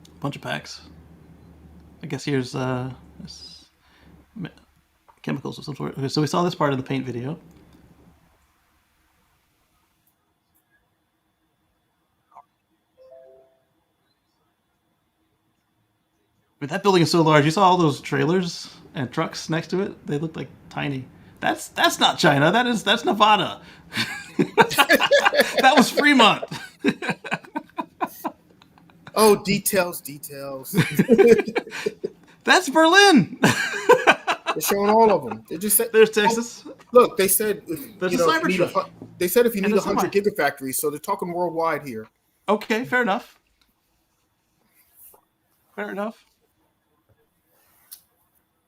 A bunch of packs. I guess here's chemicals of some sort. Okay, so we saw this part of the paint video. But that building is so large. You saw all those trailers and trucks next to it. They look like tiny. That's not China. That's Nevada. That was Fremont. Oh, details. That's Berlin. They're showing all of them. They just said there's Texas. Look, they said if, There's you a know if you need Cybertruck they said if you and need a 100 semi. gigafactories, so they're talking worldwide here. Okay, fair enough. Fair enough.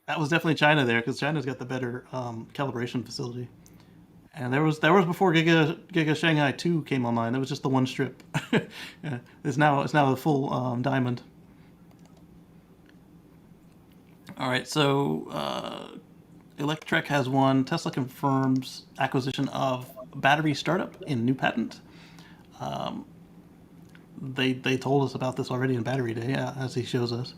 That was definitely China there because China's got the better calibration facility. And there was before Giga Shanghai 2 came online. That was just the one strip. Yeah, it's now the full diamond. All right, so Electrek has won. Tesla confirms acquisition of battery startup in new patent. They told us about this already in Battery Day, as he shows us.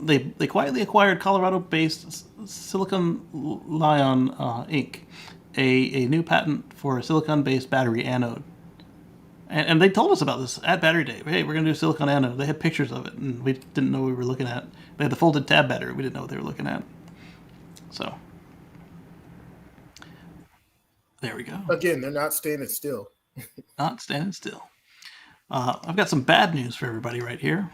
They quietly acquired Colorado-based Silicon Lion Inc., a new patent for a silicon-based battery anode. And they told us about this at Battery Day. Hey, we're going to do silicon anode. They had pictures of it, and we didn't know what we were looking at. They had the folded tab battery. We didn't know what they were looking at. So, there we go. Again, they're not standing still. Not standing still. I've got some bad news for everybody right here.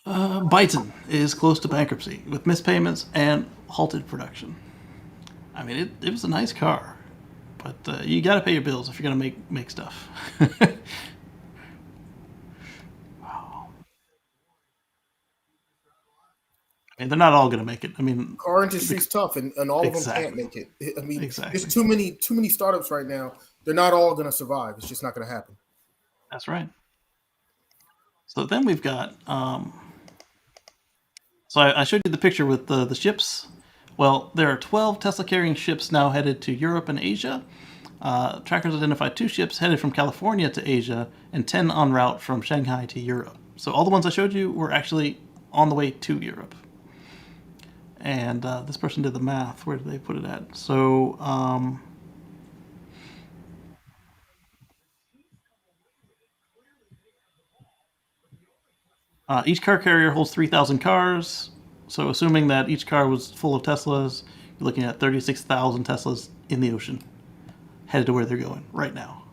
Byton is close to bankruptcy with missed payments and halted production. I mean, it was a nice car, but you got to pay your bills if you're going to make stuff. Wow. I mean, they're not all going to make it. I mean, Car industry's tough, and all of them Exactly. can't make it. I mean, Exactly. there's too many startups right now. They're not all going to survive. It's just not going to happen. that's right. So then we've got. So I showed you the picture with the ships. Well, there are 12 Tesla carrying ships now headed to Europe and Asia. Trackers identified 2 ships headed from California to Asia and 10 en route from Shanghai to Europe. So all the ones I showed you were actually on the way to Europe. And this person did the math. Where did they put it at? So each car carrier holds 3,000 cars. So assuming that each car was full of Teslas, you're looking at 36,000 Teslas in the ocean, headed to where they're going right now.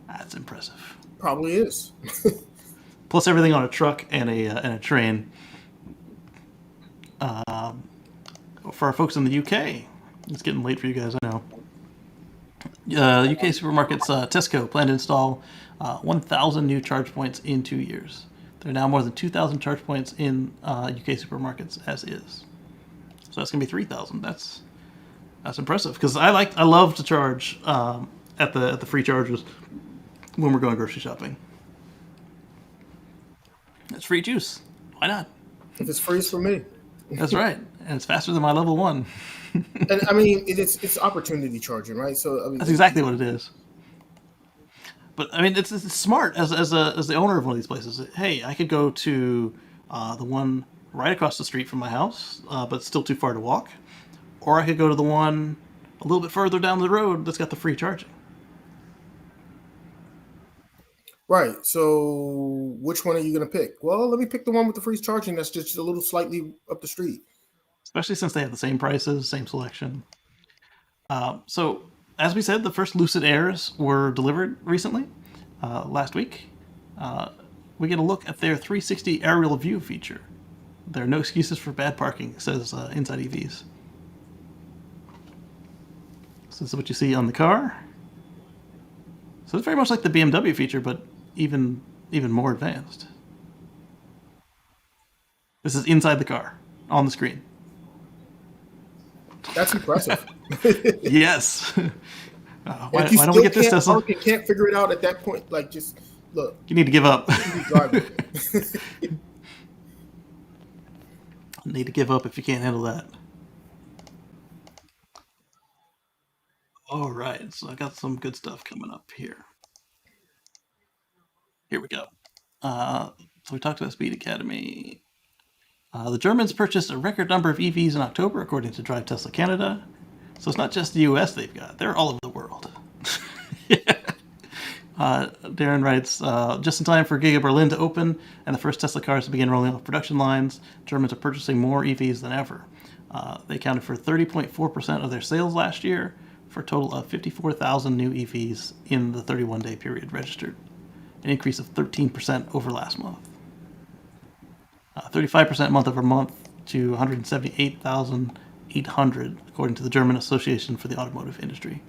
That's impressive. Probably is. Plus everything on a truck and a train. For our folks in the UK, it's getting late for you guys, I know. UK supermarkets, Tesco, plan to install 1,000 new charge points in 2 years. There are now more than 2,000 charge points in UK supermarkets as is. So that's gonna be 3,000. That's impressive because I love to charge at the free chargers when we're going grocery shopping. It's free juice. Why not? If it's free, it's for me. That's right, and it's faster than my level 1. And I mean, it's opportunity charging, right? So I mean, That's exactly what it is. But I mean, it's smart as the owner of one of these places. Hey, I could go to the one right across the street from my house, but still too far to walk, or I could go to the one a little bit further down the road that's got the free charging. right. So which one are you going to pick? Well, let me pick the one with the free charging. That's just a little slightly up the street. Especially since they have the same prices, same selection. So, as we said, the first Lucid Airs were delivered recently, last week. We get a look at their 360 aerial view feature. There are no excuses for bad parking, says Inside EVs. So this is what you see on the car. So it's very much like the BMW feature, but even more advanced. This is inside the car, on the screen. That's impressive. Yes. Why If you don't we get this, can't Tesla? park and can't figure it out at that point, like just look, You need to give up. you drive it. Need to give up if you can't handle that. All right, so I got some good stuff coming up here. Here we go. So we talked about Speed Academy. The Germans purchased a record number of EVs in October, according to Drive Tesla Canada. So it's not just the US they've got, they're all over the world. Darren writes, just in time for Giga Berlin to open and the first Tesla cars to begin rolling off production lines, Germans are purchasing more EVs than ever. They accounted for 30.4% of their sales last year, for a total of 54,000 new EVs in the 31-day period registered, an increase of 13% over last month. 35% month over month to 178,000 800, according to the German Association for the Automotive Industry,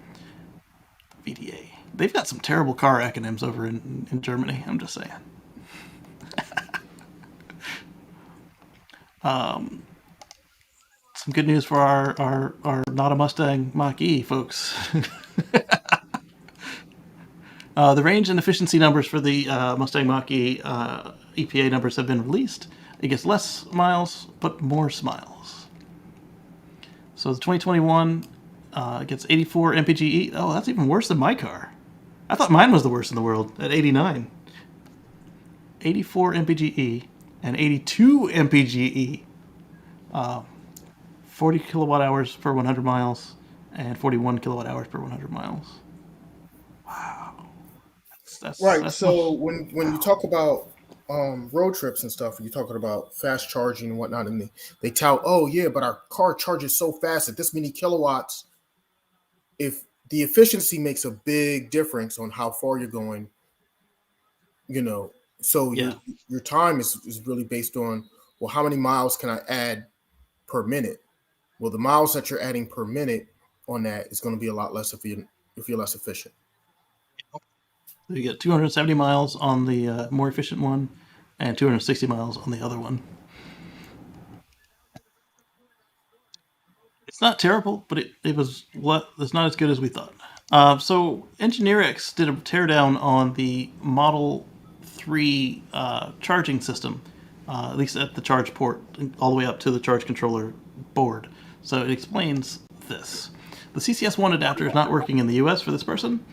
VDA. They've got some terrible car acronyms over in Germany, I'm just saying. Some good news for our not a Mustang Mach-E folks. The range and efficiency numbers for the Mustang Mach-E EPA numbers have been released. It gets less miles, but more smiles. So the 2021 gets 84 mpge. Oh, that's even worse than my car. I thought mine was the worst in the world at 89. 84 mpge and 82 mpge. 40 kilowatt hours per 100 miles and 41 kilowatt hours per 100 miles. Wow. Right. That's So much. when you talk about road trips and stuff, and you're talking about fast charging and whatnot, and they tout, oh yeah, but our car charges so fast at this many kilowatts. If the efficiency makes a big difference on how far you're going, so Yeah. your time is really based on, well, how many miles can I add per minute? Well, the miles that you're adding per minute on that is going to be a lot less if you're less efficient. You get 270 miles on the more efficient one and 260 miles on the other one. It's not terrible, but it's not as good as we thought. So Engineerix did a teardown on the Model 3 charging system, at least at the charge port, all the way up to the charge controller board. So it explains this. The CCS1 adapter is not working in the US for this person.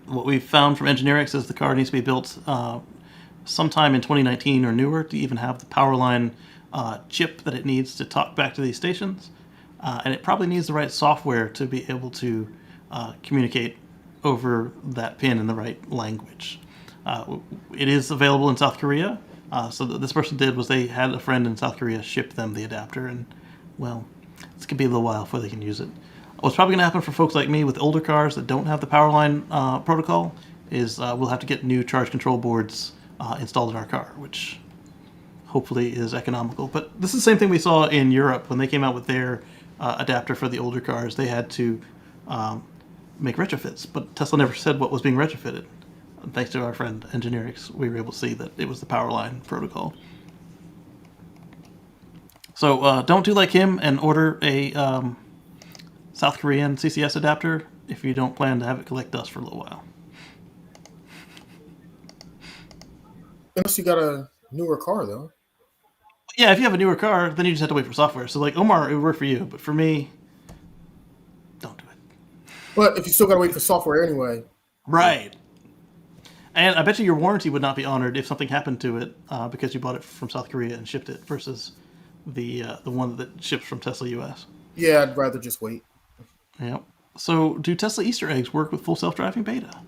What we've found from Engineerix is the car needs to be built sometime in 2019 or newer to even have the power line chip that it needs to talk back to these stations. And it probably needs the right software to be able to communicate over that pin in the right language. It is available in South Korea. So what this person did was they had a friend in South Korea ship them the adapter, and well, it's gonna be a little while before they can use it. What's probably gonna happen for folks like me with older cars that don't have the power line protocol is we'll have to get new charge control boards installed in our car, which hopefully is economical. But this is the same thing we saw in Europe when they came out with their adapter for the older cars. They had to make retrofits, but Tesla never said what was being retrofitted. And thanks to our friend Engineerix, we were able to see that it was the power line protocol. So don't do like him and order a South Korean CCS adapter if you don't plan to have it collect dust for a little while. Unless you got a newer car, though. Yeah, if you have a newer car, then you just have to wait for software. So like Omar, it would work for you, but for me, don't do it. But if you still got to wait for software anyway. Right. And I bet you your warranty would not be honored if something happened to it because you bought it from South Korea and shipped it versus the one that ships from Tesla US. Yeah, I'd rather just wait. Yep. So do Tesla Easter eggs work with full self-driving beta?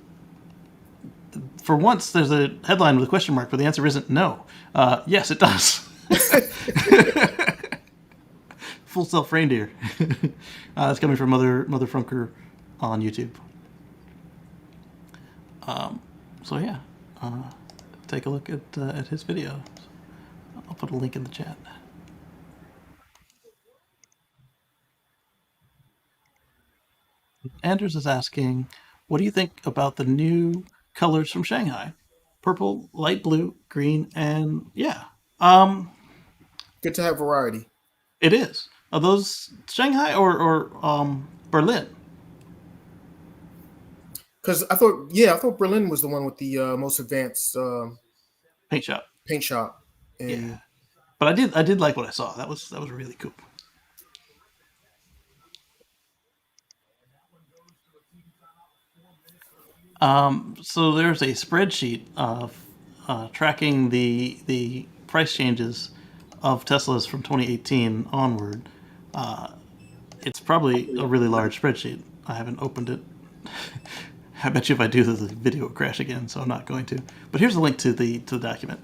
For once, there's a headline with a question mark, but the answer isn't no. Yes, it does. Full self reindeer. That's coming from Mother Frunker on YouTube. So yeah, take a look at his video. I'll put a link in the chat. Anders is asking, what do you think about the new colors from Shanghai? Purple, light blue, green, and yeah. Good to have variety. It is. Are those Shanghai or Berlin? Because I thought Berlin was the one with the most advanced Paint shop. paint shop. And Yeah. But I did like what I saw. That was really cool. So there's a spreadsheet of tracking the price changes of Teslas from 2018 onward. It's probably a really large spreadsheet. I haven't opened it. I bet you if I do, the video will crash again, so I'm not going to. But here's the link to the document.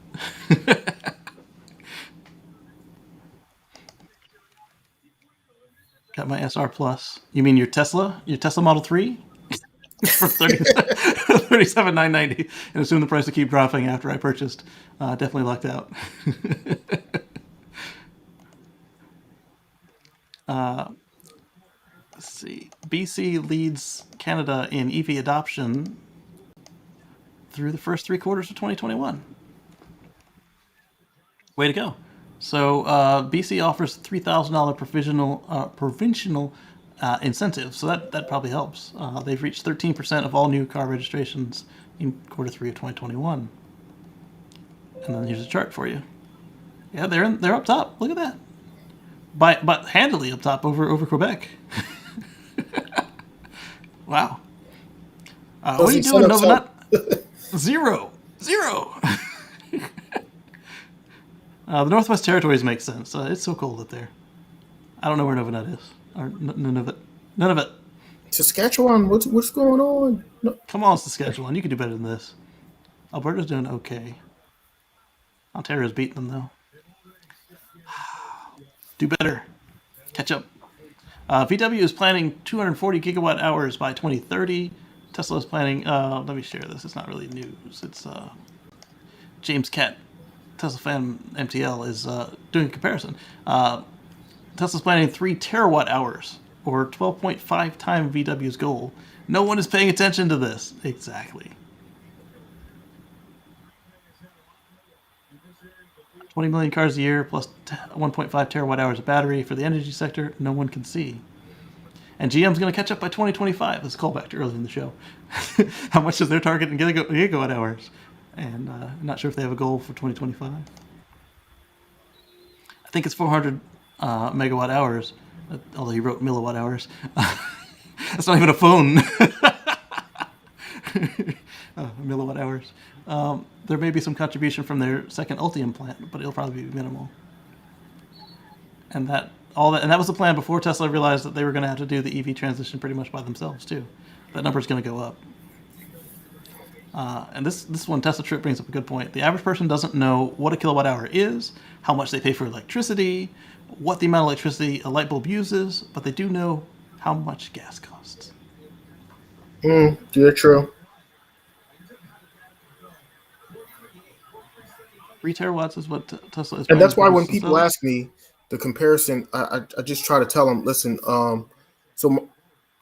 Got my SR Plus. You mean your Tesla? Your Tesla Model 3? For $37,990, and assume the price will keep dropping after I purchased. Definitely lucked out. Let's see. BC leads Canada in EV adoption through the first 3 quarters of 2021. Way to go. So BC offers $3,000 provincial incentive, so that probably helps. They've reached 13% of all new car registrations in quarter 3 of 2021. And then here's a chart for you. Yeah, they're up top. Look at that. But handily up top over Quebec. Wow. What are you doing, Novenut? Zero. The Northwest Territories makes sense. It's so cold up there. I don't know where Novenut is. Or none of it. None of it. Saskatchewan, what's going on? No. Come on, Saskatchewan. You can do better than this. Alberta's doing okay. Ontario's beating them, though. Do better. Catch up. VW is planning 240 gigawatt hours by 2030. Tesla is planning... let me share this. It's not really news. It's James Catt, Tesla fan MTL, is doing a comparison. Tesla's planning 3 terawatt hours, or 12.5 times VW's goal. No one is paying attention to this. Exactly. 20 million cars a year plus 1.5 terawatt hours of battery for the energy sector, no one can see. And GM's going to catch up by 2025. This is a callback to earlier in the show. How much is their target in gigawatt hours? And I'm not sure if they have a goal for 2025. I think it's 400 megawatt hours, although he wrote milliwatt hours. That's not even a phone. Milliwatt hours. There may be some contribution from their second Ultium plant, but it'll probably be minimal. And that was the plan before Tesla realized that they were going to have to do the EV transition pretty much by themselves too. That number is going to go up. And this one, Tesla Trip, brings up a good point. The average person doesn't know what a kilowatt hour is, how much they pay for electricity, what the amount of electricity a light bulb uses, but they do know how much gas costs. Yeah, true. 3 terawatts is what Tesla is. And that's why when people ask me the comparison, I just try to tell them, listen, so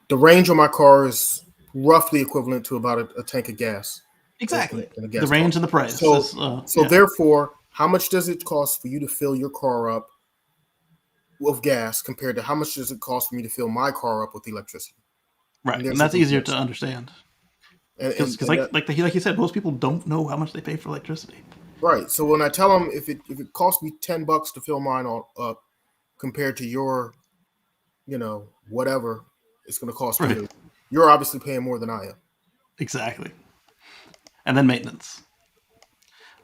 the range on my car is roughly equivalent to about a tank of gas. Exactly. In a gas the range car. and the price. So therefore, how much does it cost for you to fill your car up with gas compared to how much does it cost for me to fill my car up with electricity? Right, and that's easier to understand. Because like you said, most people don't know how much they pay for electricity. Right. So when I tell them if it costs me $10 to fill mine up compared to your, whatever it's going to cost you, you're obviously paying more than I am. Exactly. And then maintenance.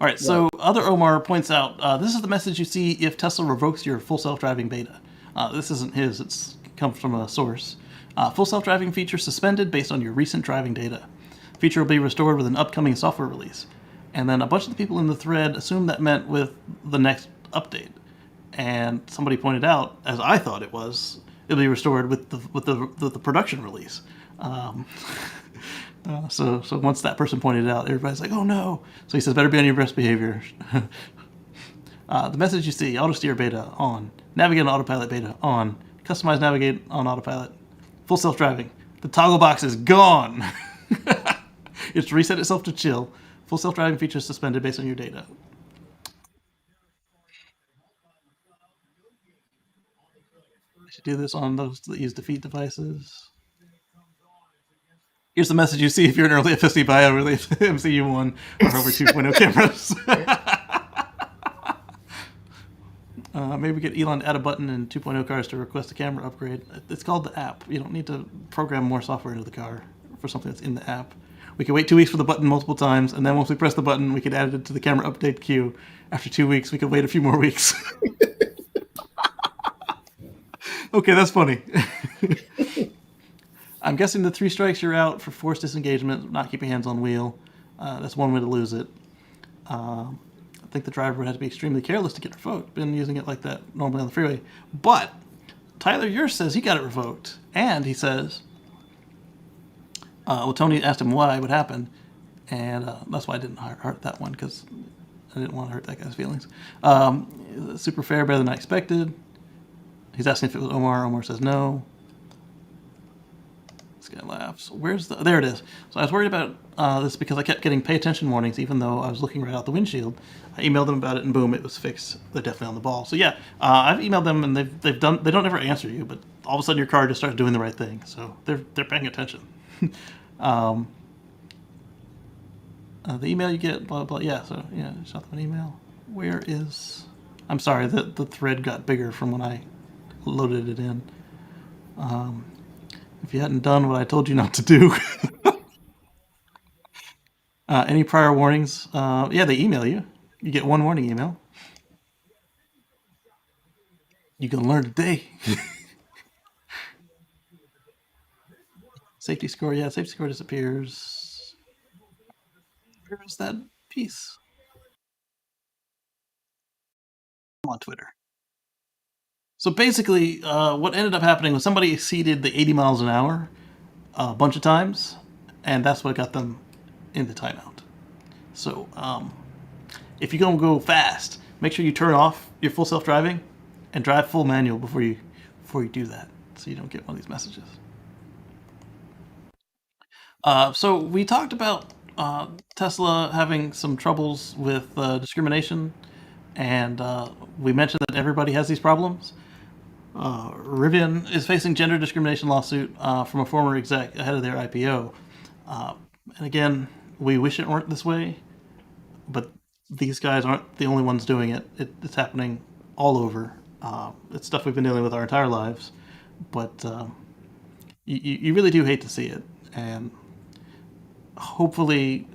All right. So other Omar points out this is the message you see if Tesla revokes your full self-driving beta. This isn't his. It comes from a source. Full self-driving feature suspended based on your recent driving data. Feature will be restored with an upcoming software release. And then a bunch of the people in the thread assumed that meant with the next update. And somebody pointed out, as I thought it was, it'll be restored with the production release. So once that person pointed it out, everybody's like, oh no. So he says, better be on your best behavior. The message you see, auto steer beta on, navigate on autopilot beta on, customize navigate on autopilot, full self-driving. The toggle box is gone. It's reset itself to chill. Full self-driving features suspended based on your data. I should do this on those that use defeat devices. Here's the message you see if you're an early FSD bio release MCU1 or over 2.0 cameras. Maybe get Elon to add a button in 2.0 cars to request a camera upgrade. It's called the app. You don't need to program more software into the car for something that's in the app. We could wait 2 weeks for the button multiple times, and then once we press the button, we could add it to the camera update queue. After 2 weeks, we could wait a few more weeks. Okay, that's funny. I'm guessing the 3 strikes you're out for forced disengagement, not keeping hands on wheel. That's one way to lose it. I think the driver would have to be extremely careless to get revoked. Been using it like that normally on the freeway. But Tyler Yours says he got it revoked, and he says... Tony asked him why, what happened, and that's why I didn't heart that one, because I didn't want to hurt that guy's feelings. Super fair, better than I expected. He's asking if it was Omar. Omar says no. This guy laughs. There it is. So I was worried about this because I kept getting pay attention warnings, even though I was looking right out the windshield. I emailed them about it, and boom, it was fixed. They're definitely on the ball. So yeah, I've emailed them, and they don't ever answer you, but all of a sudden your car just starts doing the right thing. So they're paying attention. The email you get, blah blah. Yeah. So yeah, shot them an email. Where is? I'm sorry, the thread got bigger from when I loaded it in. If you hadn't done what I told you not to do. Any prior warnings? Yeah, they email you. You get one warning email. You can learn today. Safety score, yeah, safety score disappears. Where's that piece? I'm on Twitter. So basically, what ended up happening was somebody exceeded the 80 miles an hour a bunch of times, and that's what got them in the timeout. So if you're gonna go fast, make sure you turn off your full self-driving and drive full manual before you do that, so you don't get one of these messages. So we talked about Tesla having some troubles with discrimination, and we mentioned that everybody has theyese problems. Rivian is facing gender discrimination lawsuit from a former exec ahead of their IPO. And again, we wish it weren't this way, but these guys aren't the only ones doing it. It's happening all over. It's stuff we've been dealing with our entire lives, but you really do hate to see it. And hopefully,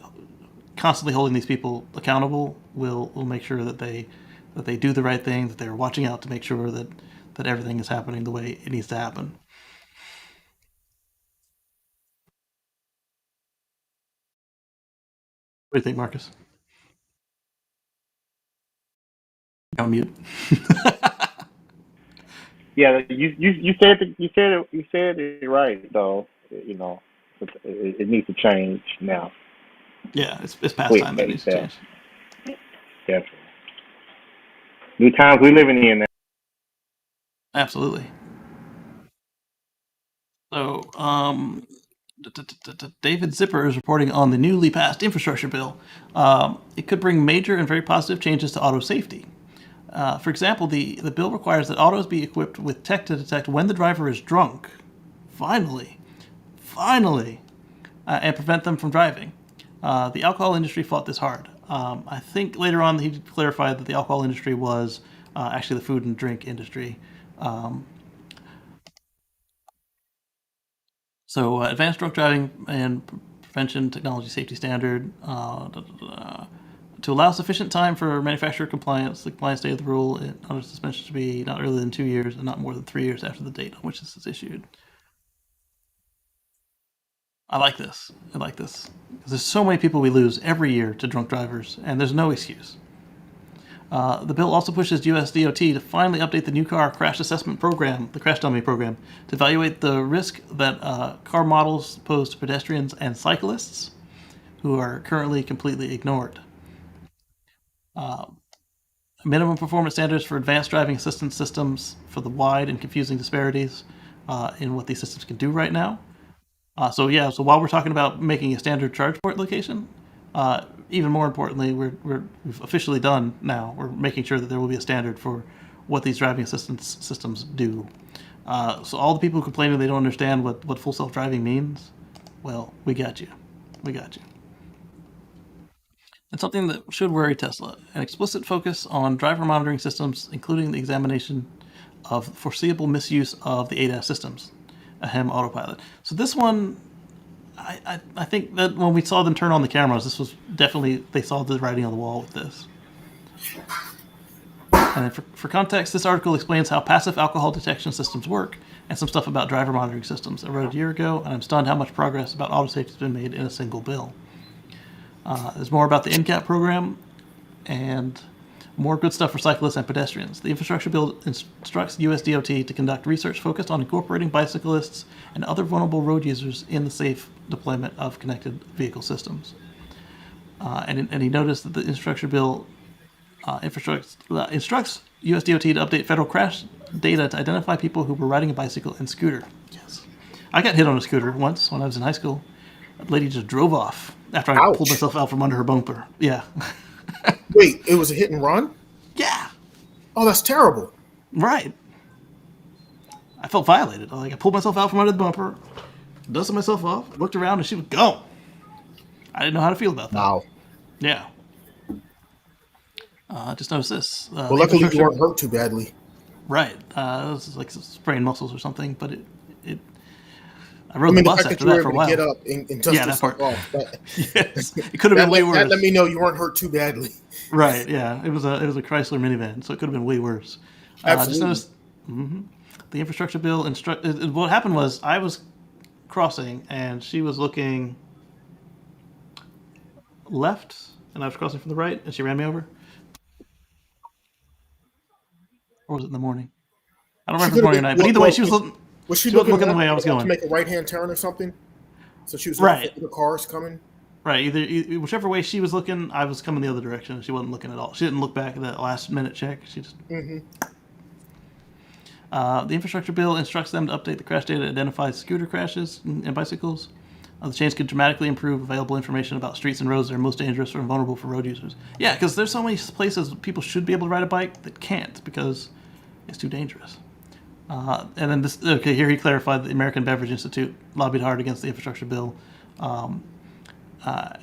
constantly holding these people accountable will make sure that they do the right thing, that they're watching out to make sure that everything is happening the way it needs to happen. What do you think, Marcus? You're on mute. Yeah, you said it right though. You know, it needs to change now. Yeah, it's past Quick, time that needs to change. Definitely. New times we living in now. Absolutely. So, David Zipper is reporting on the newly passed infrastructure bill. It could bring major and very positive changes to auto safety. For example, the bill requires that autos be equipped with tech to detect when the driver is drunk. Finally, and prevent them from driving. The alcohol industry fought this hard. I think later on he clarified that the alcohol industry was actually the food and drink industry. So advanced drunk driving and prevention technology safety standard to allow sufficient time for manufacturer compliance. The compliance date of the rule under suspension should be not earlier than 2 years and not more than 3 years after the date on which this is issued. I like this. Because there's so many people we lose every year to drunk drivers, and there's no excuse. The bill also pushes US DOT to finally update the new car crash assessment program, the crash dummy program, to evaluate the risk that car models pose to pedestrians and cyclists, who are currently completely ignored. Minimum performance standards for advanced driving assistance systems for the wide and confusing disparities in what these systems can do right now. So while we're talking about making a standard charge port location, even more importantly, we've officially done now. We're making sure that there will be a standard for what these driving assistance systems do. So all the people complaining they don't understand what full self-driving means, well, we got you. And something that should worry Tesla, an explicit focus on driver monitoring systems, including the examination of foreseeable misuse of the ADAS systems, ahem autopilot. So this one, I think that when we saw them turn on the cameras, this was definitely, they saw the writing on the wall with this. And for context, this article explains how passive alcohol detection systems work and some stuff about driver monitoring systems. I wrote it a year ago, and I'm stunned how much progress about auto safety has been made in a single bill. There's more about the NCAP program and more good stuff for cyclists and pedestrians. The infrastructure bill instructs US DOT to conduct research focused on incorporating bicyclists and other vulnerable road users in the safe deployment of connected vehicle systems. And he noticed that the infrastructure bill instructs US DOT to update federal crash data to identify people who were riding a bicycle and scooter. Yes. I got hit on a scooter once when I was in high school. A lady just drove off after I pulled Ouch. myself out from under her bumper. Yeah. Wait, it was a hit and run? Yeah. Oh, that's terrible. Right. I felt violated. Like I pulled myself out from under the bumper, dusted myself off, looked around, and she was gone. I didn't know how to feel about that. Wow. Yeah. Just noticed this. Well, luckily you weren't hurt too badly. Right. It was like sprained muscles or something, but it I I rode mean, the the bus fact that after you were that for a able while. to get up and dust Yeah, that yourself part. off. Yes. It could have been way worse. That let me know you weren't hurt too badly. Right. Yeah. It was a Chrysler minivan, so it could have been way worse. Absolutely. Just noticed the infrastructure bill. What happened was I was crossing and she was looking left, and I was crossing from the right, and she ran me over. Or was it in the morning? I don't remember if it was morning or night, but either way, she was looking. Was she wasn't looking looking the way I left was to going. make a right-hand turn or something? So she was Right. looking for the cars coming? Right. Whichever way she was looking, I was coming the other direction. She wasn't looking at all. She didn't look back at that last minute check. She just. The infrastructure bill instructs them to update the crash data to identify scooter crashes and bicycles. The change could dramatically improve available information about streets and roads that are most dangerous or vulnerable for road users. Yeah, because there's so many places people should be able to ride a bike that can't because it's too dangerous. And then this, okay, here he clarified the American Beverage Institute lobbied hard against the infrastructure bill. And I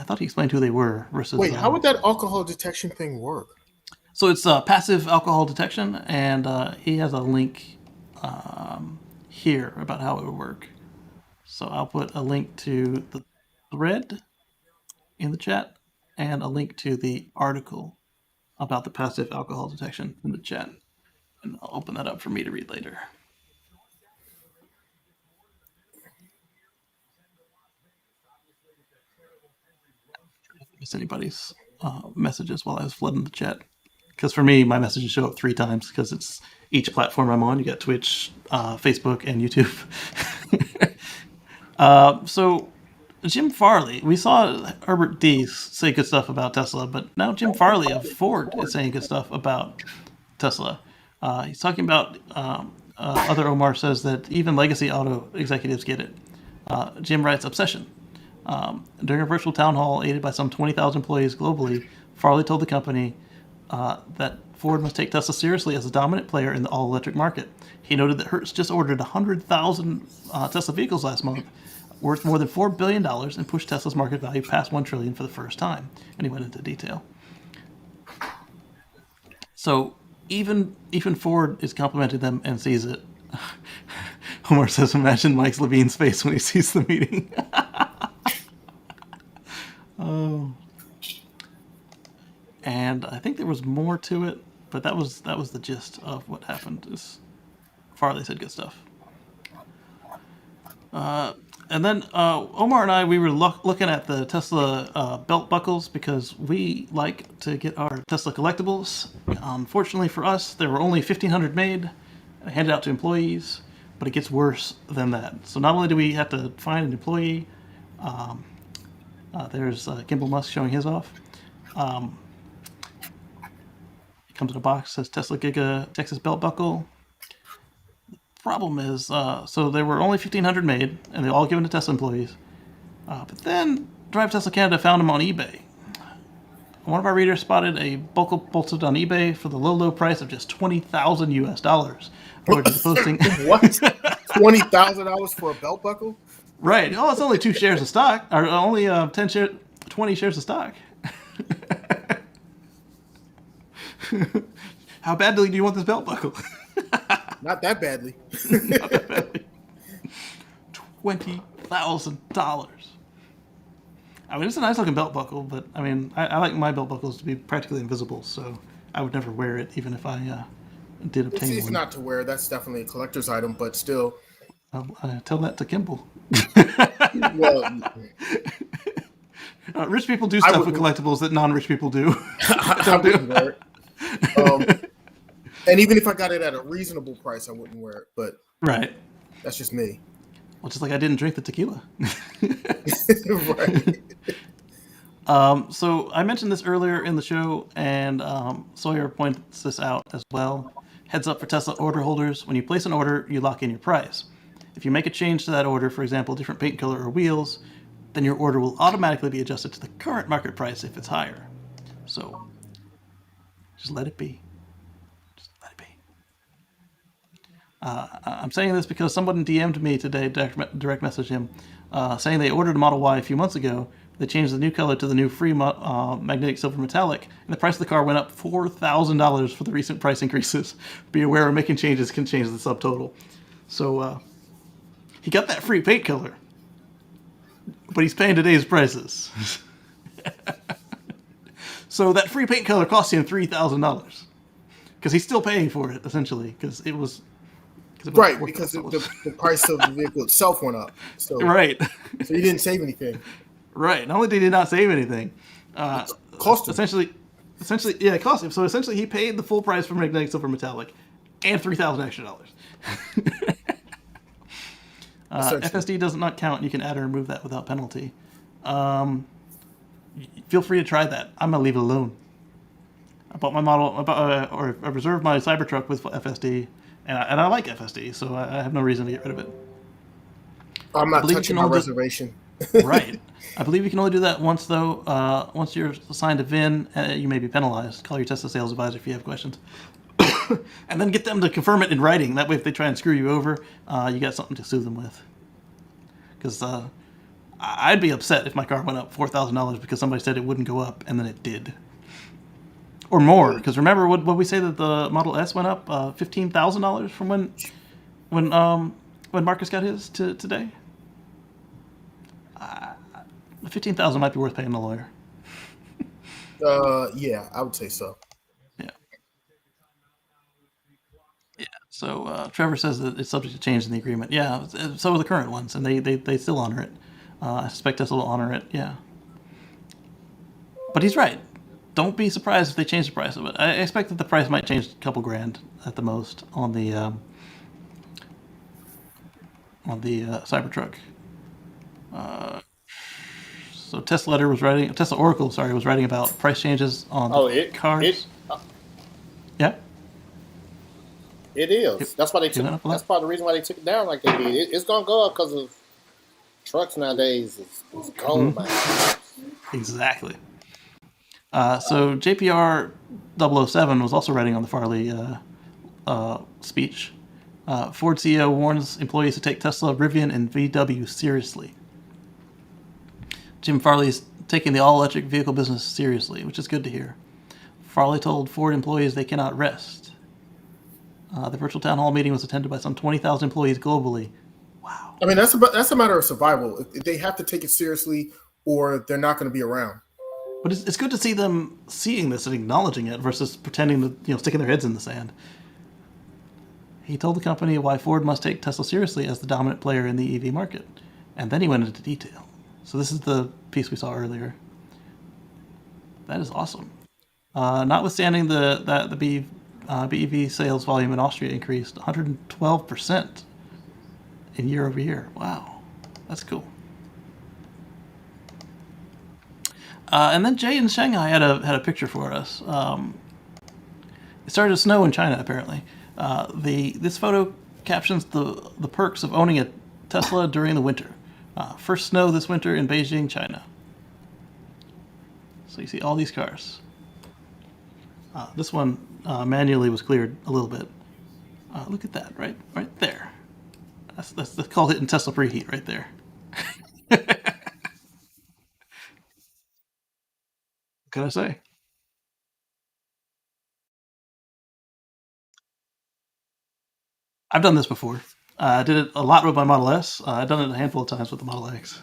thought he explained who they were versus. Wait, how would that alcohol detection thing work? So it's passive alcohol detection, and he has a link here about how it would work. So I'll put a link to the thread in the chat and a link to the article about the passive alcohol detection in the chat. And I'll open that up for me to read later. Miss anybody's messages while I was flooding the chat. Because for me, my messages show up 3 times because it's each platform I'm on. You got Twitch, Facebook, and YouTube. So Jim Farley, we saw Herbert Dees say good stuff about Tesla, but now Jim Farley of Ford is saying good stuff about Tesla. He's talking about other Omar says that even legacy auto executives get it. Jim writes obsession. During a virtual town hall aided by some 20,000 employees globally, Farley told the company that Ford must take Tesla seriously as a dominant player in the all-electric market. He noted that Hertz just ordered 100,000 Tesla vehicles last month, worth more than $4 billion, and pushed Tesla's market value past $1 trillion for the first time. And he went into detail. So even Ford is complimenting them and sees it. Homer says, imagine Mike Levine's face when he sees the meeting. Oh. And I think there was more to it, but that was the gist of what happened. Is Farley said good stuff. And then Omar and I, we were looking at the Tesla belt buckles because we like to get our Tesla collectibles. Unfortunately for us, there were only 1,500 made, handed out to employees, but it gets worse than that. So not only do we have to find an employee, there's Kimball Musk showing his off. It comes in a box, says Tesla Giga Texas belt buckle. Problem is, so there were only 1,500 made, and they all given to Tesla employees. But then Drive Tesla Canada found them on eBay. One of our readers spotted a buckle posted on eBay for the low price of just $20,000 US. According to the posting. What? $20,000 for a belt buckle? Right. Oh, it's only 2 shares of stock, or only 20 shares of stock. How badly do you want this belt buckle? Not that badly. Not that badly. $20,000. I mean, it's a nice looking belt buckle, but I mean, I like my belt buckles to be practically invisible, so I would never wear it, even if I did obtain It's one. not to wear. That's definitely a collector's item, but still. Tell that to Kimball. Well, rich people do stuff with collectibles that non-rich people do. I wouldn't wear it. And even if I got it at a reasonable price, I wouldn't wear it. But right, that's just me. Well, just like I didn't drink the tequila. Right. So I mentioned this earlier in the show, and Sawyer points this out as well. Heads up for Tesla order holders: when you place an order, you lock in your price. If you make a change to that order, for example, different paint color or wheels, then your order will automatically be adjusted to the current market price if it's higher. So just let it be. Just let it be. I'm saying this because someone DM'd me today, direct messaged him, saying they ordered a Model Y a few months ago. They changed the new color to the new free magnetic silver metallic, and the price of the car went up $4,000 for the recent price increases. Be aware making changes can change the subtotal. So he got that free paint color, but he's paying today's prices. So that free paint color cost him $3,000 because he's still paying for it essentially because it was Right, because the price of the vehicle itself went up. So right. So he didn't save anything. Right. Not only did he not save anything, Cost him. essentially, yeah, it cost him. So essentially, he paid the full price for magnetic silver metallic, and $3,000 extra. FSD does not count. You can add or remove that without penalty. Feel free to try that. I'm gonna leave it alone. I bought my model, or I reserved my Cybertruck with FSD, and I like FSD, so I have no reason to get rid of it. I'm not touching my reservation. Right. I believe you can only do that once, though. Once you're assigned a VIN, you may be penalized. Call your Tesla sales advisor if you have questions. And then get them to confirm it in writing. That way, if they try and screw you over, you got something to sue them with. Because I'd be upset if my car went up $4,000 because somebody said it wouldn't go up, and then it did. Or more. Because remember, what we say that the Model S went up $15,000 from when Marcus got his to today? 15,000 might be worth paying the lawyer. Yeah, I would say so. Yeah. Yeah. So Trevor says that it's subject to change in the agreement. Yeah. So are the current ones, and they still honor it. I suspect Tesla will honor it. Yeah. But he's right. Don't be surprised if they change the price of it. I expect that the price might change a couple grand at the most on the Cybertruck. So Tesla Oracle, was writing about price changes on cars. Yeah. It is. That's why they took. That's part of the reason why they took it down like they did. It's gonna go up because of trucks nowadays. It's gold, man. Exactly. So JPR 007 was also writing on the Farley speech. Ford CEO warns employees to take Tesla, Rivian, and VW seriously. Jim Farley's taking the all-electric vehicle business seriously, which is good to hear. Farley told Ford employees they cannot rest. The virtual town hall meeting was attended by some 20,000 employees globally. Wow. I mean, that's a matter of survival. They have to take it seriously, or they're not going to be around. But it's good to see them seeing this and acknowledging it versus pretending to, sticking their heads in the sand. He told the company why Ford must take Tesla seriously as the dominant player in the EV market. And then he went into detail. So this is the piece we saw earlier. That is awesome. Notwithstanding the BEV sales volume in Austria increased 112% in year over year. Wow, that's cool. And then Jay in Shanghai had a picture for us. It started to snow in China apparently. This photo captions the perks of owning a Tesla during the winter. First snow this winter in Beijing, China. So you see all these cars. This one manually was cleared a little bit. Look at that, right there. That's called hitting Tesla preheat right there. What can I say? I've done this before. I did it a lot with my Model S. I've done it a handful of times with the Model X.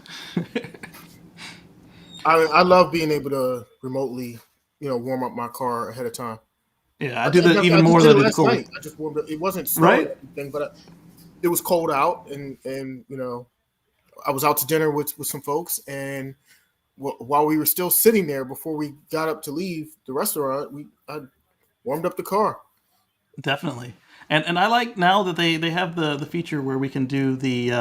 I love being able to remotely, warm up my car ahead of time. Yeah, I do that even more than I do the cold. I just warmed up. It wasn't snowing or anything, but it was cold out, and I was out to dinner with some folks, and while we were still sitting there before we got up to leave the restaurant, I warmed up the car. Definitely. And I like now that they have the feature where we can do the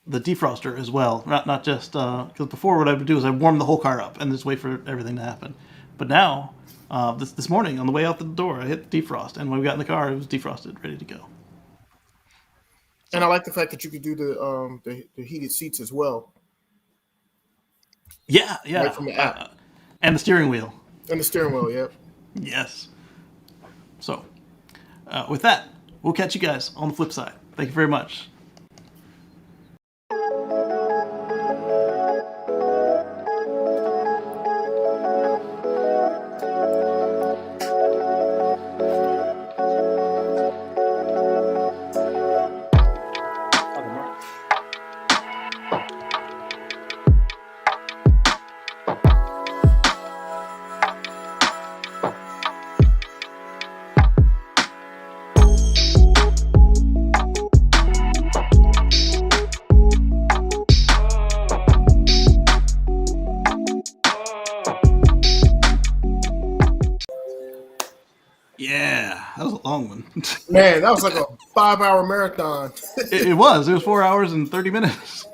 the defroster as well. Not just because before what I would do is I warm the whole car up and just wait for everything to happen. But now, this morning on the way out the door, I hit defrost, and when we got in the car, it was defrosted, ready to go. And I like the fact that you could do the heated seats as well. Yeah. Right from the app. And the steering wheel. And the steering wheel, yep. Yes. So, with that, we'll catch you guys on the flip side. Thank you very much. Yeah, that was a long one. Man, that was like a 5-hour marathon. It was. It was 4 hours and 30 minutes.